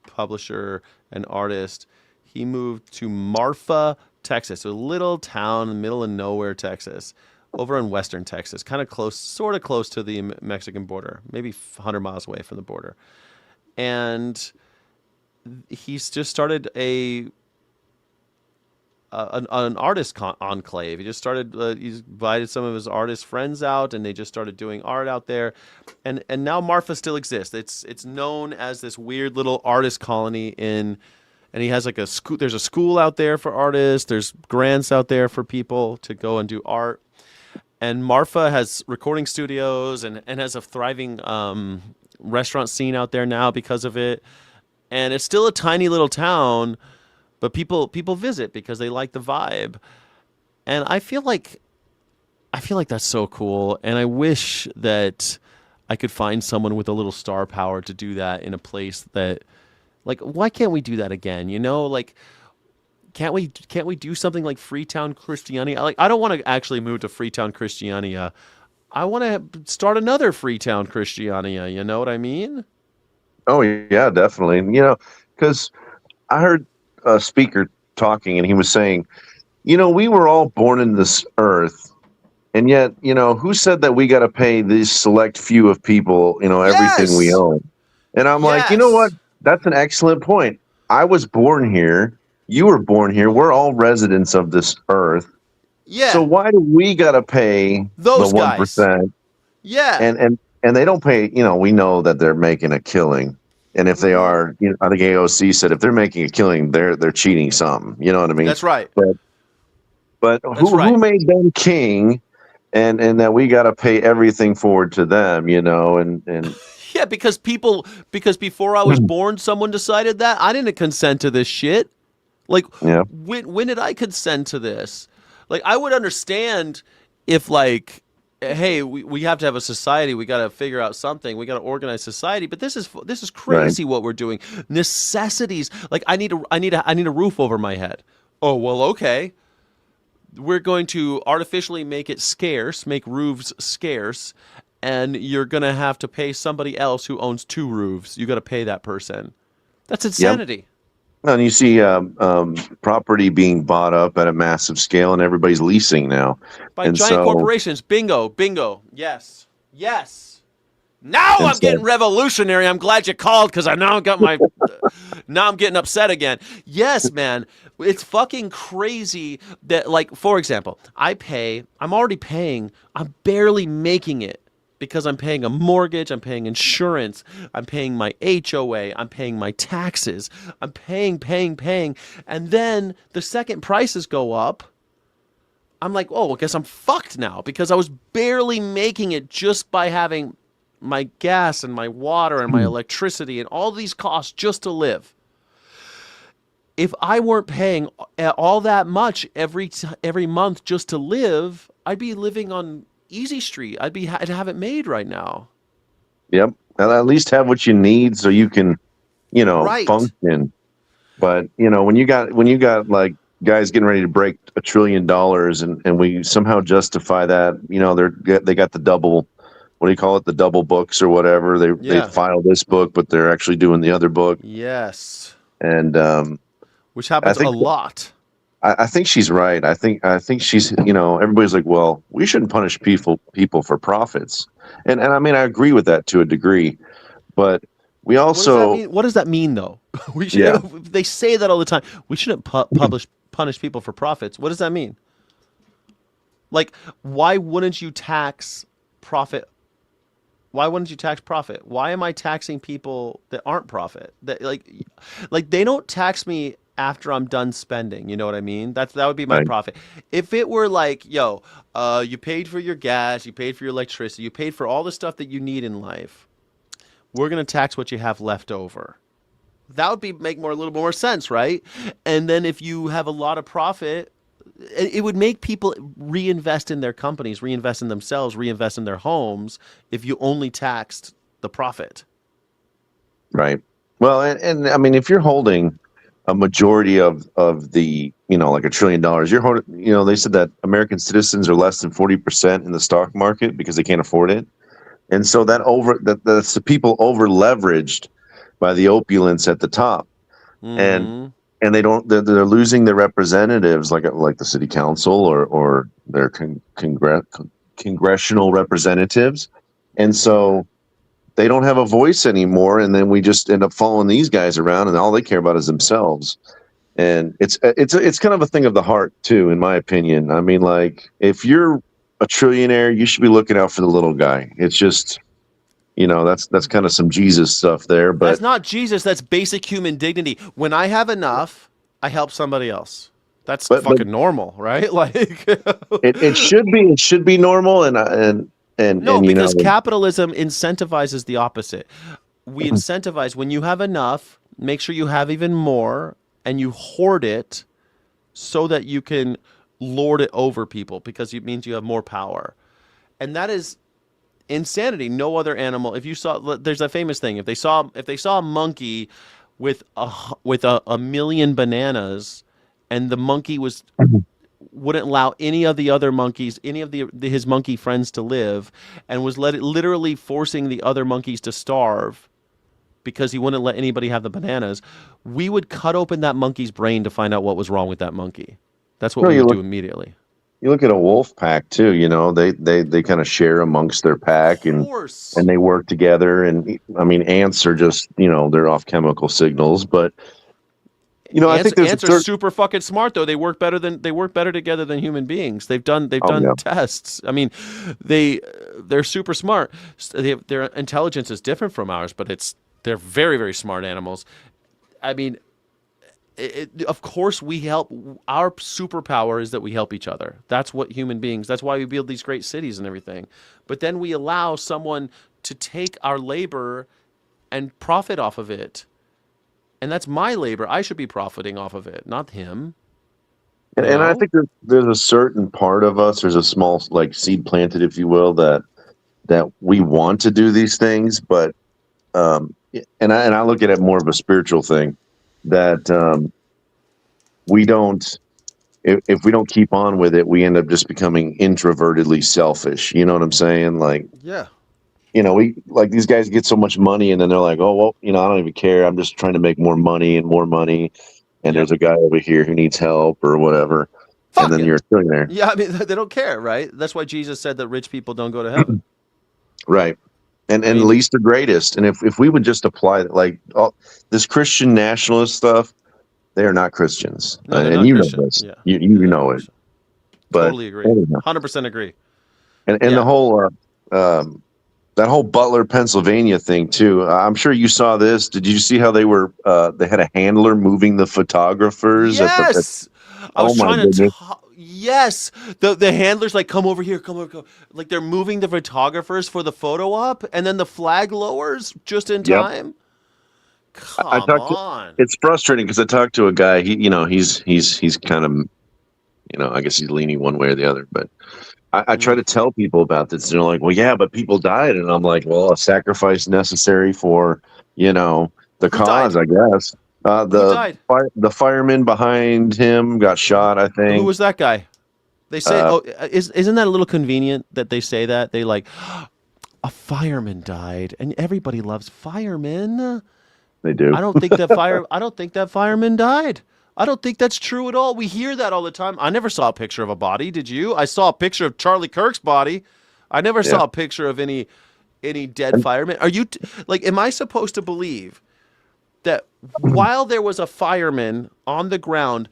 publisher, and artist. He moved to Marfa, Texas, a little town in the middle of nowhere, Texas, over in western Texas, kind of close, sort of close to the Mexican border, maybe 100 miles away from the border. And he's just started an artist enclave. He just started. He's invited some of his artist friends out, and they just started doing art out there. And now Marfa still exists. It's known as this weird little artist colony and he has like a school. There's a school out there for artists. There's grants out there for people to go and do art. And Marfa has recording studios and has a thriving restaurant scene out there now because of it. And it's still a tiny little town. But people visit because they like the vibe. And I feel like that's so cool. And I wish that I could find someone with a little star power to do that in a place that, like, why can't we do that again? You know, like, can't we do something like Freetown Christiania? Like, I don't want to actually move to Freetown Christiania. I want to start another Freetown Christiania. You know what I mean? Oh yeah, definitely. You know, because I heard a speaker talking, and he was saying, you know, we were all born in this earth, and yet, you know, who said that we got to pay this select few of people, you know, everything we own? And I'm like, you know what? That's an excellent point. I was born here. You were born here. We're all residents of this earth. Yeah. So why do we got to pay those the guys? 1%? Yeah. And they don't pay, you know, we know that they're making a killing. And if they are, you know, I think AOC said if they're making a killing, they're cheating something. You know what I mean? That's right. But who made them king, and that we got to pay everything forward to them, you know? And yeah, because before I was born, someone decided that. I didn't consent to this shit. Like, when did I consent to this? Like, I would understand if, like, hey, we have to have a society. We got to figure out something. We got to organize society. But this is crazy what we're doing. Necessities. Like, I need a roof over my head. Oh, well, okay. We're going to artificially make it scarce, make roofs scarce, and you're going to have to pay somebody else who owns 2 roofs. You got to pay that person. That's insanity. Yep. And you see property being bought up at a massive scale, and everybody's leasing now. By giant corporations. Bingo. Yes. Now I'm getting revolutionary. I'm glad you called because I now got my... now I'm getting upset again. Yes, man. It's fucking crazy that, like, for example, I'm already paying. I'm barely making it. Because I'm paying a mortgage, I'm paying insurance, I'm paying my HOA, I'm paying my taxes, I'm paying. And then the second prices go up, I'm like, oh, I guess I'm fucked now because I was barely making it just by having my gas and my water and my electricity and all these costs just to live. If I weren't paying all that much every month just to live, I'd be living on Easy Street. I'd have it made right now. Yep. And at least have what you need so you can, function. But when you got like guys getting ready to break $1 trillion and we somehow justify that, they got the double, what do you call it? The double books or whatever. They file this book, but they're actually doing the other book. Yes. And which happens a lot. I think she's right. I think she's, everybody's like, well, we shouldn't punish people for profits. And I mean, I agree with that to a degree, but we also, what does that mean though? We should, they say that all the time. We shouldn't punish people for profits. What does that mean? Like, why wouldn't you tax profit? Why wouldn't you tax profit? Why am I taxing people that aren't profit? That like they don't tax me after I'm done spending, you know what I mean? That would be my profit. If it were like, yo, you paid for your gas, you paid for your electricity, you paid for all the stuff that you need in life, we're gonna tax what you have left over. That would make a little more sense, right? And then if you have a lot of profit, it would make people reinvest in their companies, reinvest in themselves, reinvest in their homes if you only taxed the profit. Right. Well, and I mean, if you're holding a majority of the, like $1 trillion, you're holding, they said that American citizens are less than 40% in the stock market because they can't afford it. And so that's the people over leveraged by the opulence at the top. And they're losing their representatives like the city council or their congressional representatives. And so they don't have a voice anymore. And then we just end up following these guys around and all they care about is themselves. And it's kind of a thing of the heart too, in my opinion. I mean, like if you're a trillionaire, you should be looking out for the little guy. It's just, that's kind of some Jesus stuff there, but that's not Jesus. That's basic human dignity. When I have enough, I help somebody else. That's fucking normal, right? Like it should be normal. Because capitalism incentivizes the opposite. We incentivize when you have enough, make sure you have even more, and you hoard it so that you can lord it over people because it means you have more power. And that is insanity. No other animal. If you saw, there's a famous thing. If they saw a monkey with a million bananas, and the monkey wouldn't allow any of the other monkeys, any of his monkey friends to live, and was literally forcing the other monkeys to starve because he wouldn't let anybody have the bananas, we would cut open that monkey's brain to find out what was wrong with that monkey. That's what we would do immediately. You look at a wolf pack too, they kind of share amongst their pack and they work together. And I mean, ants are just, they're off chemical signals, but I think ants are super fucking smart though. They work better together than human beings. They've done tests. I mean, they're super smart. Their intelligence is different from ours, but they're very, very smart animals. I mean, of course we help. Our superpower is that we help each other. That's what human beings, that's why we build these great cities and everything. But then we allow someone to take our labor and profit off of it. And that's my labor. I should be profiting off of it, not him. And I think there's a certain part of us, there's a small like seed planted, if you will, that we want to do these things, but and I look at it more of a spiritual thing. That we don't, if we don't keep on with it, we end up just becoming introvertedly selfish. You know what I'm saying? Like, yeah, we like these guys get so much money and then they're like, oh, well, I don't even care. I'm just trying to make more money and more money. And there's a guy over here who needs help or whatever. And then you're sitting there. Yeah, I mean, they don't care, right? That's why Jesus said that rich people don't go to heaven. Right. And least to greatest. And if we would just apply like this Christian nationalist stuff, they are not Christians. No, and not you Christians. know this. Yeah. You know it. But totally agree. 100% agree. And the whole that whole Butler, Pennsylvania thing too. I'm sure you saw this. Did you see how they had a handler moving the photographers? Yes. I was trying to Yes, the handlers like come over here, come over, like they're moving the photographers for the photo op, and then the flag lowers just in time. Come on. It's frustrating because I talked to a guy. He's kind of, I guess he's leaning one way or the other. But I try to tell people about this. And they're like, well, yeah, but people died. And I'm like, well, a sacrifice necessary for, the cause, I guess. The fireman behind him got shot, I think. Who was that guy? They say, isn't that a little convenient that they say that? They like, a fireman died, and everybody loves firemen. They do. I don't think that fireman died. I don't think that's true at all. We hear that all the time. I never saw a picture of a body. Did you? I saw a picture of Charlie Kirk's body. I never saw a picture of any dead firemen. Are you am I supposed to believe that while there was a fireman on the ground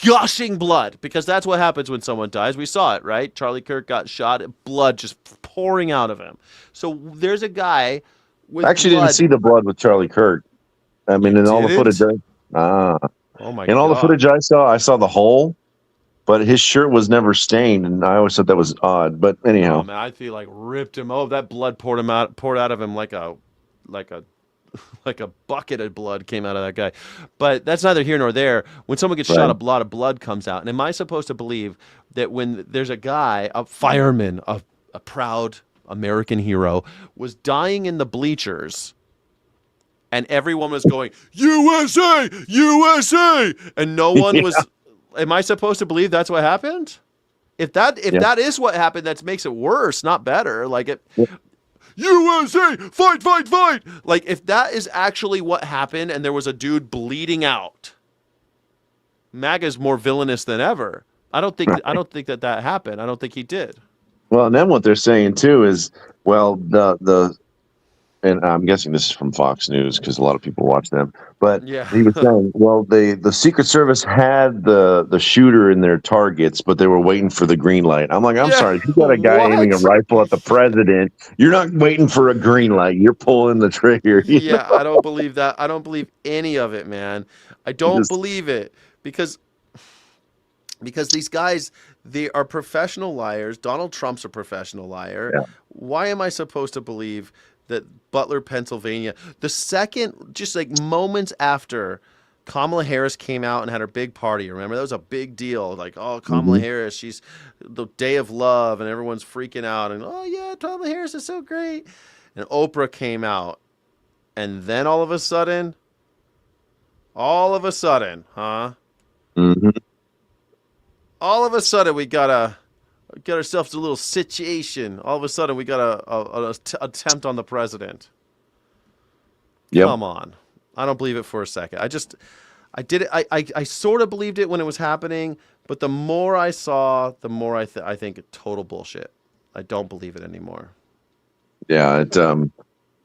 gushing blood, because that's what happens when someone dies. We saw it, right? Charlie Kirk got shot, blood just pouring out of him. So there's a guy with I actually didn't see the blood with Charlie Kirk. I mean, in all the footage. Oh my in all the footage I saw the hole, but his shirt was never stained, and I always thought that was odd. But anyhow, oh man, I feel like ripped him. Oh, that blood poured out of him like a bucket of blood came out of that guy. But that's neither here nor there. When someone gets shot, a lot of blood comes out. And am I supposed to believe that when there's a guy, a fireman, a proud American hero, was dying in the bleachers, and everyone was going, USA, USA, and no one was, am I supposed to believe that's what happened? If that is what happened, that makes it worse, not better. USA, fight, fight, fight. Like, if that is actually what happened and there was a dude bleeding out, MAGA's more villainous than ever. I don't think that happened. I don't think he did. Well, and then what they're saying too is, well, and I'm guessing this is from Fox News because a lot of people watch them. But he was saying, well, the Secret Service had the shooter in their targets, but they were waiting for the green light. I'm like, I'm sorry, if you got a guy aiming a rifle at the president, you're not waiting for a green light. You're pulling the trigger. Yeah, I don't believe that. I don't believe any of it, man. I don't believe it because these guys, they are professional liars. Donald Trump's a professional liar. Yeah. Why am I supposed to believe that Butler, Pennsylvania, the second, just like moments after Kamala Harris came out and had her big party, remember? That was a big deal. Like, oh, Kamala Harris, she's the day of love, and everyone's freaking out. And, oh, yeah, Kamala Harris is so great. And Oprah came out. And then all of a sudden, huh? Mm-hmm. All of a sudden, we got ourselves a little situation. All of a sudden, we got an attempt on the president. Yep. Come on. I don't believe it for a second. I did it. I sort of believed it when it was happening, but the more I saw, the more I think it's total bullshit. I don't believe it anymore. Yeah,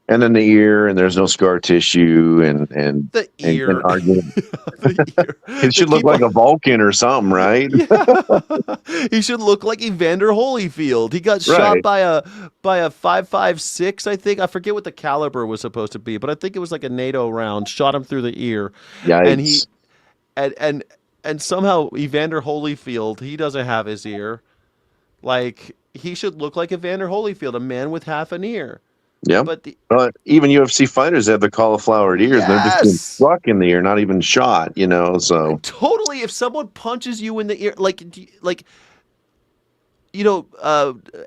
and then the ear, and there's no scar tissue, and the ear. And argument. It should look like a Vulcan or something, right? Yeah. He should look like Evander Holyfield. He got shot by a 5.56, I think. I forget what the caliber was supposed to be, but I think it was like a NATO round. Shot him through the ear. Yikes. And somehow Evander Holyfield, he doesn't have his ear. Like, he should look like Evander Holyfield, a man with half an ear. Yeah, but even UFC fighters have the cauliflower ears. They're just being struck in the ear, not even shot. So totally. If someone punches you in the ear,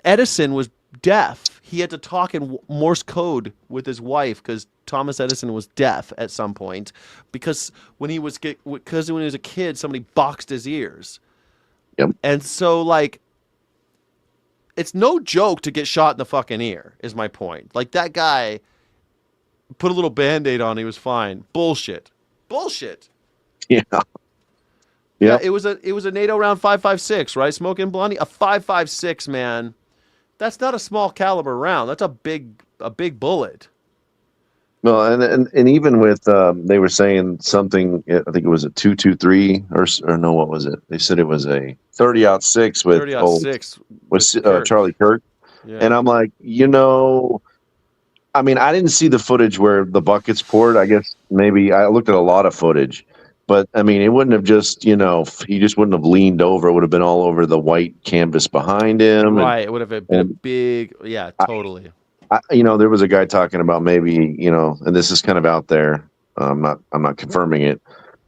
Edison was deaf. He had to talk in Morse code with his wife because Thomas Edison was deaf at some point because when he was a kid, somebody boxed his ears. Yep. And so it's no joke to get shot in the fucking ear, is my point. Like, that guy put a little Band-Aid on, he was fine. Bullshit. Yeah. Yeah, it was a NATO round 5.56, right? Smoking Blondie? A 5.56, man. That's not a small caliber round. That's a big bullet. Well, and even with they were saying something. I think it was a 2.23 or no, what was it? They said it was a 30-06 with 30-06 with Charlie Kirk. Yeah. And I'm like, I mean, I didn't see the footage where the buckets poured. I guess maybe I looked at a lot of footage, But I mean, it wouldn't have just, he just wouldn't have leaned over. It would have been all over the white canvas behind him. Right. It would have been a big, yeah, totally. There was a guy talking about maybe, and this is kind of out there. I'm not confirming it,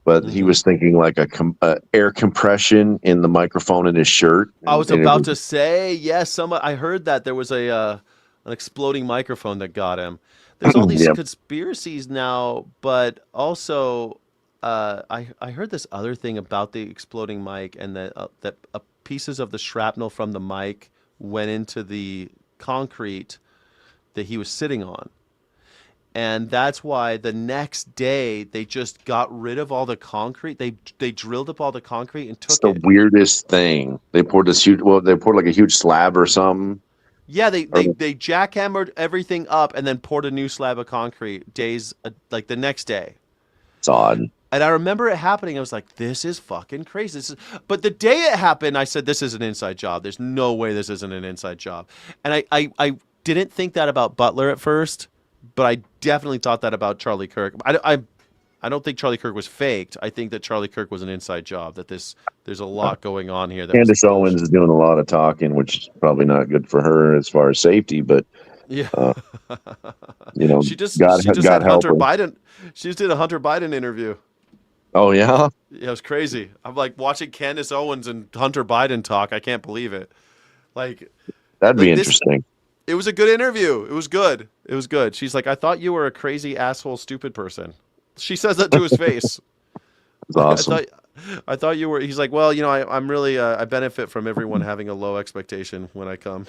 but he was thinking like a air compression in the microphone in his shirt. I was about to say, yes, I heard that there was an exploding microphone that got him. There's all these conspiracies now, but also I heard this other thing about the exploding mic, and that pieces of the shrapnel from the mic went into the concrete that he was sitting on. And that's why the next day they just got rid of all the concrete. They drilled up all the concrete and took it's the weirdest thing. They poured like a huge slab or something. Yeah, they jackhammered everything up and then poured a new slab of concrete like the next day. It's odd. And I remember it happening. I was like, this is fucking crazy. But the day it happened, I said, this is an inside job. There's no way this isn't an inside job. And I didn't think that about Butler at first, but I definitely thought that about Charlie Kirk. I don't think Charlie Kirk was faked. I think that Charlie Kirk was an inside job, that there's a lot going on here. Candace Owens is doing a lot of talking, which is probably not good for her as far as safety, but yeah, she just God had help Hunter her. Biden. She just did a Hunter Biden interview. Oh yeah, yeah, it was crazy. I'm like watching Candace Owens and Hunter Biden talk. I can't believe it. That'd be interesting. It was a good interview. It was good. It was good. She's like, I thought you were a crazy asshole, stupid person. She says that to his face. That's awesome. I thought you were. He's like, well, I'm really. I benefit from everyone having a low expectation when I come.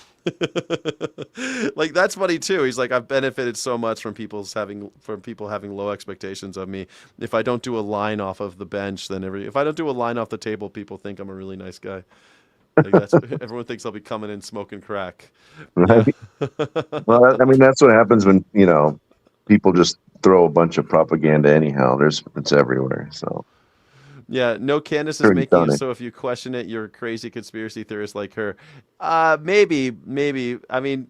Like that's funny too. He's like, I've benefited so much from people having low expectations of me. If I don't do a line off of the bench, then if I don't do a line off the table, people think I'm a really nice guy. Like everyone thinks I'll be coming in smoking crack. Right. Well, I mean, that's what happens when people just throw a bunch of propaganda anyhow. It's everywhere. So. Yeah, no, Candace is Sure, making done it it. so if you question it, you're a crazy conspiracy theorist like her. Maybe. I mean,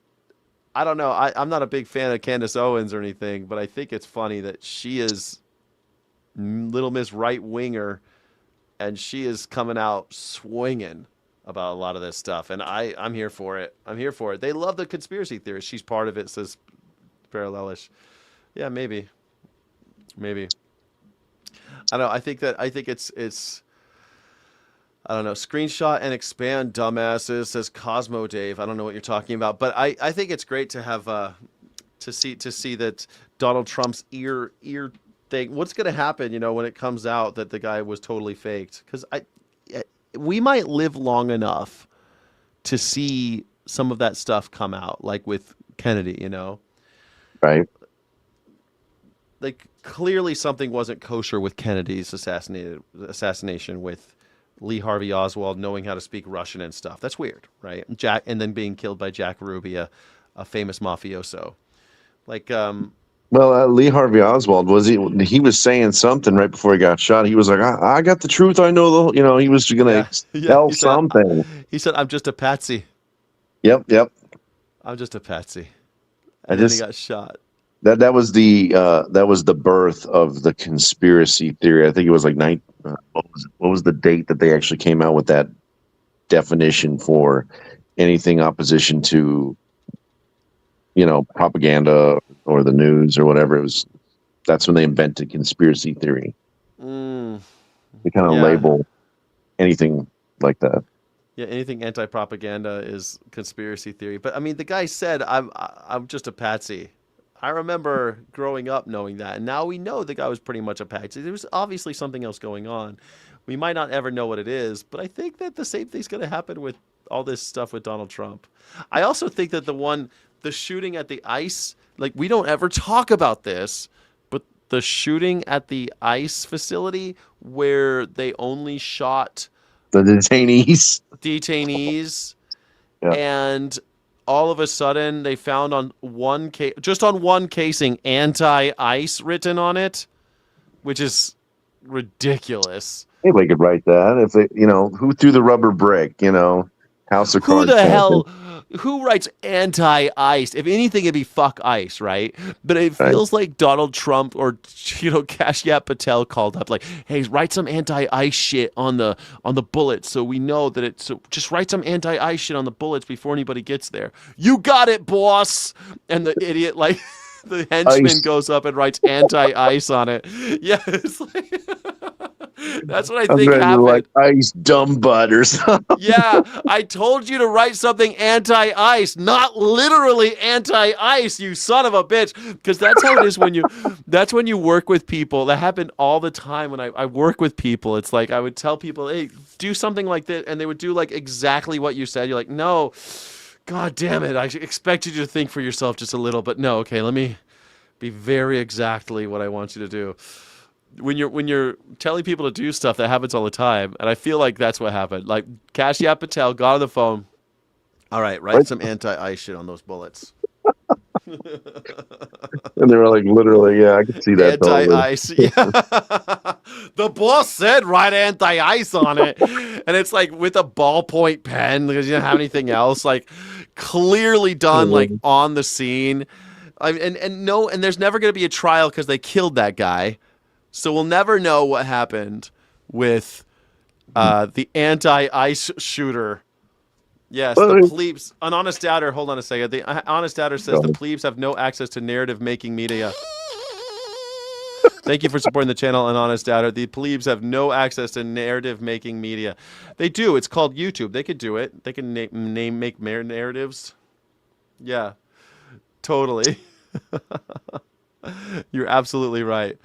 I don't know. I'm not a big fan of Candace Owens or anything, but I think it's funny that she is Little Miss Right Winger, and she is coming out swinging about a lot of this stuff, and I'm here for it. I'm here for it. They love the conspiracy theorists. She's part of it, says Parallelish. Yeah, maybe. I don't know. I think it's I don't know. Screenshot and expand, dumbasses, says Cosmo Dave. I don't know what you're talking about, but I think it's great to have to see that Donald Trump's ear thing. What's going to happen, when it comes out that the guy was totally faked? Because we might live long enough to see some of that stuff come out, like with Kennedy. Right. Like clearly something wasn't kosher with Kennedy's assassination with Lee Harvey Oswald knowing how to speak Russian and stuff. That's weird, right? And then being killed by Jack Ruby, a famous mafioso. Well, Lee Harvey Oswald he was saying something right before he got shot. He was like, I got the truth. I know he was going to tell something. He said, I'm just a patsy. Yep. I'm just a patsy. Then he got shot. That was the birth of the conspiracy theory. I think it was like what was the date that they actually came out with that definition for anything opposition to propaganda or the news or whatever. That's when they invented conspiracy theory. They kind of label anything like that. Yeah, anything anti-propaganda is conspiracy theory. But I mean, the guy said, I'm just a patsy. I remember growing up knowing that, and now we know the guy was pretty much a patsy. There was obviously something else going on. We might not ever know what it is, but I think that the same thing's going to happen with all this stuff with Donald Trump. I also think that the shooting at the ICE, like we don't ever talk about this, but the shooting at the ICE facility where they only shot the detainees, yeah. And all of a sudden they found on one casing anti-ICE written on it, which is ridiculous. Anybody could write that if they, who threw the rubber brick, House of Cards. Who the hell? who writes anti-ICE? If anything, it'd be fuck ICE, right? But it feels like Donald Trump or Kashyap Patel called up like, hey, write some anti-ICE shit on the bullets so we know that it's. So just write some anti-ICE shit on the bullets before anybody gets there. You got it, boss. And the idiot like. The henchman Ice. goes up and writes anti-ICE on it. Yeah, it's like that's what I I'm think ready to happened. like ice dumb butt or something. Yeah, I told you to write something anti-ICE, not literally anti-ICE, you son of a bitch. Because that's how it is when you work with people. That happened all the time when I work with people. It's like I would tell people, hey, do something like this, and they would do like exactly what you said. You're like, no. God damn it, I expected you to think for yourself just a little, but no, okay, let me be very exactly what I want you to do. When you're telling people to do stuff, that happens all the time, and I feel like that's what happened. Like, Kashyap Patel got on the phone. All right, write some anti-ICE shit on those bullets. And they were like, literally, yeah, I could see that. Anti-ICE, yeah. The boss said write anti-ICE on it. And it's like with a ballpoint pen because you don't have anything else. Like clearly done like on the scene. And there's never going to be a trial because they killed that guy. So we'll never know what happened with the anti-ICE shooter. Yes, the plebes. An honest doubter. Hold on a second. The honest doubter says the plebes have no access to narrative-making media. Thank you for supporting the channel, An Honest Doubter. The plebes have no access to narrative-making media. They do. It's called YouTube. They could do it. They can make narratives. Yeah, totally. You're absolutely right.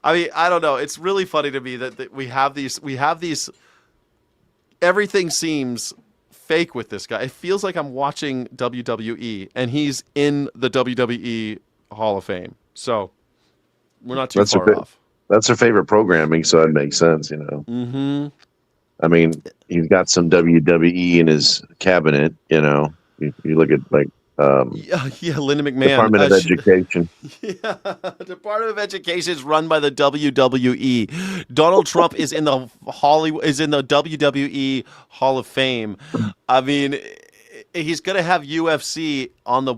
I mean, I don't know. It's really funny to me that we have these. Everything seems fake with this guy. It feels like I'm watching WWE, and he's in the WWE Hall of Fame. So we're not too far off. That's her favorite programming, so it makes sense, you know. Mm-hmm. I mean, he's got some WWE in his cabinet, you know. You look at like Linda McMahon. Department of Education. Yeah, Department of Education is run by the WWE. Donald Trump is in the WWE Hall of Fame. I mean, he's gonna have UFC on a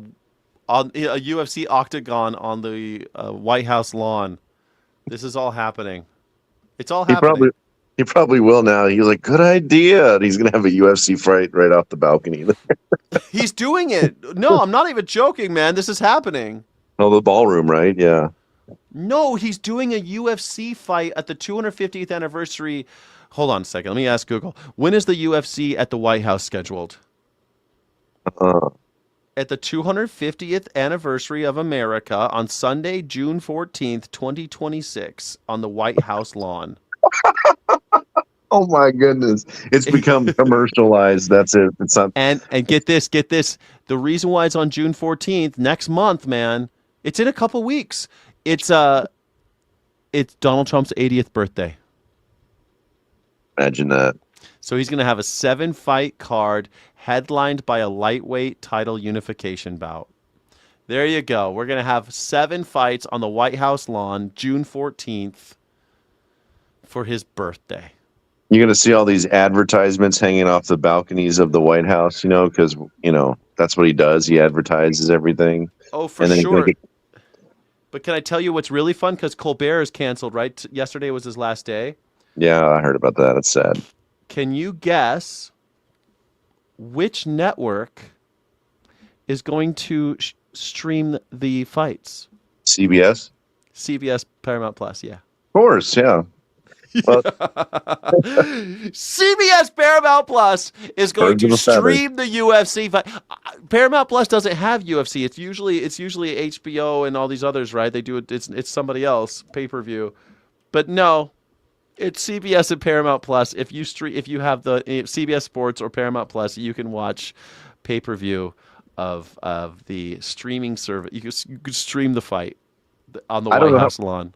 UFC octagon on the White House lawn. This is all happening. It's all happening. He probably will now. He's like, good idea. And he's gonna have a UFC fight right off the balcony. He's doing it. No, I'm not even joking, man. This is happening. Oh, the ballroom, right? Yeah. No, he's doing a UFC fight at the 250th anniversary. Hold on a second. Let me ask Google. When is the UFC at the White House scheduled? At the 250th anniversary of America on Sunday, June 14th, 2026, on the White House lawn. Oh my goodness. It's become commercialized. That's it. It's not. And get this. The reason why it's on June 14th, next month, man, it's in a couple weeks. It's Donald Trump's 80th birthday. Imagine that. So he's going to have a 7-fight card headlined by a lightweight title unification bout. There you go. We're going to have 7 fights on the White House lawn, June 14th, for his birthday. You're going to see all these advertisements hanging off the balconies of the White House, you know, because, you know, that's what he does. He advertises everything. Oh, for sure. But can I tell you what's really fun? Because Colbert is canceled, right? Yesterday was his last day. Yeah, I heard about that. It's sad. Can you guess which network is going to stream the fights? CBS? CBS Paramount Plus, yeah. Of course, yeah. Well, CBS Paramount Plus is going to stream the UFC fight. Paramount Plus doesn't have UFC. It's usually HBO and all these others, right? They do it. It's somebody else pay-per-view, but no, it's CBS and Paramount Plus. If you have the CBS Sports or Paramount Plus, you can watch pay-per-view of the streaming service. You could stream the fight on the White House lawn.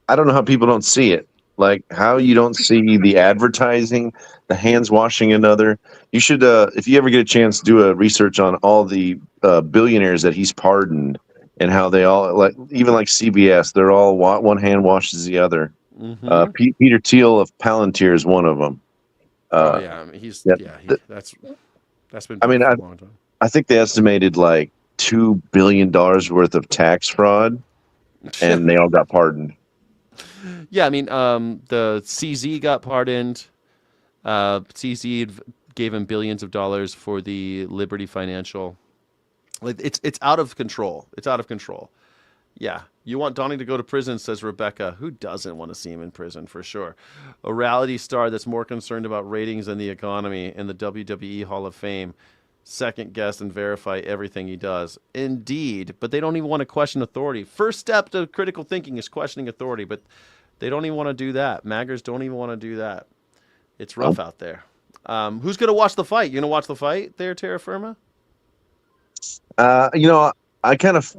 I don't know how people don't see it. Like how you don't see the advertising, the hands washing another. You should, if you ever get a chance, do a research on all the billionaires that he's pardoned and how they all, like even like CBS, they're all one hand washes the other. Mm-hmm. Peter Thiel of Palantir is one of them. I mean, that's been. I mean, for a long time. I think they estimated like $2 billion worth of tax fraud, and they all got pardoned. Yeah, I mean, the CZ got pardoned. CZ gave him billions of dollars for the Liberty Financial. Like it's out of control. It's out of control. Yeah, you want Donnie to go to prison, says Rebecca. Who doesn't want to see him in prison, for sure? A reality star that's more concerned about ratings than the economy in the WWE Hall of Fame. Second guess and verify everything he does. Indeed, but they don't even want to question authority. First step to critical thinking is questioning authority, but they don't even want to do that. MAGAs don't even want to do that. It's rough out there. Who's going to watch the fight? You going to watch the fight there, Terra Firma? I kind of...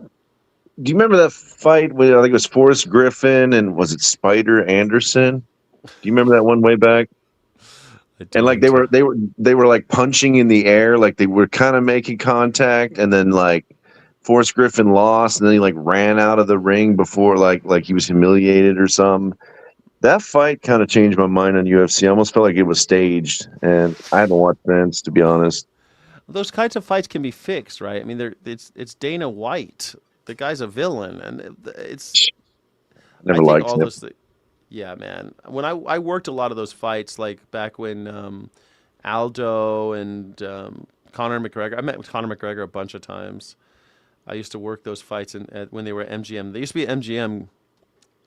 Do you remember that fight with, I think it was Forrest Griffin and was it Spider Anderson? Do you remember that one way back? And like they were like punching in the air, like they were kind of making contact, and then like Forrest Griffin lost, and then he like ran out of the ring before like he was humiliated or something. That fight kind of changed my mind on UFC. I almost felt like it was staged, and I haven't watched since, to be honest. Those kinds of fights can be fixed, right? I mean, it's Dana White. The guy's a villain, and it's never liked him. Yeah, man. When I worked a lot of those fights, like back when Aldo and Conor McGregor. I met with Conor McGregor a bunch of times. I used to work those fights when they were at MGM. They used to be at MGM.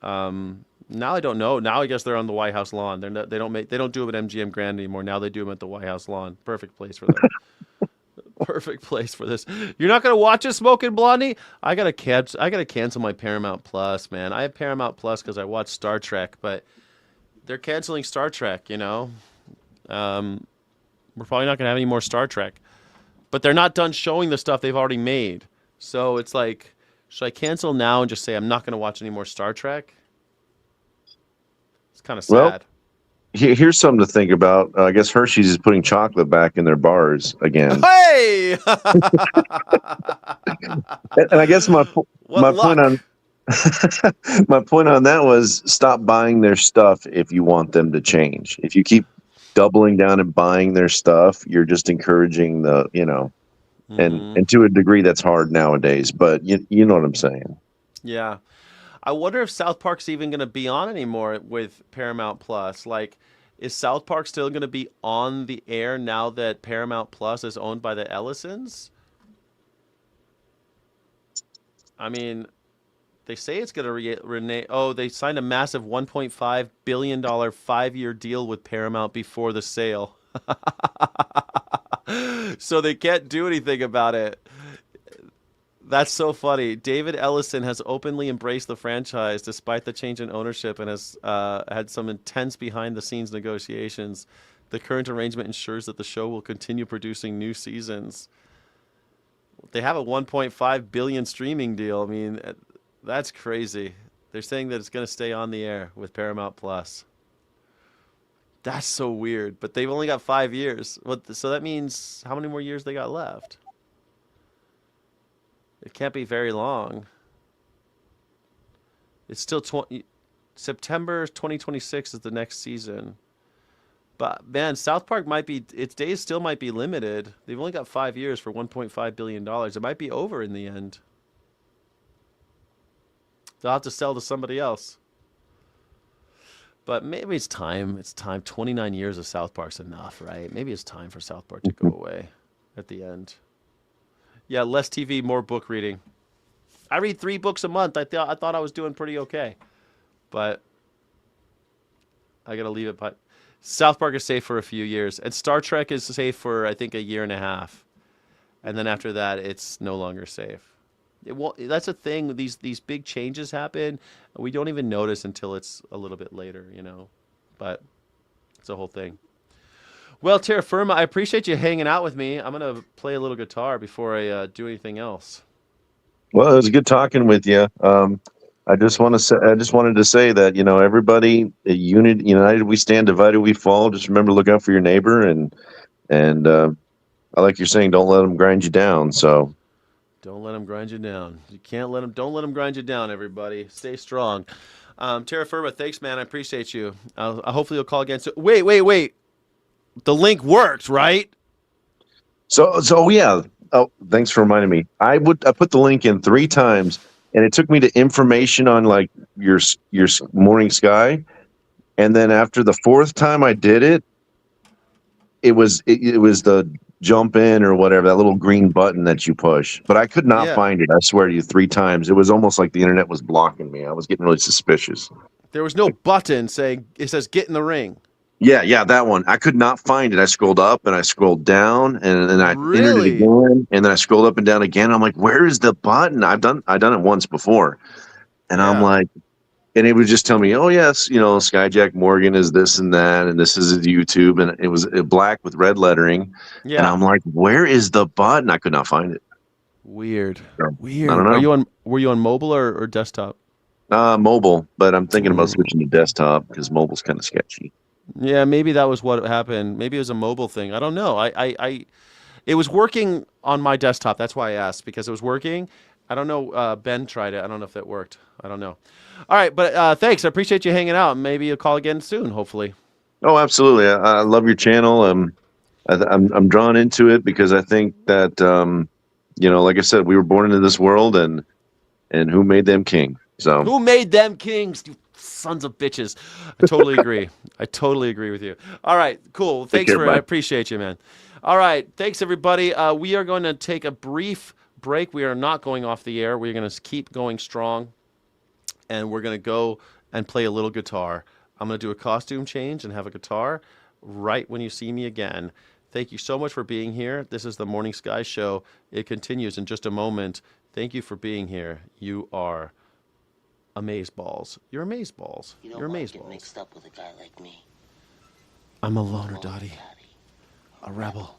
Now I don't know. Now I guess they're on the White House lawn. They don't do them at MGM Grand anymore. Now they do them at the White House lawn. Perfect place for them. Perfect place for this. You're not gonna watch it, Smoking Blondie? I gotta cancel my Paramount Plus, man. I have Paramount Plus because I watch Star Trek, but they're canceling Star Trek. You know, we're probably not gonna have any more Star Trek, but they're not done showing the stuff they've already made. So it's like, should I cancel now and just say I'm not gonna watch any more Star Trek? It's kind of sad. Well, here's something to think about. I guess Hershey's is putting chocolate back in their bars again. Hey! And I guess my point on my point on that was stop buying their stuff if you want them to change. If you keep doubling down and buying their stuff, you're just encouraging and to a degree that's hard nowadays. But you know what I'm saying. Yeah. I wonder if South Park's even going to be on anymore with Paramount Plus. Like, is South Park still going to be on the air now that Paramount Plus is owned by the Ellisons? I mean, they say it's going to they signed a massive $1.5 billion 5-year deal with Paramount before the sale. So they can't do anything about it. That's so funny. David Ellison has openly embraced the franchise despite the change in ownership and has had some intense behind-the-scenes negotiations. The current arrangement ensures that the show will continue producing new seasons. They have a $1.5 billion streaming deal. I mean, that's crazy. They're saying that it's going to stay on the air with Paramount Plus. That's so weird. But they've only got 5 years. So that means how many more years they got left? It can't be very long. It's still September 2026 is the next season. But man, South Park its days still might be limited. They've only got 5 years for $1.5 billion. It might be over in the end. They'll have to sell to somebody else. But maybe it's time. It's time. 29 years of South Park's enough, right? Maybe it's time for South Park to go away at the end. Yeah, less TV, more book reading. I read 3 books a month. I thought I was doing pretty okay. But I got to leave it. But South Park is safe for a few years. And Star Trek is safe for, I think, 1.5 years. And then after that, it's no longer safe. That's a thing. These big changes happen. We don't even notice until it's a little bit later, you know. But it's a whole thing. Well, Terra Firma, I appreciate you hanging out with me. I'm going to play a little guitar before I do anything else. Well, it was good talking with you. I just wanted to say that, everybody, united we stand, divided we fall. Just remember, look out for your neighbor, and I like you're saying, don't let them grind you down. So don't let them grind you down. Don't let them grind you down, everybody. Stay strong. Terra Firma, thanks, man. I appreciate you. Hopefully you'll call again. So, wait. The link worked, right? So yeah. Oh, thanks for reminding me. I put the link in 3 times, and it took me to information on like your morning sky, and then after the 4th time I did it, it was the jump in or whatever, that little green button that you push. But I could not find it. I swear to you, 3 times. It was almost like the internet was blocking me. I was getting really suspicious. There was no button saying it says "Get in the ring." Yeah, that one. I could not find it. I scrolled up and I scrolled down, and then I entered it again, and then I scrolled up and down again. I'm like, where is the button? I've done it once before, and I'm like, and it would just tell me, oh yes, Skyjack Morgan is this and that, and this is his YouTube, and it was black with red lettering. Yeah. And I'm like, where is the button? I could not find it. Weird. Weird. I don't know. Were you on mobile or desktop? Mobile, but I'm thinking about switching to desktop because mobile's kind of sketchy. Yeah, maybe that was what happened. Maybe it was a mobile thing. I don't know. It was working on my desktop. That's why I asked, because it was working. I don't know. Ben tried it. I don't know if that worked. I don't know. All right, but thanks. I appreciate you hanging out. Maybe you'll call again soon, hopefully. Oh, absolutely. I love your channel. I'm drawn into it because I think that like I said, we were born into this world, and who made them king? So who made them kings? You sons of bitches. I totally agree. I totally agree with you. All right, cool. Thanks I appreciate you, man. All right, thanks everybody. We are going to take a brief break. We are not going off the air. We're going to keep going strong, and we're going to go and play a little guitar. I'm going to do a costume change and have a guitar right when you see me again. Thank you so much for being here. This is the Morning Sky Show. It continues in just a moment. Thank you for being here. You are amazeballs. You're amazeballs. You're amazeballs. Mixed up with a guy like me. I'm a loner, Dottie. A rebel.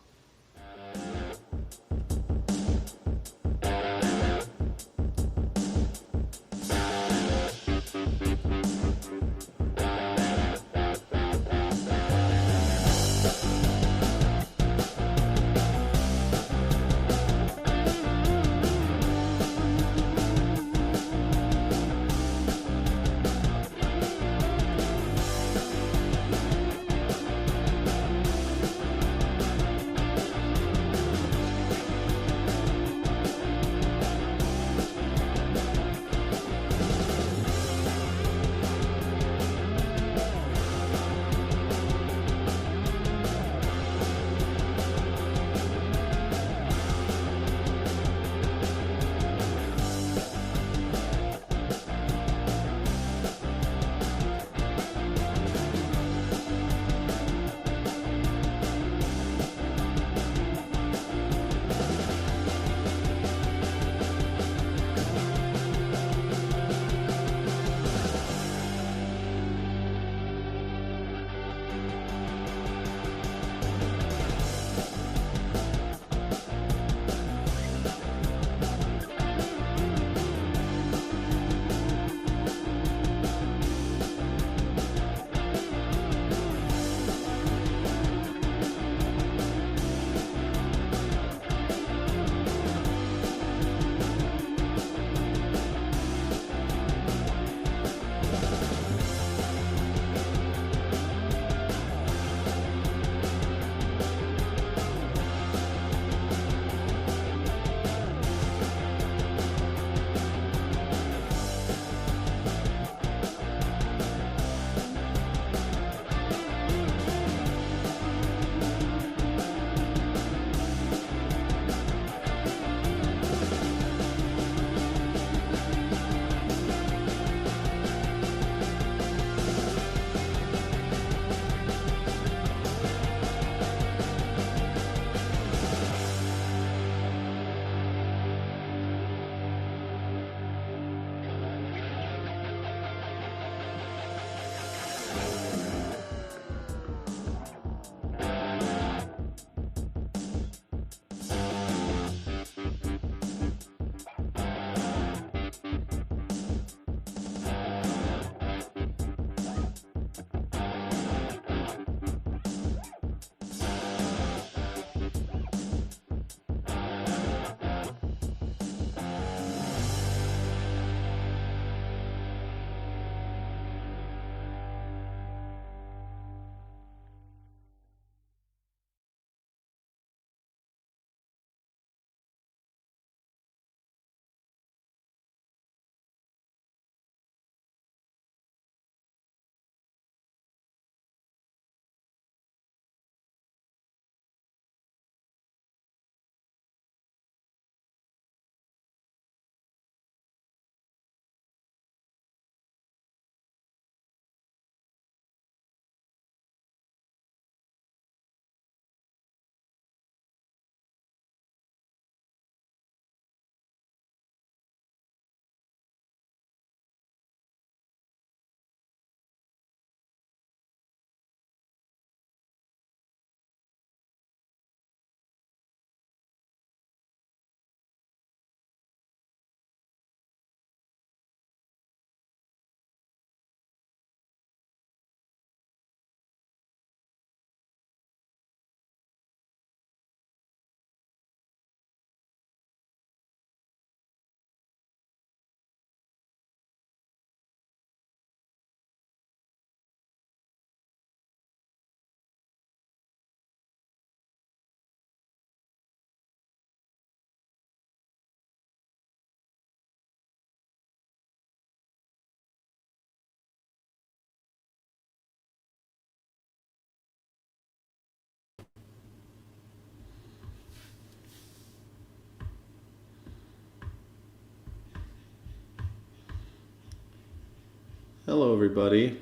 Hello, everybody.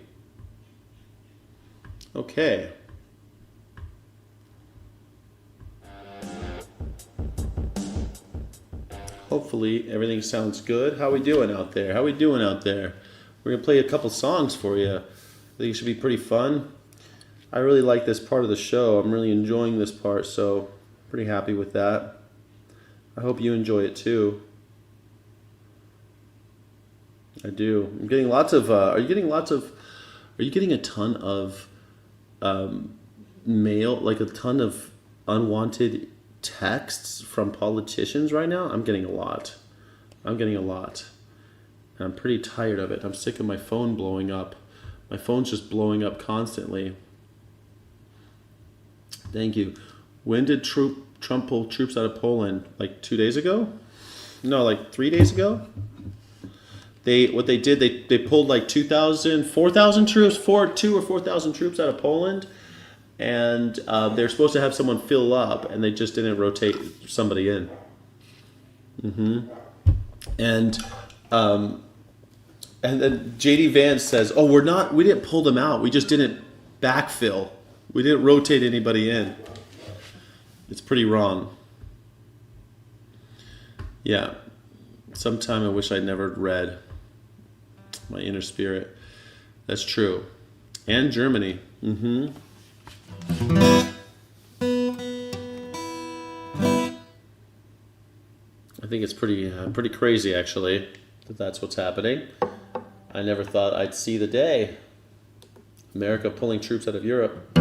Okay. Hopefully everything sounds good. How we doing out there? How we doing out there? We're gonna play a couple songs for you. I think it should be pretty fun. I really like this part of the show. I'm really enjoying this part, so pretty happy with that. I hope you enjoy it too. I do. I'm getting lots of. Are you getting a ton of mail, like a ton of unwanted texts from politicians right now? I'm getting a lot. And I'm pretty tired of it. I'm sick of my phone blowing up. My phone's just blowing up constantly. Thank you. When did Trump pull troops out of Poland? Like 2 days ago? No, like 3 days ago? They pulled like 4,000 troops, 2,000 or 4,000 troops out of Poland, and they're supposed to have someone fill up, and they just didn't rotate somebody in. And then JD Vance says, "Oh, we didn't pull them out. We just didn't backfill. We didn't rotate anybody in." It's pretty wrong. Yeah. Sometime I wish I'd never read my inner spirit. That's true. And Germany. I think it's pretty crazy, actually, that's what's happening. I never thought I'd see the day. America pulling troops out of Europe.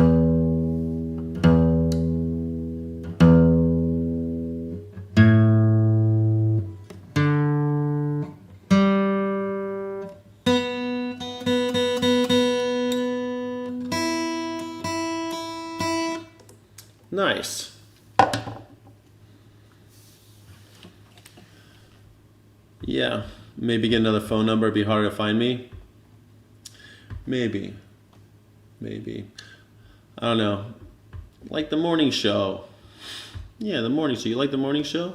Nice. Yeah, maybe get another phone number. It'd be harder to find me. Maybe. I don't know. Like the morning show. Yeah, the morning show. You like the morning show?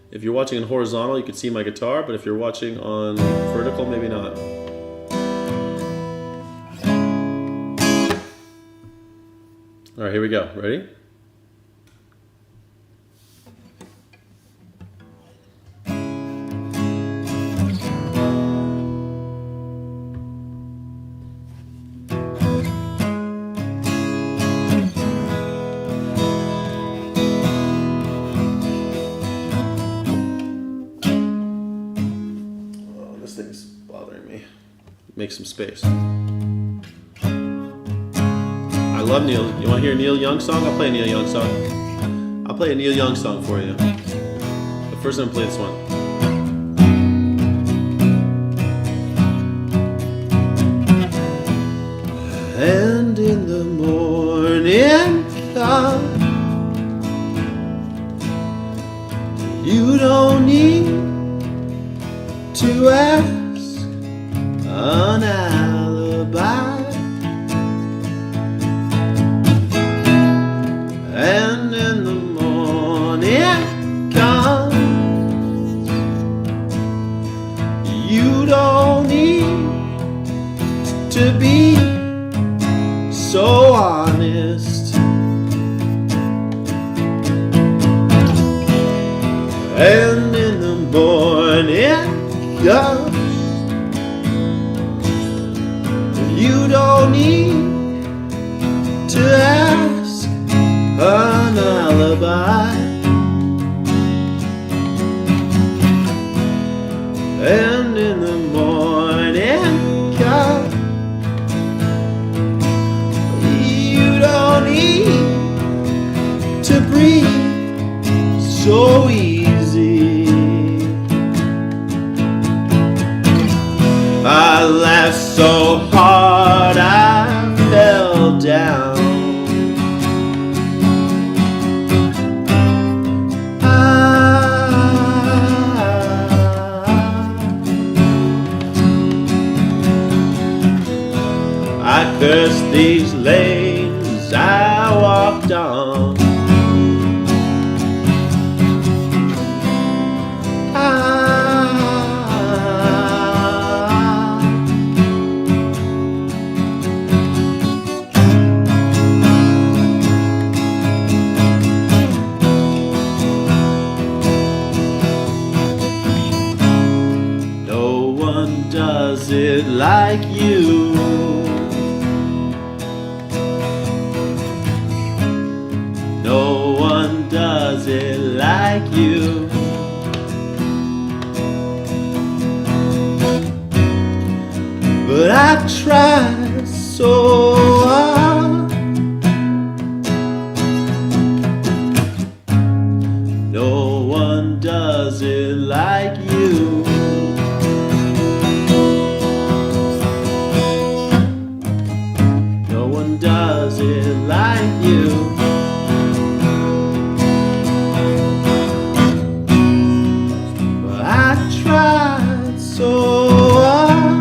If you're watching on horizontal, you can see my guitar, but if you're watching on vertical, maybe not. All right, here we go. Ready? Make some space. I love Neil. You want to hear a Neil Young song? I'll play a Neil Young song. I'll play a Neil Young song for you. But first I'm going to play this one. And in the morning come, you don't need to ask an alibi, and in the morning comes, you don't need to be so honest, and in the morning comes, you don't need to ask an alibi, and in the morning come, you don't need to breathe so easy. I laughed so hard I fell down. I cursed these lanes I walked on. so hard. No one does it like you. No one does it like you. But I tried so hard.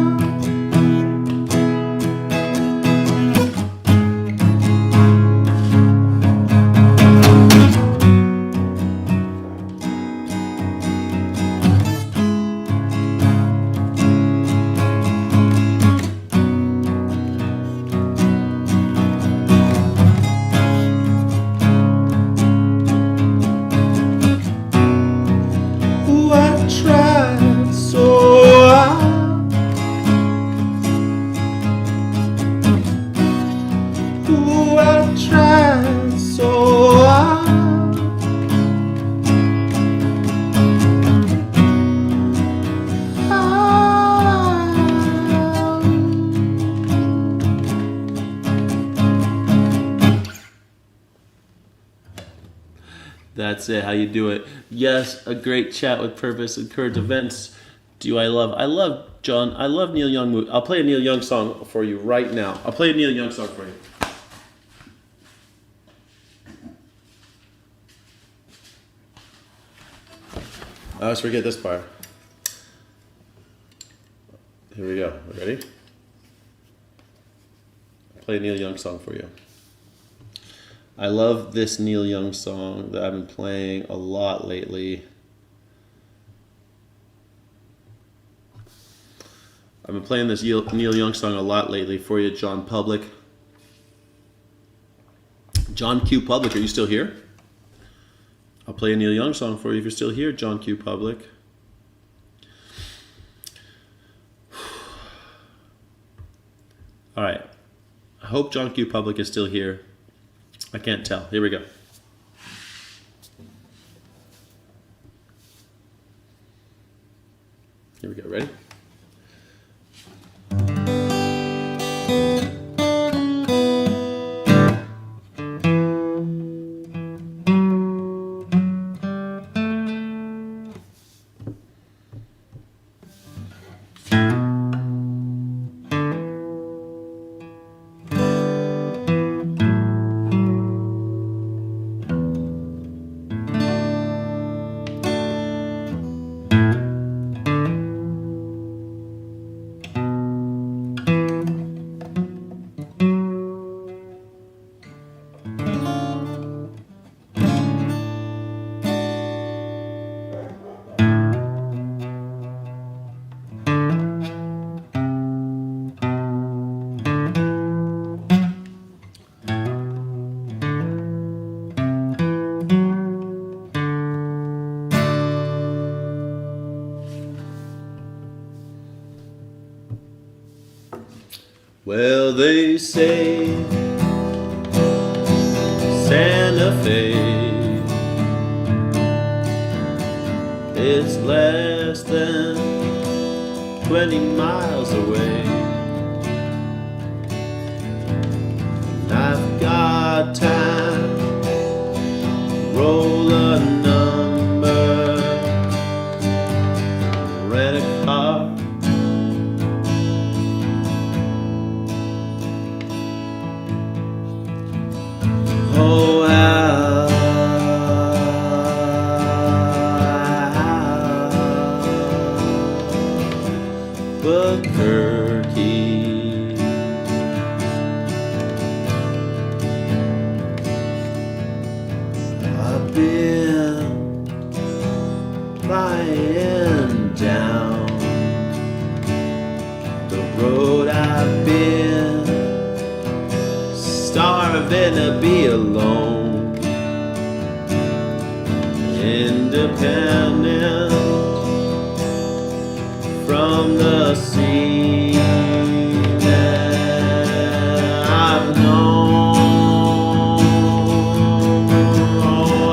Ooh, I tried so hard. Ooh, I tried so hard. That's it. How you do it? Yes, a great chat with purpose and current events. I love John. I love Neil Young. I'll play a Neil Young song for you right now. I'll play a Neil Young song for you. I always forget this part. Here we go. Ready? I'll play a Neil Young song for you. I love this Neil Young song that I've been playing a lot lately. I've been playing this Neil Young song a lot lately for you, John Public. John Q. Public, are you still here? I'll play a Neil Young song for you if you're still here, John Q. Public. All right. I hope John Q. Public is still here. I can't tell. Here we go. Here we go. Ready? Well, they say Santa Fe is less than 20 miles away. I've got time, roll a number, rent a car. Oh, Albuquerque. I've been flying down the road. I've been starving to be alone, independent from the sea that I've known. Oh,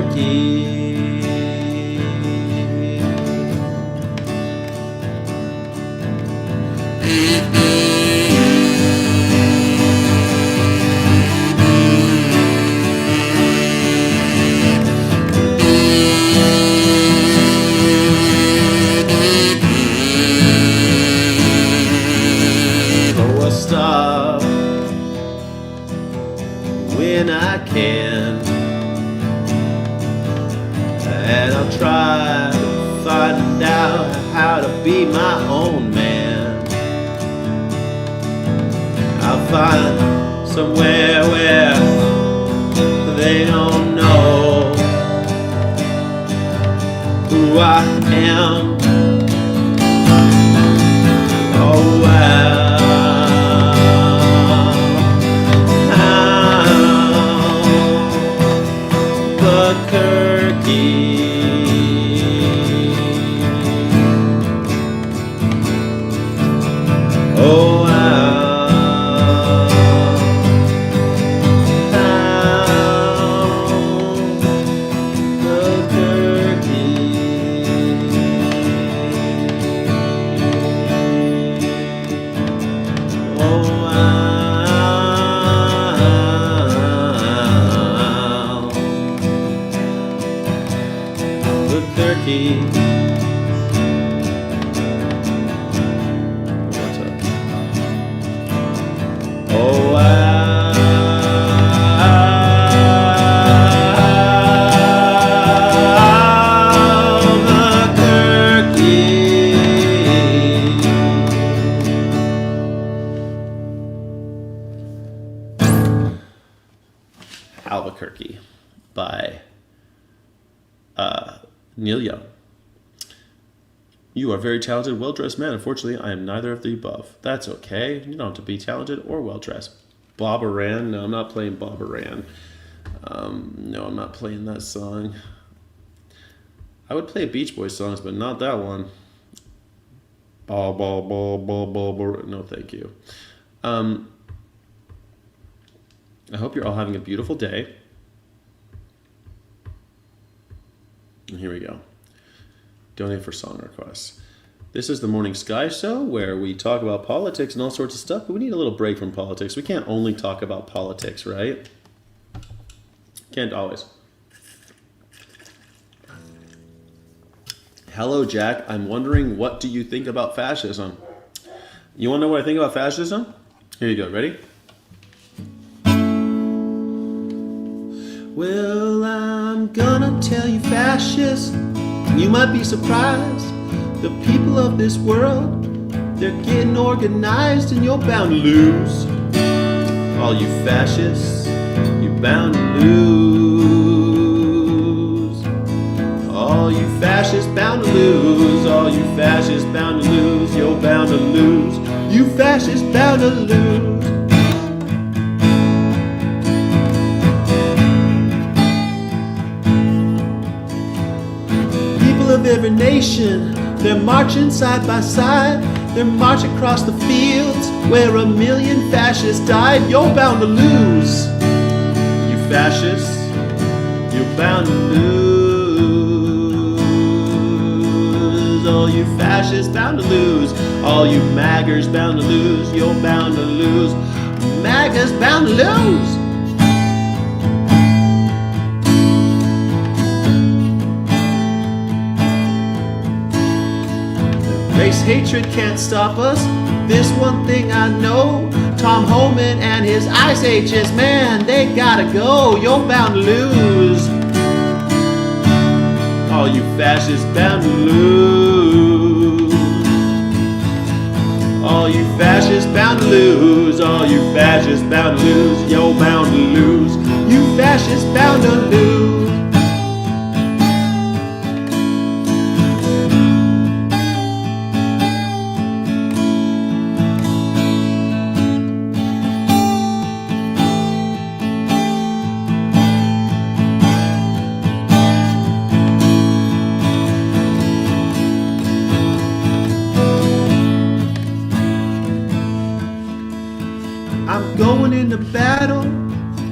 Albuquerque. and I'll try to find out how to be my own man. I'll find somewhere where they don't know who I am. Oh wow. Oh, Albuquerque by Neil Young. You are a very talented, well-dressed man. Unfortunately, I am neither of the above. That's okay. You don't have to be talented or well-dressed. Bob Aran? No, I'm not playing Bob Aran. No, I'm not playing that song. I would play Beach Boys songs, but not that one. No, thank you. I hope you're all having a beautiful day. And here we go. Donate for song requests. This is the Morning Sky Show where we talk about politics and all sorts of stuff, but we need a little break from politics. We can't only talk about politics, right? Can't always. Hello, Jack. I'm wondering, what do you think about fascism? You want to know what I think about fascism? Here you go. Ready? Well, I'm gonna tell you, fascists, you might be surprised. The people of this world, they're getting organized and you're bound to lose. All you fascists, you're bound to lose. All you fascists bound to lose. All you fascists bound to lose. You're bound to lose. You fascists bound to lose. Of every nation, they're marching side by side. They're marching across the fields where 1 million fascists died. You're bound to lose. You fascists, you're bound to lose. All you fascists bound to lose. All you MAGAs bound to lose. You're bound to lose. MAGA's bound to lose. Race hatred can't stop us. This one thing I know. Tom Homan and his Ice Ages, man, they gotta go. You're bound to lose. All you fascists bound to lose. All you fascists bound to lose. All you fascists bound to lose. You're bound to lose. You fascists bound to lose. Going into battle,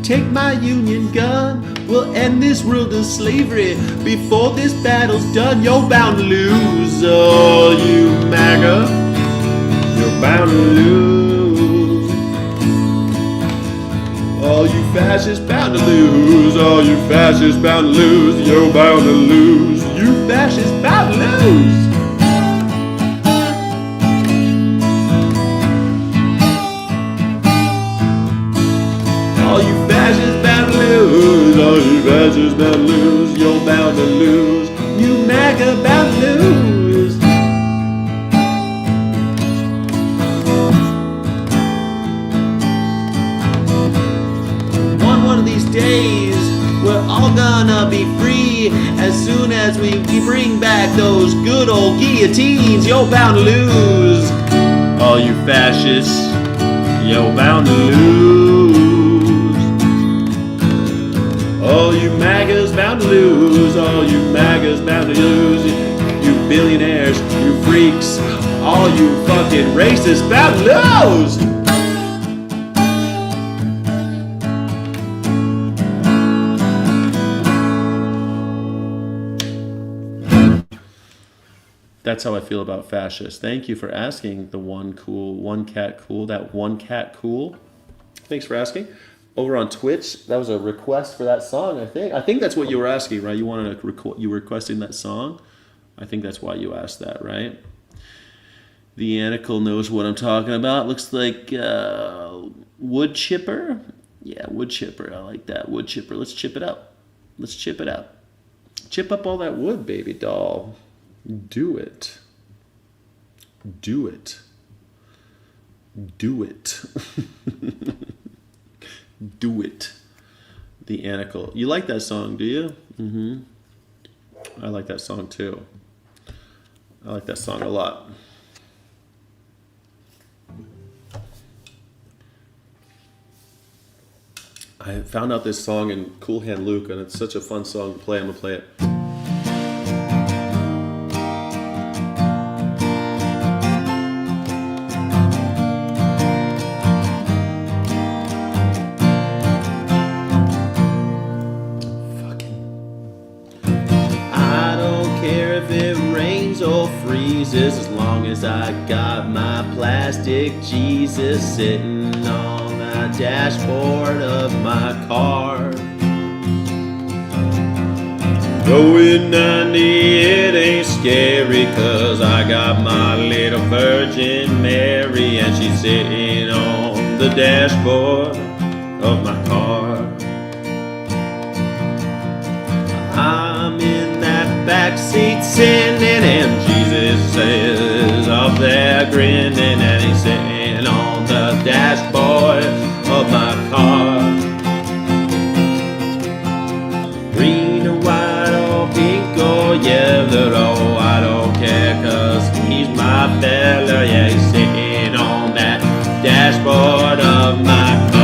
take my Union gun. We'll end this world of slavery before this battle's done. You're bound to lose. Oh, you MAGA, you're bound to lose. All you fascists bound to lose. All you fascists bound to lose. You're bound to lose. You fascists bound to lose. All you fascists bound to lose. All you fascists bound to lose. You're bound to lose. MAGA bound to lose. One of these days, we're all gonna be free as soon as we bring back those good old guillotines. You're bound to lose. All you fascists, you're bound to lose. All you MAGAs bound to lose. All you MAGAs bound to lose. You billionaires, you freaks, all you fucking racists bound to lose. That's how I feel about fascists. Thank you for asking. The one cat cool. Thanks for asking. Over on Twitch, that was a request for that song. I think that's what you were asking, right? You wanted you were requesting that song. I think that's why you asked that, right? The Anicle knows what I'm talking about. Looks like wood chipper. Yeah, wood chipper. I like that wood chipper. Let's chip it up. Let's chip it up. Chip up all that wood, baby doll. Do it. Do it. Do it. Do it. The Anicle. You like that song, do you? Mm-hmm. I like that song too. I like that song a lot. I found out this song in Cool Hand Luke, and it's such a fun song to play. I'm gonna play it. As long as I got my plastic Jesus sitting on the dashboard of my car. Going 90, it ain't scary, cause I got my little Virgin Mary, and she's sitting on the dashboard of my car. I'm in that backseat sinning, and Jesus is up there grinning, and he's sitting on the dashboard of my car. Green or white or pink or yellow, oh, I don't care, cause he's my fella. Yeah, he's sitting on that dashboard of my car.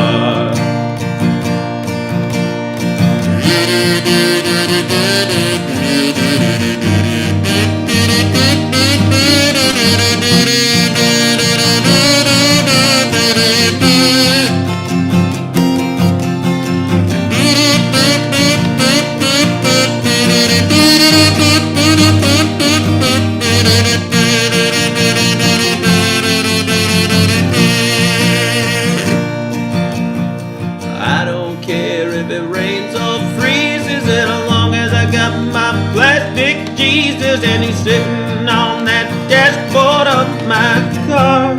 And he's sitting on that dashboard of my car.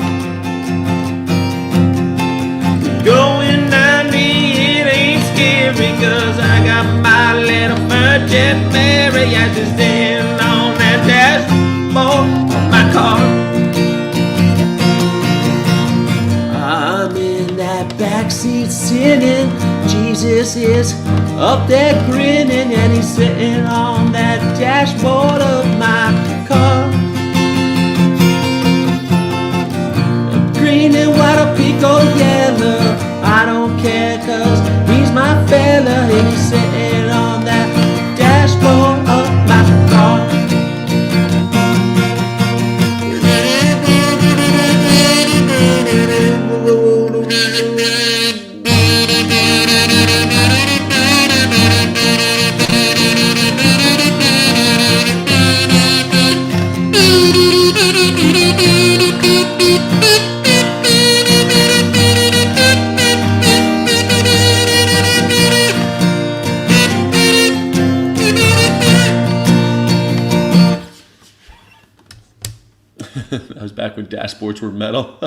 Going 90, it ain't scary, cause I got my little Virgin Mary. Yeah, she's sitting on that dashboard of my car. I'm in that backseat sitting. Jesus is up there grinning, and he's sitting on that dashboard of my car. Green and white or pink or yellow, I don't care, cause he's my fella, and he's sitting on that dashboard of my car. That was back when dashboards were metal.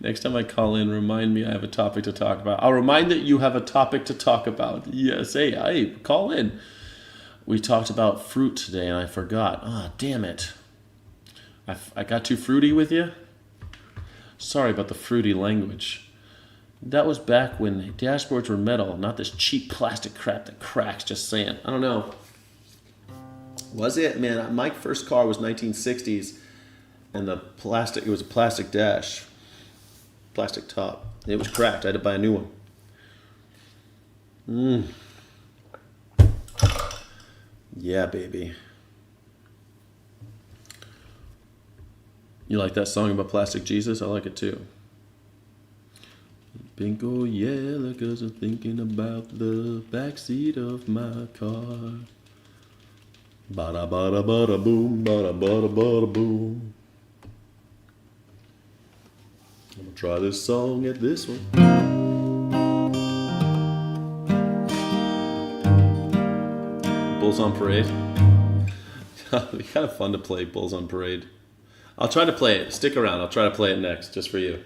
Next time I call in, remind me I have a topic to talk about. I'll remind that you have a topic to talk about. Yes, hey, call in. we talked about fruit today, and I forgot. Ah, damn it. I got too fruity with you? Sorry about the fruity language. That was back when dashboards were metal, not this cheap plastic crap that cracks, just saying. I don't know. Was it? Man, my first car was 1960s, and it was a plastic dash, plastic top. It was cracked. I had to buy a new one. Yeah, baby. You like that song about Plastic Jesus? I like it too. Bingo, yeah, because I'm thinking about the backseat of my car. Bada bada bada boom, bada bada bada boom. I'm gonna try this song at this one. Bulls on Parade. It'd be kind of fun to play Bulls on Parade. I'll try to play it. Stick around. I'll try to play it next, just for you.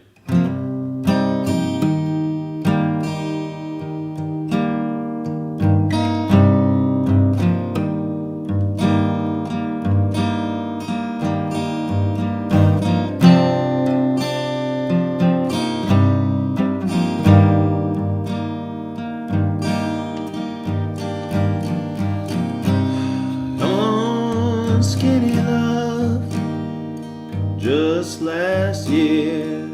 Just last year,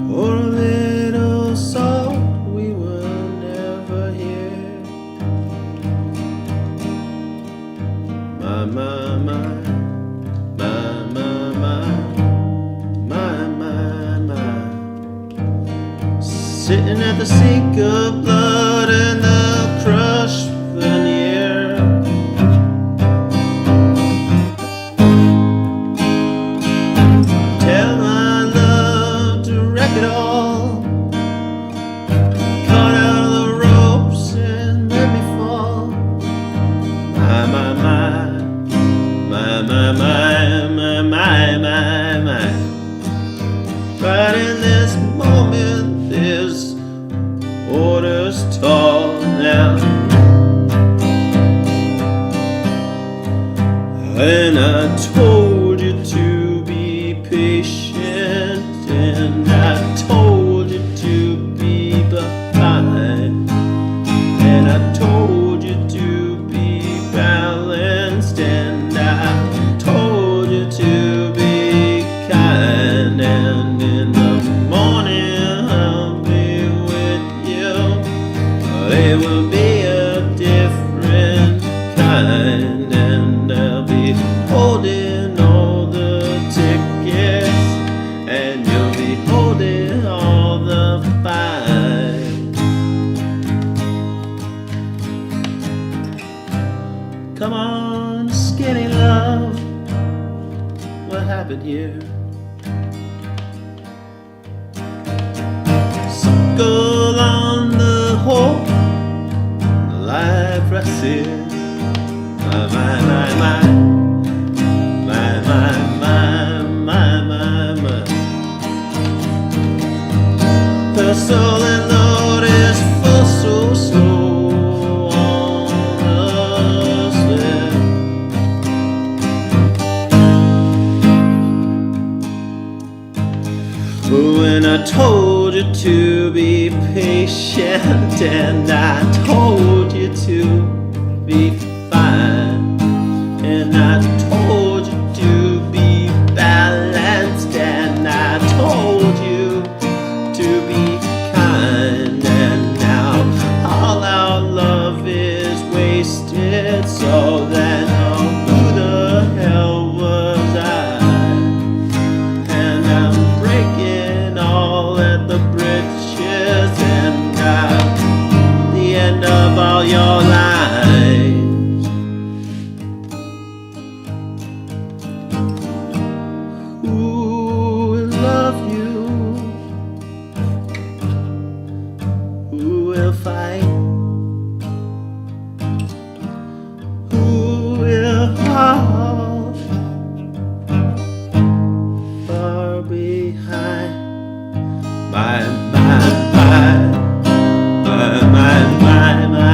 pour a little salt, we were never here. My, my, my, my, my, my, my, my, my. Sitting at the sink of blood and the crushed veneer. Right in this moment, there's orders tall now. And I told you to be patient, and I told you to be behind, and I told you to be balanced, and I told you to be kind. And in the morning I'll be with you. It will be a different kind, and I'll be holding all the tickets, and you'll be holding all the fines. Come on, skinny love, what happened here? Suckle on the hole, the life rests here. My, my, my, my, my, my, my, my. Her soul and Lord is full, so slow on the slip. When I told you to be patient, and I told you to be fine, and I told you to be balanced, and I told you to be kind, and now all our love is wasted. So then, oh, who the hell was I? And I'm breaking all at the bridges, and the end of all your lives. Who will love you? Who will fight? Who will fall far behind? My, my, my, my, my, my, my.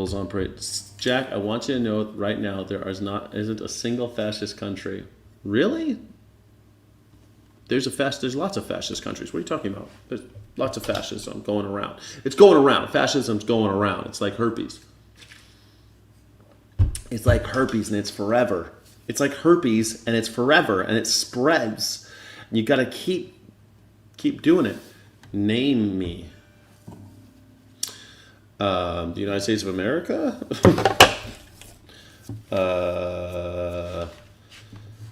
symbols on parade. Jack, I want you to know right now isn't a single fascist country. Really? There's lots of fascist countries. What are you talking about? There's lots of fascism going around. It's going around. Fascism's going around. It's like herpes. It's like herpes and it's forever. It's like herpes and it's forever and it spreads. And you got to keep doing it. Name me. The United States of America? I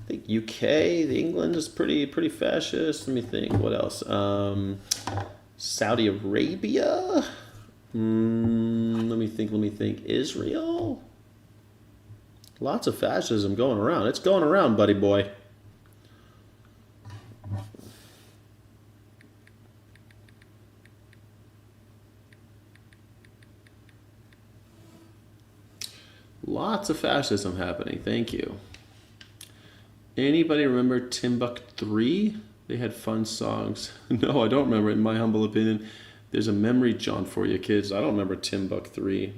think UK, England is pretty fascist. Let me think. What else? Saudi Arabia? Let me think. Israel? Lots of fascism going around. It's going around, buddy boy. Lots of fascism happening. Thank you. Anybody remember Timbuk3? They had fun songs. No, I don't remember. In my humble opinion, there's a memory jaunt for you kids. I don't remember Timbuk3.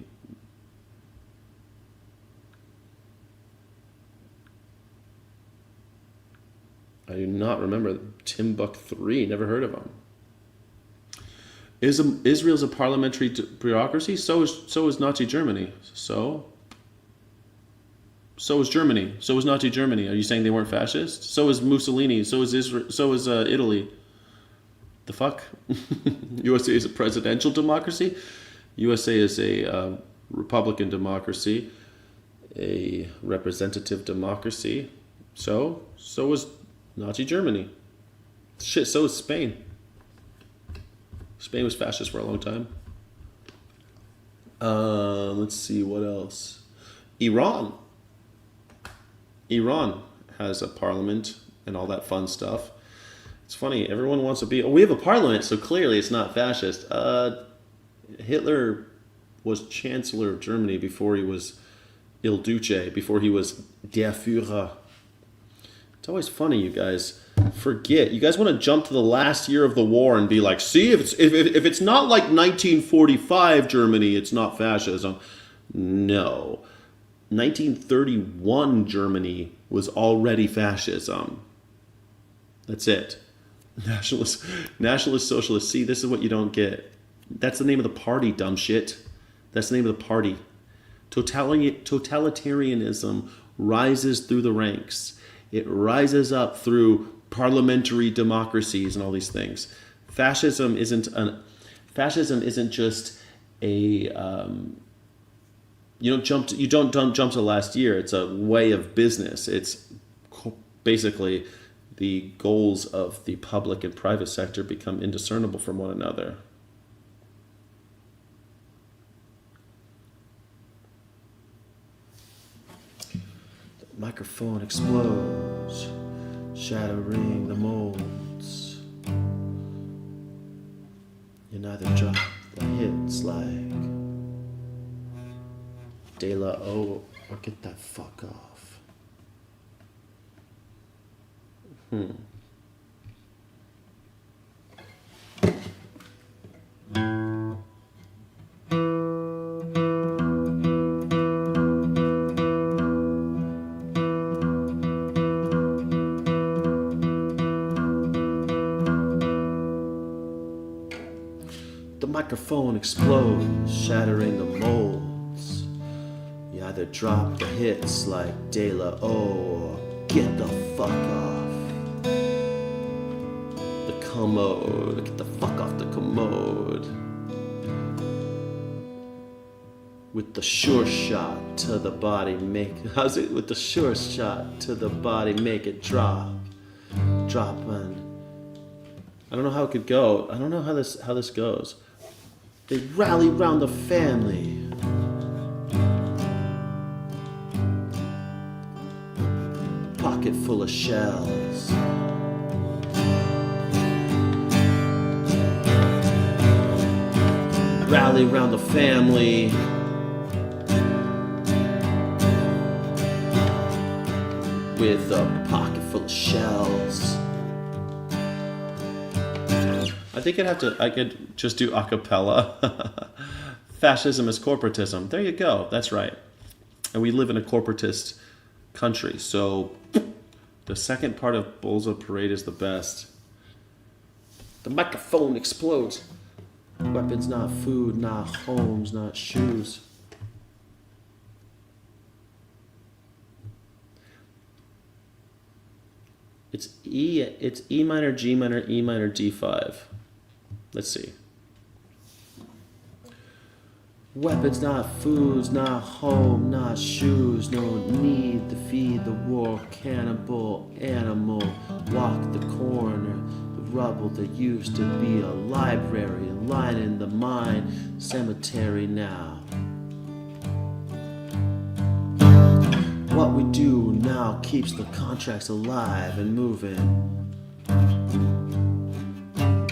I do not remember Timbuk3. Never heard of them. Israel's a parliamentary bureaucracy. So is Nazi Germany. So is Germany. So is Nazi Germany. Are you saying they weren't fascist? So is Mussolini. So is Israel. So is Italy. The fuck? USA is a presidential democracy. USA is a Republican democracy, a representative democracy. So is Nazi Germany. Shit, so is Spain. Spain was fascist for a long time. Let's see, what else? Iran has a parliament and all that fun stuff. It's funny, everyone wants to be... Oh, we have a parliament, so clearly it's not fascist. Hitler was Chancellor of Germany before he was Il Duce, before he was Der Führer. It's always funny, you guys forget. You guys want to jump to the last year of the war and be like, see, if it's not like 1945 Germany, it's not fascism. No. 1931 Germany was already fascism. That's it. Nationalist socialist. See, this is what you don't get. That's the name of the party, dumb shit. That's the name of the party. Totalitarianism rises through the ranks. It rises up through parliamentary democracies and all these things. Fascism isn't just a you don't jump to last year. It's a way of business. It's basically the goals of the public and private sector become indiscernible from one another. The microphone explodes, shattering the molds. You neither drop the hits like De La O or get that fuck off. The microphone explodes, shattering the molds. You either drop the hits like De La O or get the fuck off. The commode, get the fuck off the commode. With the sure shot to the body, how's it? With the sure shot to the body, make it drop. Drop and I don't know how it could go. I don't know how this goes. They rally round the family. Pocket full of shells. Rally round the family. With a pocket full of shells. I think I could just do a cappella. Fascism is corporatism. There you go. That's right. And we live in a corporatist country. So the second part of Bullseye Parade is the best. The microphone explodes. Weapons, not food, not homes, not shoes. It's E minor, G minor, E minor, D5. Let's see. Weapons, not foods, not home, not shoes. No need to feed the war. Cannibal animal. Walk the corner. The rubble that used to be a library. Lining the mine. Cemetery now. What we do now keeps the contracts alive and moving.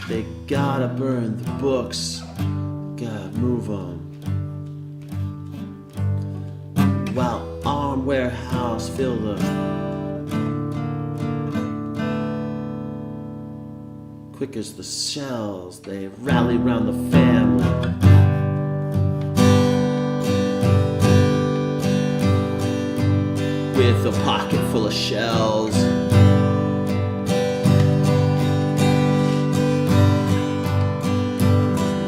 They gotta burn the books. Gotta move them. While armed warehouse fill the quick as the shells, they rally round the family. With a pocket full of shells.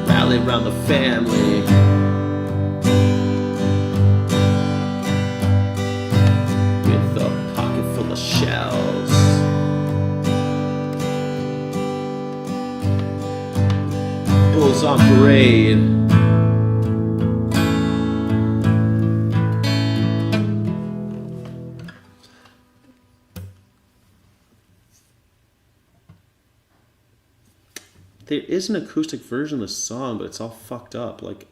Rally round the family. Shells. Bulls on parade. There is an acoustic version of the song, but it's all fucked up. Like,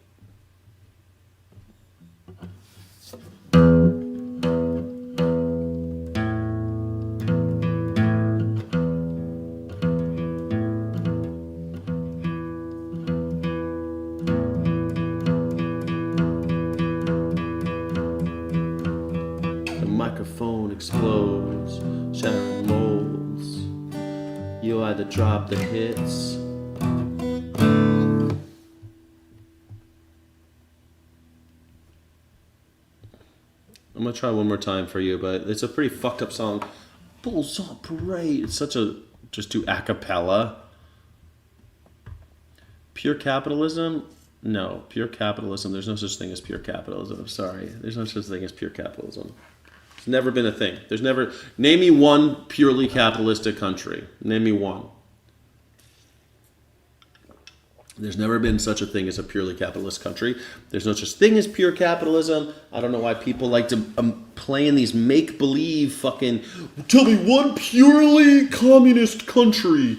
explodes, shattering molds. You either drop the hits. I'm gonna try one more time for you, but it's a pretty fucked up song. Bulls on Parade. It's such a just do a cappella. Pure capitalism? No, pure capitalism. There's no such thing as pure capitalism. I'm sorry. There's no such thing as pure capitalism. It's never been a thing. There's never. Name me one purely capitalistic country. Name me one. There's never been such a thing as a purely capitalist country. There's no such thing as pure capitalism. I don't know why people like to play in these make-believe fucking, tell me one purely communist country.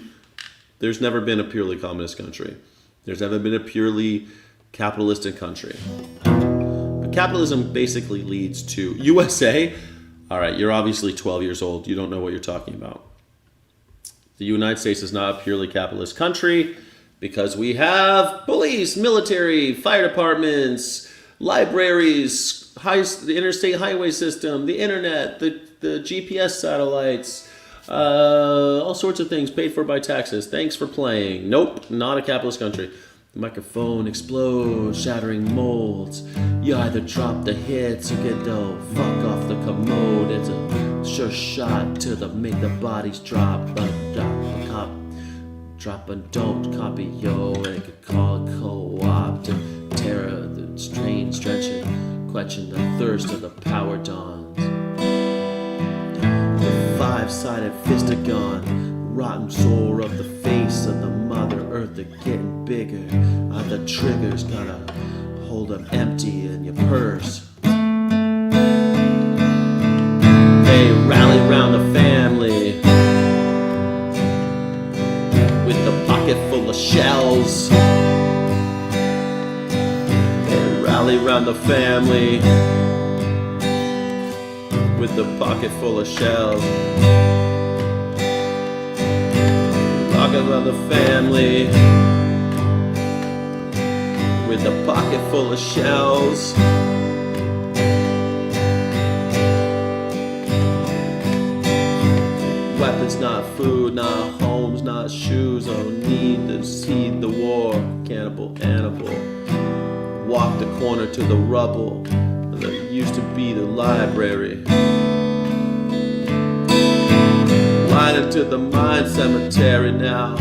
There's never been a purely communist country. There's never been a purely capitalistic country. But capitalism basically leads to USA. All right, you're obviously 12 years old. You don't know what you're talking about. The United States is not a purely capitalist country because we have police, military, fire departments, libraries, the interstate highway system, the internet, the GPS satellites, all sorts of things paid for by taxes. Thanks for playing. Nope, not a capitalist country. The microphone explodes, shattering molds. You either drop the hits or get the fuck off the commode. It's a sure shot to make the bodies drop. Drop and don't copy, yo. And it could call it co-op to terror, the strain stretching, quenching the thirst of the power dawns. The five-sided fistagon, rotten sore of the face of the Mother Earth, they're getting bigger. The triggers gotta hold them empty in your purse. They rally round the family with the pocket full of shells. They rally round the family with the pocket full of shells. Rocking around the family with a pocket full of shells. Weapons, not food, not homes, not shoes. Oh, need to see the war. Cannibal animal. walk the corner to the rubble that used to be the library. Right into the mine cemetery now.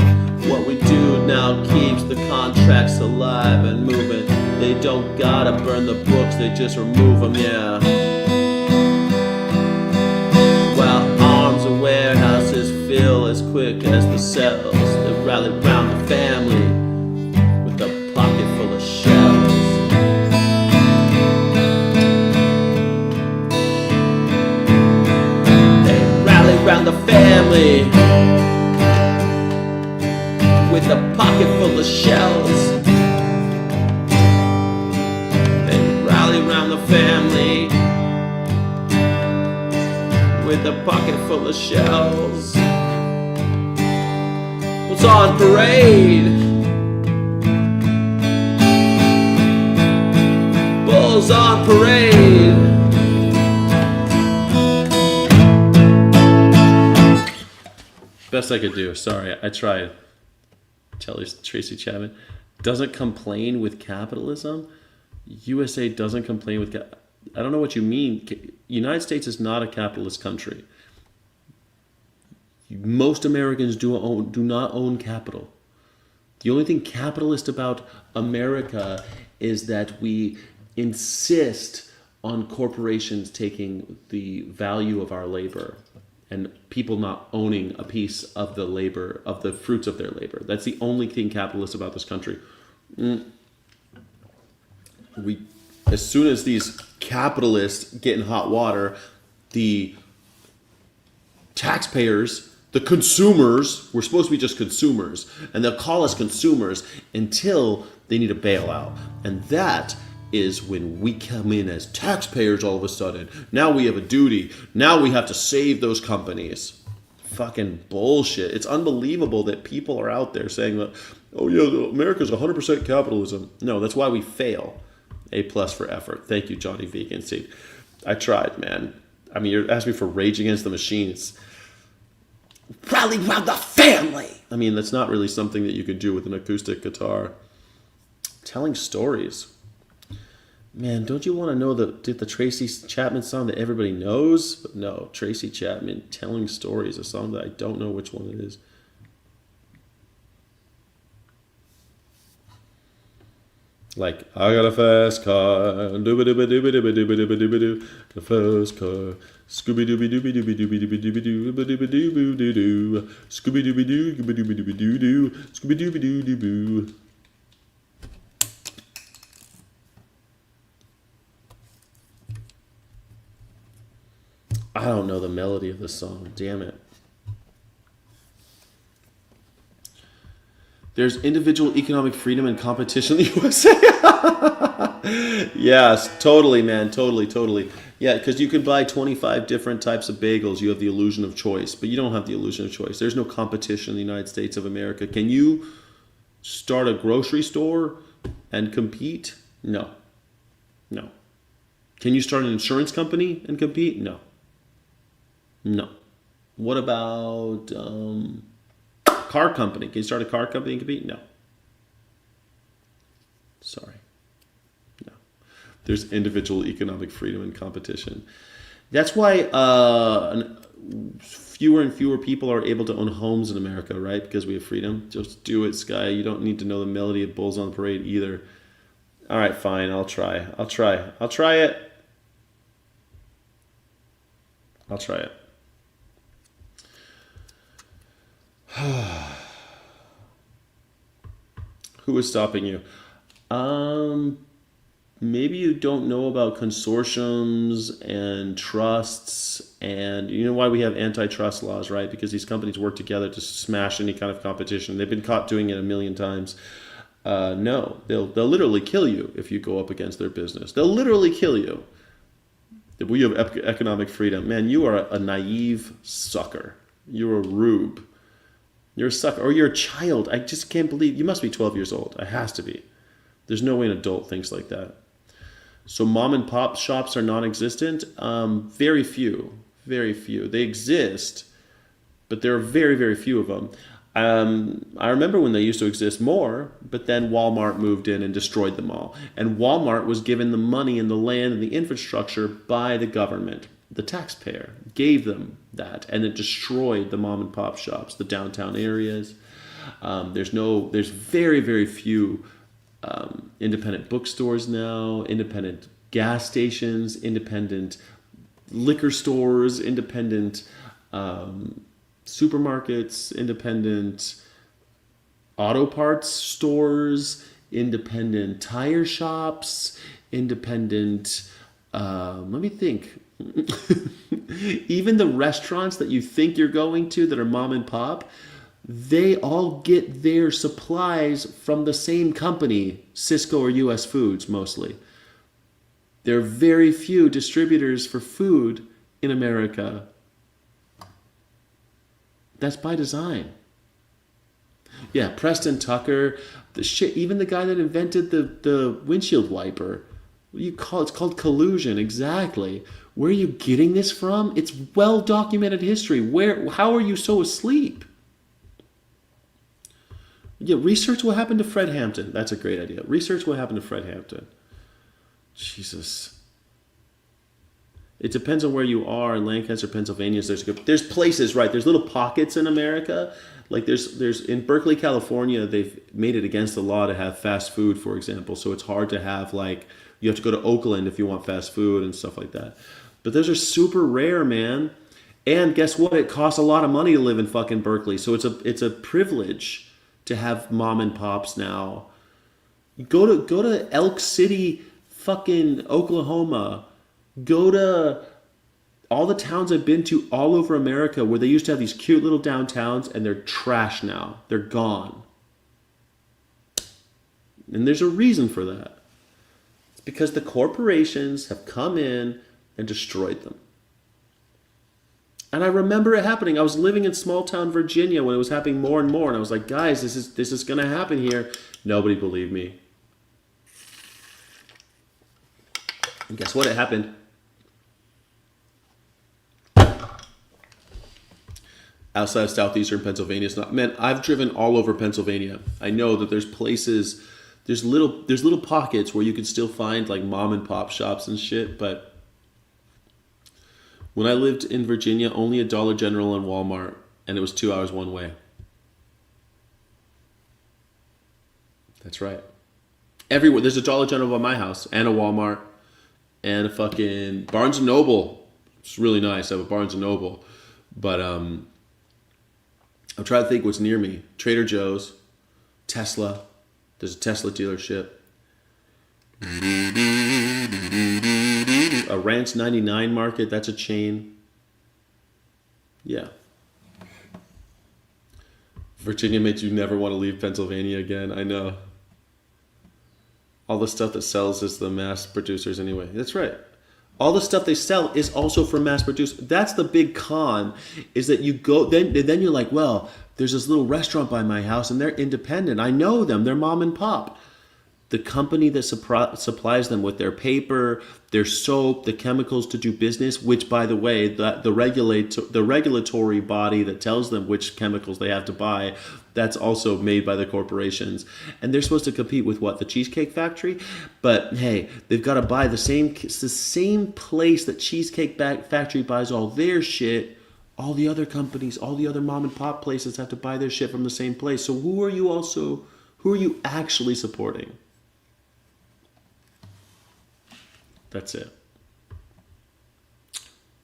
What we do now keeps the contracts alive and moving. They don't gotta burn the books, they just remove them, yeah. While arms and warehouses fill as quick as the cells, they rally round the family with a pocket full of shells. They rally round the family with a pocket full of shells. They rally round the family with a pocket full of shells. What's on parade? Bulls on parade. Best I could do. Sorry, I tried. Tracy Chapman doesn't complain with capitalism. USA doesn't complain with. I don't know what you mean. United States is not a capitalist country. Most Americans do not own capital. The only thing capitalist about America is that we insist on corporations taking the value of our labor and people not owning a piece of the labor, of the fruits of their labor. That's the only thing capitalist about this country. As soon as these capitalists get in hot water, the taxpayers, the consumers, we're supposed to be just consumers, and they'll call us consumers until they need a bailout. And that is when we come in as taxpayers all of a sudden. Now we have a duty. Now we have to save those companies. Fucking bullshit. It's unbelievable that people are out there saying that, oh yeah, America's 100% capitalism. No, that's why we fail. A+ for effort. Thank you, Johnny Vegan Seed. I tried, man. I mean, you're asking me for Rage Against the Machine. It's rally round the family. I mean, that's not really something that you could do with an acoustic guitar. Telling stories. Man, don't you want to know the Tracy Chapman song that everybody knows? But no, Tracy Chapman, Telling Stories, a song that I don't know which one it is. Like, I got a fast car, dooba-dooba-dooba-dooba-dooba-dooba-dooba-doo, the fast car, Scooby-Dooby-Dooby-Dooby-Dooby-Dooby-Dooby-Doo-doo, Scooby-Dooby-Doo, Scooby-Dooby-Doo, I don't know the melody of the song, damn it. There's individual economic freedom and competition in the USA. Yes, totally, man. Totally. Yeah, because you can buy 25 different types of bagels. You have the illusion of choice, but you don't have the illusion of choice. There's no competition in the United States of America. Can you start a grocery store and compete? No. Can you start an insurance company and compete? No. What about car company? Can you start a car company and compete? No. Sorry. No. There's individual economic freedom and competition. That's why fewer and fewer people are able to own homes in America, right? Because we have freedom. Just do it, Sky. You don't need to know the melody of Bulls on the Parade either. All right, fine. I'll try it. I'll try it. Who is stopping you? Maybe you don't know about consortiums and trusts, and you know why we have antitrust laws, right? Because these companies work together to smash any kind of competition. They've been caught doing it a million times. No, they'll literally kill you if you go up against their business. They'll literally kill you. We have economic freedom. Man, you are a naive sucker. You're a rube. You're a sucker, or you're a child. I just can't believe, you must be 12 years old. It has to be. There's no way an adult thinks like that. So mom and pop shops are non-existent? Very few. They exist, but there are very, very few of them. I remember when they used to exist more, but then Walmart moved in and destroyed them all. And Walmart was given the money and the land and the infrastructure by the government. The taxpayer gave them that, and it destroyed the mom and pop shops, the downtown areas. There's very, very few independent bookstores now, independent gas stations, independent liquor stores, independent supermarkets, independent auto parts stores, independent tire shops, independent, let me think. Even the restaurants that you think you're going to that are mom and pop, they all get their supplies from the same company, Cisco or US Foods mostly. There are very few distributors for food in America. That's by design. Yeah, Preston Tucker, the shit, even the guy that invented the windshield wiper. What do you call it? It's called collusion, exactly. Where are you getting this from? It's well documented history. How are you so asleep? Yeah, research what happened to Fred Hampton. That's a great idea. Research what happened to Fred Hampton. Jesus. It depends on where you are. In Lancaster, Pennsylvania, there's places, right? There's little pockets in America. Like there's in Berkeley, California, they've made it against the law to have fast food, for example. So it's hard to have you have to go to Oakland if you want fast food and stuff like that. But those are super rare, man. And guess what? It costs a lot of money to live in fucking Berkeley. So it's a privilege to have mom and pops now. Go to Elk City, fucking Oklahoma. Go to all the towns I've been to all over America where they used to have these cute little downtowns, and they're trash now. They're gone. And there's a reason for that. It's because the corporations have come in and destroyed them. And I remember it happening. I was living in small town Virginia when it was happening more and more, and I was like, guys, this is going to happen here. Nobody believed me. And guess what? It happened. Outside of southeastern Pennsylvania, it's not. Man, I've driven all over Pennsylvania. I know that there's places, there's little pockets where you can still find like mom and pop shops and shit. But when I lived in Virginia, only a Dollar General and Walmart, and it was 2 hours one way. That's right. Everywhere there's a Dollar General by my house and a Walmart and a fucking Barnes and Noble. It's really nice. I have a Barnes and Noble, but I'm trying to think what's near me. Trader Joe's, Tesla. There's a Tesla dealership. A Ranch 99 market. That's a chain. Yeah. Virginia makes you never want to leave Pennsylvania again. I know. All the stuff that sells is the mass producers anyway. That's right. All the stuff they sell is also for mass producers. That's the big con, is that you go, then you're like, well, there's this little restaurant by my house and they're independent. I know them. They're mom and pop. The company that supplies them with their paper, their soap, the chemicals to do business, which, by the way, the regulatory body that tells them which chemicals they have to buy, that's also made by the corporations. And they're supposed to compete with what? The Cheesecake Factory? But hey, they've got to buy the same place that Cheesecake Factory buys all their shit. All the other companies, all the other mom and pop places have to buy their shit from the same place. So who are you actually supporting? That's it.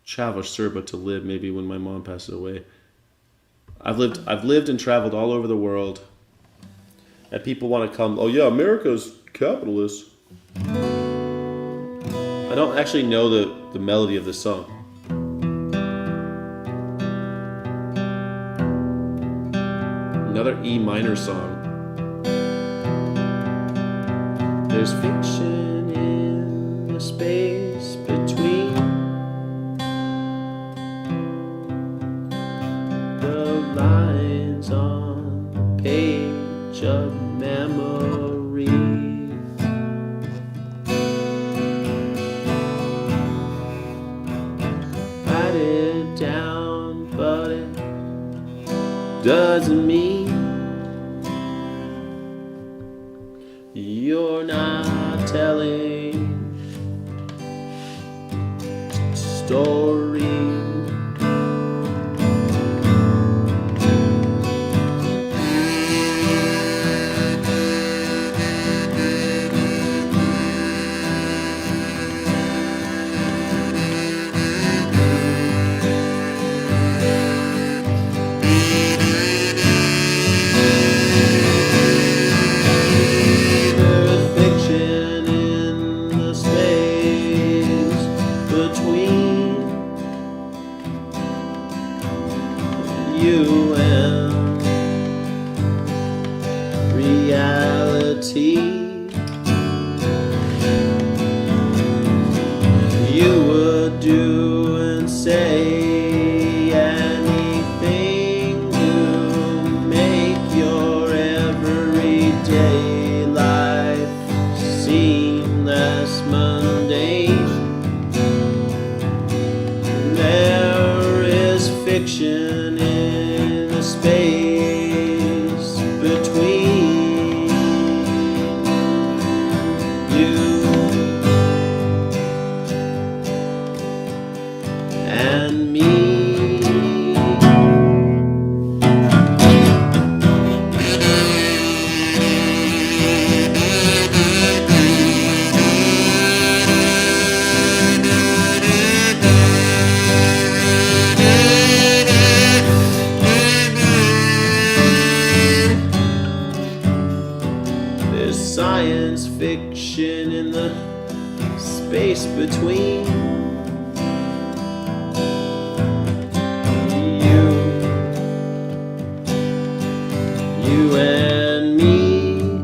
Travel Serba to live maybe when my mom passes away. I've lived and traveled all over the world. And people want to come, oh yeah, America's capitalist. I don't actually know the melody of this song. Another E minor song. There's fiction in the space between the lines on the page of memory. Write it down, but it doesn't mean you're not telling story. You and reality. You would do and say anything to make your everyday life seem less mundane. There is fiction in the space between you and me. There's science fiction in the space between you and me.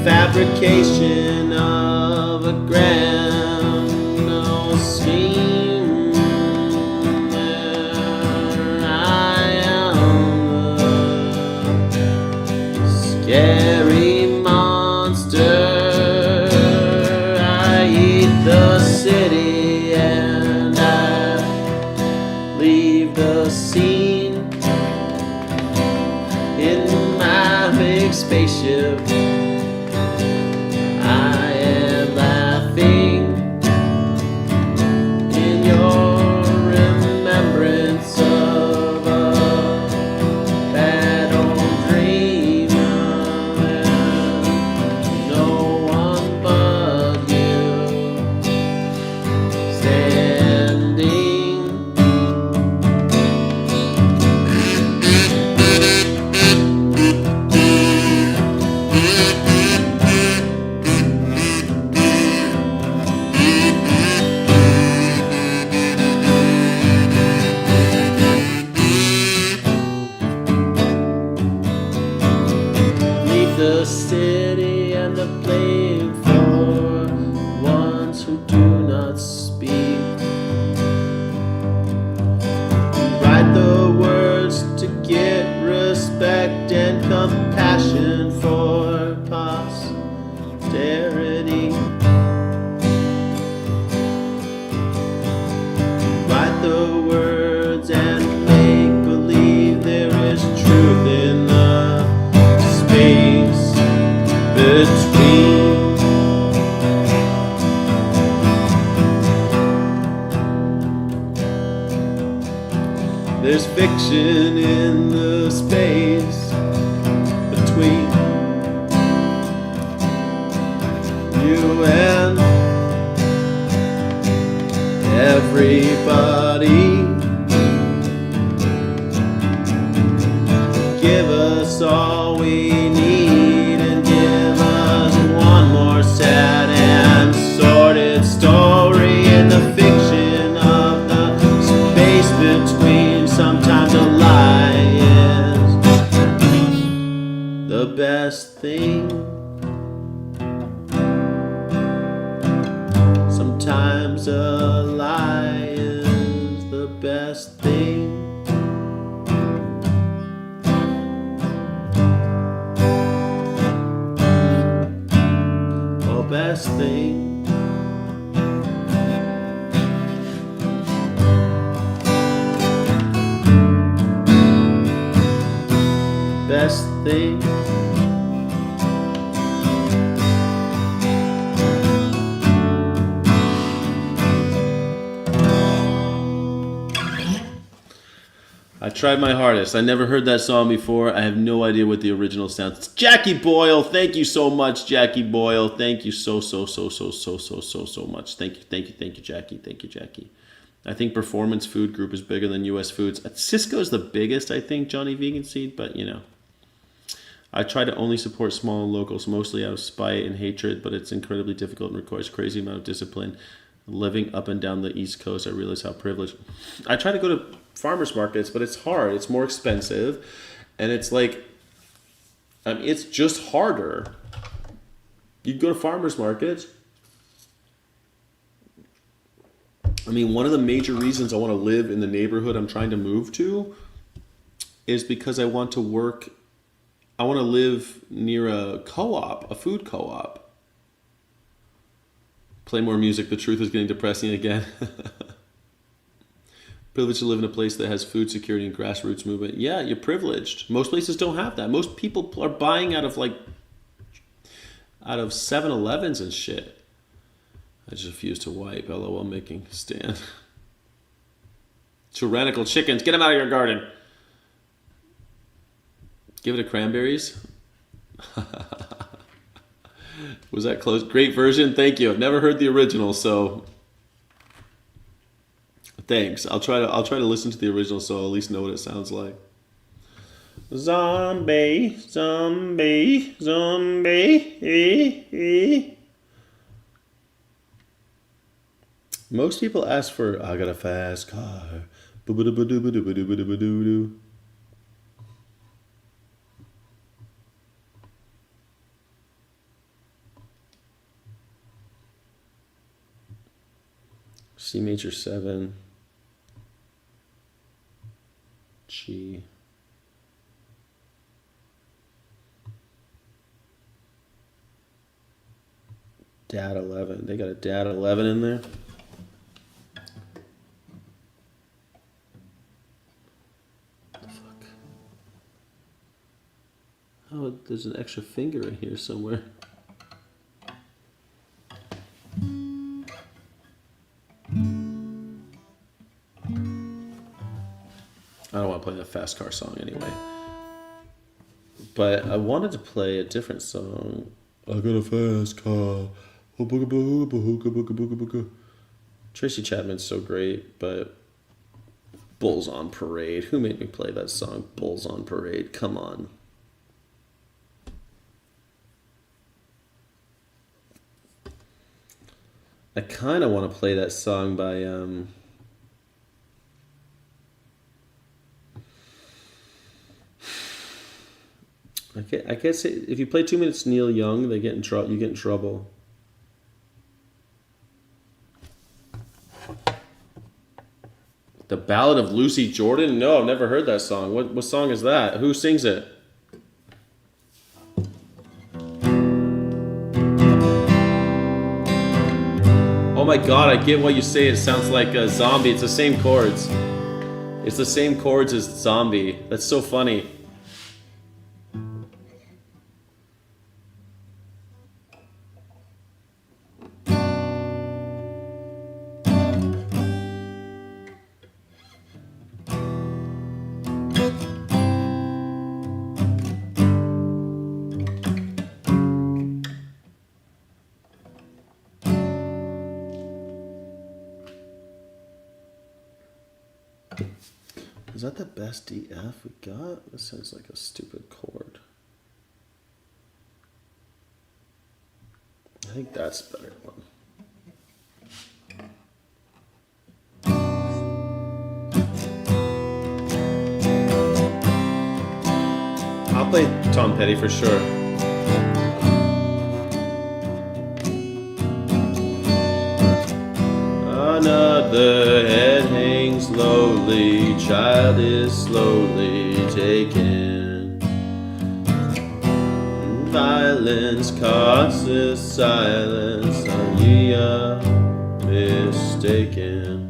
Fabrication of a grand old scheme. There I am, the scary monster. I eat the city and I leave the scene in my big spaceship. I am laughing in your remembrance of a bad old dream, and no one but you standing. Leave the city and the blame for ones who do not speak. Write the words to get respect and compassion for posterity. Write the words and make believe there is truth in the space between. There's fiction in the space between you and everybody. Give us all we need and give us one more sad and sordid story in the fiction of the space between. Sometimes a lie is the best thing. Sometimes a lie is the best thing. Or best thing. thing. I tried my hardest. I never heard that song before. I have no idea what the original sounds. Jackie Boyle, thank you so much, Jackie Boyle. Thank you so much. Thank you, Jackie. Thank you, Jackie. I think Performance Food Group is bigger than U.S. Foods. Cisco's the biggest, I think, Johnny Vegan Seed, but you know. I try to only support small and locals, mostly out of spite and hatred, but it's incredibly difficult and requires crazy amount of discipline. Living up and down the East Coast, I realize how privileged. I try to go to farmers markets, but it's hard. It's more expensive, and it's like, it's just harder. You go to farmers markets. I mean, one of the major reasons I want to live in the neighborhood I'm trying to move to is because I want to work. I want to live near a co-op, a food co-op. Play more music. The truth is getting depressing again. Privileged to live in a place that has food security and grassroots movement. Yeah, you're privileged. Most places don't have that. Most people are buying out of 7-Elevens and shit. I just refuse to wipe. LOL making a stand. Tyrannical chickens. Get them out of your garden. Give it a cranberries. Was that close? Great version. Thank you. I've never heard the original, so thanks. I'll try to listen to the original so I'll at least know what it sounds like. Zombie, zombie, zombie. Most people ask for I got a fast car. Boo-ba-doo-ba-doo-ba-doo-ba-doo-ba-doo. C major 7, G, DAT 11. They got a DAT 11 in there. What the fuck? Oh, there's an extra finger in here somewhere. I don't want to play that fast car song anyway. But I wanted to play a different song. I got a fast car. Tracy Chapman's so great, but Bulls on Parade. Who made me play that song? Bulls on Parade. Come on. I kind of want to play that song by I can't say if you play 2 minutes Neil Young, you get in trouble. The Ballad of Lucy Jordan? No, I've never heard that song. What song is that? Who sings it? Oh my god, I get what you say. It sounds like a Zombie. It's the same chords. It's the same chords as Zombie. That's so funny. Is that the best DF we got? This sounds like a stupid chord. I think that's a better one. I'll play Tom Petty for sure. Another head hangs lowly, child is slowly taken. Violence causes silence, are ye mistaken?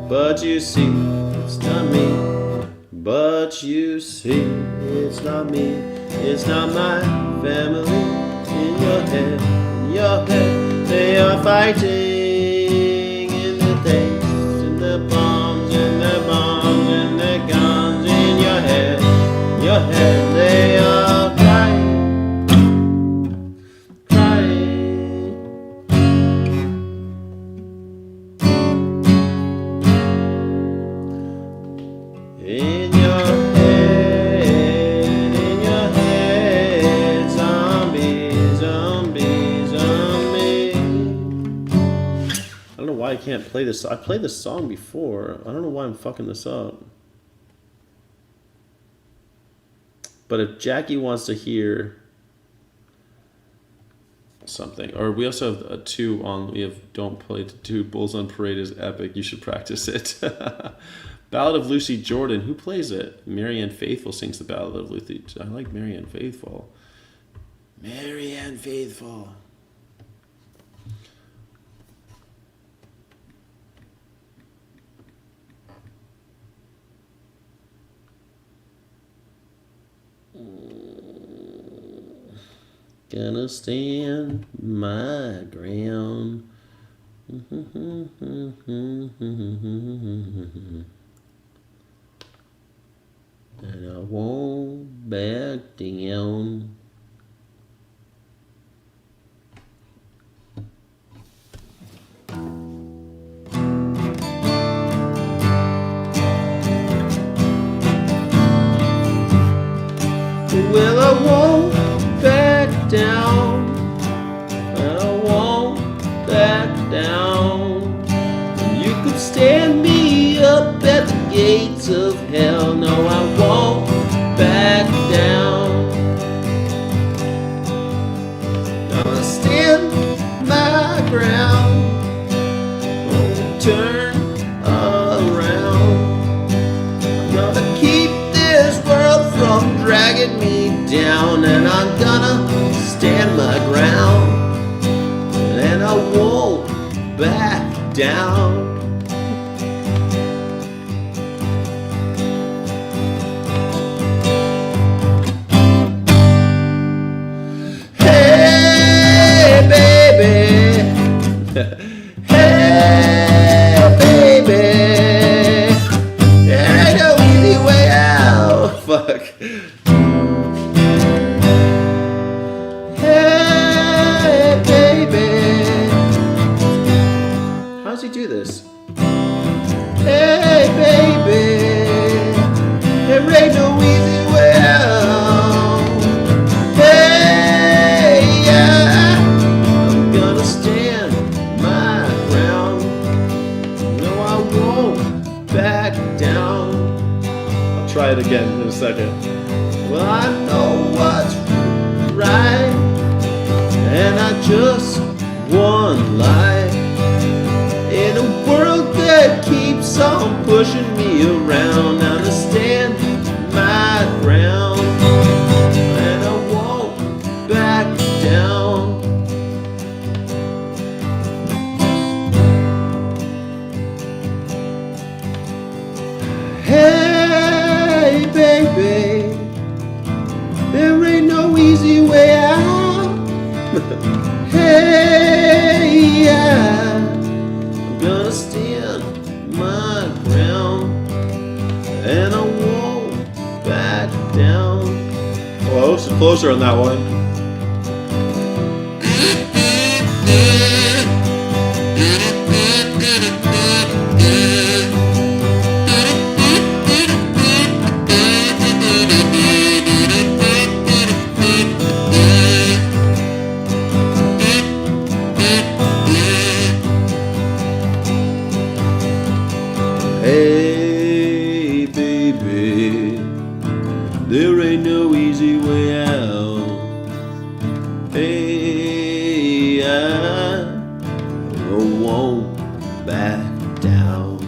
But you see, it's not me, But you see, it's not me, it's not my family. In your head, they are fighting in the days, in the bombs, in the bombs, in the guns. In your head, they are crying, crying. In your head, zombie, zombie, zombie. I don't know why I can't play this. I played this song before. I don't know why I'm fucking this up. But if Jackie wants to hear something, or we also have two on. We have Don't Play the Two Bulls on Parade is epic. You should practice it. Ballad of Lucy Jordan. Who plays it? Marianne Faithfull sings the Ballad of Lucy. I like Marianne Faithfull. Marianne Faithfull. Gonna stand my ground. And I won't back down. Well, I won't back down. I won't back down. You could stand me up at the gates of hell. No, I won't back down. Gonna stand my ground. Gonna turn around. Gonna keep this world from dragging me down, and I'm gonna stand my ground, and I won't back down. Hey baby, hey baby, there ain't no easy way out. Fuck. Do this. Hey baby, there ain't no easy way out. Hey yeah, I'm gonna stand my ground. No, I won't back down. I'll try it again in a second. Well, I know what's right, and I just one life. In a world that keeps on pushing me around, I'm gonna stand my ground, and I won't back down. Hey baby, there ain't no easy way out. Hey yeah, gonna stand my ground, and I won't back down. Oh, so closer on that one. Hey baby, there ain't no easy way out. Hey, I won't back down.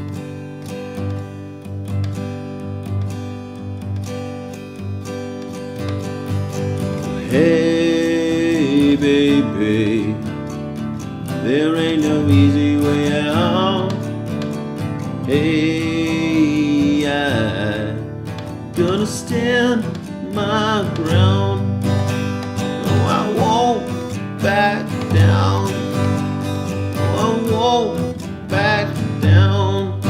Hey baby, there ain't no easy way out. Hey, I'm stand my ground. No, I won't back down. I won't back down.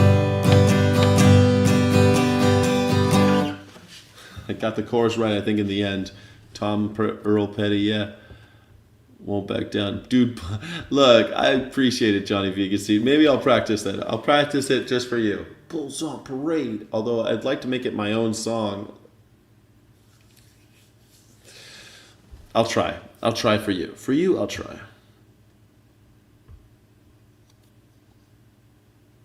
I got the chorus right, I think, in the end. Earl Petty, yeah. Won't back down. Dude, look, I appreciate it, Johnny Vegan. Maybe I'll practice that. I'll practice it just for you. Bulls on Parade. Although I'd like to make it my own song. I'll try. I'll try for you. For you, I'll try.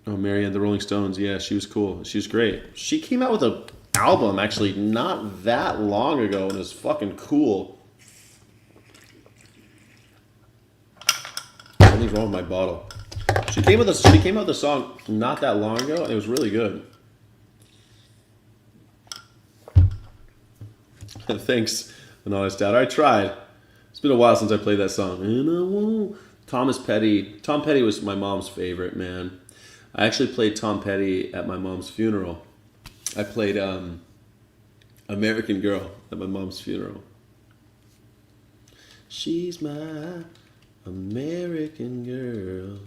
Oh, Mary and the Rolling Stones. Yeah, she was cool. She was great. She came out with an album, actually, not that long ago, and it was fucking cool. Something's wrong with my bottle. She came with a song not that long ago, and it was really good. Thanks, Anonymous Dad. I tried. It's been a while since I played that song. And I won't. Tom Petty was my mom's favorite, man. I actually played Tom Petty at my mom's funeral. I played American Girl at my mom's funeral. She's my American girl.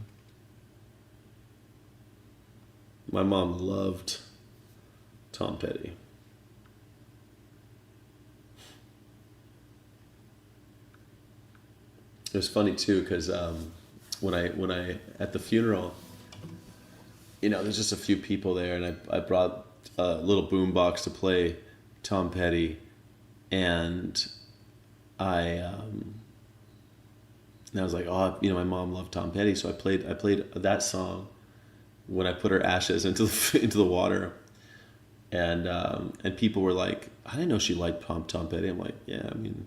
My mom loved Tom Petty. It was funny too, because when I at the funeral, you know, there's just a few people there, and I brought a little boombox to play Tom Petty, and I was like, oh, you know, my mom loved Tom Petty, so I played that song when I put her ashes into the water, and people were like, I didn't know she liked Tom Petty. I'm like, yeah, I mean,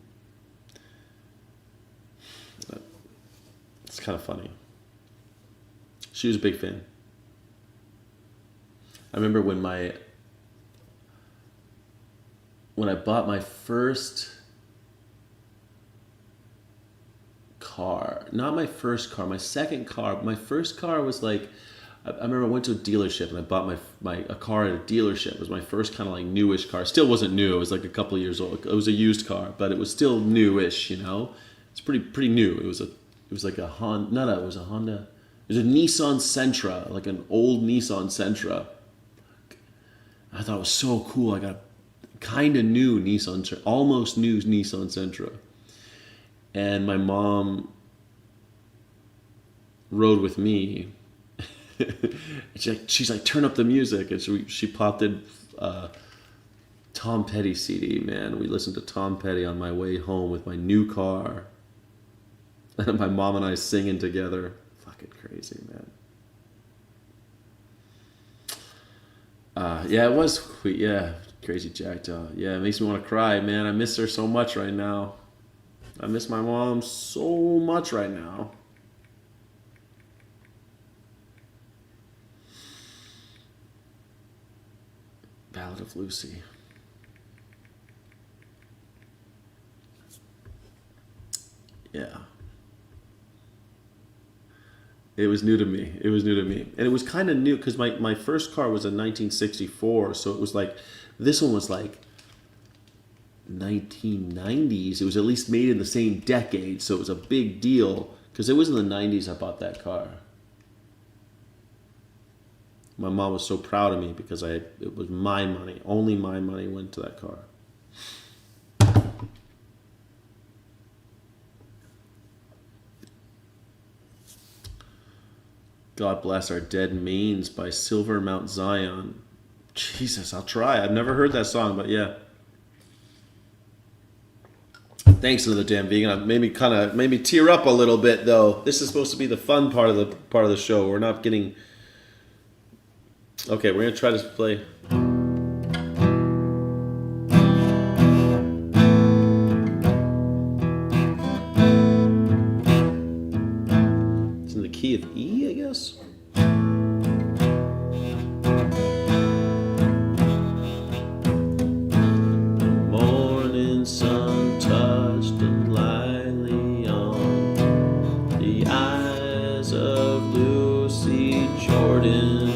it's kind of funny. She was a big fan. I remember when I bought my first car, not my first car, my second car. My first car was like, I remember I went to a dealership and I bought a car at a dealership. It was my first kind of like newish car. Still wasn't new. It was like a couple of years old. It was a used car, but it was still newish, you know. It's pretty new. It was like a Honda. It was a Honda. It was a Nissan Sentra, like an old Nissan Sentra. I thought it was so cool. I got a kind of new Nissan, almost new Nissan Sentra. And my mom rode with me. She's like, turn up the music. And she popped in Tom Petty CD, man. We listened to Tom Petty on my way home with my new car. And my mom and I singing together. Fucking crazy, man. Yeah, it was. Yeah, crazy jackdaw. Yeah, it makes me want to cry, man. I miss her so much right now. I miss my mom so much right now. Ballad of Lucy. Yeah. It was new to me. And it was kind of new because my first car was a 1964. So it was like, this one was like 1990s. It was at least made in the same decade. So it was a big deal because it was in the 90s I bought that car. My mom was so proud of me because it was my money. Only my money went to that car. God Bless Our Dead Manes by Silver Mount Zion. Jesus, I'll try. I've never heard that song, but yeah. Thanks to the damn vegan. Made me tear up a little bit though. This is supposed to be the fun part of the show. We're not getting. Okay, we're gonna try to play. It's in the key of E, I guess. Morning sun touched and lightly on the eyes of Lucy Jordan.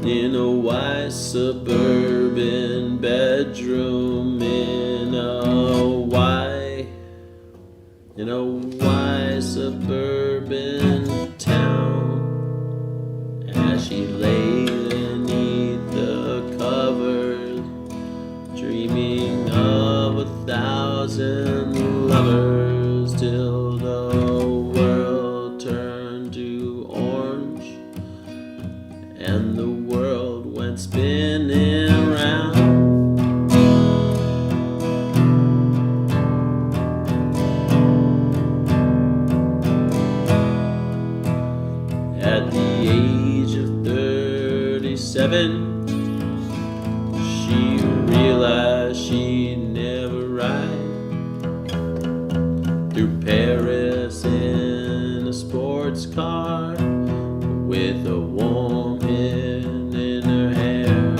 in a white suburban bedroom in a white suburban town, as she lay beneath the covers, dreaming of 1,000 lovers, till the world turned to orange and the world went spinning round. At the age of 37, she realized she'd never ride through Paris in a sports car with a warm wind in her hair.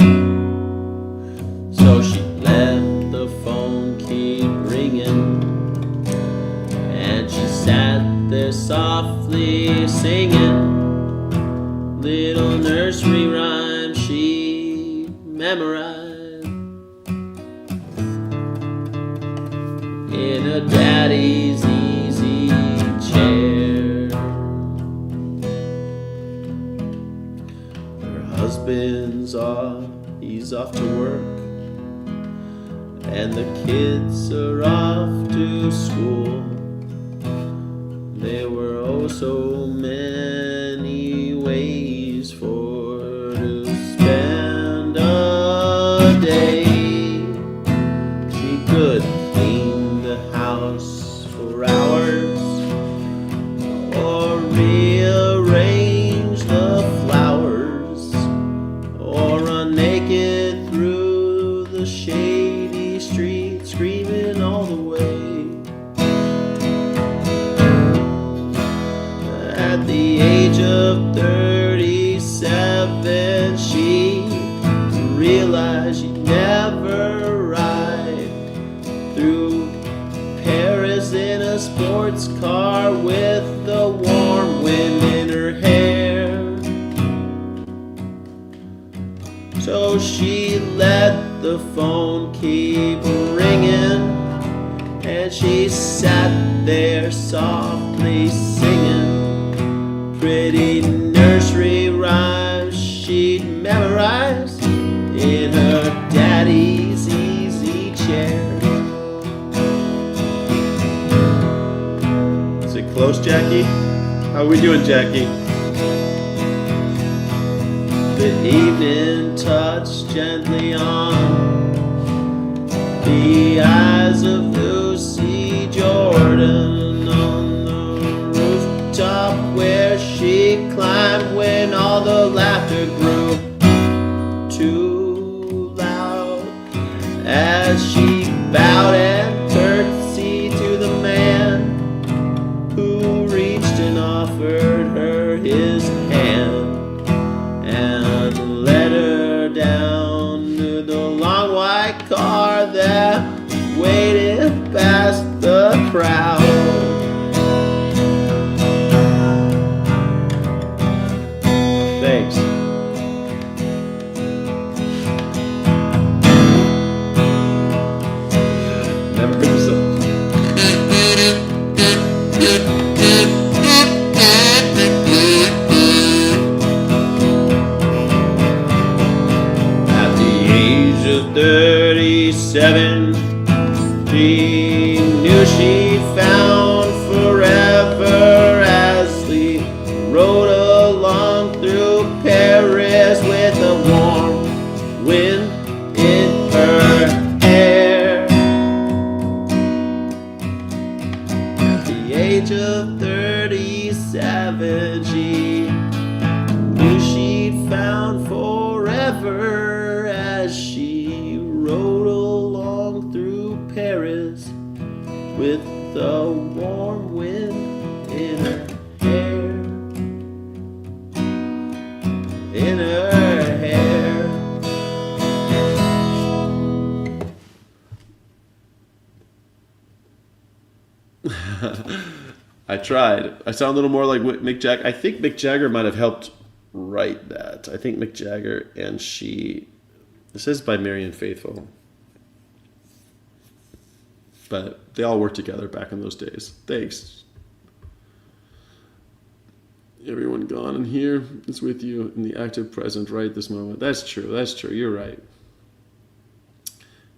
So she let the phone keep ringing, and she sat there softly singing little nursery rhymes she memorized in her daddy's easy chair. Her husband's off, he's off to work, and the kids are off to school. There were oh so many ways for her to spend a day. She could clean the house for hours, or rearrange the flowers, or run naked through the shady street, screaming all the way. At the age of 37, she realized she'd never ride through Paris in a sports car with the warm wind in her hair. So she let the phone keep ringing, and she sat there softly singing pretty nursery rhymes she'd memorized in her daddy's easy chair. Is it close, Jackie? How are we doing, Jackie? The evening touched gently on the eyes of Lucy Jordan on the rooftop where she climbed when all the laughter grew too loud, as she bowed and curtsied to the man who reached and offered her his hand and led her down to the long white car that waited past the crowd. Thanks. Never heard this song. At the age of 37, she knew she found forever as we rode along through Paris with a warm wind in her hair. At the age of 37, she knew she'd found forever as she rode along through Paris with the warm wind in her hair. In her hair. I tried. I sound a little more like Mick Jagger. I think Mick Jagger might have helped write that. I think Mick Jagger and she. This is by Marianne Faithfull. But they all worked together back in those days. Thanks. Everyone gone in here is with you in the active present right this moment. That's true. That's true. You're right.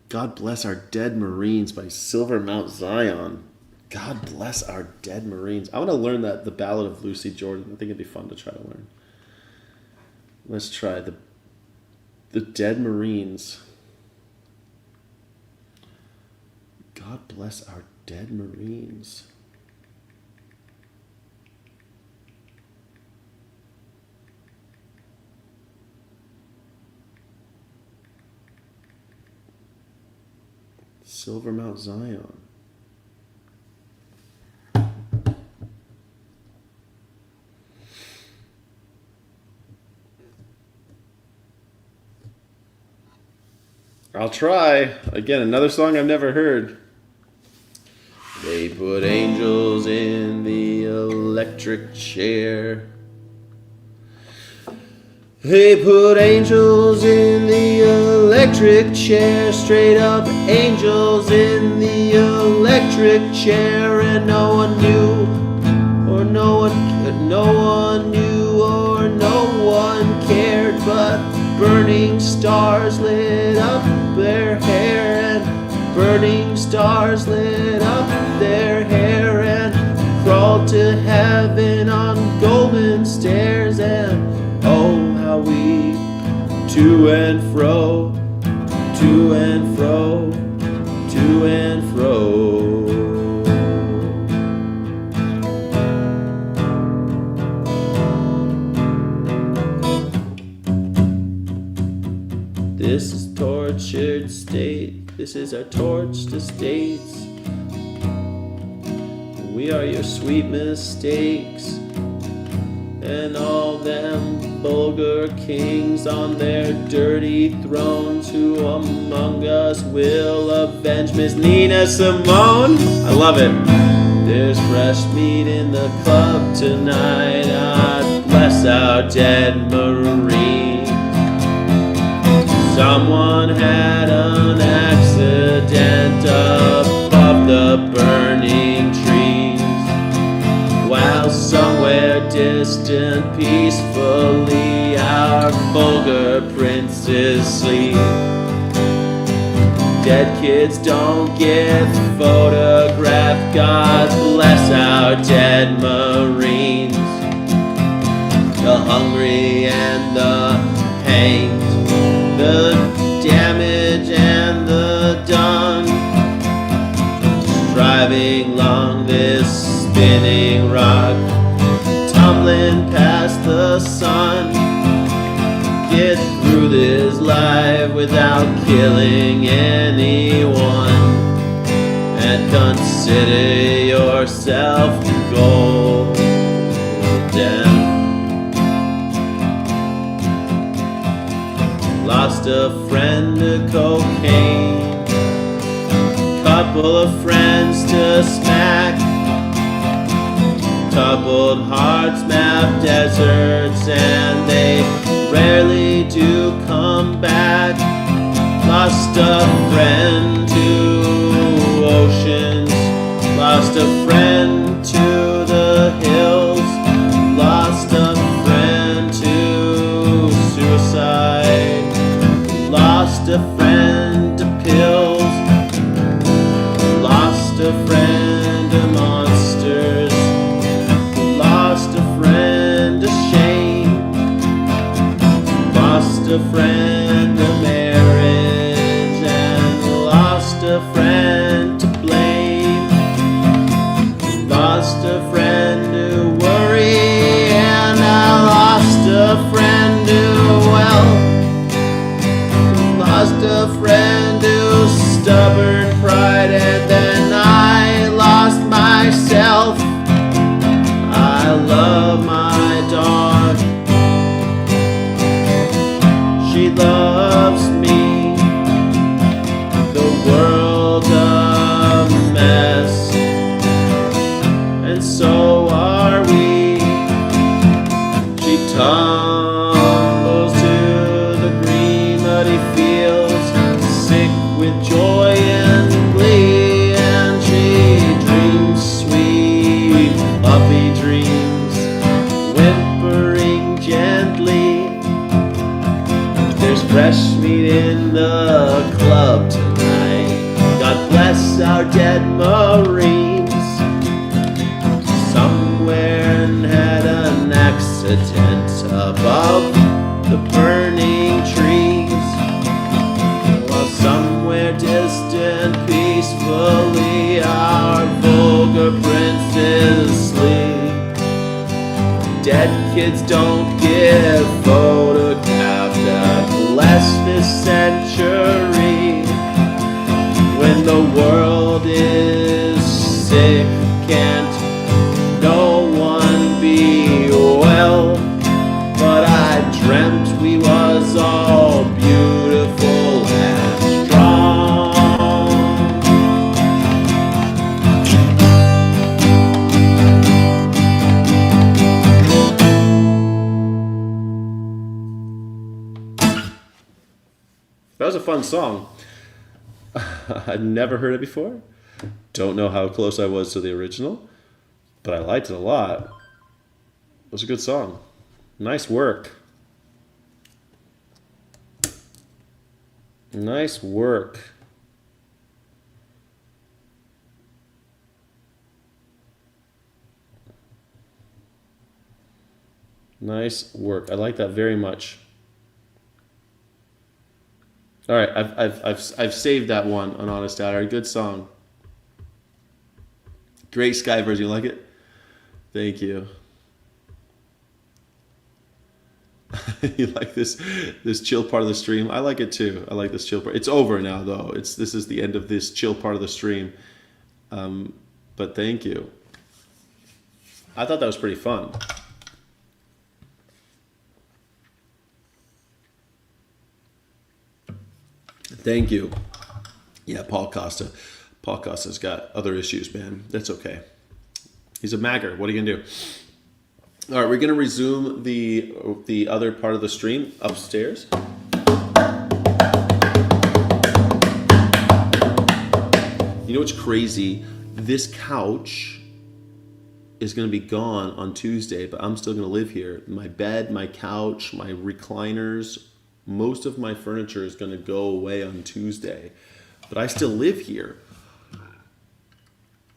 God Bless Our Dead Marines by Silver Mount Zion. God Bless Our Dead Marines. I want to learn that, the Ballad of Lucy Jordan. I think it'd be fun to try to learn. Let's try the Dead Marines. God Bless Our Dead Marines. Silver Mount Zion. I'll try. Again, another song I've never heard. They put angels in the electric chair. They put angels in the electric chair. Straight up angels in the electric chair. And no one knew, or no one knew, or no one cared. But burning stars lit up their hair, and burning stars lit up their hair, and crawled to heaven on golden stairs. And oh, how we to and fro, to and fro, to and fro. This is tortured state. This is our torched estates. We are your sweet mistakes, and all them vulgar kings on their dirty thrones, who among us will avenge Miss Nina Simone? I love it. There's fresh meat in the club tonight. God bless our dead Marine. Someone had an accident above the burning trees, while somewhere distant peacefully our vulgar princes sleep. Dead kids don't get photographed. God bless our dead Marines. The hungry and the hanged, the damage and the done, striving along this spinning rock, tumbling past the sun. Get through this life without killing anyone, and consider yourself golden. Lost a friend to cocaine, couple of friends to smack, coupled hearts map deserts, and they rarely do come back. Lost a friend to oceans, lost a friend to the hills, lost a friend to suicide, lost a friend to pills, lost a friend to monsters, lost a friend to shame, lost a friend to marriage, and lost a friend to blame, lost a friend to worry, and I lost a friend to wealth, lost a friend to stubborn pride, and then I lost myself. I love my dog, she loves me. The world's a mess, and so are we. She above the burning trees, while somewhere distant peacefully our vulgar princes sleep. Dead kids don't get photographed at less this century. When the world is sick, can't no one be well? But I dreamt we was all beautiful and strong. That was a fun song. I'd never heard it before. Don't know how close I was to the original, but I liked it a lot. It was a good song. Nice work. Nice work. Nice work. I like that very much. All right, I've saved that one on Honest Data. Good song. Great Sky version. You like it? Thank you. You like this chill part of the stream? I like it too. I like this chill part. It's over now though. This is the end of this chill part of the stream. But thank you. I thought that was pretty fun. Thank you. Yeah, Paul Costa. Paul Costa's got other issues, man. That's okay. He's a MAGA. What are you gonna do? All right, we're gonna resume the other part of the stream upstairs. You know what's crazy? This couch is gonna be gone on Tuesday, but I'm still gonna live here. My bed, my couch, my recliners, most of my furniture is gonna go away on Tuesday, but I still live here.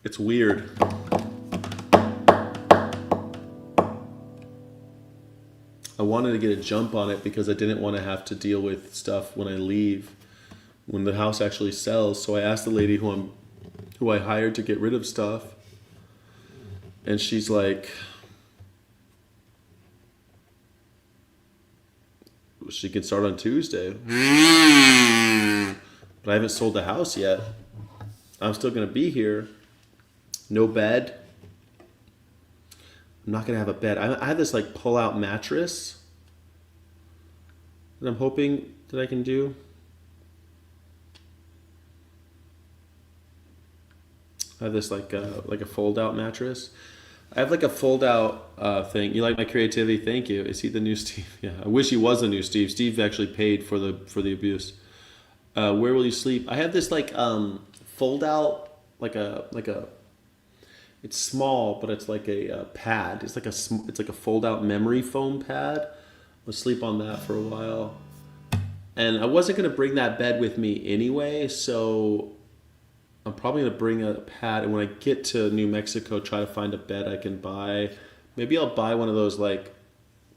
It's weird. I wanted to get a jump on it because I didn't want to have to deal with stuff when I leave, when the house actually sells. So I asked the lady who I hired to get rid of stuff, and she's like, she can start on Tuesday. But I haven't sold the house yet. I'm still going to be here. No bed. I'm not going to have a bed. I have this like pull-out mattress that I'm hoping that I can do. I have this like a fold-out mattress. I have like a fold-out thing. You like my creativity? Thank you. Is he the new Steve? Yeah. I wish he was the new Steve. Steve actually paid for the abuse. Where will you sleep? I have this like fold-out like a. It's small, but it's like a pad. It's like a fold-out memory foam pad. I'll sleep on that for a while. And I wasn't gonna bring that bed with me anyway, so I'm probably gonna bring a pad. And when I get to New Mexico, try to find a bed I can buy. Maybe I'll buy one of those like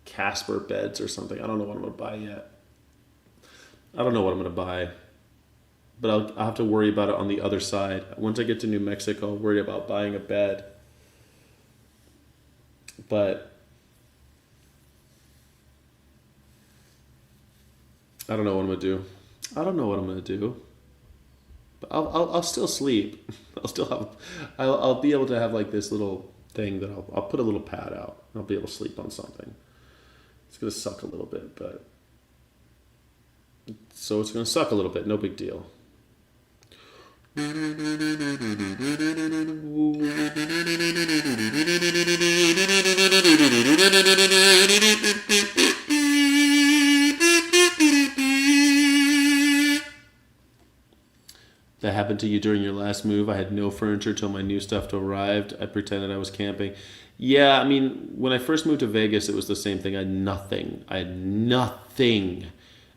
Casper beds or something. I don't know what I'm gonna buy yet. I don't know what I'm gonna buy. But I'll have to worry about it on the other side. Once I get to New Mexico, I'll worry about buying a bed. But I don't know what I'm gonna do. But I'll still sleep. I'll be able to have like this little thing that I'll put a little pad out. I'll be able to sleep on something. It's gonna suck a little bit, but so it's gonna suck a little bit. No big deal. That happened to you during your last move? I had no furniture till my new stuff arrived. I pretended I was camping. Yeah, I mean, when I first moved to Vegas, it was the same thing. I had nothing.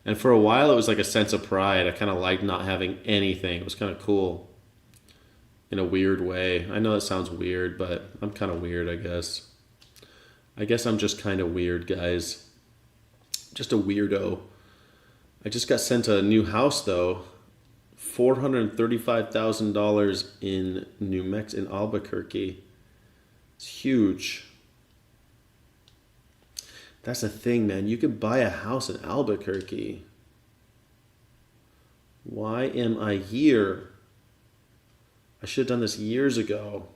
And for a while, it was like a sense of pride. I kind of liked not having anything. It was kind of cool in a weird way. I know that sounds weird, but I'm kind of weird, I guess. I guess I'm just kind of weird, guys. Just a weirdo. I just got sent a new house though. $435,000 in New Mexico, in Albuquerque. It's huge. That's the thing, man. You could buy a house in Albuquerque. Why am I here? I should have done this years ago.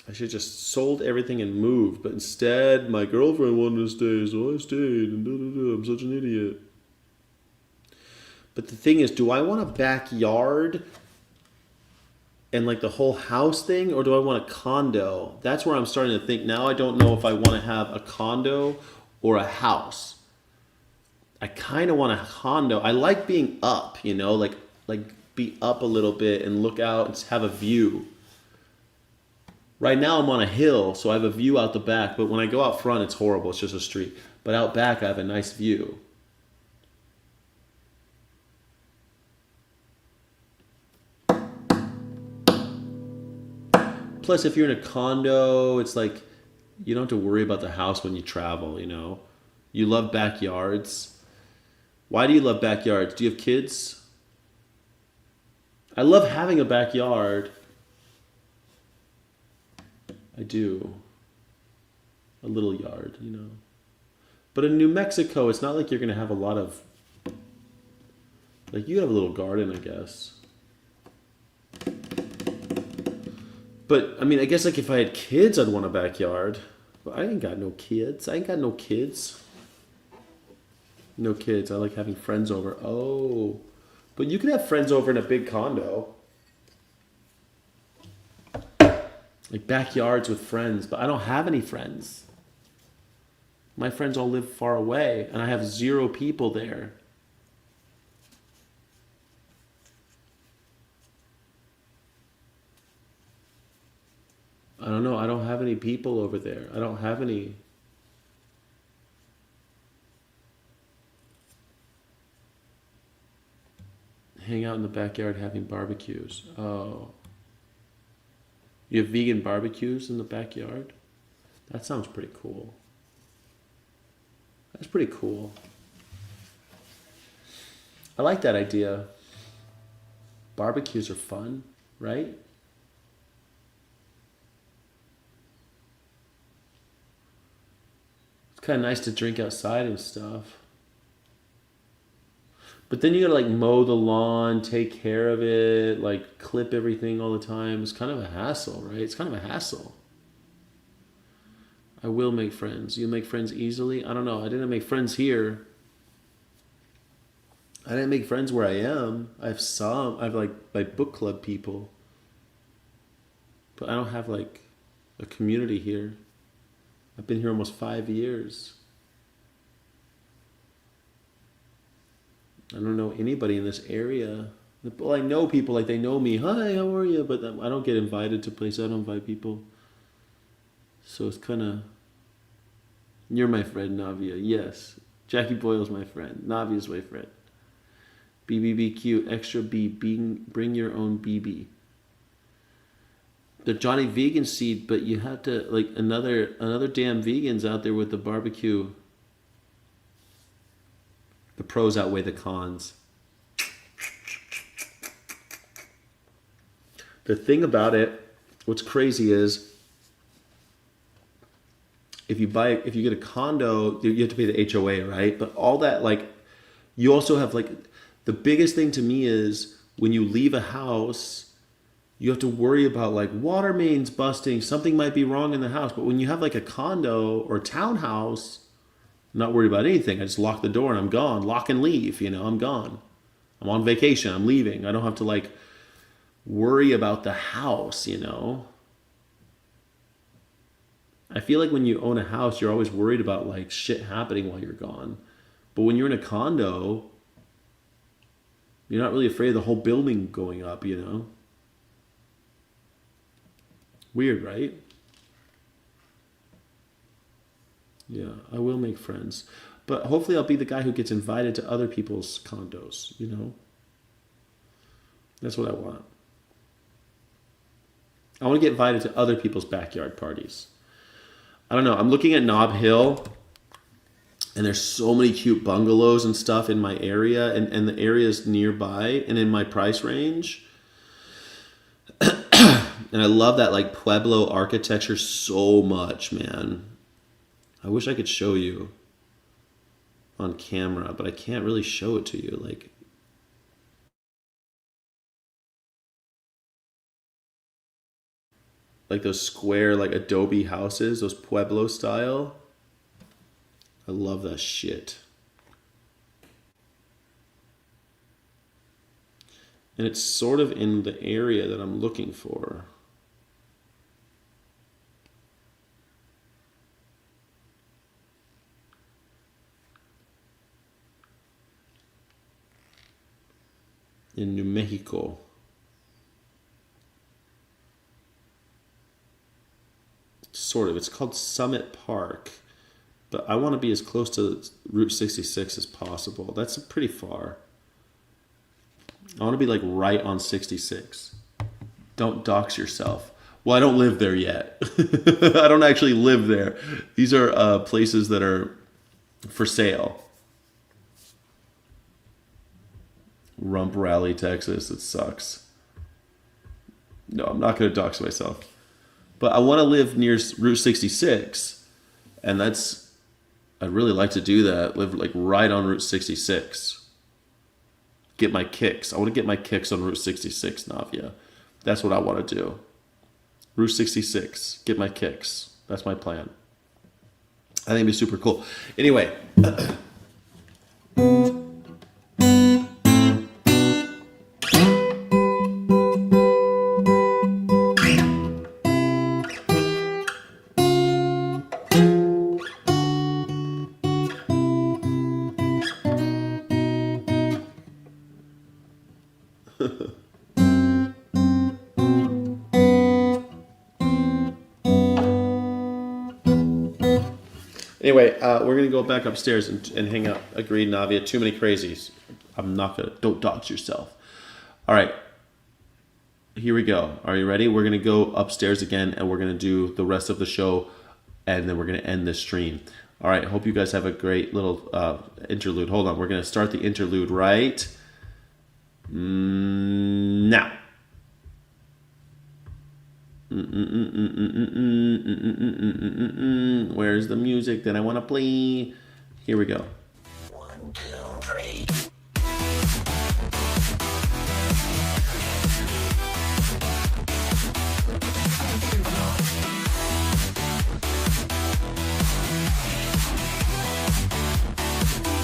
I should have just sold everything and moved, but instead my girlfriend wanted to stay, so I stayed, and I'm such an idiot. But the thing is, do I want a backyard and like the whole house thing, or do I want a condo? That's where I'm starting to think now. I don't know if I want to have a condo or a house. I kind of want a condo. I like being up, you know, like be up a little bit and look out and have a view. Right now I'm on a hill, so I have a view out the back, but when I go out front, it's horrible. It's just a street. But out back, I have a nice view. Plus, if you're in a condo, it's like you don't have to worry about the house when you travel, you know. You love backyards. Why do you love backyards? Do you have kids? I love having a backyard. I do. A little yard, you know. But in New Mexico, it's not like you're going to have a lot of... Like, you have a little garden, I guess. But, I mean, I guess, like, if I had kids, I'd want a backyard. But I ain't got no kids. I ain't got no kids. No kids. I like having friends over. Oh. But you can have friends over in a big condo. Like backyards with friends. But I don't have any friends. My friends all live far away. And I have 0 people there. I don't know. I don't have any people over there. I don't have any. Hang out in the backyard having barbecues. Oh. You have vegan barbecues in the backyard? That sounds pretty cool. That's pretty cool. I like that idea. Barbecues are fun, right? It's kind of nice to drink outside and stuff. But then you gotta like mow the lawn, take care of it, like clip everything all the time. It's kind of a hassle, right? It's kind of a hassle. I will make friends. You make friends easily? I don't know. I didn't make friends here. I didn't make friends where I am. I have some. I have like my book club people. But I don't have like a community here. I've been here almost 5 years. I don't know anybody in this area. Well, I know people, like they know me. Hi, how are you? But I don't get invited to places. I don't invite people. So it's kind of... You're my friend, Navia. Yes. Jackie Boyle's my friend. Navia's my friend. BBBQ, extra B. Bring your own BB. The Johnny Vegan seed, but you have to, like, another damn vegan's out there with the barbecue. The pros outweigh the cons. The thing about it, what's crazy is, if you get a condo, you have to pay the HOA, right? But all that, like, you also have, like, the biggest thing to me is when you leave a house, you have to worry about like water mains busting, something might be wrong in the house. But when you have like a condo or a townhouse, I'm not worried about anything. I just lock the door and I'm gone. Lock and leave, you know, I'm gone. I'm on vacation, I'm leaving. I don't have to like worry about the house, you know. I feel like when you own a house, you're always worried about like shit happening while you're gone. But when you're in a condo, you're not really afraid of the whole building going up, you know. Weird, right? Yeah, I will make friends. But hopefully I'll be the guy who gets invited to other people's condos, you know? That's what I want. I want to get invited to other people's backyard parties. I don't know. I'm looking at Nob Hill, and there's so many cute bungalows and stuff in my area, and the areas nearby and in my price range. And I love that like Pueblo architecture so much, man. I wish I could show you on camera, but I can't really show it to you. Like those square, like adobe houses, those Pueblo style. I love that shit. And it's sort of in the area that I'm looking for. In New Mexico. Sort of. It's called Summit Park. But I want to be as close to Route 66 as possible. That's pretty far. I want to be like right on 66. Don't dox yourself. Well, I don't live there yet. I don't actually live there. These are places that are for sale. Rump Rally, Texas. It sucks. No, I'm not going to dox myself. But I want to live near Route 66. And I'd really like to do that. Live like right on Route 66. Get my kicks. I want to get my kicks on Route 66, Navia. That's what I want to do. Route 66. Get my kicks. That's my plan. I think it'd be super cool. Anyway. Anyway, we're going to go back upstairs and hang out. Agreed, Navia. Too many crazies. I'm not going to. Don't dox yourself. All right. Here we go. Are you ready? We're going to go upstairs again, and we're going to do the rest of the show, and then we're going to end this stream. All right. Hope you guys have a great little interlude. Hold on. We're going to start the interlude right now. Where's the music that I want to play? Here we go. 1, 2, 3.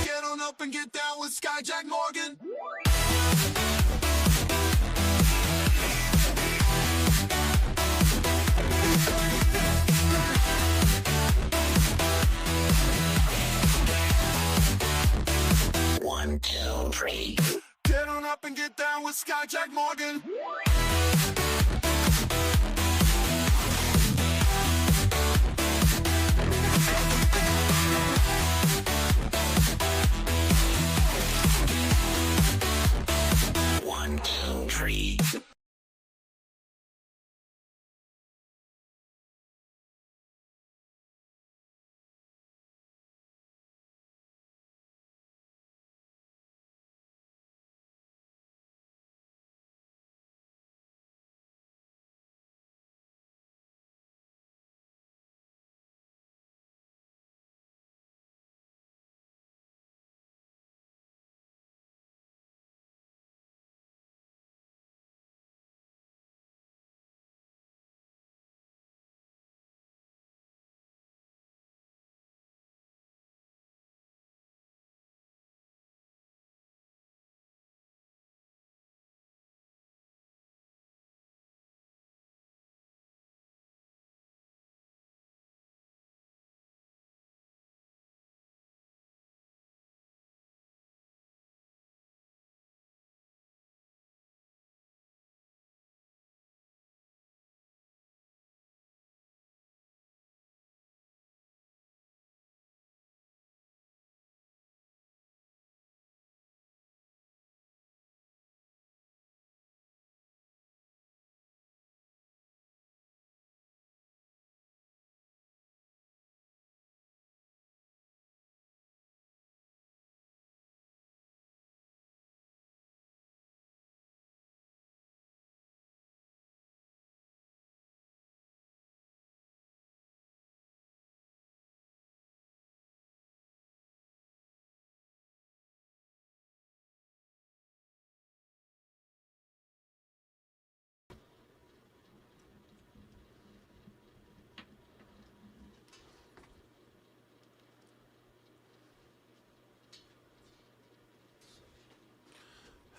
Get on up and get down with Skyjack Morgan. One, two, three. Get on up and get down with Skyjack Morgan. One, two, three.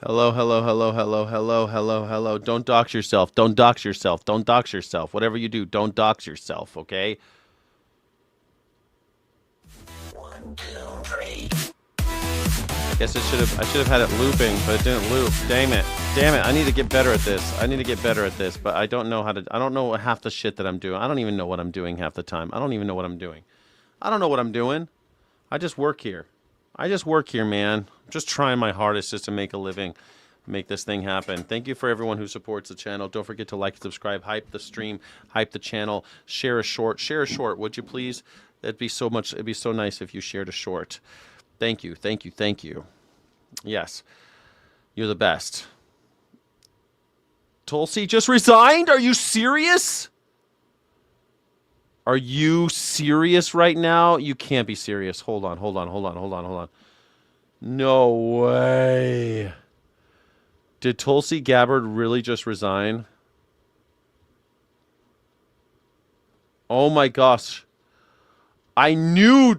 Hello, hello, hello, hello, hello, hello, hello. Don't dox yourself. Don't dox yourself. Don't dox yourself. Whatever you do, don't dox yourself, okay? 1, 2, 3. Guess I should have had it looping, but it didn't loop. Damn it. Damn it. I need to get better at this. I need to get better at this, but I don't know half the shit that I'm doing. I don't even know what I'm doing half the time. I don't even know what I'm doing. I don't know what I'm doing. I just work here. Man. I'm just trying my hardest just to make a living, make this thing happen. Thank you for everyone who supports the channel. Don't forget to like and subscribe, hype the stream, hype the channel, share a short, would you please? It'd be so nice if you shared a short. Thank you. Yes. You're the best. Tulsi just resigned? Are you serious? Are you serious right now? You can't be serious. Hold on. No way. Did Tulsi Gabbard really just resign? Oh my gosh. I knew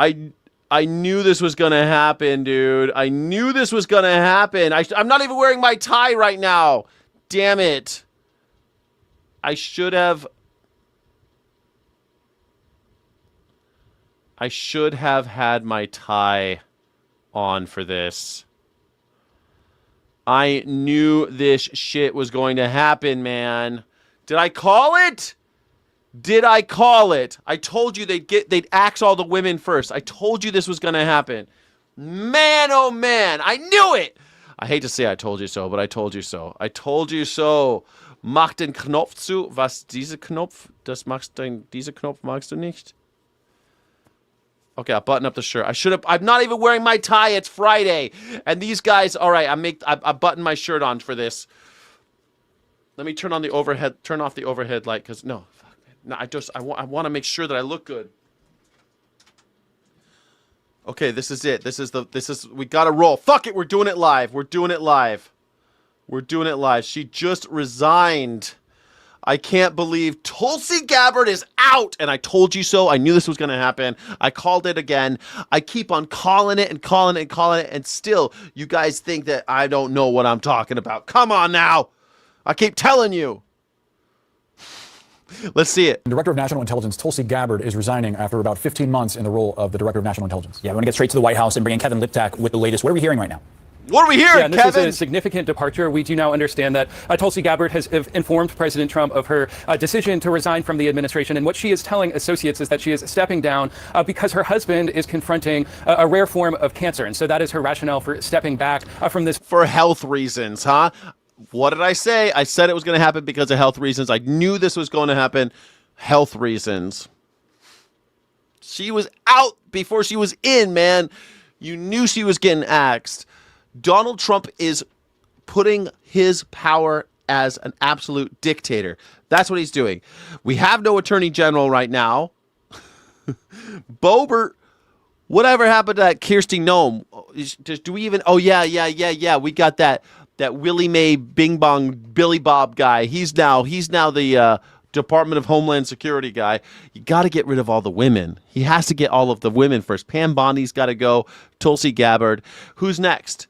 this was going to happen, dude. I knew this was going to happen. I'm not even wearing my tie right now. Damn it. I should have had my tie on for this. I knew this shit was going to happen, man. Did I call it? I told you they'd axe all the women first. I told you this was going to happen. Man, oh man, I knew it. I hate to say I told you so, but I told you so. Mach den Knopf zu. Was diese Knopf? Diese Knopf magst du nicht? Okay, I'll button up the shirt. I'm not even wearing my tie. It's Friday. And these guys, all right, I button my shirt on for this. Let me turn off the overhead light, because no, I want to make sure that I look good. Okay, this is it. We gotta roll. Fuck it, we're doing it live. She just resigned. I can't believe Tulsi Gabbard is out, and I told you so. I knew this was going to happen. I called it again. I keep on calling it, and still you guys think that I don't know what I'm talking about. Come on now. I keep telling you. Let's see it. Director of National Intelligence Tulsi Gabbard is resigning after about 15 months in the role of the Director of National Intelligence. Yeah, we want to get straight to the White House and bring in Kevin Liptak with the latest. What are we hearing right now? What are we hearing, and this Kevin? is a significant departure. We do now understand that Tulsi Gabbard has informed President Trump of her decision to resign from the administration. And what she is telling associates is that she is stepping down because her husband is confronting a rare form of cancer. And so that is her rationale for stepping back from this. For health reasons, huh? What did I say? I said it was going to happen because of health reasons. I knew this was going to happen. Health reasons. She was out before she was in, man. You knew she was getting axed. Donald Trump is putting his power as an absolute dictator. That's what he's doing. We have no attorney general right now. Boebert, whatever happened to that Kirsty Noem? Do we even? Oh yeah. We got that Willie Mae Bing Bong Billy Bob guy. He's now the Department of Homeland Security guy. You got to get rid of all the women. He has to get all of the women first. Pam Bondi's got to go. Tulsi Gabbard. Who's next?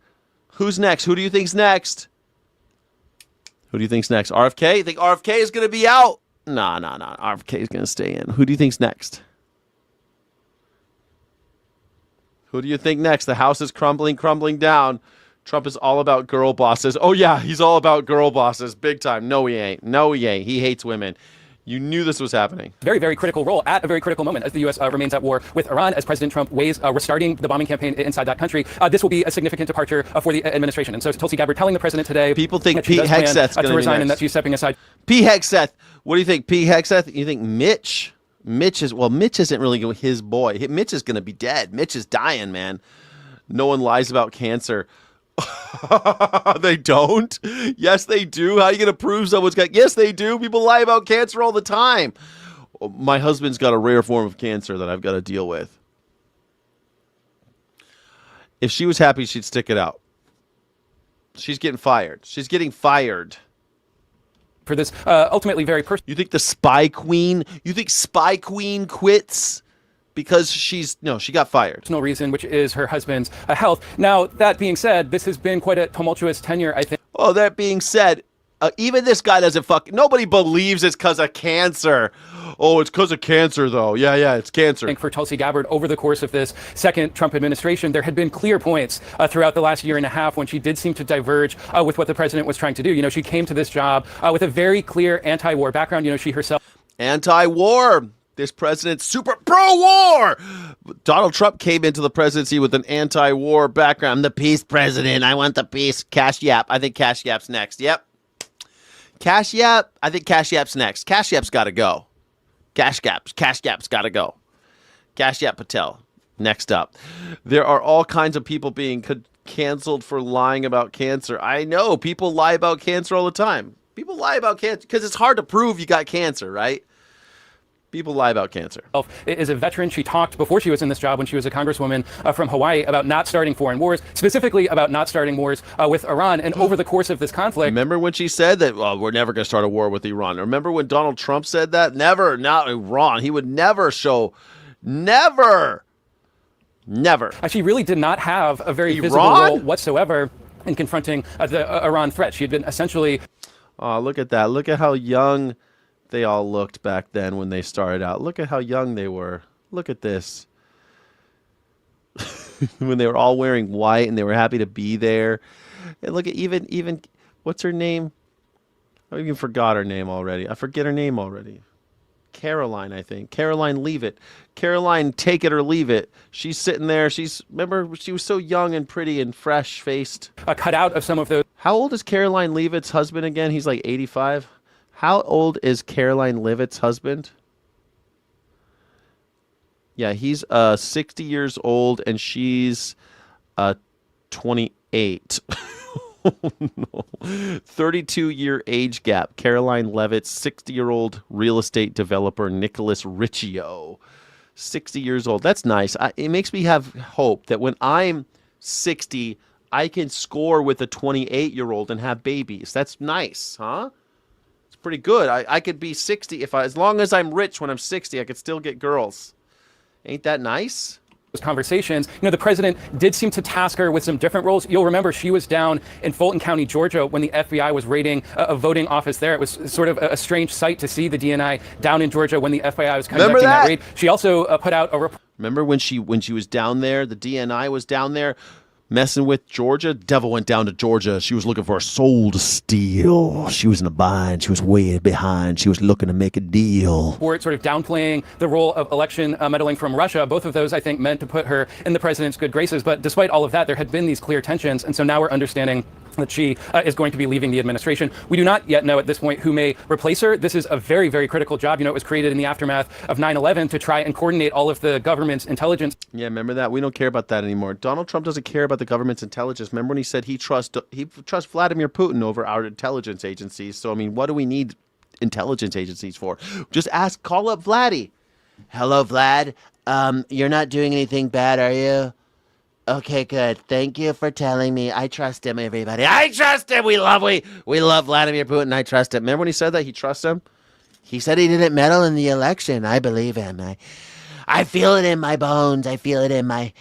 Who do you think's next? RFK? You think RFK is going to be out? Nah. RFK is going to stay in. Who do you think's next? Who do you think next? The house is crumbling down. Trump is all about girl bosses. Oh, yeah, he's all about girl bosses. Big time. No, he ain't. He hates women. You knew this was happening. Very, very critical role at a very critical moment as the U.S. Remains at war with Iran, as President Trump weighs restarting the bombing campaign inside that country. This will be a significant departure for the administration. And so Tulsi Gabbard telling the president today, people think Pete Hegseth's going to resign be next. And that she's stepping aside. Pete Hegseth. What do you think, Pete Hegseth? You think Mitch? Mitch isn't really his boy. Mitch is going to be dead. Mitch is dying, man. No one lies about cancer. They don't? Yes, they do. How are you going to prove someone's got? Yes, they do. People lie about cancer all the time. My husband's got a rare form of cancer that I've got to deal with. If she was happy, she'd stick it out. She's getting fired. For this ultimately very personal. You think the Spy Queen? You think Spy Queen quits? because she got fired. No reason, which is her husband's health. Now, that being said, this has been quite a tumultuous tenure, I think. Oh, that being said, even this guy doesn't nobody believes it's because of cancer. Oh, it's because of cancer, though. Yeah, it's cancer. I think for Tulsi Gabbard, over the course of this second Trump administration, there had been clear points throughout the last year and a half when she did seem to diverge with what the president was trying to do. You know, she came to this job with a very clear anti-war background. You know, she herself... Anti-war. This president's super pro-war. Donald Trump came into the presidency with an anti-war background. I'm the peace president. I want the peace. Cash Yap. I think Cash Yap's next. Yep. Cash Yap. I think Cash Yap's next. Cash Yap's got to go. Cash Yap's got to go. Cash Yap Patel. Next up. There are all kinds of people being canceled for lying about cancer. I know. People lie about cancer all the time. People lie about cancer because it's hard to prove you got cancer, right? People lie about cancer. Is a veteran. She talked before she was in this job when she was a congresswoman from Hawaii about not starting foreign wars, specifically about not starting wars with Iran. And over the course of this conflict... Remember when she said that, well, we're never going to start a war with Iran? Remember when Donald Trump said that? Never, not Iran. He would never show... Never. She really did not have a very visible role whatsoever in confronting the Iran threat. She had been essentially... Oh, look at that. Look at how young... they all looked back then when they started out. Look at how young they were. Look at this. When they were all wearing white and they were happy to be there. And look at even what's her name? I even forgot her name already. I forget her name already. Caroline, I think. Caroline Leave It. Caroline Take It or Leave It. She's sitting there. Remember, she was so young and pretty and fresh-faced. Cut out of some of those. How old is Caroline Leave It's husband again? He's like 85. How old is Caroline Leavitt's husband? Yeah, he's 60 years old and she's 28. Oh, no. 32-year age gap. Caroline Leavitt's 60-year-old real estate developer Nicholas Riccio. 60 years old. That's nice. It makes me have hope that when I'm 60, I can score with a 28-year-old and have babies. That's nice, huh? Pretty good. I could be 60 as long as I'm rich when I'm 60, I could still get girls. Ain't that nice? Those conversations, the president did seem to task her with some different roles. You'll remember she was down in Fulton County, Georgia, when the FBI was raiding a voting office there. It was sort of a strange sight to see the DNI down in Georgia when the FBI was conducting that raid. She also put out a report. Remember when she was down there, the DNI was down there messing with Georgia? Devil went down to Georgia. She was looking for a soul to steal. She was in a bind. She was way behind. She was looking to make a deal. Or sort of downplaying the role of election meddling from Russia. Both of those, I think, meant to put her in the president's good graces. But despite all of that, there had been these clear tensions. And so now we're understanding that she is going to be leaving the administration. We do not yet know at this point who may replace her. This is a very, very critical job. It was created in the aftermath of 9/11 to try and coordinate all of the government's intelligence. Yeah, remember that? We don't care about that anymore. Donald Trump doesn't care about the government's intelligence. Remember when he said he trusts Vladimir Putin over our intelligence agencies? So, I mean, what do we need intelligence agencies for? Just call up Vladdy. Hello, Vlad. You're not doing anything bad, are you? Okay, good. Thank you for telling me. I trust him, everybody. I trust him. We love Vladimir Putin. I trust him. Remember when he said that? He trusts him? He said he didn't meddle in the election. I believe him. I feel it in my bones. I feel it in my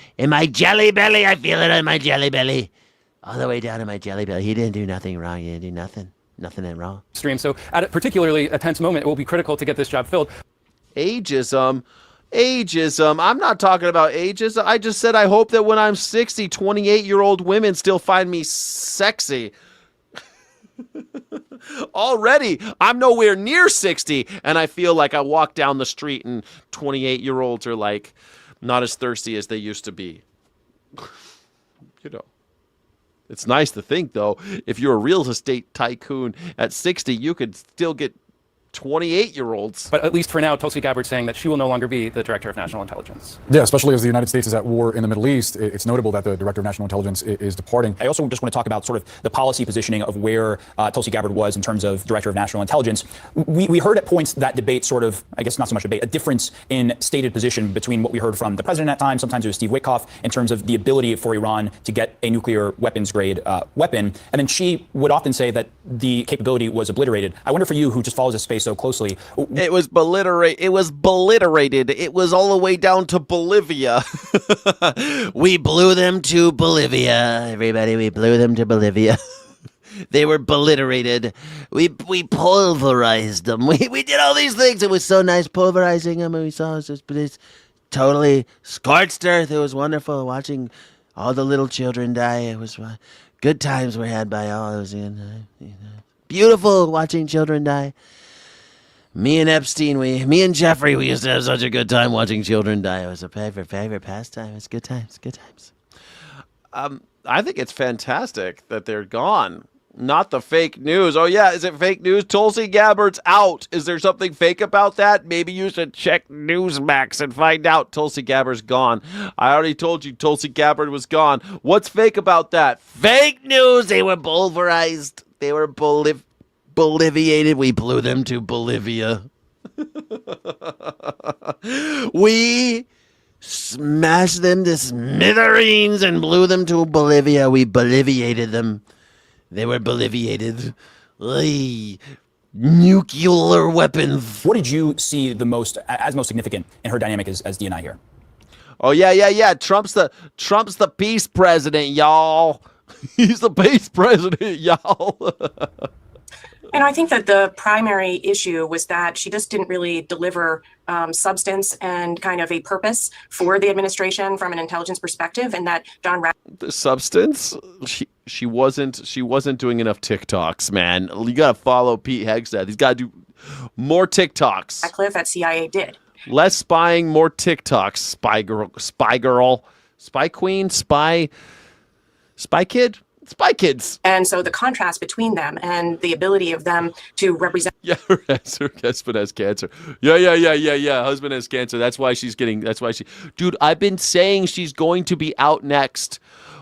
jelly belly. I feel it in my jelly belly. All the way down in my jelly belly. He didn't do nothing wrong. He didn't do nothing. Nothing wrong. So at particularly a tense moment, it will be critical to get this job filled. Ageism. I'm not talking about ageism. I just said I hope that when I'm 60, 28-year-old women still find me sexy. Already, I'm nowhere near 60, and I feel like I walk down the street and 28-year-olds are like not as thirsty as they used to be. It's nice to think, though, if you're a real estate tycoon at 60, you could still get 28-year-olds. But at least for now, Tulsi Gabbard saying that she will no longer be the Director of National Intelligence. Yeah, especially as the United States is at war in the Middle East, it's notable that the Director of National Intelligence is departing. I also just want to talk about sort of the policy positioning of where Tulsi Gabbard was in terms of Director of National Intelligence. We heard at points that debate sort of, I guess not so much debate, a difference in stated position between what we heard from the president at times, sometimes it was Steve Witkoff, in terms of the ability for Iran to get a nuclear weapons grade weapon. And then she would often say that the capability was obliterated. I wonder for you, who just follows this space so closely. It was obliterated. It was all the way down to Bolivia. We blew them to Bolivia, everybody. We blew them to Bolivia. They were obliterated. We pulverized them. We did all these things. It was so nice pulverizing them. And we saw it's totally scorched earth. It was wonderful watching all the little children die. It was good times were had by all. It was beautiful watching children die. Me and Epstein, me and Jeffrey, we used to have such a good time watching children die. It was a favorite pastime. It's good times. I think it's fantastic that they're gone. Not the fake news. Oh, yeah. Is it fake news? Tulsi Gabbard's out. Is there something fake about that? Maybe you should check Newsmax and find out. Tulsi Gabbard's gone. I already told you Tulsi Gabbard was gone. What's fake about that? Fake news. They were pulverized. They were boliviated. We blew them to Bolivia. We smashed them to smithereens and blew them to Bolivia. We boliviated them. They were boliviated. Nuclear weapons. What did you see most significant in her dynamic as DNI here? Oh, yeah. Trump's the peace president, y'all. He's the peace president, y'all. And I think that the primary issue was that she just didn't really deliver substance and kind of a purpose for the administration from an intelligence perspective, and that the substance. She wasn't doing enough TikToks, man. You gotta follow Pete Hegseth. He's gotta do more TikToks. Ratcliffe at CIA did. Less spying, more TikToks. Spy girl, spy queen, spy kid. Spy kids. And so the contrast between them and the ability of them to represent. Yeah, her husband has cancer. Yeah. Husband has cancer. That's why she. Dude, I've been saying she's going to be out next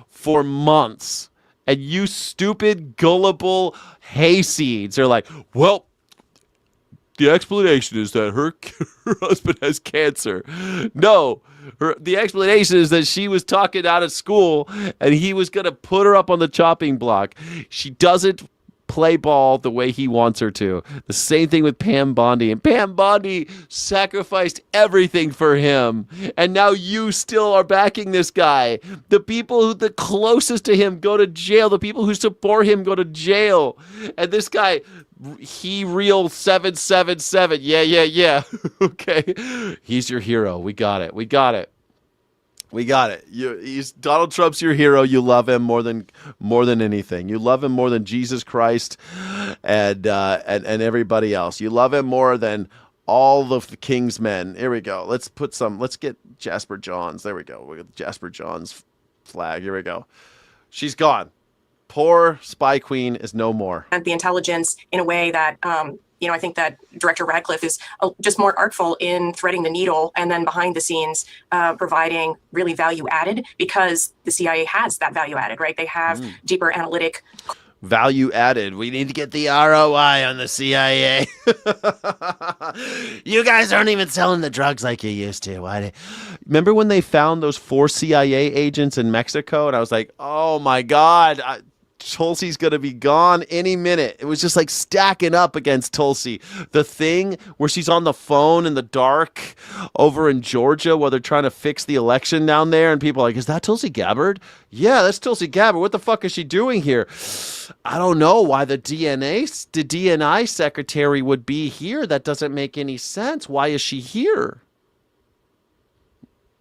for months. And you stupid, gullible hayseeds are like, well, the explanation is that her husband has cancer. No. The explanation is that she was talking out of school and he was going to put her up on the chopping block. She doesn't play ball the way he wants her to. The same thing with Pam Bondi. And Pam Bondi sacrificed everything for him. And now you still are backing this guy. The people who the closest to him go to jail. The people who support him go to jail. And this guy, he real 777. Yeah. Okay. He's your hero. We got it. Donald Trump's your hero. You love him more than anything. You love him more than Jesus Christ and everybody else. You love him more than all of the king's men. Here we go. Let's get Jasper Johns. There we go. We got Jasper Johns flag. Here we go. She's gone. Poor spy queen is no more. The intelligence in a way that, I think that Director Radcliffe is just more artful in threading the needle and then behind the scenes providing really value added, because the CIA has that value added, right? They have deeper analytic value added. We need to get the ROI on the CIA. You guys aren't even selling the drugs like you used to. Remember when they found those 4 CIA agents in Mexico? And I was like, oh my God, Tulsi's going to be gone any minute. It was just like stacking up against Tulsi. The thing where she's on the phone in the dark over in Georgia while they're trying to fix the election down there. And people are like, is that Tulsi Gabbard? Yeah, that's Tulsi Gabbard. What the fuck is she doing here? I don't know why the DNI secretary would be here. That doesn't make any sense. Why is she here?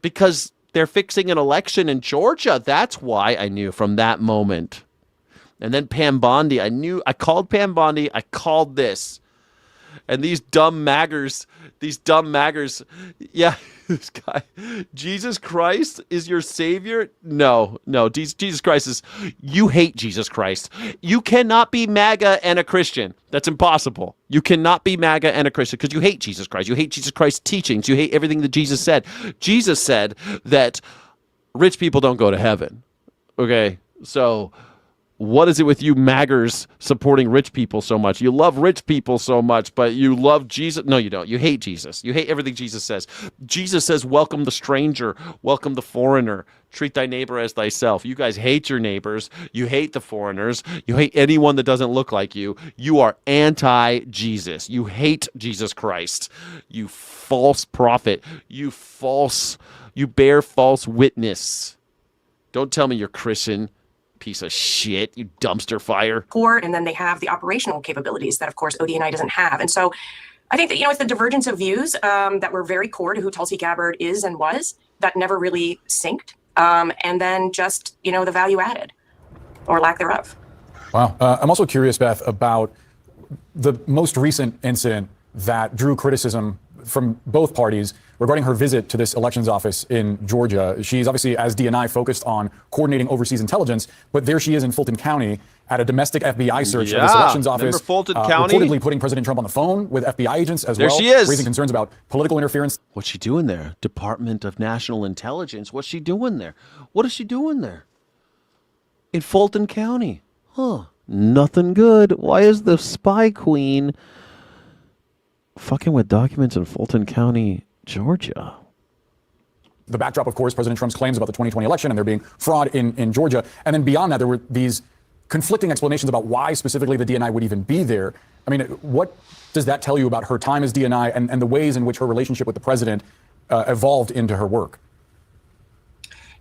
Because they're fixing an election in Georgia. That's why I knew from that moment. And then Pam Bondi, I called Pam Bondi, I called this. And these dumb maggers, yeah, this guy, Jesus Christ is your savior? No, Jesus Christ is, you hate Jesus Christ. You cannot be MAGA and a Christian. That's impossible. You cannot be MAGA and a Christian because you hate Jesus Christ. You hate Jesus Christ's teachings. You hate everything that Jesus said. Jesus said that rich people don't go to heaven. Okay, so what is it with you maggers supporting rich people so much? You love rich people so much, but you love Jesus. No, you don't. You hate Jesus. You hate everything Jesus says. Jesus says, welcome the stranger, welcome the foreigner, treat thy neighbor as thyself. You guys hate your neighbors. You hate the foreigners. You hate anyone that doesn't look like you. You are anti-Jesus. You hate Jesus Christ. You false prophet. You bear false witness. Don't tell me you're Christian. Piece of shit, you dumpster fire. Core, and then they have the operational capabilities that, of course, ODNI doesn't have. And so I think that, it's the divergence of views that were very core to who Tulsi Gabbard is and was that never really synced. And then just, the value added or lack thereof. Wow. I'm also curious, Beth, about the most recent incident that drew criticism from both parties regarding her visit to this elections office in Georgia. She's obviously, as DNI, focused on coordinating overseas intelligence, but there she is in Fulton County at a domestic FBI search of this elections office. Remember Fulton County? Reportedly putting President Trump on the phone with FBI agents as There well. she is. Raising concerns about political interference. What's she doing there? Department of National Intelligence. What's she doing there? What is she doing there? In Fulton County. Huh. Nothing good. Why is the spy queen fucking with documents in Fulton County, Georgia? The backdrop, of course, President Trump's claims about the 2020 election and there being fraud in Georgia. And then beyond that, there were these conflicting explanations about why specifically the DNI would even be there. I mean, what does that tell you about her time as DNI and the ways in which her relationship with the president evolved into her work?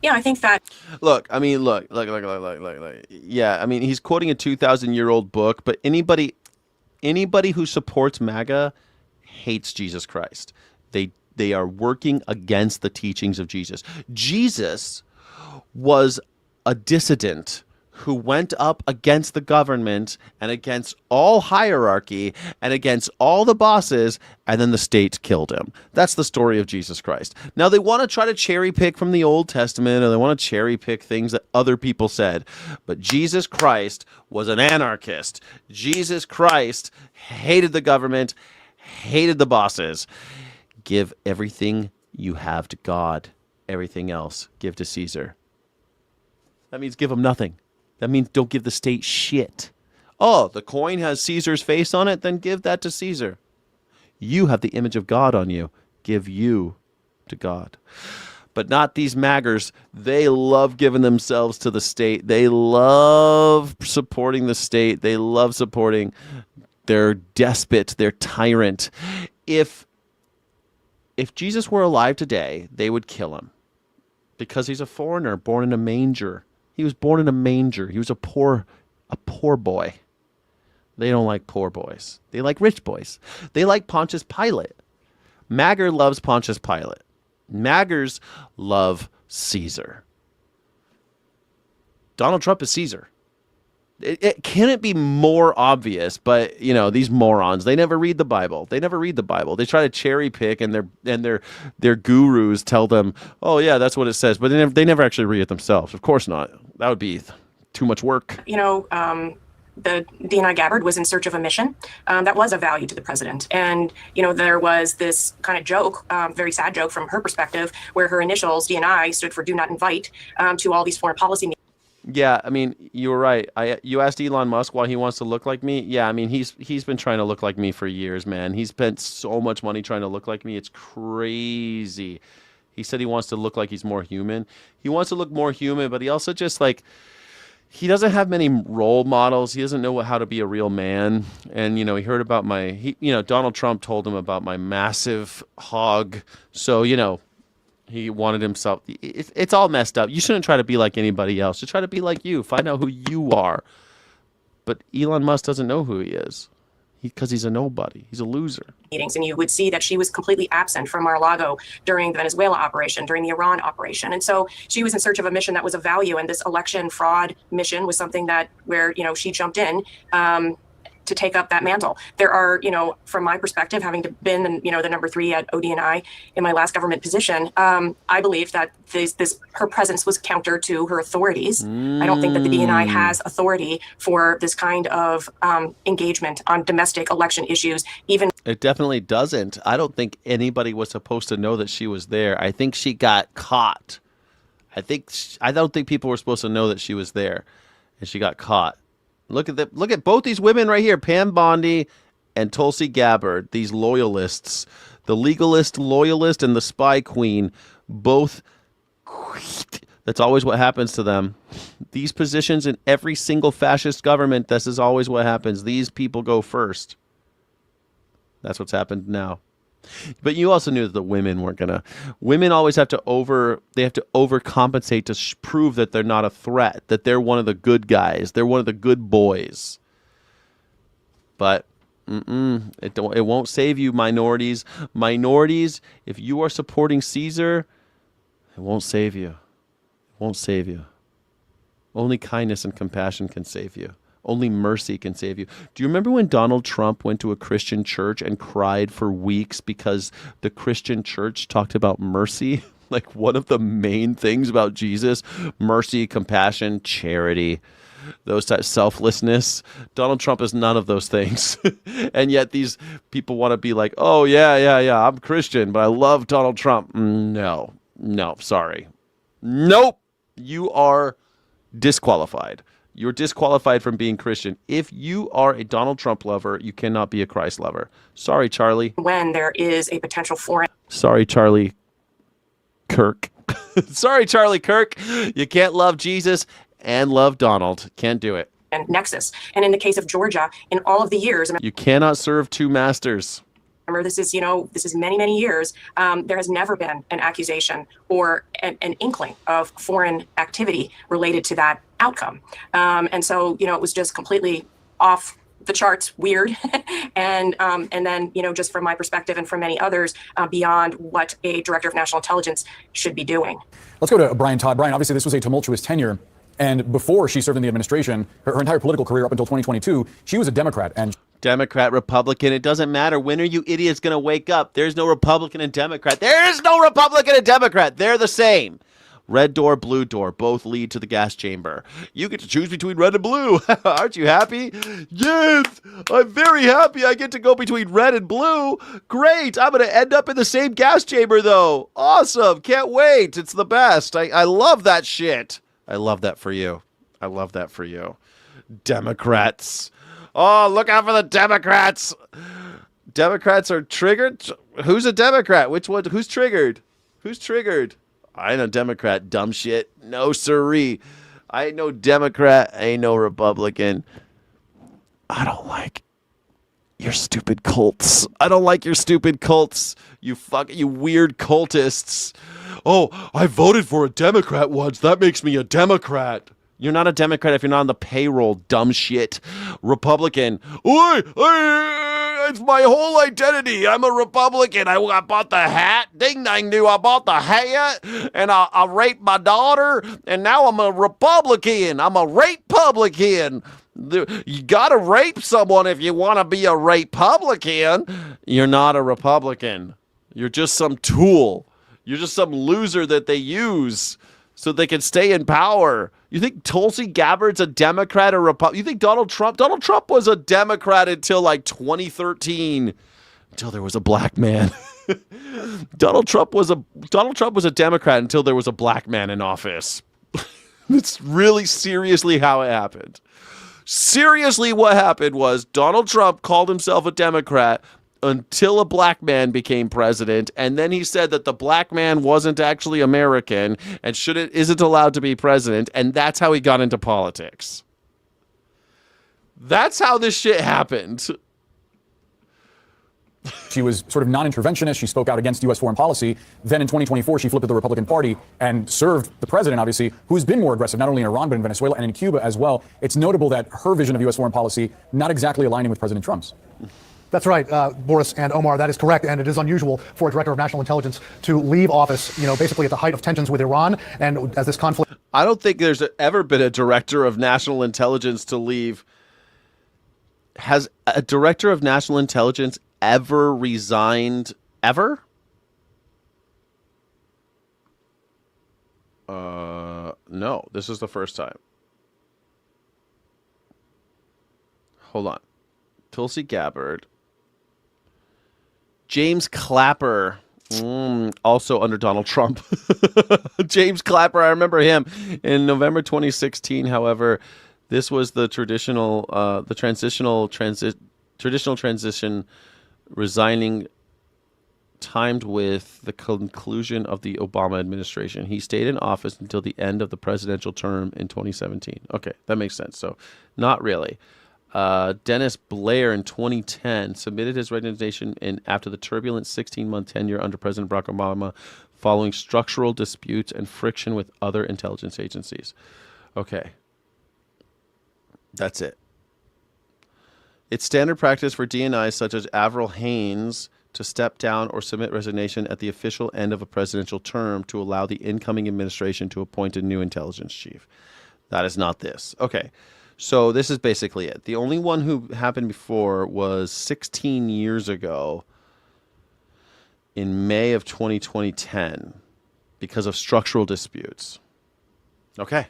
Yeah, I think that. Look. Yeah, I mean, he's quoting a 2,000-year-old book, but anybody who supports MAGA hates Jesus Christ. They are working against the teachings of Jesus. Jesus was a dissident who went up against the government and against all hierarchy and against all the bosses, and then the state killed him. That's the story of Jesus Christ. Now, they want to try to cherry pick from the Old Testament, or they want to cherry pick things that other people said, but Jesus Christ was an anarchist. Jesus Christ hated the government, hated the bosses. Give everything you have to God. Everything else, give to Caesar. That means give him nothing. That means don't give the state shit. Oh, the coin has Caesar's face on it? Then give that to Caesar. You have the image of God on you. Give you to God. But not these maggers. They love giving themselves to the state. They love supporting the state. They love supporting their despot, their tyrant. If Jesus were alive today, they would kill him because he's a foreigner born in a manger. He was born in a manger. He was a poor boy. They don't like poor boys. They like rich boys. They like Pontius Pilate. MAGA loves Pontius Pilate. MAGAs love Caesar. Donald Trump is Caesar. It can't be more obvious, but these morons, they never read the Bible. They try to cherry pick, and their gurus tell them, "Oh yeah, that's what it says," but they never actually read it themselves. Of course not. That would be too much work. The DNI Gabbard was in search of a mission that was of value to the president. And, there was this kind of joke, very sad joke from her perspective, where her initials, DNI, stood for do not invite to all these foreign policy meetings. Yeah, I mean, you were right. You asked Elon Musk why he wants to look like me. Yeah, I mean, he's been trying to look like me for years, man. He spent so much money trying to look like me. It's crazy. He said he wants to look like he's more human. He wants to look more human, but he also just he doesn't have many role models. He doesn't know how to be a real man. And, he heard about Donald Trump told him about my massive hog. So, he wanted himself. It's all messed up. You shouldn't try to be like anybody else. Just try to be like you. Find out who you are. But Elon Musk doesn't know who he is because he's a nobody. He's a loser. Meetings, and you would see that she was completely absent from Mar-a-Lago during the Venezuela operation, during the Iran operation. And so she was in search of a mission that was of value. And this election fraud mission was something where she jumped in to take up that mantle. There are, from my perspective, having been, the number 3 at ODNI in my last government position, I believe that her presence was counter to her authorities. I don't think that the DNI has authority for this kind of engagement on domestic election issues, even. It definitely doesn't. I don't think anybody was supposed to know that she was there. I think she got caught. I don't think people were supposed to know that she was there. and she got caught. Look at both these women right here, Pam Bondi and Tulsi Gabbard, these loyalists, the legalist loyalist and the spy queen, both. That's always what happens to them. These positions in every single fascist government, this is always what happens. These people go first. That's what's happened now. But you also knew that the women weren't gonna. Women always have to overcompensate to prove that they're not a threat, that they're one of the good guys, they're one of the good boys. But it won't save you, minorities. Minorities, if you are supporting Caesar, it won't save you. It won't save you. Only kindness and compassion can save you. Only mercy can save you. Do you remember when Donald Trump went to a Christian church and cried for weeks because the Christian church talked about mercy? Like one of the main things about Jesus, mercy, compassion, charity, those types, selflessness. Donald Trump is none of those things. And yet these people want to be like, oh, yeah, I'm Christian, but I love Donald Trump. No, sorry. Nope. You are disqualified. You're disqualified from being Christian. If you are a Donald Trump lover, you cannot be a Christ lover. Sorry, Charlie. When there is a potential foreign. Sorry, Charlie Kirk. Sorry, Charlie Kirk. You can't love Jesus and love Donald. Can't do it. And nexus. And in the case of Georgia, in all of the years. You cannot serve two masters. Remember, this is many, many years. There has never been an accusation or an inkling of foreign activity related to that outcome. And so, it was just completely off the charts, weird. and then, just from my perspective and from many others, beyond what a director of national intelligence should be doing. Let's go to Brian Todd. Brian, obviously this was a tumultuous tenure. And before she served in the administration, her entire political career up until 2022, she was a Democrat. And Democrat, Republican, it doesn't matter. When are you idiots going to wake up? There's no Republican and Democrat. There is no Republican and Democrat. They're the same. Red door, blue door, both lead to the gas chamber. You get to choose between red and blue. Aren't you happy? Yes, I'm very happy I get to go between red and blue. Great. I'm going to end up in the same gas chamber, though. Awesome. Can't wait. It's the best. I love that shit. I love that for you. I love that for you. Democrats. Oh, look out for the Democrats. Democrats are triggered. Who's a Democrat? Which one? Who's triggered? Who's triggered? I ain't a Democrat, dumb shit. No siree. I ain't no Democrat. I ain't no Republican. I don't like your stupid cults. I don't like your stupid cults. You weird cultists. Oh, I voted for a Democrat once. That makes me a Democrat. You're not a Democrat if you're not on the payroll, dumb shit. Republican. It's my whole identity. I'm a Republican. I bought the hat. Ding dang do. I bought the hat and I raped my daughter and now I'm a Republican. I'm a rape-publican. You gotta rape someone if you want to be a rape-publican. You're not a Republican. You're just some tool. You're just some loser that they use so they can stay in power. You think Tulsi Gabbard's a Democrat or Republican? You think Donald Trump was a Democrat until like 2013, until there was a black man. Donald Trump was a Democrat until there was a black man in office. It's really seriously how it happened. Seriously, what happened was Donald Trump called himself a Democrat until a black man became president, and then he said that the black man wasn't actually American and isn't allowed to be president, and that's how he got into politics. That's how this shit happened. She was sort of non-interventionist. She spoke out against U.S. foreign policy. Then in 2024, she flipped to the Republican Party and served the president, obviously, who's been more aggressive, not only in Iran, but in Venezuela and in Cuba as well. It's notable that her vision of U.S. foreign policy not exactly aligning with President Trump's. That's right, Boris and Omar, that is correct, and it is unusual for a director of national intelligence to leave office, basically at the height of tensions with Iran, and as this conflict... I don't think there's ever been a director of national intelligence to leave. Has a director of national intelligence ever resigned, ever? No, this is the first time. Hold on. Tulsi Gabbard. James Clapper, also under Donald Trump. James Clapper, I remember him. In November 2016, however, This was the traditional transition resigning timed with the conclusion of the Obama administration. He stayed in office until the end of the presidential term in 2017. Okay, that makes sense. So not really. Dennis Blair in 2010 submitted his resignation after the turbulent 16-month tenure under President Barack Obama following structural disputes and friction with other intelligence agencies. Okay. That's it. It's standard practice for DNIs such as Avril Haines to step down or submit resignation at the official end of a presidential term to allow the incoming administration to appoint a new intelligence chief. That is not this. Okay. So this is basically it. The only one who happened before was 16 years ago in May of 2010 because of structural disputes. Okay.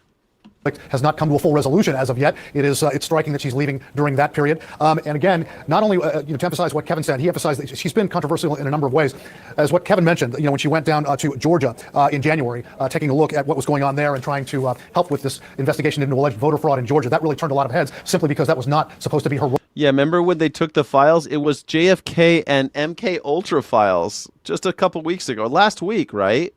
Has not come to a full resolution as of yet. It's striking that she's leaving during that period. And again, not only to emphasize what Kevin said, he emphasized that she's been controversial in a number of ways. As what Kevin mentioned, when she went down to Georgia in January, taking a look at what was going on there and trying to help with this investigation into alleged voter fraud in Georgia, that really turned a lot of heads simply because that was not supposed to be her role. Yeah, remember when they took the files? It was JFK and MK Ultra files just a couple weeks ago, last week, right?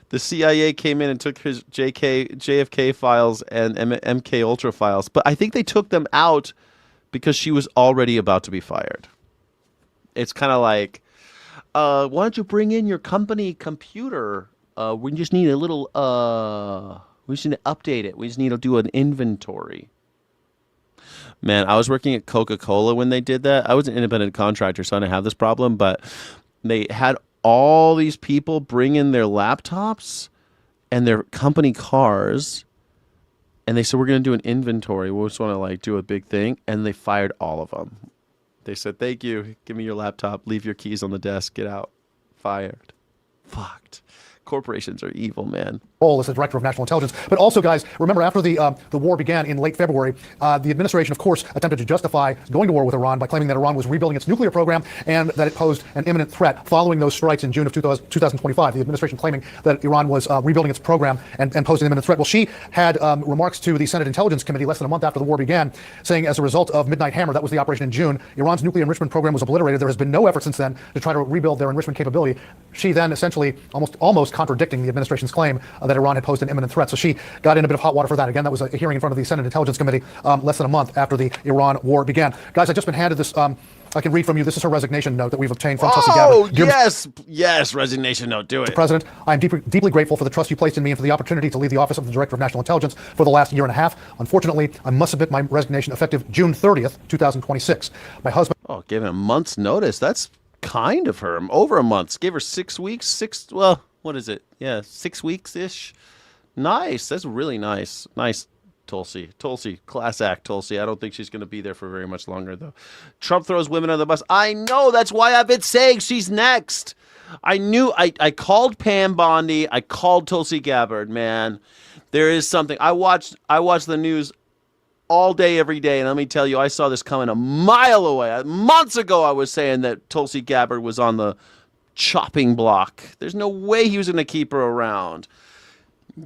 The CIA came in and took his JFK files and MK Ultra files, but I think they took them out because she was already about to be fired. It's kind of like, why don't you bring in your company computer? We just need a little, we just need to update it. We just need to do an inventory. Man, I was working at Coca-Cola when they did that. I was an independent contractor, so I didn't have this problem, but they had all these people bring in their laptops and their company cars, and they said, we're going to do an inventory. We just want to do a big thing. And they fired all of them. They said, thank you. Give me your laptop. Leave your keys on the desk. Get out. Fired. Fucked. Corporations are evil, man. Role as the director of national intelligence. But also, guys, remember after the war began in late February, the administration, of course, attempted to justify going to war with Iran by claiming that Iran was rebuilding its nuclear program and that it posed an imminent threat following those strikes in June of 2025. The administration claiming that Iran was rebuilding its program and posed an imminent threat. Well, she had remarks to the Senate Intelligence Committee less than a month after the war began, saying as a result of Midnight Hammer, that was the operation in June, Iran's nuclear enrichment program was obliterated. There has been no effort since then to try to rebuild their enrichment capability. She then essentially almost contradicting the administration's claim that Iran had posed an imminent threat. So she got in a bit of hot water for that. Again, that was a hearing in front of the Senate Intelligence Committee less than a month after the Iran war began. Guys, I've just been handed this. I can read from you. This is her resignation note that we've obtained from Tulsi Gabbard. Oh, yes, resignation note. Do it. Mr. President, I am deeply grateful for the trust you placed in me and for the opportunity to lead the Office of the Director of National Intelligence for the last year and a half. Unfortunately, I must submit my resignation effective June 30th, 2026. My husband... Oh, gave him a month's notice. That's kind of her. Over a month. Gave her 6 weeks. What is it? Yeah, 6 weeks-ish. Nice. That's really nice. Nice, Tulsi. Class act, Tulsi. I don't think she's going to be there for very much longer, though. Trump throws women under the bus. I know. That's why I've been saying she's next. I knew. I called Pam Bondi. I called Tulsi Gabbard, man. There is something. I watched the news all day, every day, and let me tell you, I saw this coming a mile away. Months ago, I was saying that Tulsi Gabbard was on the chopping block. There's no way he was going to keep her around.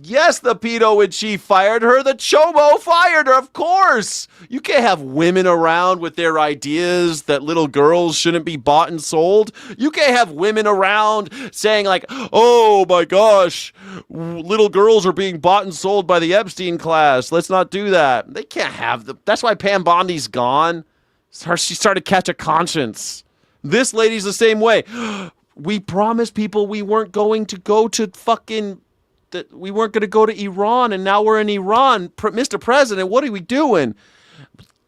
Yes, the pedo in chief fired her. The chomo fired her, of course. You can't have women around with their ideas that little girls shouldn't be bought and sold. You can't have women around saying like, oh my gosh, little girls are being bought and sold by the Epstein class. Let's not do that. They can't have them. That's why Pam Bondi's gone. She started to catch a conscience. This lady's the same way. We promised people we weren't going to go to that we weren't going to go to Iran, and now we're in Iran. Mr. President, what are we doing?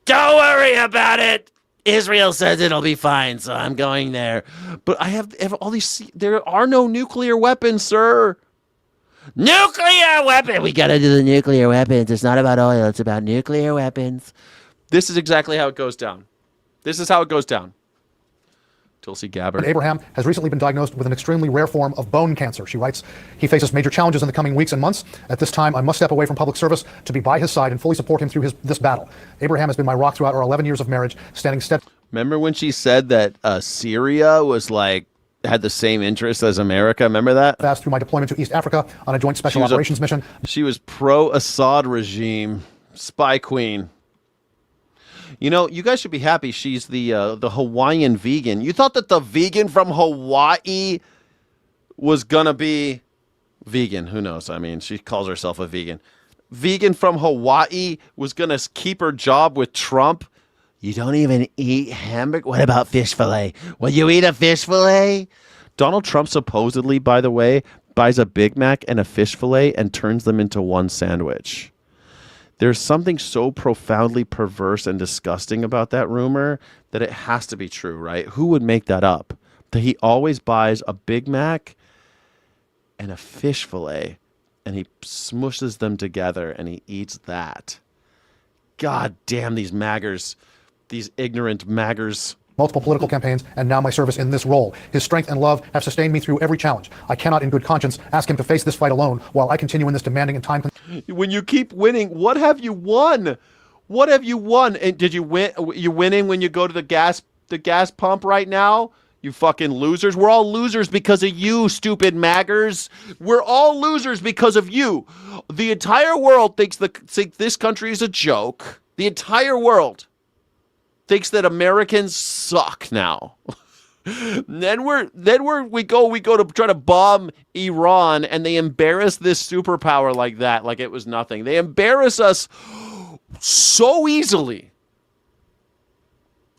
Don't worry about it. Israel says it'll be fine, so I'm going there. But I have all these... There are no nuclear weapons, sir. Nuclear weapon! We gotta do the nuclear weapons. It's not about oil. It's about nuclear weapons. This is exactly how it goes down. This is how it goes down. Tulsi Gabbard. Abraham has recently been diagnosed with an extremely rare form of bone cancer. She writes, he faces major challenges in the coming weeks and months. At this time, I must step away from public service to be by his side and fully support him through this battle. Abraham has been my rock throughout our 11 years of marriage, standing steadfast. Remember when she said that Syria was had the same interests as America? Remember that? Through my deployment to East Africa on a joint special operations mission. She was pro-Assad regime. Spy Queen. You know, you guys should be happy she's the Hawaiian vegan. You thought that the vegan from Hawaii was gonna be vegan. Who knows? I mean, she calls herself a vegan. Vegan from Hawaii was gonna keep her job with Trump. You don't even eat hamburger? What about fish fillet? Will you eat a fish fillet? Donald Trump supposedly, by the way, buys a Big Mac and a fish fillet and turns them into one sandwich. There's something so profoundly perverse and disgusting about that rumor that it has to be true, right? Who would make that up? That he always buys a Big Mac and a fish fillet and he smushes them together and he eats that. God damn these maggers, these ignorant maggers. Multiple political campaigns, and now my service in this role. His strength and love have sustained me through every challenge. I cannot in good conscience ask him to face this fight alone while I continue in this demanding and time. When you keep winning, what have you won? What have you won? And did you win? You winning when you go to the gas pump right now? You fucking losers. We're all losers because of you, stupid maggers. We're all losers because of you. The entire world thinks this country is a joke. The entire world thinks that Americans suck now. then we go to try to bomb Iran and they embarrass this superpower like that, like it was nothing. They embarrass us so easily.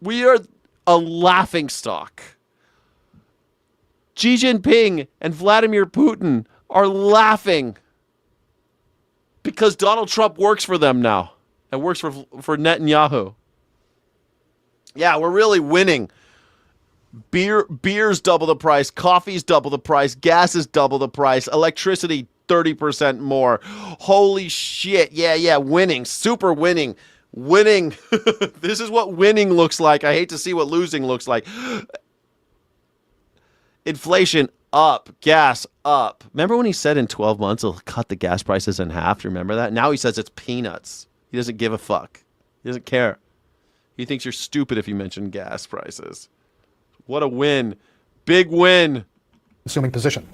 We are a laughingstock. Xi Jinping and Vladimir Putin are laughing because Donald Trump works for them now and works for Netanyahu. Yeah, we're really winning. Beer's double the price. Coffee's double the price. Gas is double the price. Electricity, 30% more. Holy shit. Yeah. Winning. Super winning. Winning. This is what winning looks like. I hate to see what losing looks like. Inflation up. Gas up. Remember when he said in 12 months he'll cut the gas prices in half? Do you remember that? Now he says it's peanuts. He doesn't give a fuck. He doesn't care. He thinks you're stupid if you mention gas prices. What a win. Big win. Assuming position.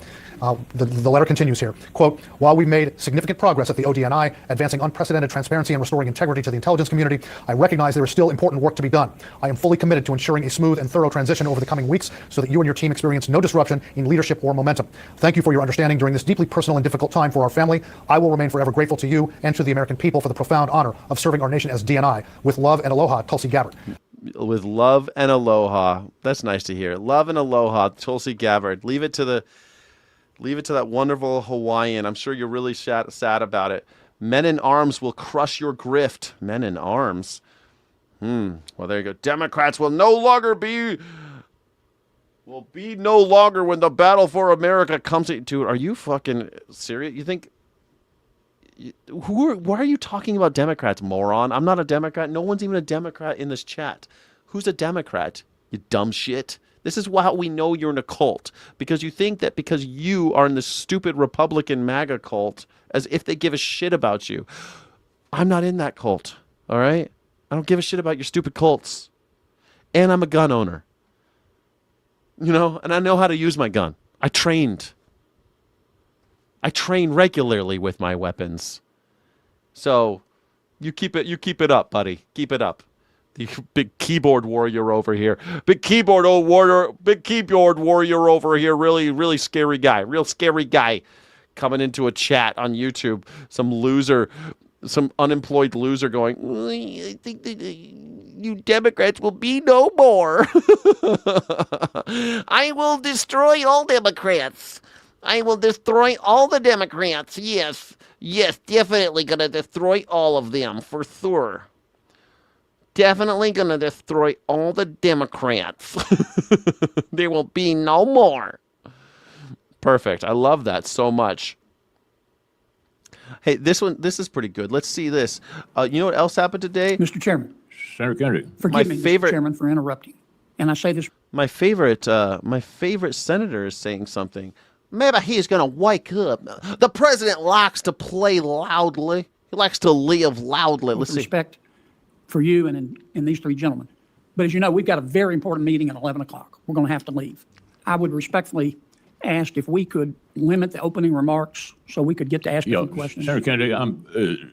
The letter continues here. Quote, while we made significant progress at the ODNI, advancing unprecedented transparency and restoring integrity to the intelligence community, I recognize there is still important work to be done. I am fully committed to ensuring a smooth and thorough transition over the coming weeks so that you and your team experience no disruption in leadership or momentum. Thank you for your understanding during this deeply personal and difficult time for our family. I will remain forever grateful to you and to the American people for the profound honor of serving our nation as DNI. With love and aloha, Tulsi Gabbard. With love and aloha. That's nice to hear. Love and aloha, Tulsi Gabbard. Leave it to that wonderful Hawaiian. I'm sure you're really sad about it. Men in arms will crush your grift. Men in arms. Well, there you go. Democrats will be no longer when the battle for America comes to. Dude, are you fucking serious? You think? Why are you talking about Democrats, moron? I'm not a Democrat. No one's even a Democrat in this chat. Who's a Democrat? You dumb shit. This is how we know you're in a cult. Because you think that because you are in this stupid Republican MAGA cult, as if they give a shit about you. I'm not in that cult, all right? I don't give a shit about your stupid cults. And I'm a gun owner. You know, and I know how to use my gun. I train regularly with my weapons. So you keep it up, buddy. Keep it up. The big keyboard warrior over here. Big keyboard warrior over here. Really, really scary guy. Real scary guy coming into a chat on YouTube. Some loser, some unemployed loser going, I think that you Democrats will be no more. I will destroy all Democrats. I will destroy all the Democrats. Yes, definitely gonna destroy all of them for sure. Definitely gonna destroy all the Democrats. There will be no more. Perfect. I love that so much. Hey, this is pretty good. Let's see this. You know what else happened today? Mr. Chairman. Senator Kennedy. Forgive me, Mr. Chairman, for interrupting. And I say this. My favorite senator is saying something. Maybe he's going to wake up. The president likes to play loudly. He likes to live loudly. Let's see. Respect for you and these three gentlemen. But as you know, we've got a very important meeting at 11 o'clock. We're going to have to leave. I would respectfully asked if we could limit the opening remarks so we could get to ask a few questions. Senator Kennedy,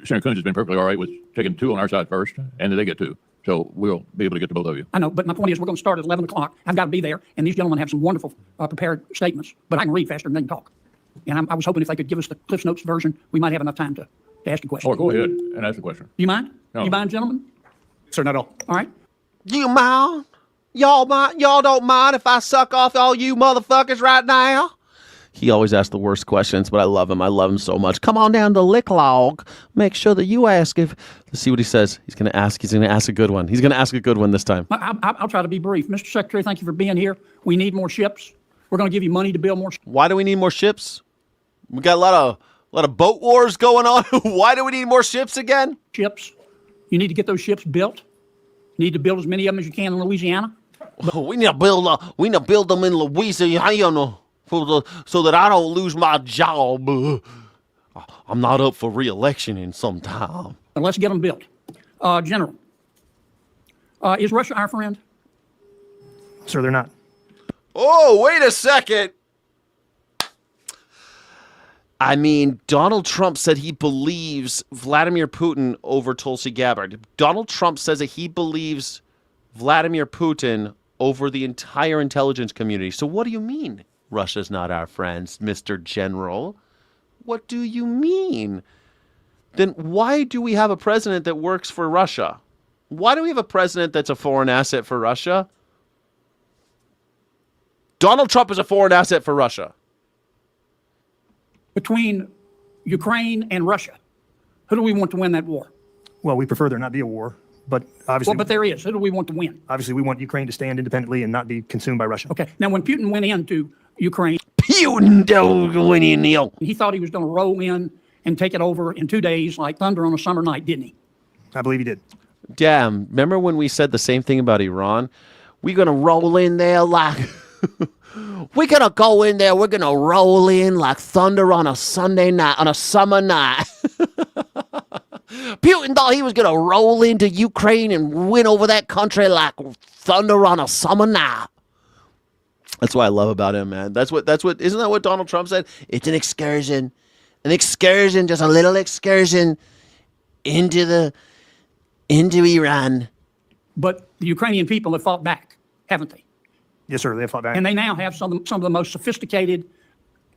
Senator Coons has been perfectly all right with taking 2 on our side first, and then they get 2. So we'll be able to get to both of you. I know, but my point is we're going to start at 11 o'clock. I've got to be there, and these gentlemen have some wonderful prepared statements, but I can read faster than they can talk. And I was hoping if they could give us the Cliff Notes version, we might have enough time to ask a question. Oh, go ahead and ask the question. You mind? No. You mind, gentlemen? Sir, not at all. All right. You mind? Y'all mind? Y'all don't mind if I suck off all you motherfuckers right now? He always asks the worst questions, but I love him. I love him so much. Come on down to Lick Log. Make sure that you ask if... Let's see what he says. He's going to ask a good one. He's going to ask a good one this time. I'll try to be brief. Mr. Secretary, thank you for being here. We need more ships. We're going to give you money to build more ships. Why do we need more ships? We got a lot of boat wars going on. Why do we need more ships again? Ships. You need to get those ships built. You need to build as many of them as you can in Louisiana. We need to build them in Louisiana so that I don't lose my job. I'm not up for re-election in some time. And let's get them built. General, is Russia our friend? Sir, they're not. Oh, wait a second. I mean, Donald Trump said he believes Vladimir Putin over Tulsi Gabbard. Donald Trump says that he believes Vladimir Putin over the entire intelligence community. So what do you mean Russia's not our friends, Mr. General? What do you mean? Then why do we have a president that works for Russia? Why do we have a president that's a foreign asset for Russia? Donald Trump is a foreign asset for Russia. Between Ukraine and Russia, who do we want to win that war? Well, we prefer there not be a war, but obviously... Well, but there is. Who do we want to win? Obviously, we want Ukraine to stand independently and not be consumed by Russia. Okay. Now, when Putin went into Ukraine... Putin don't go in, Neil. He thought he was going to roll in and take it over in 2 days like thunder on a summer night, didn't he? I believe he did. Damn, remember when we said the same thing about Iran? We're going to roll in there like... We're going to go in there. We're going to roll in like thunder on a Sunday night, on a summer night. Putin thought he was going to roll into Ukraine and win over that country like thunder on a summer night. That's what I love about him, man. Isn't that what Donald Trump said? It's an excursion, just a little excursion into Iran. But the Ukrainian people have fought back, haven't they? Yes, sir. They have fought back. And they now have some of the most sophisticated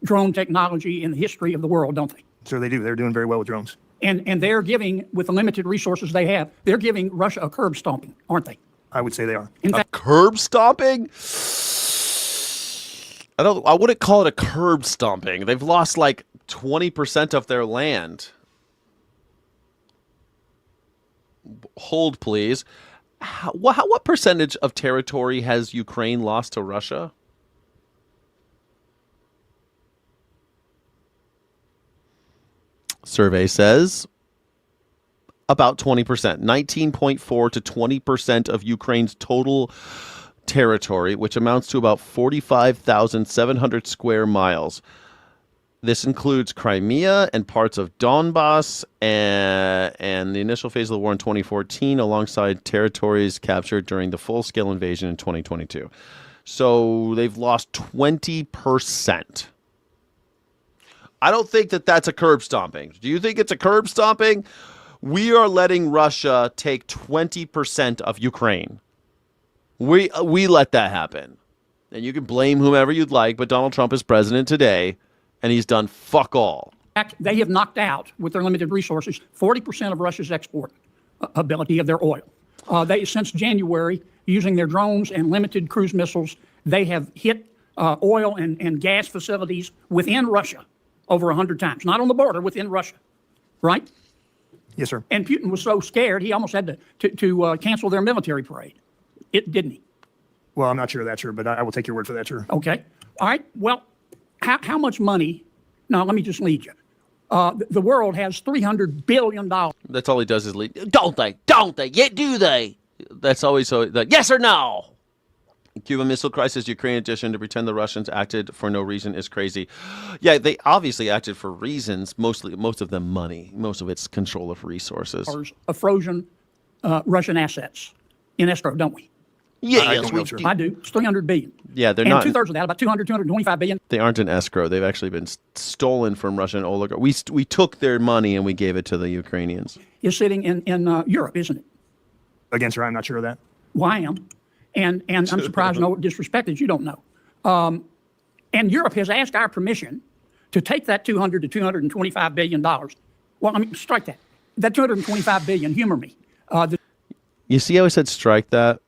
drone technology in the history of the world, don't they? Sir, they do. They're doing very well with drones. And they're giving, with the limited resources they have, they're giving Russia a curb stomping, aren't they? I would say they are. A curb stomping? I wouldn't call it a curb stomping. They've lost like 20% of their land. Hold, please. What percentage of territory has Ukraine lost to Russia? Survey says about 20%, 19.4 to 20% of Ukraine's total territory, which amounts to about 45,700 square miles. This includes Crimea and parts of Donbass and the initial phase of the war in 2014, alongside territories captured during the full-scale invasion in 2022. So they've lost 20%. I don't think that that's a curb stomping. Do you think it's a curb stomping? We are letting Russia take 20% of Ukraine. We let that happen. And you can blame whomever you'd like, but Donald Trump is president today, and he's done fuck all. They have knocked out, with their limited resources, 40% of Russia's export ability of their oil. Since January, using their drones and limited cruise missiles, they have hit oil and gas facilities within Russia over 100 times. Not on the border, within Russia. Right? Yes, sir. And Putin was so scared, he almost had to cancel their military parade. Didn't he? Well, I'm not sure of that, sir, but I will take your word for that, sir. Okay. All right. Well, how much money? Now, let me just lead you. The world has $300 billion. That's all he does is lead. Don't they? Yet do they? That's always so. Yes or no? Cuban Missile Crisis, Ukraine edition, to pretend the Russians acted for no reason is crazy. Yeah, they obviously acted for reasons, most of them money. Most of it's control of resources. Of frozen Russian assets in escrow, don't we? I don't know, sir. I do. It's 300 billion. Yeah, they're and not. 2/3 of that, about 225 billion. They aren't in escrow. They've actually been stolen from Russian oligarchs. We took their money and we gave it to the Ukrainians. Is sitting in Europe, isn't it? Again, sir, I'm not sure of that. Well, I am. And I'm surprised no disrespect that you don't know. And Europe has asked our permission to take that $200 to $225 billion. Well, I mean, strike that. That $225 billion, humor me. You see how I said strike that?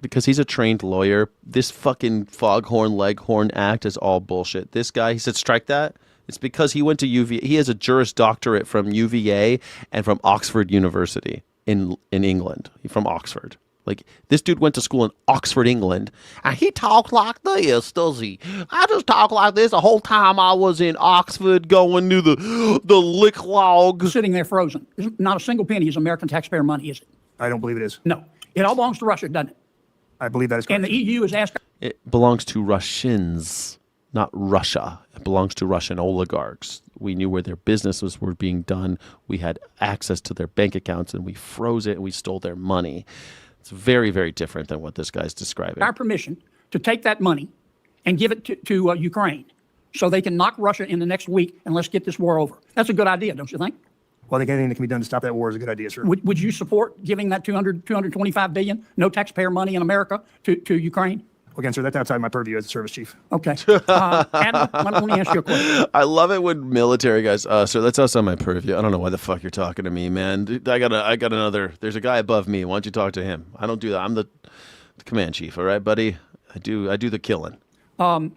Because he's a trained lawyer. This fucking foghorn leghorn act is all bullshit. This guy, he said strike that. It's because he went to UVA. He has a Juris Doctorate from UVA and from Oxford University in England. He's from Oxford. Like, this dude went to school in Oxford, England, and he talked like this, does he? I just talk like this the whole time I was in Oxford going to the lick log. Sitting there frozen. Not a single penny is American taxpayer money, is it? I don't believe it is. No. It all belongs to Russia, doesn't it? I believe that is correct. And the EU has asked... It belongs to Russians, not Russia. It belongs to Russian oligarchs. We knew where their businesses were being done. We had access to their bank accounts, and we froze it, and we stole their money. It's very, very different than what this guy's describing. Our permission to take that money and give it to Ukraine so they can knock Russia in the next week and let's get this war over. That's a good idea, don't you think? Well, I think anything that can be done to stop that war is a good idea, sir. Would you support giving that $225 billion, no taxpayer money in America, to Ukraine? Again, sir, that's outside my purview as a service chief. Okay. Adam, let me ask you a question. I love it when military guys, sir, that's outside my purview. I don't know why the fuck you're talking to me, man. Dude, I got another, there's a guy above me. Why don't you talk to him? I don't do that. I'm the command chief, all right, buddy? I do the killing. Would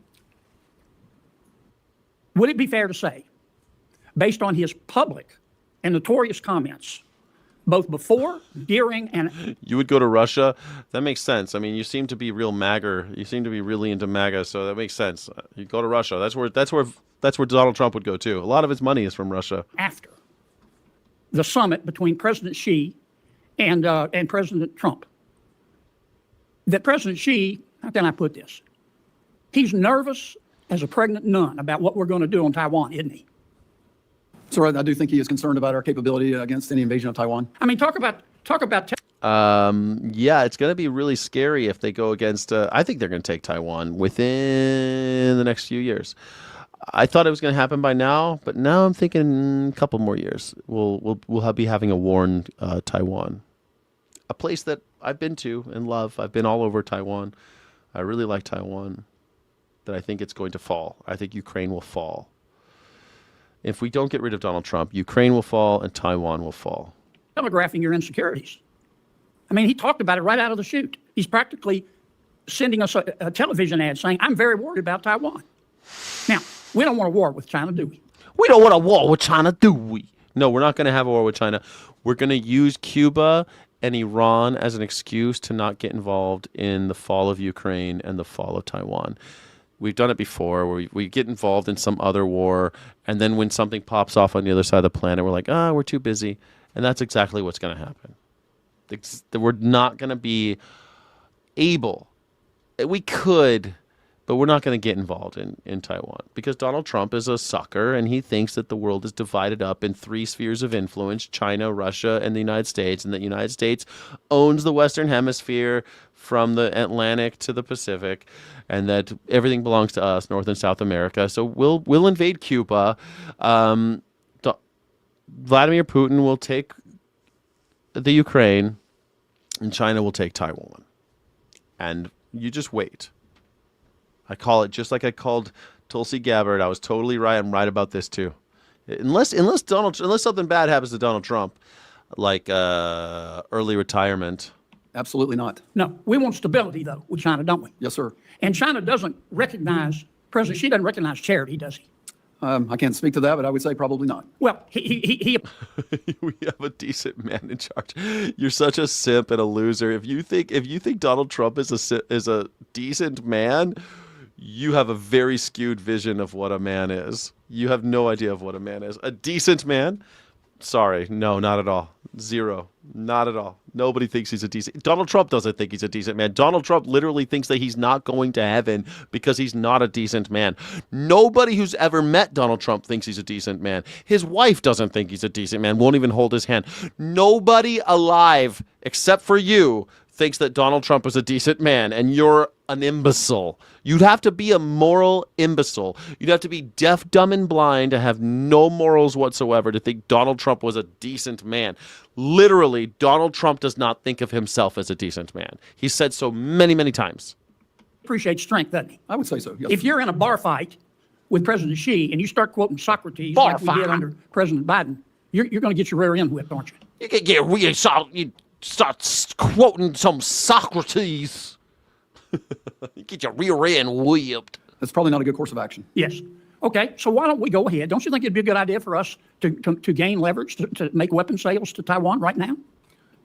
it be fair to say, based on his public and notorious comments, both before, during, and... You would go to Russia? That makes sense. I mean, you seem to be real MAGA. You seem to be really into MAGA, so that makes sense. You go to Russia. That's where Donald Trump would go, too. A lot of his money is from Russia. After the summit between President Xi and President Trump, that President Xi, how can I put this? He's nervous as a pregnant nun about what we're going to do on Taiwan, isn't he? So I do think he is concerned about our capability against any invasion of Taiwan. I mean, talk about. Yeah, it's going to be really scary if they go against. I think they're going to take Taiwan within the next few years. I thought it was going to happen by now, but now I'm thinking a couple more years. We'll be having a war in Taiwan, a place that I've been to and love. I've been all over Taiwan. I really like Taiwan. That I think it's going to fall. I think Ukraine will fall. If we don't get rid of Donald Trump, Ukraine will fall and Taiwan will fall. Telegraphing your insecurities. I mean, he talked about it right out of the chute. He's practically sending us a television ad saying, I'm very worried about Taiwan. Now, we don't want a war with China, do we? We don't want a war with China, do we? No, we're not going to have a war with China. We're going to use Cuba and Iran as an excuse to not get involved in the fall of Ukraine and the fall of Taiwan. We've done it before where we get involved in some other war, and then when something pops off on the other side of the planet, we're like, we're too busy. And that's exactly what's going to happen. We're not going to be able. We could, but we're not going to get involved in Taiwan because Donald Trump is a sucker, and he thinks that the world is divided up in three spheres of influence, China, Russia, and the United States, and that the United States owns the Western Hemisphere from the Atlantic to the Pacific, and that everything belongs to us, North and South America. So we'll invade Cuba. Vladimir Putin will take the Ukraine, and China will take Taiwan. And you just wait. I call it just like I called Tulsi Gabbard. I was totally right. I'm right about this too. Unless something bad happens to Donald Trump, like early retirement. Absolutely not. No, we want stability, though, with China, don't we? Yes, sir. And China doesn't recognize, President Xi doesn't recognize charity, does he? I can't speak to that, but I would say probably not. Well, he we have a decent man in charge. You're such a simp and a loser. If you think Donald Trump is a decent man, you have a very skewed vision of what a man is. You have no idea of what a man is. A decent man? Sorry, no, not at all. Zero. Not at all. Nobody thinks he's a decent... Donald Trump doesn't think he's a decent man. Donald Trump literally thinks that he's not going to heaven because he's not a decent man. Nobody who's ever met Donald Trump thinks he's a decent man. His wife doesn't think he's a decent man, won't even hold his hand. Nobody alive, except for you, thinks that Donald Trump is a decent man, and you're an imbecile. You'd have to be a moral imbecile. You'd have to be deaf, dumb, and blind to have no morals whatsoever to think Donald Trump was a decent man. Literally, Donald Trump does not think of himself as a decent man. He said so many, many times. Appreciates strength, doesn't he? I would say so, yes. If you're in a bar fight with President Xi and you start quoting Socrates Bar like we did fight. under President Biden, you're going to get your rear end whipped, aren't you? You can get really you start quoting some Socrates. You get your rear end whipped. That's probably not a good course of action. Yes. Okay, so why don't we go ahead? Don't you think it'd be a good idea for us to gain leverage to make weapon sales to Taiwan right now?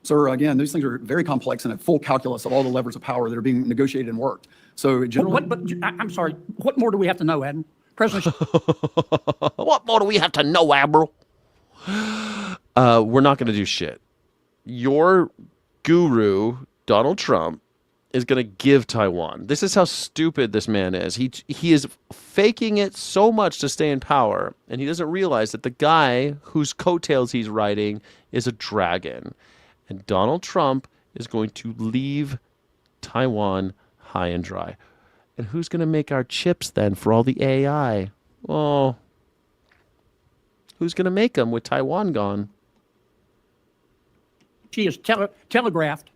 Sir, again, these things are very complex and a full calculus of all the levers of power that are being negotiated and worked. So generally... I'm sorry, what more do we have to know, Admiral? President... What more do we have to know, Admiral? We're not going to do shit. Your guru, Donald Trump, is going to give Taiwan. This is how stupid this man is. He is faking it so much to stay in power, and he doesn't realize that the guy whose coattails he's riding is a dragon. And Donald Trump is going to leave Taiwan high and dry. And who's going to make our chips then for all the AI? Oh, who's going to make them with Taiwan gone? She has telegraphed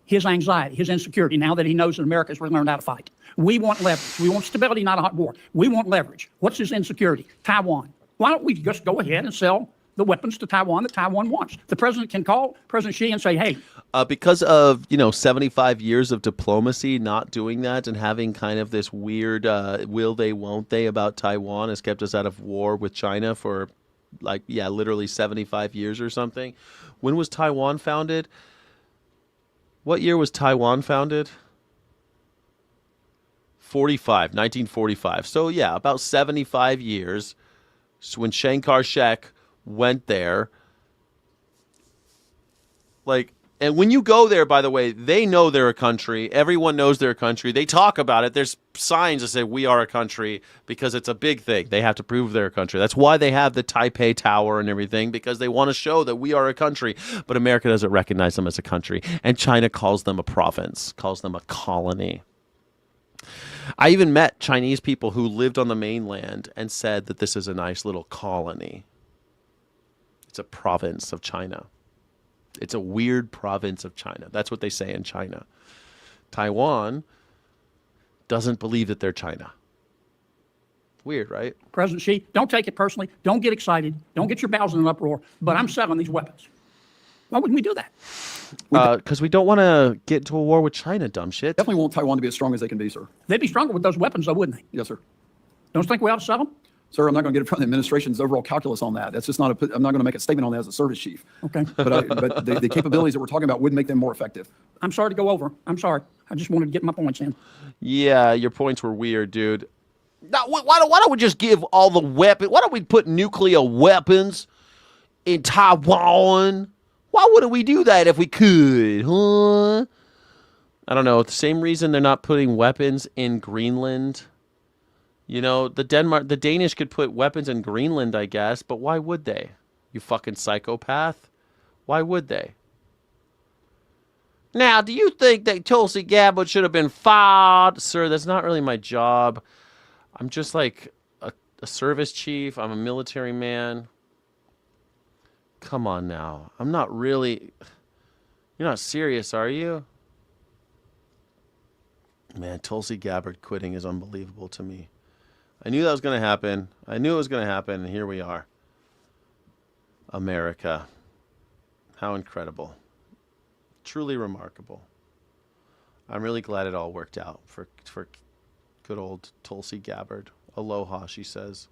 his anxiety, his insecurity, now that he knows that America has learned how to fight. We want leverage. We want stability, not a hot war. We want leverage. What's his insecurity? Taiwan. Why don't we just go ahead and sell the weapons to Taiwan that Taiwan wants? The president can call President Xi and say, hey. Because of, 75 years of diplomacy, not doing that and having kind of this weird will they, won't they about Taiwan has kept us out of war with China for literally 75 years or something. When was Taiwan founded? What year was Taiwan founded? 1945. So yeah, about 75 years. So when Chiang Kai-shek went there, and when you go there, by the way, they know they're a country. Everyone knows they're a country. They talk about it. There's signs that say we are a country because it's a big thing. They have to prove they're a country. That's why they have the Taipei Tower and everything, because they want to show that we are a country. But America doesn't recognize them as a country. And China calls them a province, calls them a colony. I even met Chinese people who lived on the mainland and said that this is a nice little colony. It's a province of China. It's a weird province of China. That's what they say in China. Taiwan doesn't believe that they're China. Weird, right? President Xi, don't take it personally. Don't get excited. Don't get your bowels in an uproar. But I'm selling these weapons. Why wouldn't we do that? Because we don't want to get into a war with China, dumb shit. Definitely want Taiwan to be as strong as they can be, sir. They'd be stronger with those weapons, though, wouldn't they? Yes, sir. Don't you think we ought to sell them? Sir, I'm not going to get it from the administration's overall calculus on that. That's just not I'm not going to make a statement on that as a service chief. Okay. But the capabilities that we're talking about would make them more effective. I'm sorry to go over. I'm sorry. I just wanted to get my points in. Yeah, your points were weird, dude. Now, why don't we just give all the weapons? Why don't we put nuclear weapons in Taiwan? Why wouldn't we do that if we could, huh? I don't know. The same reason they're not putting weapons in Greenland. The Danish could put weapons in Greenland, I guess, but why would they? You fucking psychopath. Why would they? Now, do you think that Tulsi Gabbard should have been fired? Sir, that's not really my job. I'm just like a service chief. I'm a military man. Come on now. I'm not really... You're not serious, are you? Man, Tulsi Gabbard quitting is unbelievable to me. I knew that was going to happen. I knew it was going to happen, and here we are. America. How incredible. Truly remarkable. I'm really glad it all worked out for good old Tulsi Gabbard. Aloha, she says.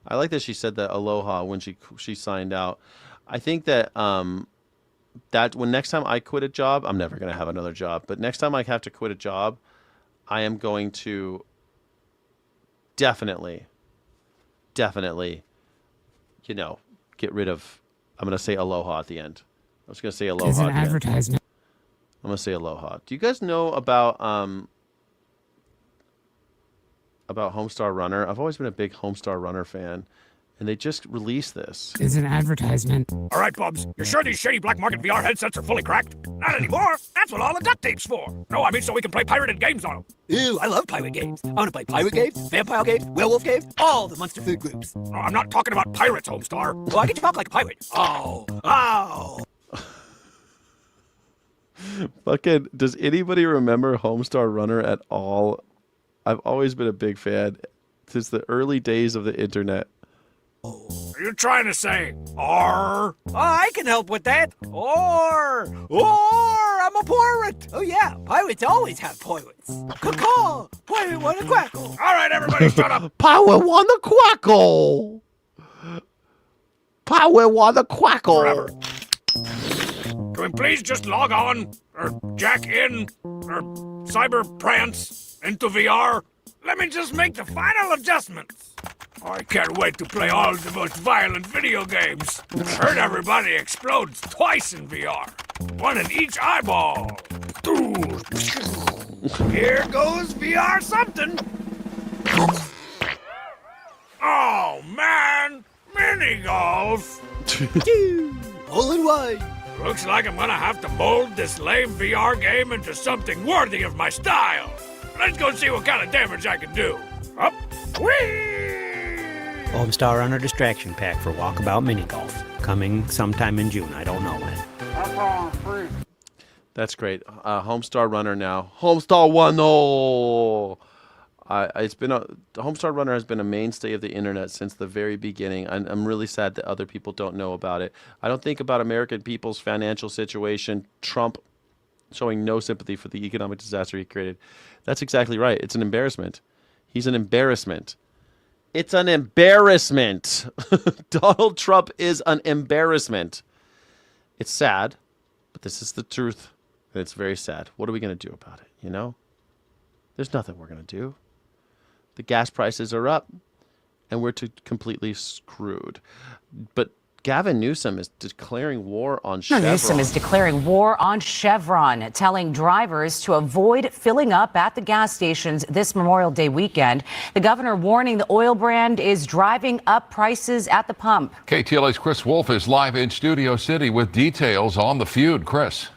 I like that she said that aloha when she signed out. I think that that when next time I quit a job, I'm never going to have another job, but next time I have to quit a job, I am going to definitely, get rid of, I'm going to say aloha at the end. I was going to say aloha. It's an advertisement. I'm going to say aloha. Do you guys know about Homestar Runner? I've always been a big Homestar Runner fan. And they just released this. It's an advertisement. All right, Bubs. You're sure these shady black market VR headsets are fully cracked? Not anymore. That's what all the duct tape's for. No, I mean so we can play pirated games on them. Ew, I love pirate games. I want to play pirate games, vampire games, werewolf games, all the monster food groups. No, I'm not talking about pirates, Homestar. Well, I get to talk like a pirate. Oh. Fucking, does anybody remember Homestar Runner at all? I've always been a big fan since the early days of the internet. Are you trying to say, or? Oh, I can help with that. Or, I'm a pirate. Oh, yeah, pirates always have pirates. Caw-caw, pirate wanna quackle. All right, everybody shut up. Power wanna quackle. Power wanna quackle. Forever. Can we please just log on, or jack in, or cyber prance into VR? Let me just make the final adjustments. I can't wait to play all the most violent video games. I heard everybody explodes twice in VR. One in each eyeball. Here goes VR something. Oh, man. Mini golf. All in one. Looks like I'm gonna have to mold this lame VR game into something worthy of my style. Let's go see what kind of damage I can do. Up. Whee! Homestar Runner Distraction Pack for Walkabout Mini Golf. Coming sometime in June. I don't know when. That's great. Homestar Runner now. Homestar 1.0. The Homestar Runner has been a mainstay of the internet since the very beginning. I'm really sad that other people don't know about it. I don't think about American people's financial situation. Trump showing no sympathy for the economic disaster he created. That's exactly right. It's an embarrassment. He's an embarrassment. It's an embarrassment. Donald Trump is an embarrassment. It's sad, but this is the truth. And it's very sad. What are we going to do about it, you know? There's nothing we're going to do. The gas prices are up, and we're completely screwed. But Gavin Newsom is declaring war on Chevron. Newsom is declaring war on Chevron, telling drivers to avoid filling up at the gas stations this Memorial Day weekend. The governor warning the oil brand is driving up prices at the pump. KTLA's Chris Wolf is live in Studio City with details on the feud. Chris.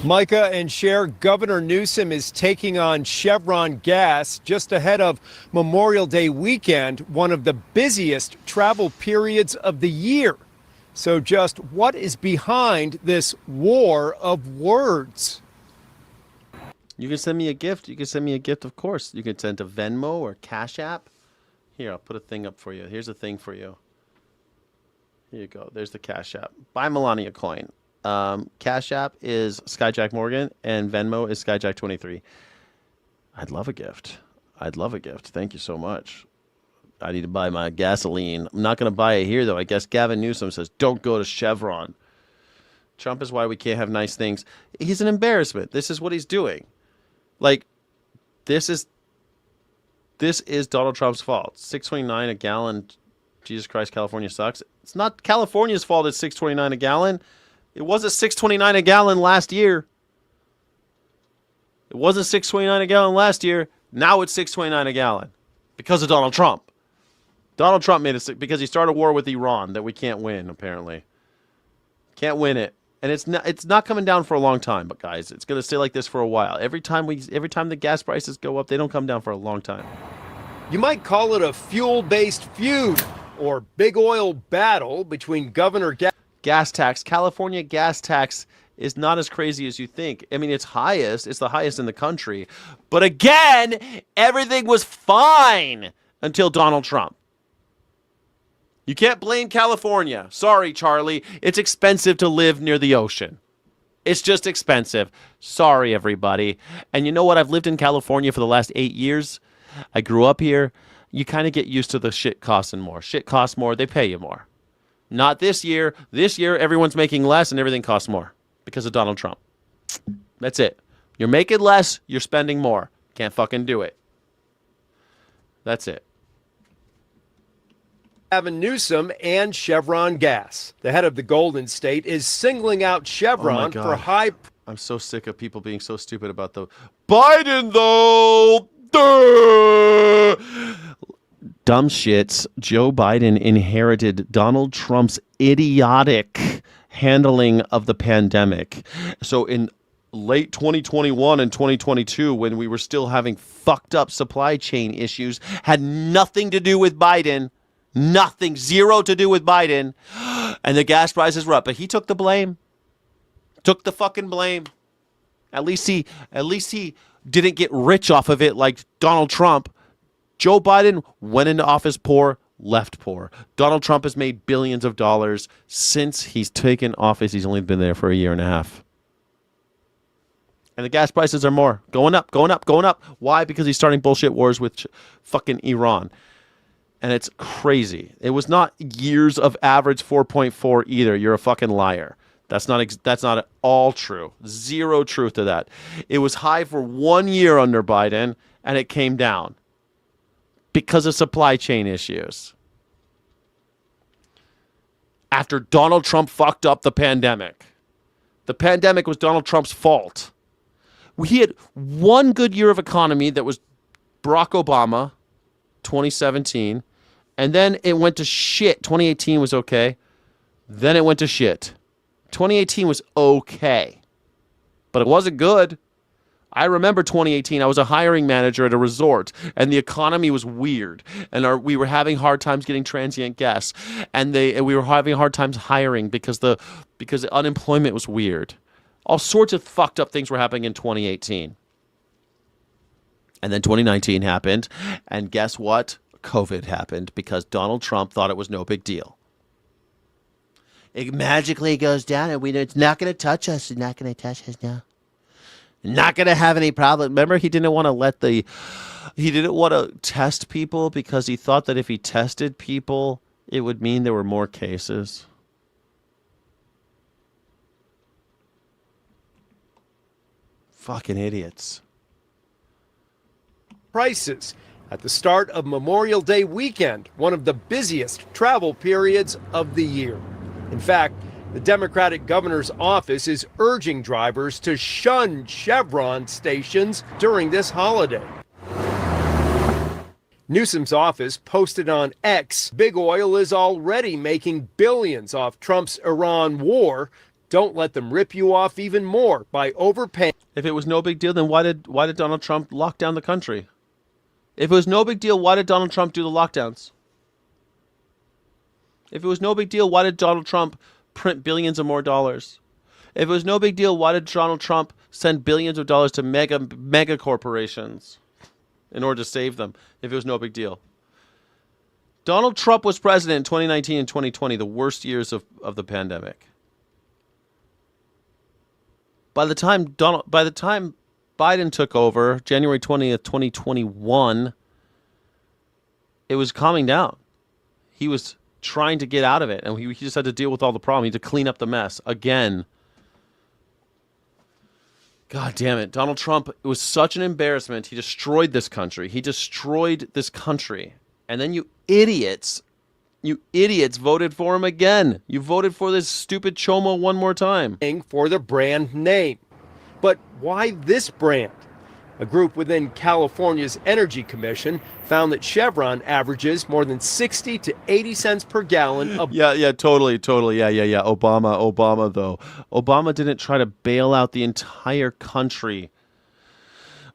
Micah and Cher, Governor Newsom is taking on Chevron Gas just ahead of Memorial Day weekend, one of the busiest travel periods of the year. So just what is behind this war of words? You can send me a gift. You can send me a gift, of course. You can send a Venmo or Cash App. Here, I'll put a thing up for you. Here's a thing for you. Here you go. There's the Cash App. Buy Melania coin. Cash App is Skyjack Morgan, and Venmo is Skyjack23. I'd love a gift. I'd love a gift. Thank you so much. I need to buy my gasoline. I'm not going to buy it here, though. I guess Gavin Newsom says, don't go to Chevron. Trump is why we can't have nice things. He's an embarrassment. This is what he's doing. Like, this is Donald Trump's fault. $6.29 a gallon. Jesus Christ, California sucks. It's not California's fault it's $6.29 a gallon. It wasn't $6.29 a gallon last year. It wasn't $6.29 a gallon last year. Now it's $6.29 a gallon because of Donald Trump. Donald Trump made it because he started a war with Iran that we can't win, apparently. Can't win it. And it's not coming down for a long time, but guys, it's going to stay like this for a while. Every time the gas prices go up, they don't come down for a long time. You might call it a fuel-based feud or big oil battle between Governor Gas tax. California gas tax is not as crazy as you think. I mean, it's the highest in the country. But again, everything was fine until Donald Trump. You can't blame California. Sorry, Charlie. It's expensive to live near the ocean. It's just expensive. Sorry, everybody. And you know what? I've lived in California for the last 8 years. I grew up here. You kind of get used to the shit costing more. Shit costs more. They pay you more. Not this year. This year, everyone's making less and everything costs more because of Donald Trump. That's it. You're making less. You're spending more. Can't fucking do it. That's it. Gavin Newsom and Chevron Gas. The head of the Golden State is singling out Chevron for high. I'm so sick of people being so stupid about the Biden, though. dumb shits, Joe Biden inherited Donald Trump's idiotic handling of the pandemic. So in late 2021 and 2022, when we were still having fucked up supply chain issues, had nothing to do with Biden. Nothing, zero to do with Biden. And the gas prices were up. But he took the blame. Took the fucking blame. At least he didn't get rich off of it like Donald Trump. Joe Biden went into office poor, left poor. Donald Trump has made billions of dollars since he's taken office. He's only been there for a year and a half. And the gas prices are more. Going up, going up, going up. Why? Because he's starting bullshit wars with fucking Iran. And it's crazy. It was not years of average 4.4 either. You're a fucking liar. That's not at all true. Zero truth to that. It was high for 1 year under Biden, and it came down because of supply chain issues. After Donald Trump fucked up the pandemic. The pandemic was Donald Trump's fault. He had one good year of economy that was Barack Obama, 2017, and then it went to shit. 2018 was okay. Then it went to shit. 2018 was okay, but it wasn't good. I remember 2018. I was a hiring manager at a resort, and the economy was weird, and we were having hard times getting transient guests, and we were having hard times hiring because the unemployment was weird. All sorts of fucked up things were happening in 2018. And then 2019 happened, and guess what? COVID happened because Donald Trump thought it was no big deal. It magically goes down, and it's not going to touch us. It's not going to touch us now. Not going to have any problem. Remember, he didn't want to test people because he thought that if he tested people, it would mean there were more cases. Fucking idiots. Prices at the start of Memorial Day weekend, one of the busiest travel periods of the year. In fact, the Democratic governor's office is urging drivers to shun Chevron stations during this holiday. Newsom's office posted on X, big oil is already making billions off Trump's Iran war. Don't let them rip you off even more by overpaying. If it was no big deal, then why did Donald Trump lock down the country? If it was no big deal, why did Donald Trump do the lockdowns? If it was no big deal, why did Donald Trump print billions of more dollars? If it was no big deal, why did Donald Trump send billions of dollars to mega corporations in order to save them? If it was no big deal. Donald Trump was president in 2019 and 2020, the worst years of the pandemic. By the time Biden took over, January 20th, 2021, it was calming down. He was trying to get out of it, and he just had to deal with all the problems. He had to clean up the mess again. God damn it. Donald Trump, it was such an embarrassment. He destroyed this country. And then you idiots voted for him again. You voted for this stupid chomo one more time. For the brand name. But why this brand? A group within California's Energy Commission found that Chevron averages more than 60 to 80 cents per gallon of... Yeah, totally. Yeah. Obama, though. Obama didn't try to bail out the entire country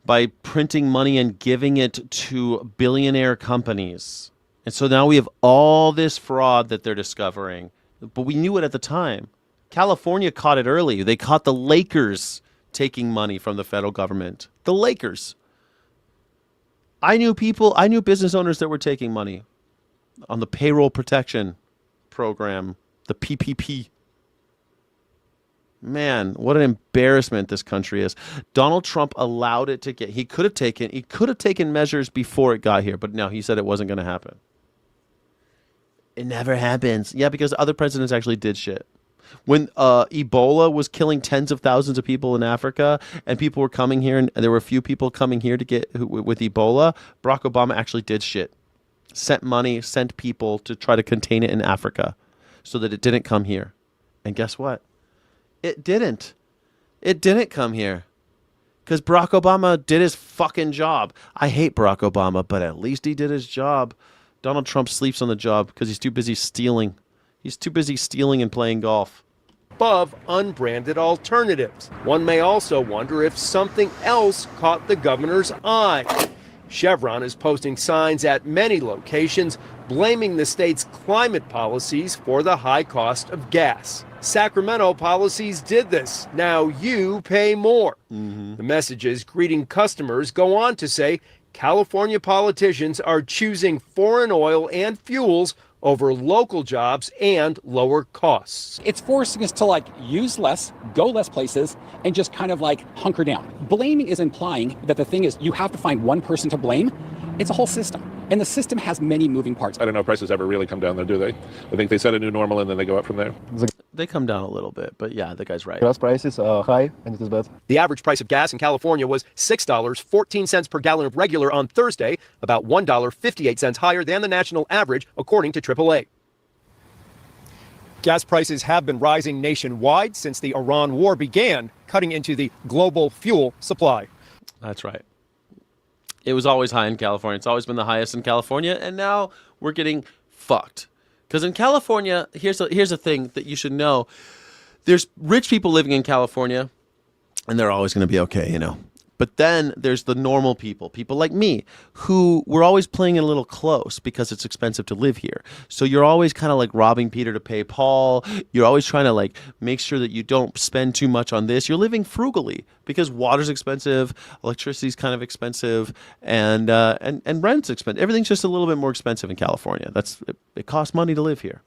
by printing money and giving it to billionaire companies. And so now we have all this fraud that they're discovering. But we knew it at the time. California caught it early. They caught the Lakers taking money from the federal government. The Lakers. I knew business owners that were taking money on the payroll protection program, the PPP. Man, what an embarrassment this country is. Donald Trump allowed it to get. He could have taken measures before it got here, but no, he said it wasn't going to happen. It never happens. Yeah, because other presidents actually did shit. When Ebola was killing tens of thousands of people in Africa, and people were coming here, and there were a few people coming here to get with Ebola, Barack Obama actually did shit. Sent money, sent people to try to contain it in Africa so that it didn't come here. And guess what? It didn't. It didn't come here. Because Barack Obama did his fucking job. I hate Barack Obama, but at least he did his job. Donald Trump sleeps on the job because he's too busy stealing. He's too busy stealing and playing golf. Above unbranded alternatives. One may also wonder if something else caught the governor's eye. Chevron is posting signs at many locations blaming the state's climate policies for the high cost of gas. Sacramento policies did this. Now you pay more. The messages greeting customers go on to say California politicians are choosing foreign oil and fuels over local jobs and lower costs. It's forcing us to use less, go less places, and just kind of hunker down. Blaming is implying that the thing is you have to find one person to blame. It's a whole system. And the system has many moving parts. I don't know if prices ever really come down there, do they? I think they set a new normal and then they go up from there. They come down a little bit, but yeah, the guy's right. Gas prices are high and it is bad. The average price of gas in California was $6.14 per gallon of regular on Thursday, about $1.58 higher than the national average, according to AAA. Gas prices have been rising nationwide since the Iran war began, cutting into the global fuel supply. That's right. It was always high in California. It's always been the highest in California, and now we're getting fucked. Because in California, here's a thing that you should know. There's rich people living in California, and they're always going to be okay, you know. But then there's the normal people like me, who we're always playing it a little close because it's expensive to live here. So you're always kind of robbing Peter to pay Paul. You're always trying to make sure that you don't spend too much on this. You're living frugally because water's expensive, electricity's kind of expensive, and rent's expensive. Everything's just a little bit more expensive in California. It costs money to live here.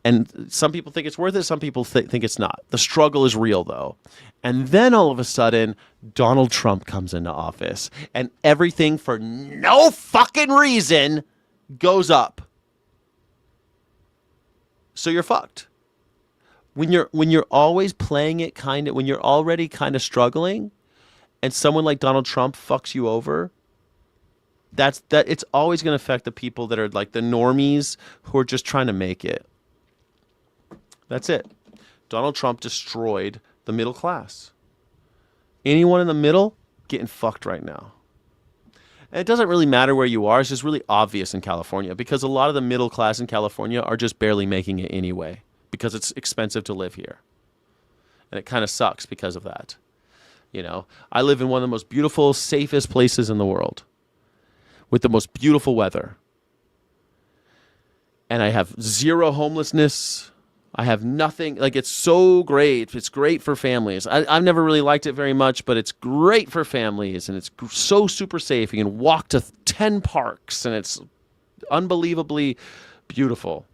And some people think it's worth it. Some people think it's not. The struggle is real, though. And then all of a sudden, Donald Trump comes into office, and everything for no fucking reason goes up. So you're fucked. When you're always playing it when you're already kind of struggling, and someone like Donald Trump fucks you over, it's always going to affect the people that are the normies who are just trying to make it. That's it. Donald Trump destroyed the middle class. Anyone in the middle getting fucked right now. And it doesn't really matter where you are. It's just really obvious in California because a lot of the middle class in California are just barely making it anyway because it's expensive to live here. And it kind of sucks because of that. You know, I live in one of the most beautiful, safest places in the world with the most beautiful weather. And I have zero homelessness. I have nothing. It's so great. It's great for families. I've never really liked it very much, but it's great for families, and it's so super safe. You can walk to 10 parks, and it's unbelievably beautiful.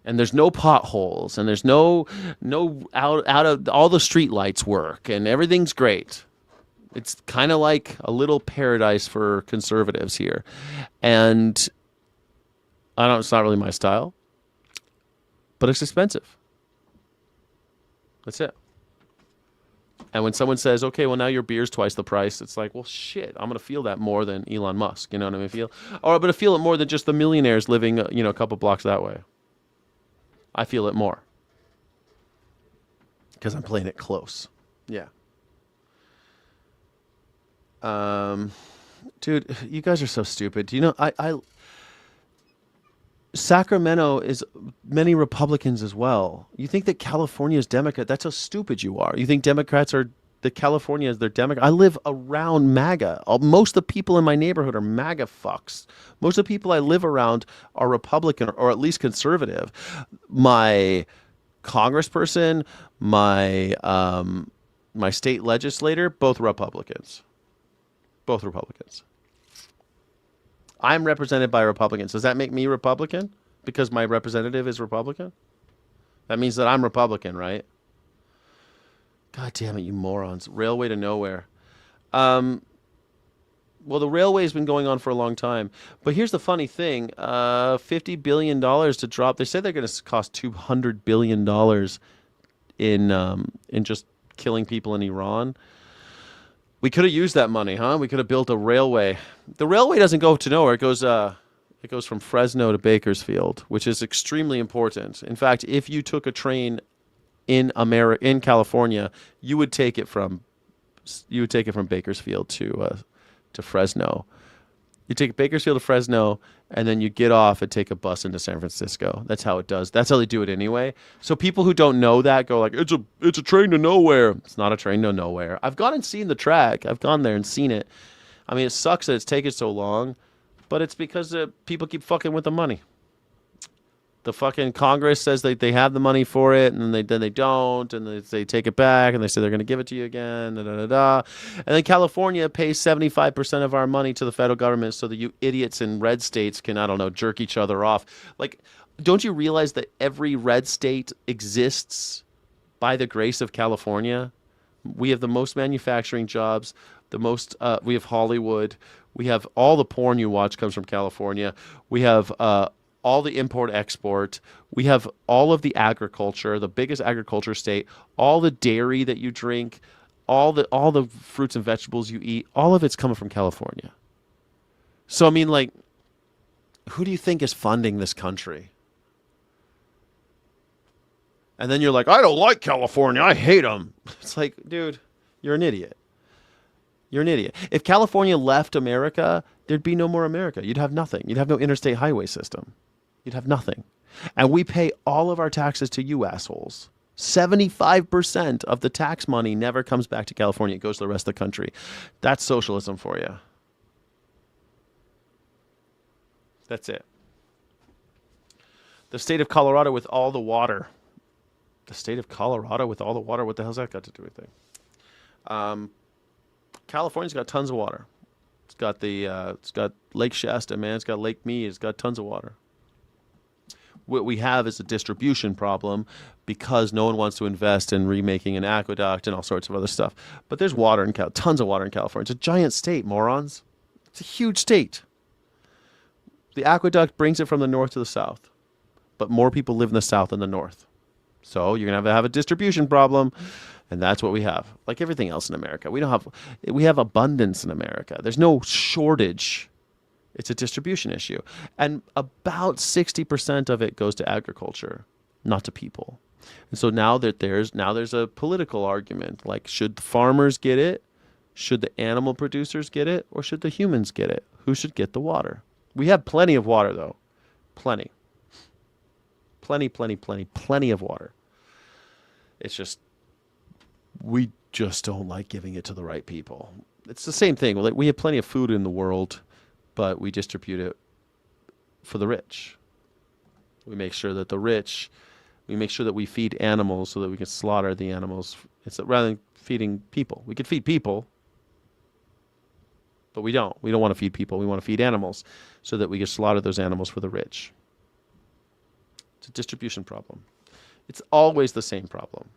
And there's no potholes, and there's no out of all the street lights work, and everything's great. It's kind of like a little paradise for conservatives here, and it's not really my style. But it's expensive. That's it. And when someone says, okay, well, now your beer's twice the price, it's like, well, shit, I'm going to feel that more than Elon Musk. You know what I mean? Or I'm going to feel it more than just the millionaires living, a couple blocks that way. I feel it more. Because I'm playing it close. Yeah. Dude, you guys are so stupid. Do you know, Sacramento is many Republicans as well. You think that California is Democrat? That's how stupid you are. You think Democrats are California is their Democrat? I live around MAGA. Most of the people in my neighborhood are MAGA fucks. Most of the people I live around are Republican or at least conservative. My congressperson, my state legislator, both Republicans. Both Republicans. I'm represented by Republicans. Does that make me Republican? Because my representative is Republican? That means that I'm Republican, right? God damn it, you morons. Railway to nowhere. Well, the railway's been going on for a long time. But here's the funny thing. $50 billion to drop. They said they're going to cost $200 billion in just killing people in Iran. We could have used that money, huh? We could have built a railway. The railway doesn't go to nowhere. It goes from Fresno to Bakersfield, which is extremely important. In fact, if you took a train in California, you would take it from Bakersfield to Fresno. You take Bakersfield to Fresno, and then you get off and take a bus into San Francisco. That's how it does. That's how they do it anyway. So people who don't know that go like, it's a train to nowhere. It's not a train to nowhere. I've gone and seen the track. I've gone there and seen it. I mean, it sucks that it's taken so long, but it's because people keep fucking with the money. The fucking Congress says they have the money for it, and then they don't, and they take it back, and they say they're going to give it to you again, And then California pays 75% of our money to the federal government so that you idiots in red states can, I don't know, jerk each other off. Like, don't you realize that every red state exists by the grace of California? We have the most manufacturing jobs, we have Hollywood, we have all the porn you watch comes from California, we have all the import-export. We have all of the agriculture, the biggest agriculture state, all the dairy that you drink, all the fruits and vegetables you eat, all of it's coming from California. So, I mean, like, who do you think is funding this country? And then you're like, I don't like California. I hate them. It's like, dude, you're an idiot. You're an idiot. If California left America, there'd be no more America. You'd have nothing. You'd have no interstate highway system. You'd have nothing. And we pay all of our taxes to you assholes. 75% of the tax money never comes back to California. It goes to the rest of the country. That's socialism for you. That's it. The state of Colorado with all the water. The state of Colorado with all the water. What the hell's that got to do with anything? California's got tons of water. It's got Lake Shasta, man. It's got Lake Mead. It's got tons of water. What we have is a distribution problem because no one wants to invest in remaking an aqueduct and all sorts of other stuff. But there's water in tons of water in California. It's a giant state, morons. It's a huge state. The aqueduct brings it from the north to the south, but more people live in the south than the north. So you're gonna have a distribution problem, and that's what we have. Like everything else in America, we have abundance in America. There's no shortage. It's a distribution issue. And about 60% of it goes to agriculture, not to people. And so now there's a political argument. Like, should the farmers get it? Should the animal producers get it? Or should the humans get it? Who should get the water? We have plenty of water, though. Plenty. Plenty of water. It's just, we just don't like giving it to the right people. It's the same thing. We have plenty of food in the world, but we distribute it for the rich. We make sure that we feed animals so that we can slaughter the animals. It's rather than feeding people. We could feed people, but we don't. We don't want to feed people. We want to feed animals so that we can slaughter those animals for the rich. It's a distribution problem. It's always the same problem.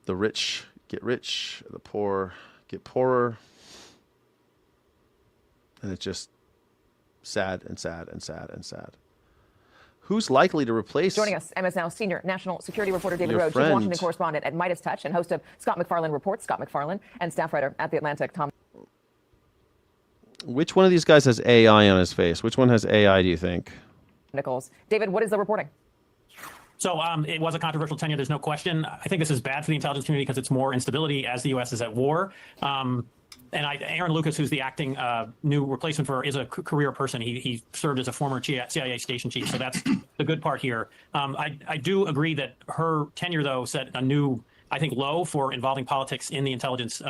The rich get rich, the poor get poorer. And it's just sad and sad and sad and sad. Who's likely to replace... Joining us, MS Now senior national security reporter David your Rhodes, friend. Washington correspondent at Midas Touch and host of Scott MacFarlane Reports, Scott MacFarlane, and staff writer at The Atlantic, Tom. Which one of these guys has AI on his face? Which one has AI, do you think? Nichols. David, what is the reporting? So it was a controversial tenure. There's no question. I think this is bad for the intelligence community because it's more instability as the U.S. is at war. And Aaron Lucas, who's the acting new replacement for her, is a career person. He served as a former CIA station chief, so that's the good part here. I do agree that her tenure, though, set a new, I think, low for involving politics in the intelligence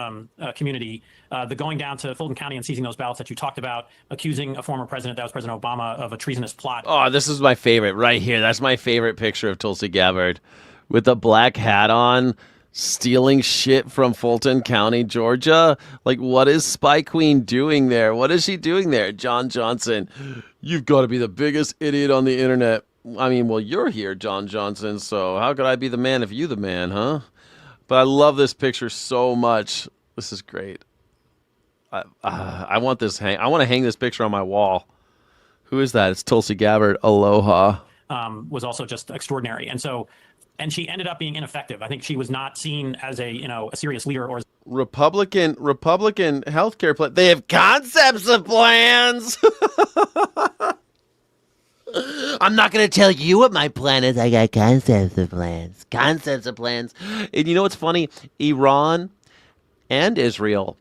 community. The going down to Fulton County and seizing those ballots that you talked about, accusing a former president, that was President Obama, of a treasonous plot. Oh, this is my favorite right here. That's my favorite picture of Tulsi Gabbard with the black hat on, stealing shit from Fulton County, Georgia. Like, what is Spy Queen doing there? What is she doing there? John Johnson, you've got to be the biggest idiot on the internet. I mean, well, you're here, John Johnson, so how could I be the man if you the man, huh? But I love this picture so much. This is great. I want this I want to hang this picture on my wall. Who is that? It's Tulsi Gabbard. Aloha. Was also just extraordinary. And she ended up being ineffective. I think she was not seen as a serious leader or Republican healthcare plan. They have concepts of plans. I'm not going to tell you what my plan is. I got concepts of plans. Concepts of plans. And you know what's funny? Iran and Israel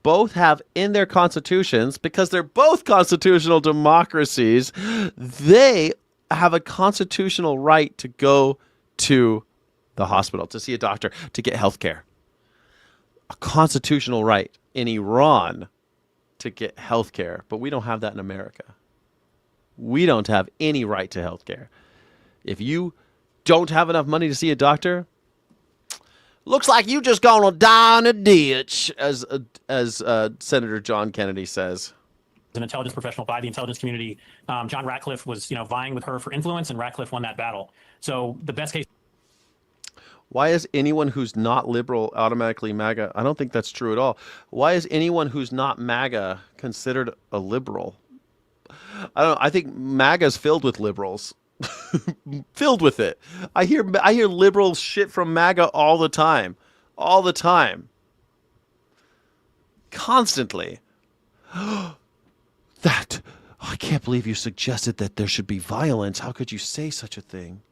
both have in their constitutions, because they're both constitutional democracies, they have a constitutional right to go to the hospital, to see a doctor, to get health care. A constitutional right in Iran to get health care, but we don't have that in America. We don't have any right to health care. If you don't have enough money to see a doctor, looks like you just gonna die in a ditch, as Senator John Kennedy says. An intelligence professional by the intelligence community. John Ratcliffe was, vying with her for influence, and Ratcliffe won that battle. So the best case. Why is anyone who's not liberal automatically MAGA? I don't think that's true at all. Why is anyone who's not MAGA considered a liberal? I don't know. I think MAGA's filled with liberals. Filled with it. I hear liberal shit from MAGA all the time. All the time. Constantly. I can't believe you suggested that there should be violence. How could you say such a thing?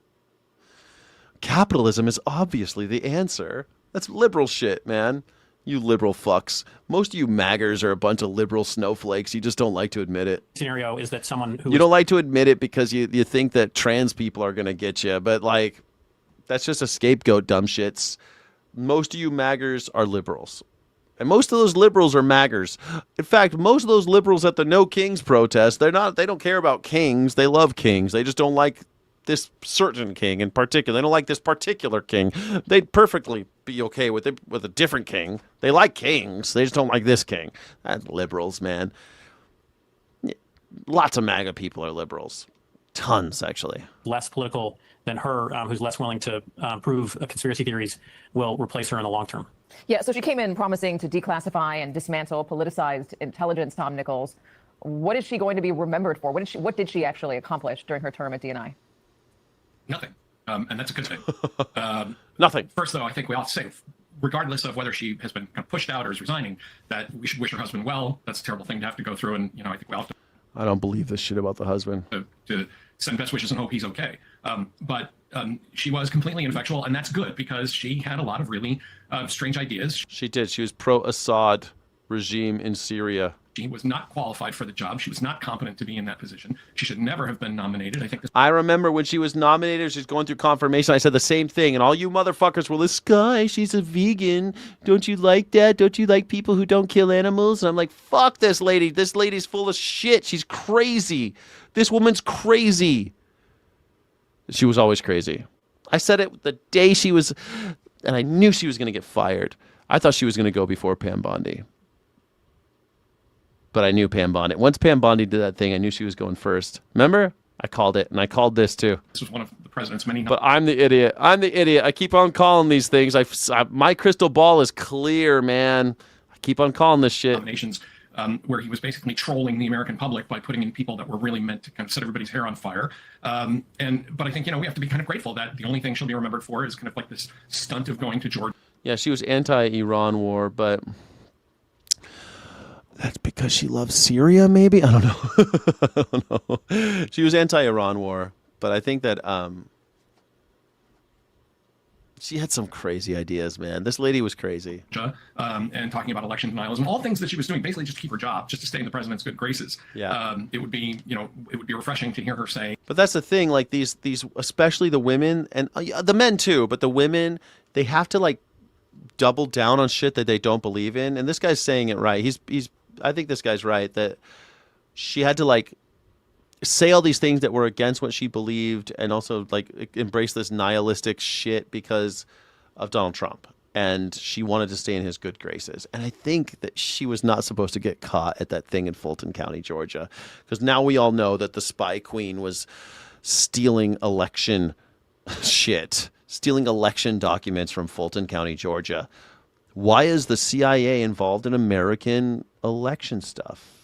Capitalism is obviously the answer. That's liberal shit, man. You liberal fucks. Most of you maggers are a bunch of liberal snowflakes. You just don't like to admit it. Scenario is that someone who you don't like to admit it because you think that trans people are going to get you. But, like, that's just a scapegoat, dumb shits. Most of you maggers are liberals. And most of those liberals are maggers. In fact, most of those liberals at the No Kings protest, they don't care about kings. They love kings. They just don't like this certain king in particular. They don't like this particular king. They'd perfectly be okay with it with a different king. They like kings. They just don't like this king. That's liberals, man. Lots of MAGA people are liberals. Tons, actually. less political than her, who's less willing to prove conspiracy theories, will replace her in the long term. Yeah, so she came in promising to declassify and dismantle politicized intelligence, Tom Nichols. What is she going to be remembered for? What did she actually accomplish during her term at DNI? Nothing. And that's a good thing. Nothing. First, though, I think we ought to say, regardless of whether she has been kind of pushed out or is resigning, that we should wish her husband well. That's a terrible thing to have to go through. And, I think we all have to. I don't believe this shit about the husband. To send best wishes and hope he's okay. But she was completely ineffectual, and that's good because she had a lot of really strange ideas. She did. She was pro-Assad regime in Syria. She was not qualified for the job. She was not competent to be in that position. She should never have been nominated. I remember when she was nominated, she's going through confirmation. I said the same thing. And all you motherfuckers were, this guy, she's a vegan. Don't you like that? Don't you like people who don't kill animals? And I'm like, fuck this lady. This lady's full of shit. She's crazy. This woman's crazy. She was always crazy. I said it the day she was, and I knew she was going to get fired. I thought she was going to go before Pam Bondi. But I knew Pam Bondi. Once Pam Bondi did that thing, I knew she was going first. Remember? I called it, and I called this too. This was one of the president's many. But I'm the idiot. I keep on calling these things. My crystal ball is clear, man. I keep on calling this shit. Nominations where he was basically trolling the American public by putting in people that were really meant to kind of set everybody's hair on fire. But I think, we have to be kind of grateful that the only thing she'll be remembered for is kind of like this stunt of going to Georgia. Yeah, she was anti-Iran war, but that's because she loves Syria, maybe? I don't know. I don't know. She was anti-Iran war, but I think that she had some crazy ideas, man. This lady was crazy. And talking about election denialism, all things that she was doing basically just to keep her job, just to stay in the president's good graces. Yeah. It would be, it would be refreshing to hear her say. But that's the thing, like these, especially the women and the men too, but the women, they have to like double down on shit that they don't believe in. And this guy's saying it right. I think this guy's right that she had to like say all these things that were against what she believed and also like embrace this nihilistic shit because of Donald Trump. And she wanted to stay in his good graces. And I think that she was not supposed to get caught at that thing in Fulton County, Georgia, because now we all know that the spy queen was stealing election shit, stealing election documents from Fulton County, Georgia. Why is the CIA involved in American election stuff?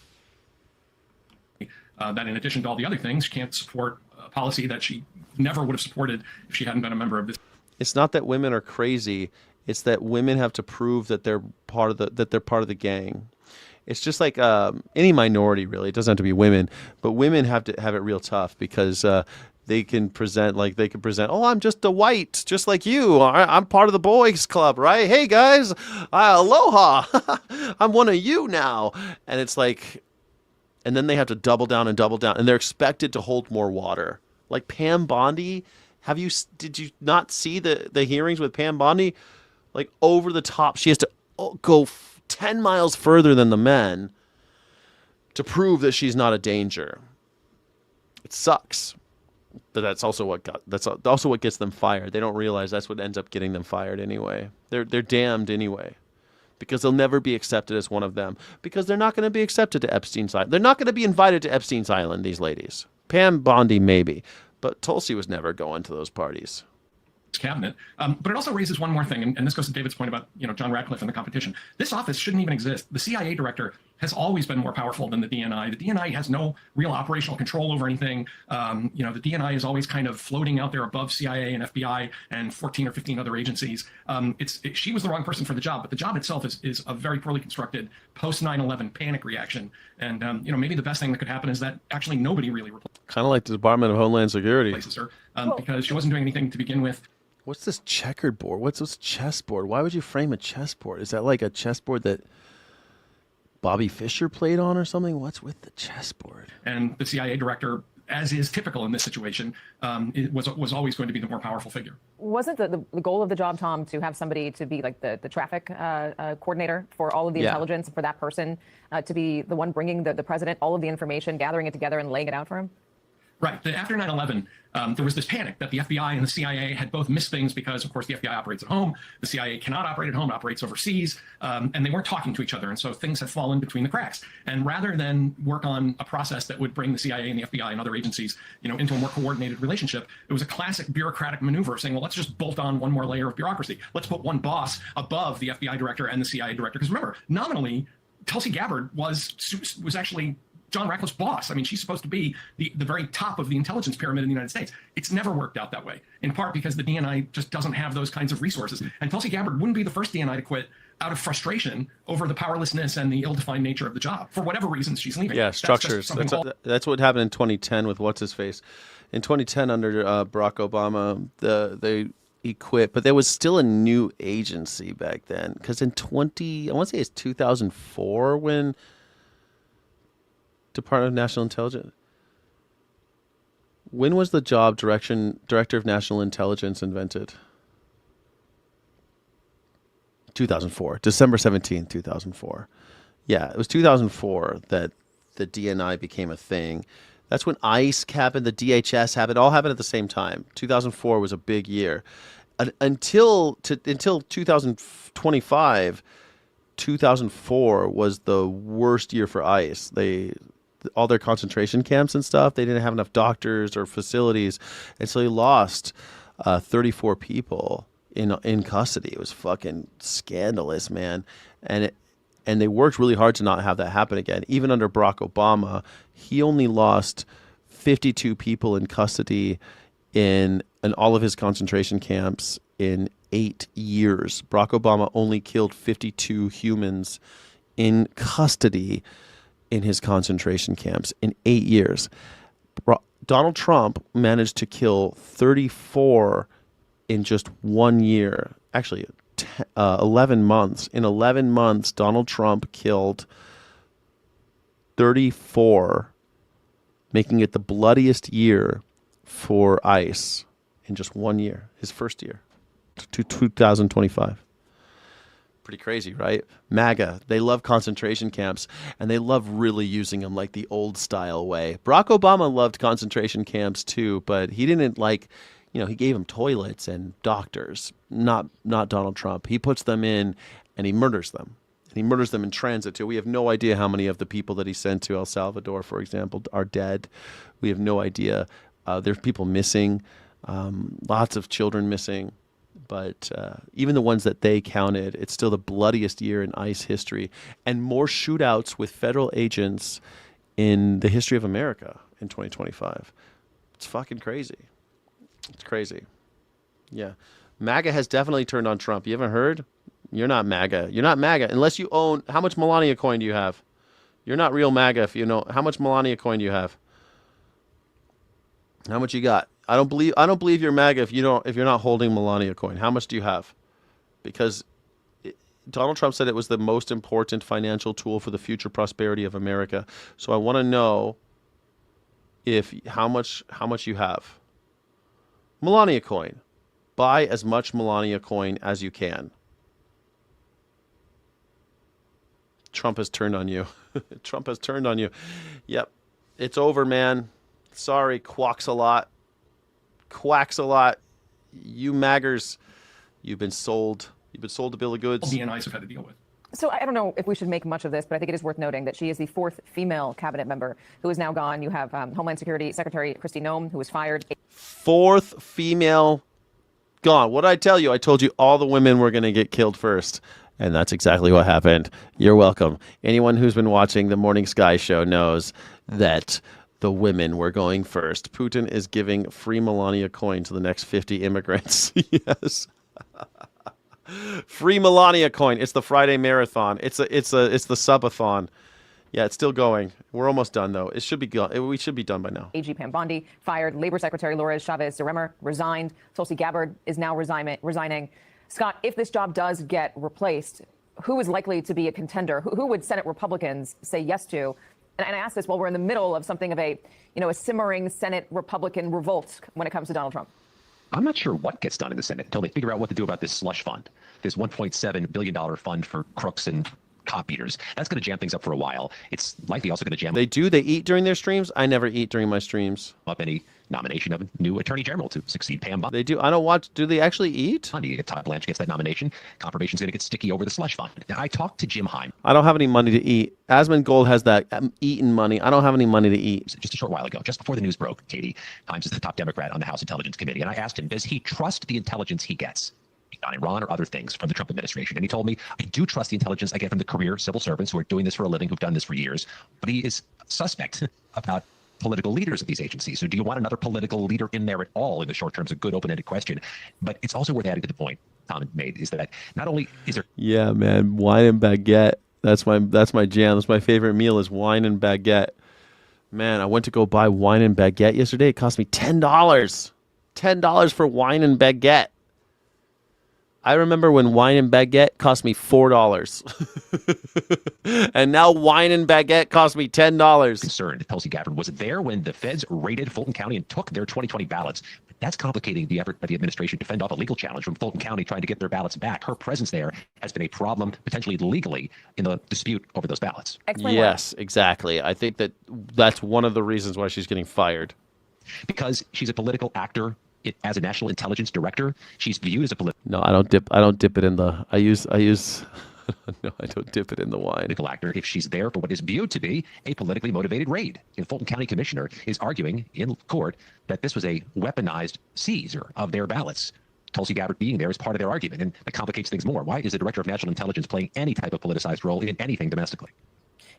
That in addition to all the other things, she can't support a policy that she never would have supported if she hadn't been a member of this. It's not that women are crazy. It's that women have to prove that they're part of the gang. It's just like any minority, really. It doesn't have to be women, but women have to have it real tough because they can present, oh, I'm just a white, just like you. I'm part of the boys club, right? Hey, guys, aloha. I'm one of you now. And it's like, and then they have to double down, and they're expected to hold more water. Like Pam Bondi, did you not see the hearings with Pam Bondi? Like over the top, she has to go 10 miles further than the men to prove that she's not a danger. It sucks. But that's also what gets them fired. They don't realize that's what ends up getting them fired anyway. They're damned anyway, because they'll never be accepted as one of them, because they're not going to be accepted to Epstein's Island. They're not going to be invited to Epstein's Island, these ladies. Pam Bondi maybe, but Tulsi was never going to those parties. Cabinet. But it also raises one more thing, and this goes to David's point about John Ratcliffe and the competition. This office shouldn't even exist. The CIA director has always been more powerful than the DNI. The DNI has no real operational control over anything. The DNI is always kind of floating out there above CIA and FBI and 14 or 15 other agencies. She was the wrong person for the job, but the job itself is a very poorly constructed post 9/11 panic reaction. And maybe the best thing that could happen is that actually nobody really Kind of like the Department of Homeland Security. replaces her because she wasn't doing anything to begin with. What's this checkered board? What's this chessboard? Why would you frame a chessboard? Is that like a chessboard that Bobby Fischer played on or something? What's with the chessboard? And the CIA director, as is typical in this situation, it was always going to be the more powerful figure. Wasn't the goal of the job, Tom, to have somebody to be like the traffic coordinator for all of the intelligence, for that person to be the one bringing the president all of the information, gathering it together and laying it out for him? Right. After 9/11, there was this panic that the FBI and the CIA had both missed things because, of course, the FBI operates at home. The CIA cannot operate at home, it operates overseas, and they weren't talking to each other. And so things had fallen between the cracks. And rather than work on a process that would bring the CIA and the FBI and other agencies, into a more coordinated relationship, it was a classic bureaucratic maneuver saying, well, let's just bolt on one more layer of bureaucracy. Let's put one boss above the FBI director and the CIA director. Because remember, nominally, Tulsi Gabbard was actually John Ratcliffe's boss. I mean, she's supposed to be the very top of the intelligence pyramid in the United States. It's never worked out that way, in part because the DNI just doesn't have those kinds of resources. And Tulsi Gabbard wouldn't be the first DNI to quit out of frustration over the powerlessness and the ill-defined nature of the job. For whatever reasons, she's leaving. Yeah, structures. That's what happened in 2010 with what's-his-face. In 2010, under Barack Obama, he quit, but there was still a new agency back then. Because in I want to say it's 2004 when Department of National Intelligence. When was the job Director of National Intelligence invented? 2004, December 17, 2004. Yeah, it was 2004 that the DNI became a thing. That's when ICE happened, the DHS happened, all happened at the same time. 2004 was a big year. Until 2025, 2004 was the worst year for ICE. All their concentration camps and stuff, they didn't have enough doctors or facilities, and so they lost 34 people in custody. It was fucking scandalous, man. And they worked really hard to not have that happen again. Even under Barack Obama, he only lost 52 people in custody in all of his concentration camps in 8 years. Barack Obama only killed 52 humans in custody in his concentration camps in 8 years. Donald Trump managed to kill 34 in just 1 year. Actually, 11 months. In 11 months, Donald Trump killed 34, making it the bloodiest year for ICE in just 1 year, his first year, to 2025. Pretty crazy, right? MAGA, they love concentration camps, and they love really using them like the old style way. Barack Obama loved concentration camps too, but he didn't he gave them toilets and doctors, not Donald Trump. He puts them in and he murders them. And he murders them in transit too. We have no idea how many of the people that he sent to El Salvador, for example, are dead. We have no idea. There's people missing, lots of children missing. But even the ones that they counted, it's still the bloodiest year in ICE history, and more shootouts with federal agents in the history of America in 2025. It's fucking crazy. It's crazy. Yeah. MAGA has definitely turned on Trump. You haven't heard? You're not MAGA. You're not MAGA unless you own... How much Melania coin do you have? You're not real MAGA if you know... How much Melania coin do you have? How much you got? I don't believe you're MAGA if you're not holding Melania coin. How much do you have? Because Donald Trump said it was the most important financial tool for the future prosperity of America. So I want to know how much you have. Melania coin. Buy as much Melania coin as you can. Trump has turned on you. Trump has turned on you. Yep. It's over, man. Sorry, quacks a lot. Quacks a lot. You maggers, you've been sold. You've been sold a bill of goods. DNIs have had to deal with. So I don't know if we should make much of this, but I think it is worth noting that she is the 4th female cabinet member who is now gone. You have Homeland Security Secretary Kristi Noem, who was fired. 4th female gone. What did I tell you? I told you all the women were going to get killed first. And that's exactly what happened. You're welcome. Anyone who's been watching the Morning Sky show knows that the women were going first. Putin is giving free Melania coin to the next 50 immigrants. Yes. Free Melania coin. It's the Friday marathon. It's the subathon. Yeah, it's still going. We're almost done though. It should be gone. We should be done by now. AG Pam Bondi fired. Labor Secretary Lourdes Chavez de Remer resigned. Tulsi Gabbard is now resigning. Scott, if this job does get replaced, who is likely to be a contender? Who would Senate Republicans say yes to? And I ask this while we're in the middle of something of a simmering Senate Republican revolt when it comes to Donald Trump. I'm not sure what gets done in the Senate until they figure out what to do about this slush fund, this $1.7 billion fund for crooks and cop eaters. That's going to jam things up for a while. It's likely also going to jam. They eat during their streams? I never eat during my streams. Up any nomination of a new attorney general to succeed Pam Bondi. They do. I don't watch. Do they actually eat? Todd Blanche gets that nomination. Confirmation's going to get sticky over the slush fund. Now, I talked to Jim Heim. I don't have any money to eat. Asmund Gold has that eating money. I don't have any money to eat. Just a short while ago, just before the news broke, Katie, Himes is the top Democrat on the House Intelligence Committee, and I asked him, does he trust the intelligence he gets on Iran or other things from the Trump administration? And he told me, I do trust the intelligence I get from the career civil servants who are doing this for a living, who've done this for years, but he is suspect about political leaders of these agencies. So do you want another political leader in there at all in the short term? Is a good open-ended question. But it's also worth adding to the point Tom made, is that not only is there... Yeah, man, wine and baguette. That's my jam. That's my favorite meal is wine and baguette. Man, I went to go buy wine and baguette yesterday. It cost me $10. $10 for wine and baguette. I remember when wine and baguette cost me $4. And now wine and baguette cost me $10. Concerned Tulsi Gabbard was there when the feds raided Fulton County and took their 2020 ballots. But that's complicating the effort by the administration to fend off a legal challenge from Fulton County trying to get their ballots back. Her presence there has been a problem, potentially legally, in the dispute over those ballots. Yes, exactly. I think that's one of the reasons why she's getting fired. Because she's a political actor. As a national intelligence director, she's viewed as a political. No, I don't dip it in the. I use. No, I don't dip it in the wine. Political actor, if she's there for what is viewed to be a politically motivated raid. The Fulton County Commissioner is arguing in court that this was a weaponized seizure of their ballots. Tulsi Gabbard being there is part of their argument, and that complicates things more. Why is the director of national intelligence playing any type of politicized role in anything domestically?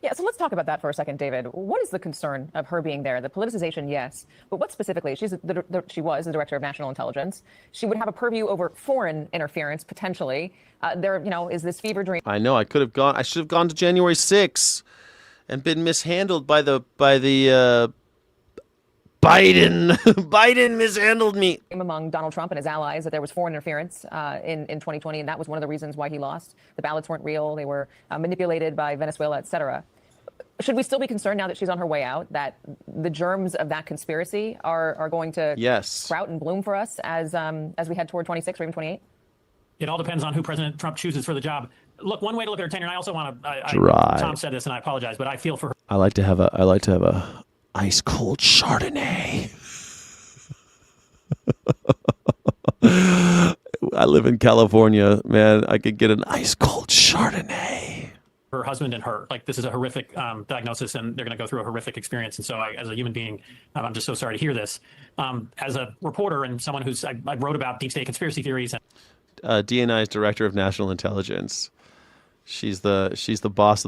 Yeah, so let's talk about that for a second, David. What is the concern of her being there? The politicization, yes, but what specifically? She was the director of national intelligence. She would have a purview over foreign interference potentially. There, is this fever dream. I know. I should have gone to January 6th and been mishandled by the Biden. Biden mishandled me. Among Donald Trump and his allies that there was foreign interference in 2020, and that was one of the reasons why he lost. The ballots weren't real. They were manipulated by Venezuela, et cetera. Should we still be concerned now that she's on her way out that the germs of that conspiracy are going to sprout and bloom for us as we head toward 26 or even 28? It all depends on who President Trump chooses for the job. Look, one way to look at her tenure, and I also want to. Tom said this, and I apologize, but I feel for her. I like to have a ice cold Chardonnay. I live in California, man. I could get an ice cold Chardonnay. Her husband and her, this is a horrific diagnosis, and they're going to go through a horrific experience. And so, as a human being, I'm just so sorry to hear this. As a reporter and someone I wrote about deep state conspiracy theories. DNI's director of national intelligence. She's the boss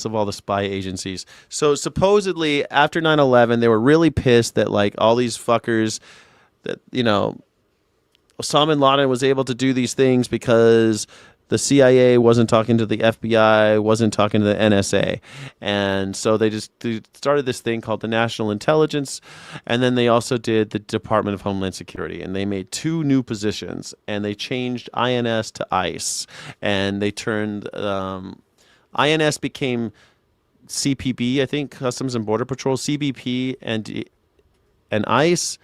of all the spy agencies. So supposedly after 9/11, they were really pissed that all these fuckers that Osama bin Laden was able to do these things because The CIA wasn't talking to the FBI, wasn't talking to the NSA. And so they started this thing called the National Intelligence, and then they also did the Department of Homeland Security, and they made 2 new positions, and they changed INS to ICE, and they turned INS became CPB, I think, Customs and Border Patrol, CBP, and ICE.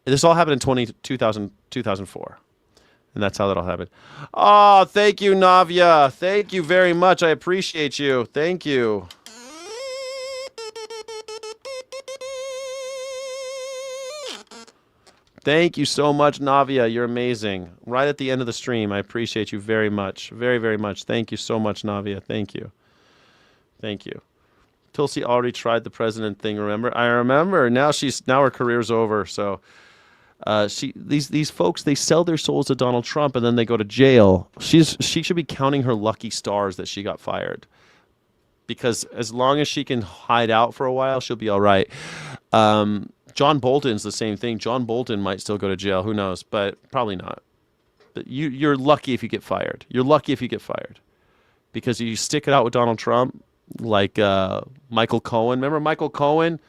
This all happened in 2004. And that's how that all happened. Oh, thank you, Navia. Thank you very much. I appreciate you. Thank you. Thank you so much, Navia. You're amazing. Right at the end of the stream. I appreciate you very much. Very, very much. Thank you so much, Navia. Thank you. Thank you. Tulsi already tried the president thing, remember? I remember. Now her career's over, so... these folks, they sell their souls to Donald Trump and then they go to jail. She should be counting her lucky stars that she got fired, because as long as she can hide out for a while, she'll be all right. John Bolton's the same thing. John Bolton might still go to jail. Who knows? But probably not. But you're lucky if you get fired. You're lucky if you get fired, because you stick it out with Donald Trump, like Michael Cohen. Remember Michael Cohen?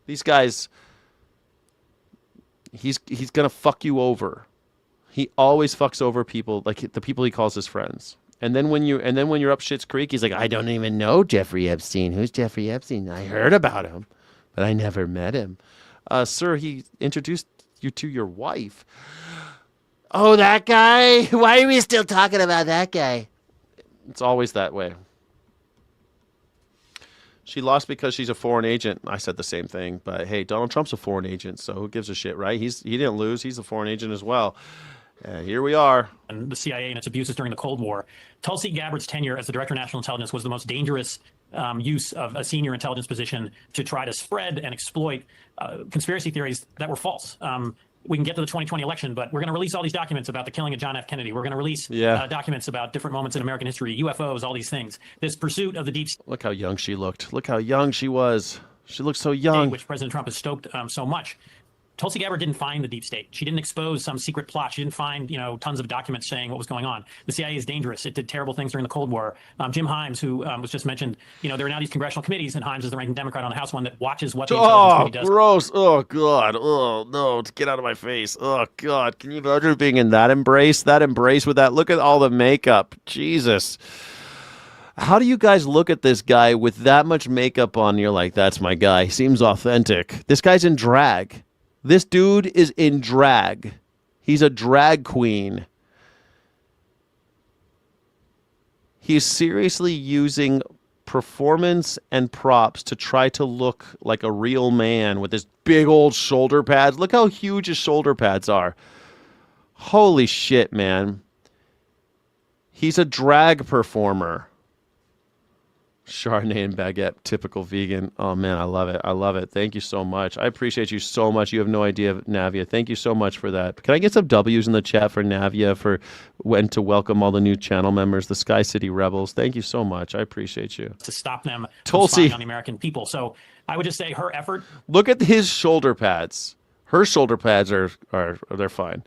These guys. He's gonna fuck you over. He always fucks over people, like the people he calls his friends. And then when you're up shit's creek, he's like, I don't even know Jeffrey Epstein. Who's Jeffrey Epstein? I heard about him, but I never met him. Sir, he introduced you to your wife. Oh, that guy? Why are we still talking about that guy? It's always that way. She lost because she's a foreign agent. I said the same thing, but hey, Donald Trump's a foreign agent, so who gives a shit, right? He didn't lose. He's a foreign agent as well. Here we are. And the CIA and its abuses during the Cold War. Tulsi Gabbard's tenure as the Director of National Intelligence was the most dangerous use of a senior intelligence position to try to spread and exploit conspiracy theories that were false. We can get to the 2020 election, but we're going to release all these documents about the killing of John F. Kennedy. We're going to release documents about different moments in American history, UFOs, all these things. This pursuit of the deep state. Look how young she looked. Look how young she was. She looked so young. Which President Trump has stoked so much. Tulsi Gabbard didn't find the deep state. She didn't expose some secret plot. She didn't find, tons of documents saying what was going on. The CIA is dangerous. It did terrible things during the Cold War. Jim Himes, who was just mentioned, there are now these congressional committees, and Himes is the ranking Democrat on the House one that watches what the intelligence committee does. Gross. Oh, God. Oh, no. Get out of my face. Oh, God. Can you imagine being in that embrace? That embrace with that? Look at all the makeup. Jesus. How do you guys look at this guy with that much makeup on? You're like, that's my guy. He seems authentic. This guy's in drag. This dude is in drag. He's a drag queen. He's seriously using performance and props to try to look like a real man with his big old shoulder pads. Look how huge his shoulder pads are. Holy shit, man. He's a drag performer. Chardonnay and baguette, typical vegan. Oh, man, I love it. I love it. Thank you so much. I appreciate you so much. You have no idea, Navia. Thank you so much for that. Can I get some W's in the chat for Navia for when to welcome all the new channel members, the Sky City Rebels? Thank you so much. I appreciate you. To stop them Tulsi. from spying on the American people. So I would just say her effort. Look at his shoulder pads. Her shoulder pads are they're fine.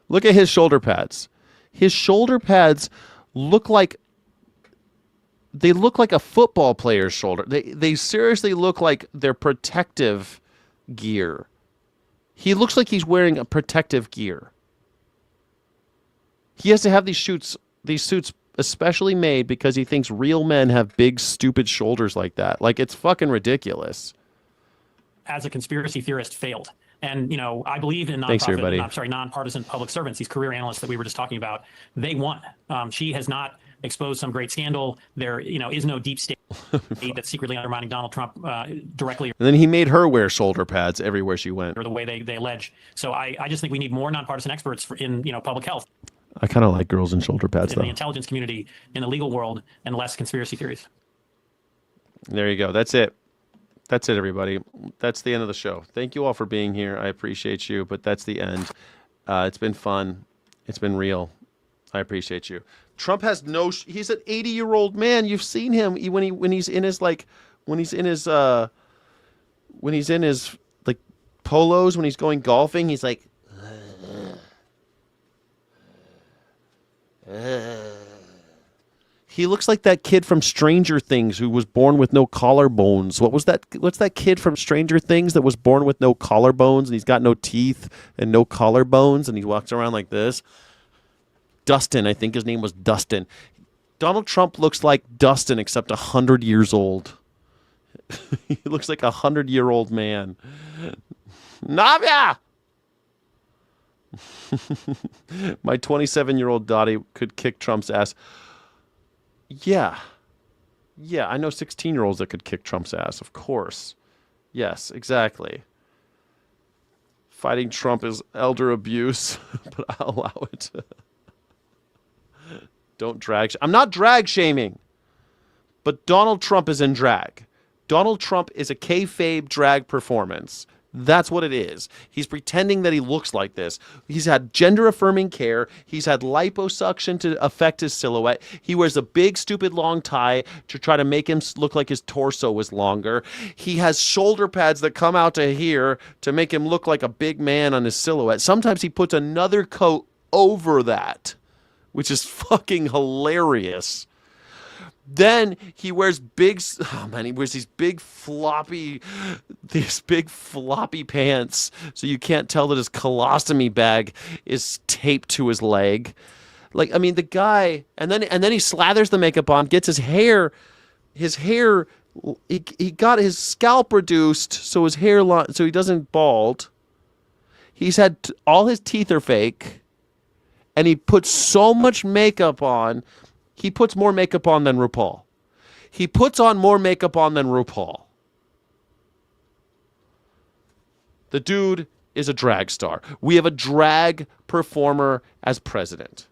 Look at his shoulder pads. His shoulder pads look like a football player's shoulder. They seriously look like they're protective gear. He looks like he's wearing a protective gear. He has to have these suits especially made because he thinks real men have big, stupid shoulders like that. Like, it's fucking ridiculous. As a conspiracy theorist, failed. And, I believe in nonpartisan public servants, these career analysts that we were just talking about. They won. She has not exposed some great scandal. There, is no deep state that's secretly undermining Donald Trump directly. And then he made her wear shoulder pads everywhere she went. Or the way they allege. So I just think we need more nonpartisan experts in public health. I kind of like girls in shoulder pads, in though. The intelligence community, in the legal world, and less conspiracy theories. There you go. That's it. That's it, everybody. That's the end of the show. Thank you all for being here. I appreciate you, but that's the end. It's been fun. It's been real. I appreciate you. Trump has he's an 80-year-old man. You've seen him when he's in his polos, when he's going golfing, he's like He looks like that kid from Stranger Things who was born with no collarbones. What's that kid from Stranger Things that was born with no collarbones and he's got no teeth and no collarbones and he walks around like this? Dustin, I think his name was Dustin. Donald Trump looks like Dustin except 100 years old. He looks like 100-year-old man. Navia! My 27-year-old Dottie could kick Trump's ass. Yeah, I know 16-year-olds that could kick Trump's ass, of course. Yes, exactly. Fighting Trump is elder abuse, but I'll allow it. Don't drag. I'm not drag shaming, but Donald Trump is in drag. Donald Trump is a kayfabe drag performance. That's what it is. He's pretending that he looks like this. He's had gender-affirming care. He's had liposuction to affect his silhouette. He wears a big, stupid, long tie to try to make him look like his torso was longer. He has shoulder pads that come out to here to make him look like a big man on his silhouette. Sometimes he puts another coat over that, which is fucking hilarious. Then he wears he wears these big floppy pants, so you can't tell that his colostomy bag is taped to his leg. Like, I mean, the guy, and then he slathers the makeup on, gets his hair, he got his scalp reduced so his hairline, so he doesn't bald. He's had all his teeth are fake, and he puts so much makeup on. He puts more makeup on than RuPaul. He puts on more makeup on than RuPaul. The dude is a drag star. We have a drag performer as president.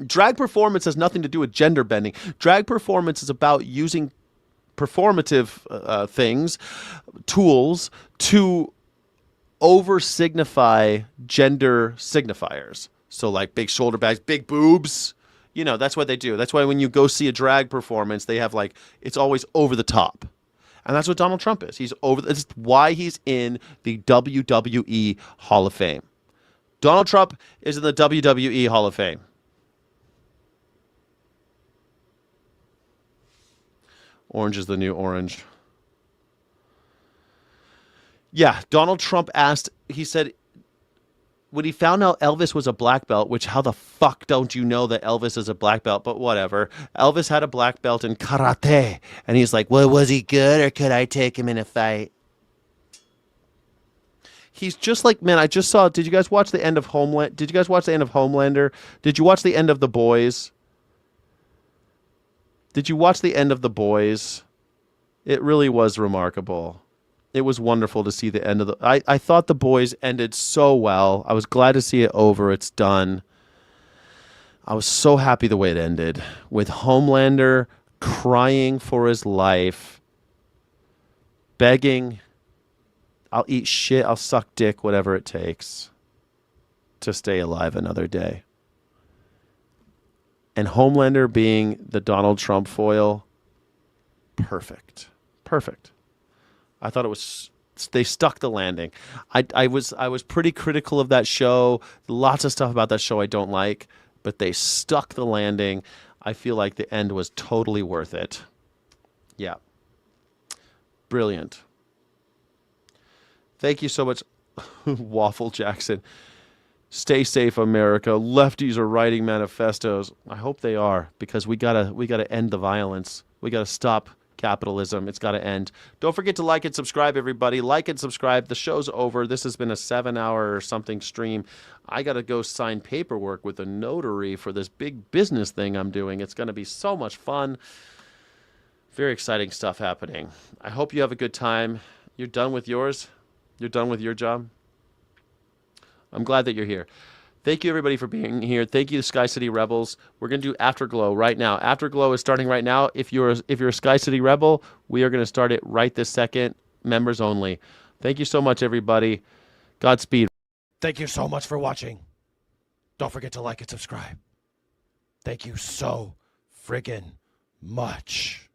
Drag performance has nothing to do with gender bending. Drag performance is about using performative tools to over-signify gender signifiers. So like big shoulder bags, big boobs, that's what they do. That's why when you go see a drag performance, they have it's always over the top. And that's what Donald Trump is. That's why he's in the WWE Hall of Fame. Donald Trump is in the WWE Hall of Fame. Orange is the new orange. Yeah, Donald Trump he said, when he found out Elvis was a black belt, which how the fuck don't you know that Elvis is a black belt? But whatever. Elvis had a black belt in karate. And he's like, well, was he good or could I take him in a fight? He's just like, man, I just saw, did you guys watch the end of Homeland? Did you guys watch the end of Homelander? Did you watch the end of The Boys? Did you watch the end of The Boys? It really was remarkable. It was wonderful to see the end of I thought The Boys ended so well. I was glad to see it over. It's done. I was so happy the way it ended, with Homelander crying for his life, begging, I'll eat shit, I'll suck dick, whatever it takes to stay alive another day. And Homelander being the Donald Trump foil, perfect. I thought they stuck the landing. I was pretty critical of that show. Lots of stuff about that show I don't like, but they stuck the landing. I feel like the end was totally worth it. Yeah. Brilliant. Thank you so much, Waffle Jackson. Stay safe, America. Lefties are writing manifestos. I hope they are, because we gotta end the violence. We gotta stop capitalism. It's got to end. Don't forget to like and subscribe, everybody. Like and subscribe. The show's over. This has been a 7-hour or something stream. I got to go sign paperwork with a notary for this big business thing I'm doing. It's going to be so much fun. Very exciting stuff happening. I hope you have a good time. You're done with yours? You're done with your job? I'm glad that you're here. Thank you, everybody, for being here. Thank you, Sky City Rebels. We're going to do Afterglow right now. Afterglow is starting right now. If you're a Sky City Rebel, we are going to start it right this second. Members only. Thank you so much, everybody. Godspeed. Thank you so much for watching. Don't forget to like and subscribe. Thank you so friggin' much.